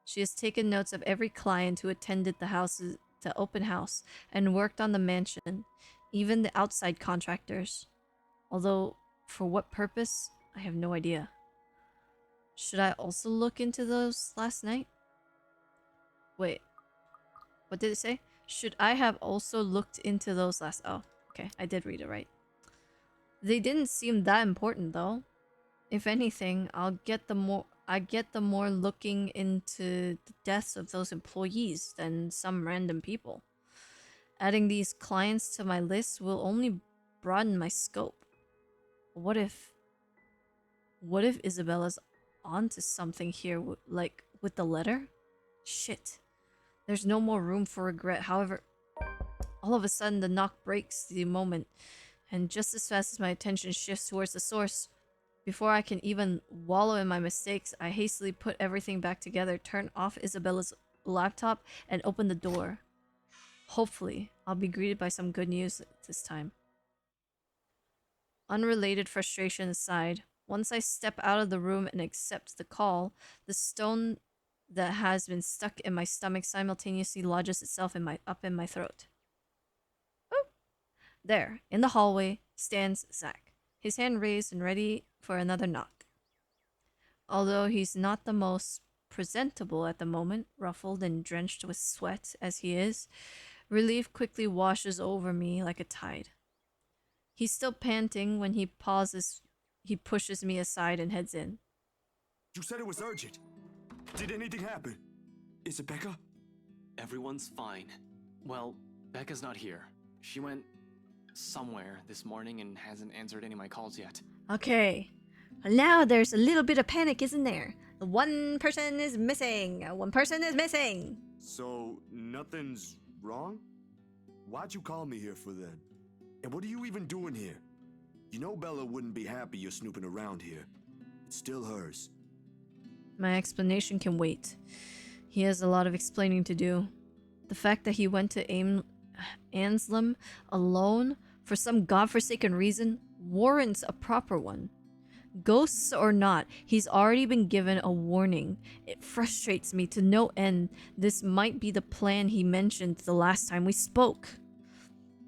She has taken notes of every client who attended the open house and worked on the mansion, even the outside contractors. Although, for what purpose, I have no idea. Should I also look into those last night? Wait. What did it say? Should I have also looked into those last... Oh, okay. I did read it right. They didn't seem that important, though. If anything, I get the more looking into the deaths of those employees than some random people. Adding these clients to my list will only broaden my scope. What if Isabella's onto something here, like with the letter? Shit. There's no more room for regret. However, all of a sudden the knock breaks the moment, and just as fast as my attention shifts towards the source, before I can even wallow in my mistakes, I hastily put everything back together, turn off Isabella's laptop, and open the door. Hopefully, I'll be greeted by some good news this time. Unrelated frustration aside, once I step out of the room and accept the call, the stone that has been stuck in my stomach simultaneously lodges itself up in my throat. Oh! There, in the hallway, stands Zach. his hand raised and ready for another knock. Although he's not the most presentable at the moment, ruffled and drenched with sweat as he is, relief quickly washes over me like a tide. He's still panting when he pauses. He pushes me aside and heads in. You said it was urgent. Did anything happen? Is it Becca? Everyone's fine. Well, Becca's not here. She went somewhere this morning and hasn't answered any of my calls yet. Okay. Now there's a little bit of panic, isn't there? One person is missing. One person is missing. So, nothing's wrong? Why'd you call me here for then? And what are you even doing here? You know Bella wouldn't be happy you're snooping around here. It's still hers. My explanation can wait. He has a lot of explaining to do. The fact that he went to Anslem alone for some godforsaken reason warrants a proper one. Ghosts or not, he's already been given a warning. It frustrates me to no end. This might be the plan he mentioned the last time we spoke.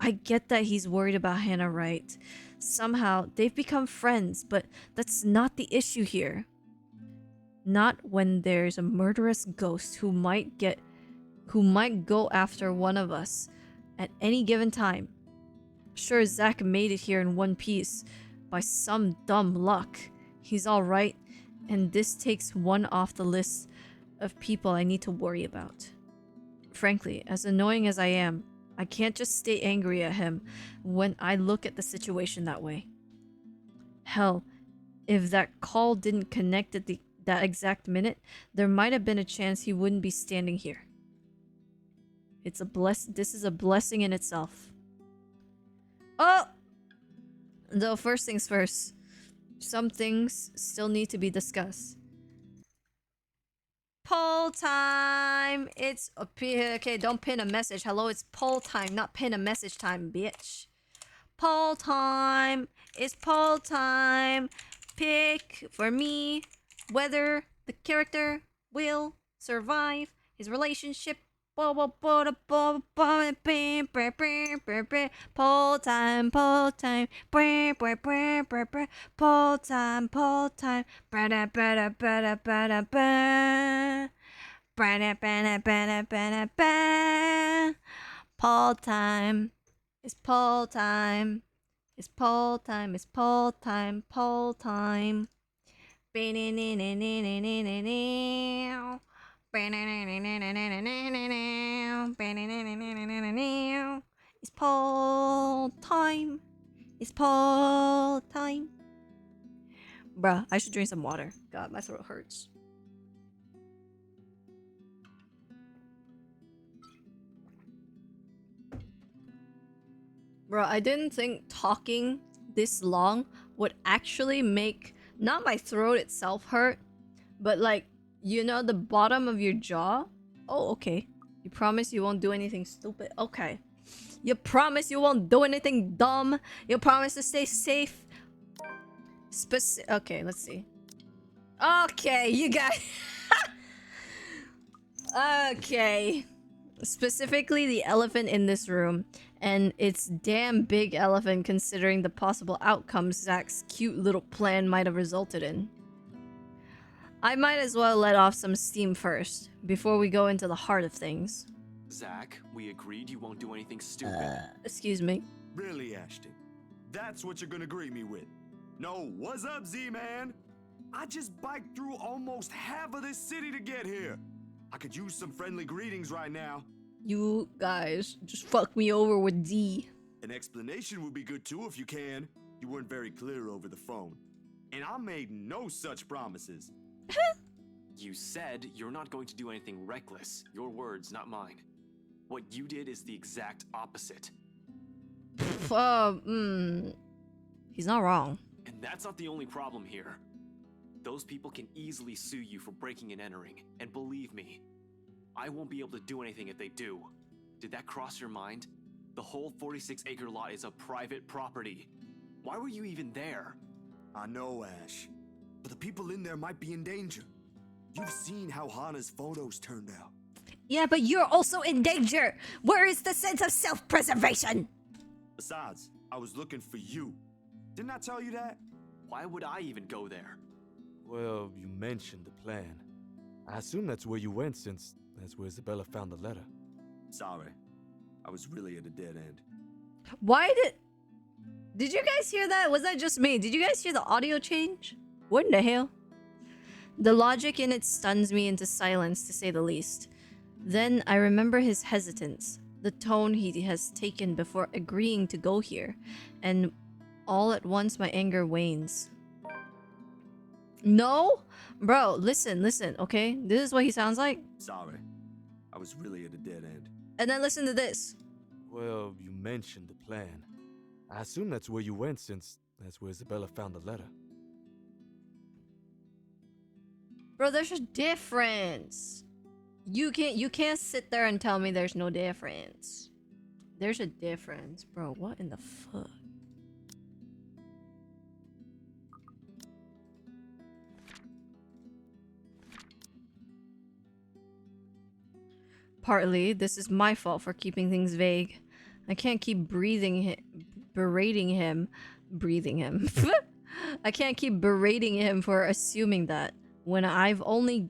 I get that he's worried about Hannah Wright. Somehow, they've become friends, but that's not the issue here. Not when there's a murderous ghost who might go after one of us at any given time. Sure, Zach made it here in one piece by some dumb luck. He's alright, and this takes one off the list of people I need to worry about. Frankly, as annoying as I am, I can't just stay angry at him when I look at the situation that way. Hell, if that call didn't connect at that exact minute, there might have been a chance he wouldn't be standing here. This is a blessing in itself. Oh! Though first things first, some things still need to be discussed. Poll time! It's okay, don't pin a message. Hello, it's poll time, not pin a message time, bitch. Poll time! It's poll time! Pick, for me, whether the character will survive his relationship. Poll time, poll time. Poll time, poll time. Poll time. Poll time. It's poll time. It's poll time. It's poll time. Poll time. It's poll time. It's poll time. Bruh, I should drink some water. God, my throat hurts. Bruh, I didn't think talking this long would actually make not my throat itself hurt, but like, you know, the bottom of your jaw. Oh, okay. You promise you won't do anything stupid. Okay. You promise you won't do anything dumb. You promise to stay safe. Okay, let's see. Okay, you guys. Okay. Specifically the elephant in this room. And it's damn big elephant considering the possible outcomes Zach's cute little plan might have resulted in. I might as well let off some steam first, before we go into the heart of things. Zach, we agreed you won't do anything stupid. Excuse me. Really, Ashton? That's what you're gonna greet me with? No, what's up, Z-Man? I just biked through almost half of this city to get here. I could use some friendly greetings right now. You guys just fuck me over with D. An explanation would be good too if you can. You weren't very clear over the phone. And I made no such promises. You said you're not going to do anything reckless. Your words, not mine. What you did is the exact opposite. He's not wrong. And that's not the only problem here. Those people can easily sue you for breaking and entering. And believe me, I won't be able to do anything if they do. Did that cross your mind? The whole 46-acre lot is a private property. Why were you even there? I know, Ash. But the people in there might be in danger. You've seen how Hana's photos turned out. Yeah, but you're also in danger. Where is the sense of self-preservation? Besides, I was looking for you. Didn't I tell you that? Why would I even go there? Well, you mentioned the plan. I assume that's where you went since that's where Isabella found the letter. Sorry. I was really at a dead end. Why did you guys hear that? Was that just me? Did you guys hear the audio change? What in the hell? The logic in it stuns me into silence, to say the least. Then I remember his hesitance, the tone he has taken before agreeing to go here, and all at once my anger wanes. No? Bro, listen, okay? This is what he sounds like. Sorry. I was really at a dead end. And then listen to this. Well, you mentioned the plan. I assume that's where you went since that's where Isabella found the letter. Bro, there's a difference. You can't sit there and tell me there's no difference. There's a difference. Bro, what in the fuck? Partly, this is my fault for keeping things vague. I can't keep berating him. I can't keep berating him for assuming that, when I've only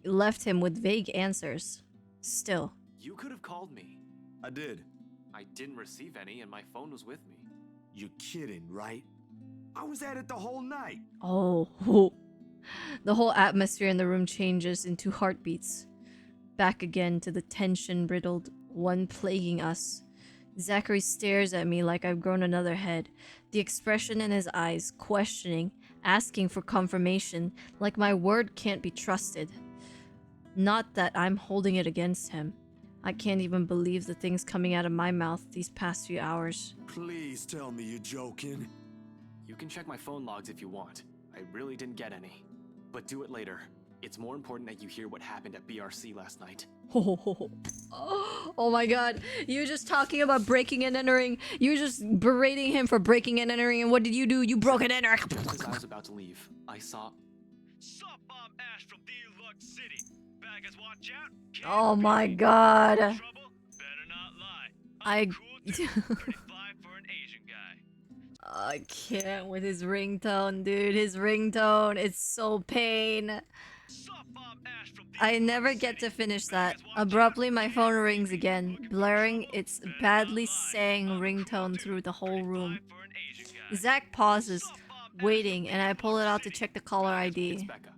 left him with vague answers. Still. You could have called me. I did. I didn't receive any and my phone was with me. You're kidding, right? I was at it the whole night. Oh. The whole atmosphere in the room changes into heartbeats. Back again to the tension-riddled one plaguing us. Zachary stares at me like I've grown another head. The expression in his eyes, questioning, asking for confirmation, like my word can't be trusted. Not that I'm holding it against him. I can't even believe the things coming out of my mouth these past few hours. Please tell me you're joking. You can check my phone logs if you want. I really didn't get any. But do it later. It's more important that you hear what happened at BRC last night. Oh my god. You were just talking about breaking and entering. You were just berating him for breaking and entering, and what did you do? You broke and entered. Just as I was about to leave, I saw... Sup, I'm Ash from Deluxe City. Baggers, watch out. Oh my god. Trouble? Better not lie. I'm cool dude. Pretty fly for an Asian guy. I can't with his ringtone, dude. His ringtone. It's so pain. I never get to finish that. Abruptly, my phone rings again, blaring its badly sang ringtone through the whole room. Zach pauses, waiting, and I pull it out to check the caller ID. It's Becca.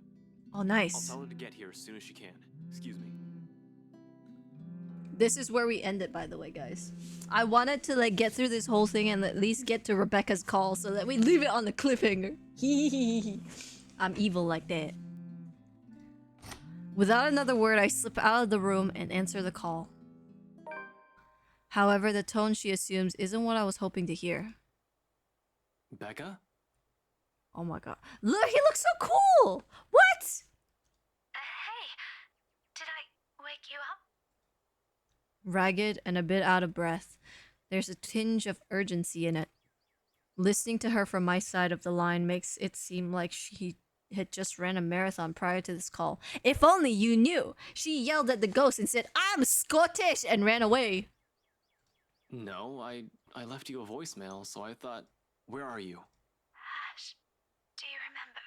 Oh, nice. I'll tell her to get here as soon as she can. Excuse me. This is where we end it, by the way, guys. I wanted to get through this whole thing and at least get to Rebecca's call so that we leave it on the cliffhanger. I'm evil like that. Without another word, I slip out of the room and answer the call. However, the tone she assumes isn't what I was hoping to hear. Becca? Oh my god. Look, he looks so cool! What? Hey, did I wake you up? Ragged and a bit out of breath, there's a tinge of urgency in it. Listening to her from my side of the line makes it seem like she had just ran a marathon prior to this call. If only you knew! She yelled at the ghost and said, "I'm Scottish!" and ran away. No, I left you a voicemail, so I thought, where are you? Ash, do you remember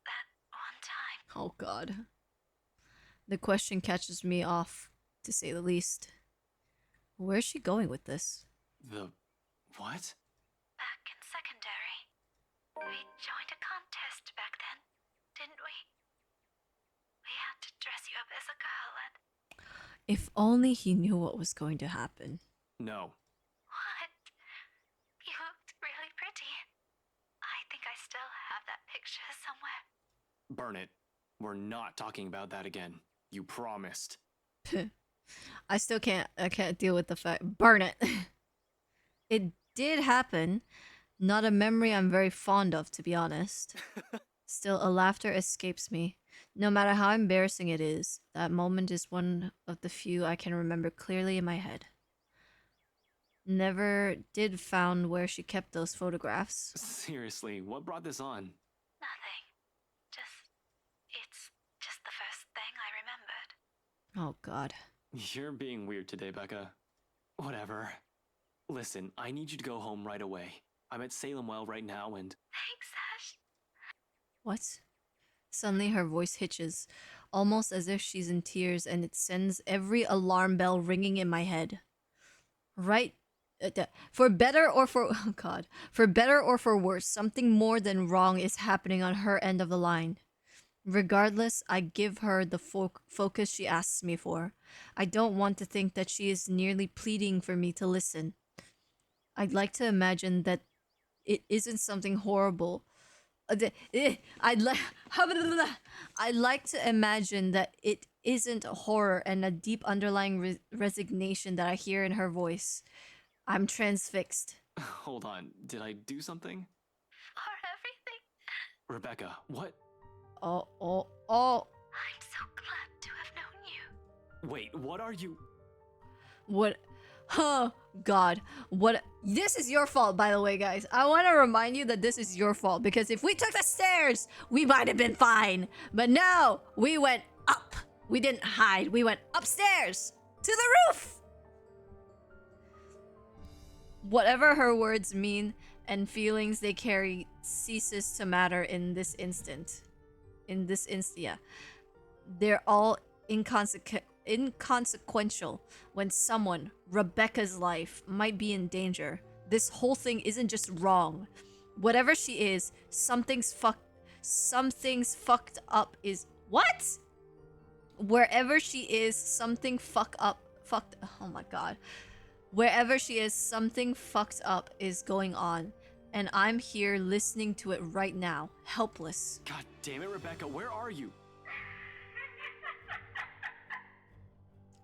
that one time? Oh god. The question catches me off, to say the least. Where's she going with this? The... what? Back in secondary. We joined a contest back then, didn't we? We had to dress you up as a girl and... If only he knew what was going to happen. No. What? You looked really pretty. I think I still have that picture somewhere. Burn it. We're not talking about that again. You promised. I can't deal with the fact. Burn it. It did happen. Not a memory I'm very fond of, to be honest. Still, a laughter escapes me. No matter how embarrassing it is, that moment is one of the few I can remember clearly in my head. Never did found where she kept those photographs. Seriously, what brought this on? Nothing. It's just the first thing I remembered. Oh god. You're being weird today, Becca. Whatever. Listen, I need you to go home right away. I'm at Salem Well right now and... Thanks, Ash. What? Suddenly her voice hitches, almost as if she's in tears, and it sends every alarm bell ringing in my head. Right? For better or for... Oh god. For better or for worse, something more than wrong is happening on her end of the line. Regardless, I give her the focus she asks me for. I don't want to think that she is nearly pleading for me to listen. I'd like to imagine that it isn't something horrible. I'd like to imagine that it isn't horror and a deep underlying resignation that I hear in her voice. I'm transfixed. Hold on, did I do something? For everything. Rebecca, what? Oh. I'm so glad to have known you. Wait, what are you... What? Oh, God. What? This is your fault, by the way, guys. I want to remind you that this is your fault, because if we took the stairs, we might have been fine. But no, we went up. We didn't hide. We went upstairs to the roof. Whatever her words mean and feelings they carry ceases to matter in this instant. Yeah. They're all inconsequential when someone, Rebecca's life, might be in danger. This whole thing isn't just wrong. Whatever she is, something's fucked up is... What? Wherever she is, something oh my god. Wherever she is, something fucked up is going on. And I'm here listening to it right now, helpless. God damn it, Rebecca, where are you?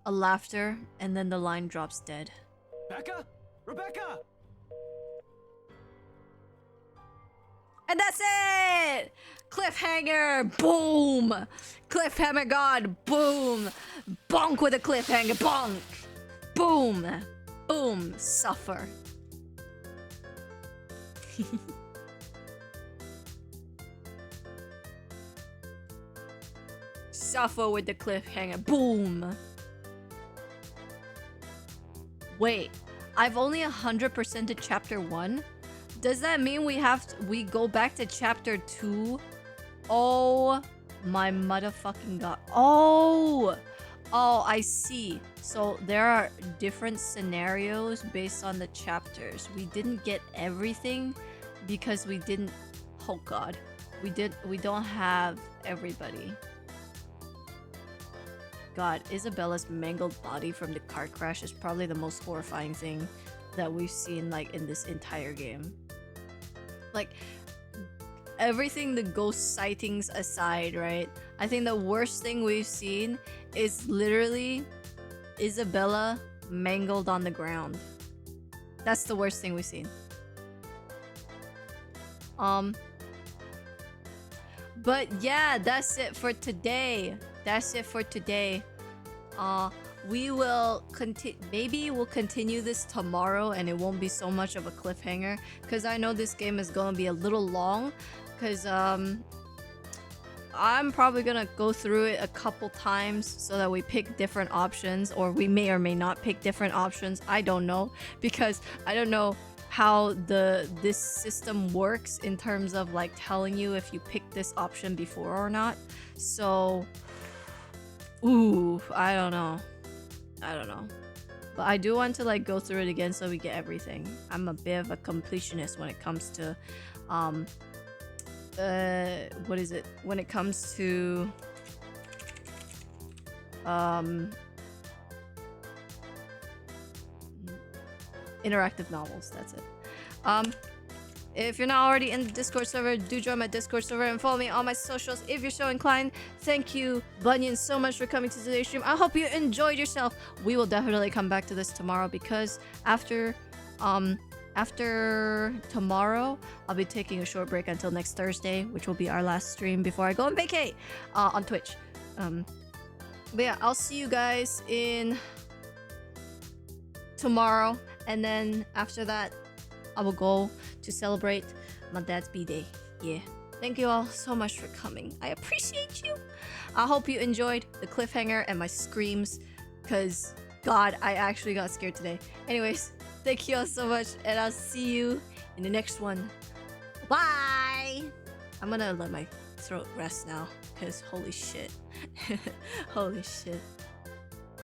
A laughter, and then the line drops dead. Rebecca? Rebecca! And that's it! Cliffhanger! Boom! Cliffhanger god! Boom! Bonk with a cliffhanger! Bonk! Boom! Boom! Suffer. Suffer with the cliffhanger. Boom! Wait, I've only 100% to chapter 1? Does that mean we go back to chapter 2? Oh my motherfucking god. Oh, I see. So there are different scenarios based on the chapters. We didn't get everything because we didn't... Oh god. We don't have everybody. God, Isabella's mangled body from the car crash is probably the most horrifying thing that we've seen, like, in this entire game. Like, everything, the ghost sightings aside, right? I think the worst thing we've seen is literally Isabella mangled on the ground. That's the worst thing we've seen. But yeah, that's it for today. We will maybe we'll continue this tomorrow and it won't be so much of a cliffhanger, because I know this game is gonna be a little long, because I'm probably gonna go through it a couple times so that we pick different options, or we may or may not pick different options. I don't know, because I don't know how this system works in terms of like telling you if you picked this option before or not. So ooh, I don't know. But I do want to like go through it again so we get everything. I'm a bit of a completionist when it comes to what is it? When it comes to interactive novels, that's it. If you're not already in the Discord server, do join my Discord server and follow me on my socials if you're so inclined. Thank you, Bunyan, so much for coming to today's stream. I hope you enjoyed yourself. We will definitely come back to this tomorrow, because after tomorrow, I'll be taking a short break until next Thursday, which will be our last stream before I go and vacate on Twitch. But yeah, I'll see you guys in tomorrow, and then after that, I will go to celebrate my dad's B-Day. Yeah. Thank you all so much for coming. I appreciate you. I hope you enjoyed the cliffhanger and my screams, because, God, I actually got scared today. Anyways, thank you all so much, and I'll see you in the next one. Bye! I'm gonna let my throat rest now, because holy shit. Holy shit.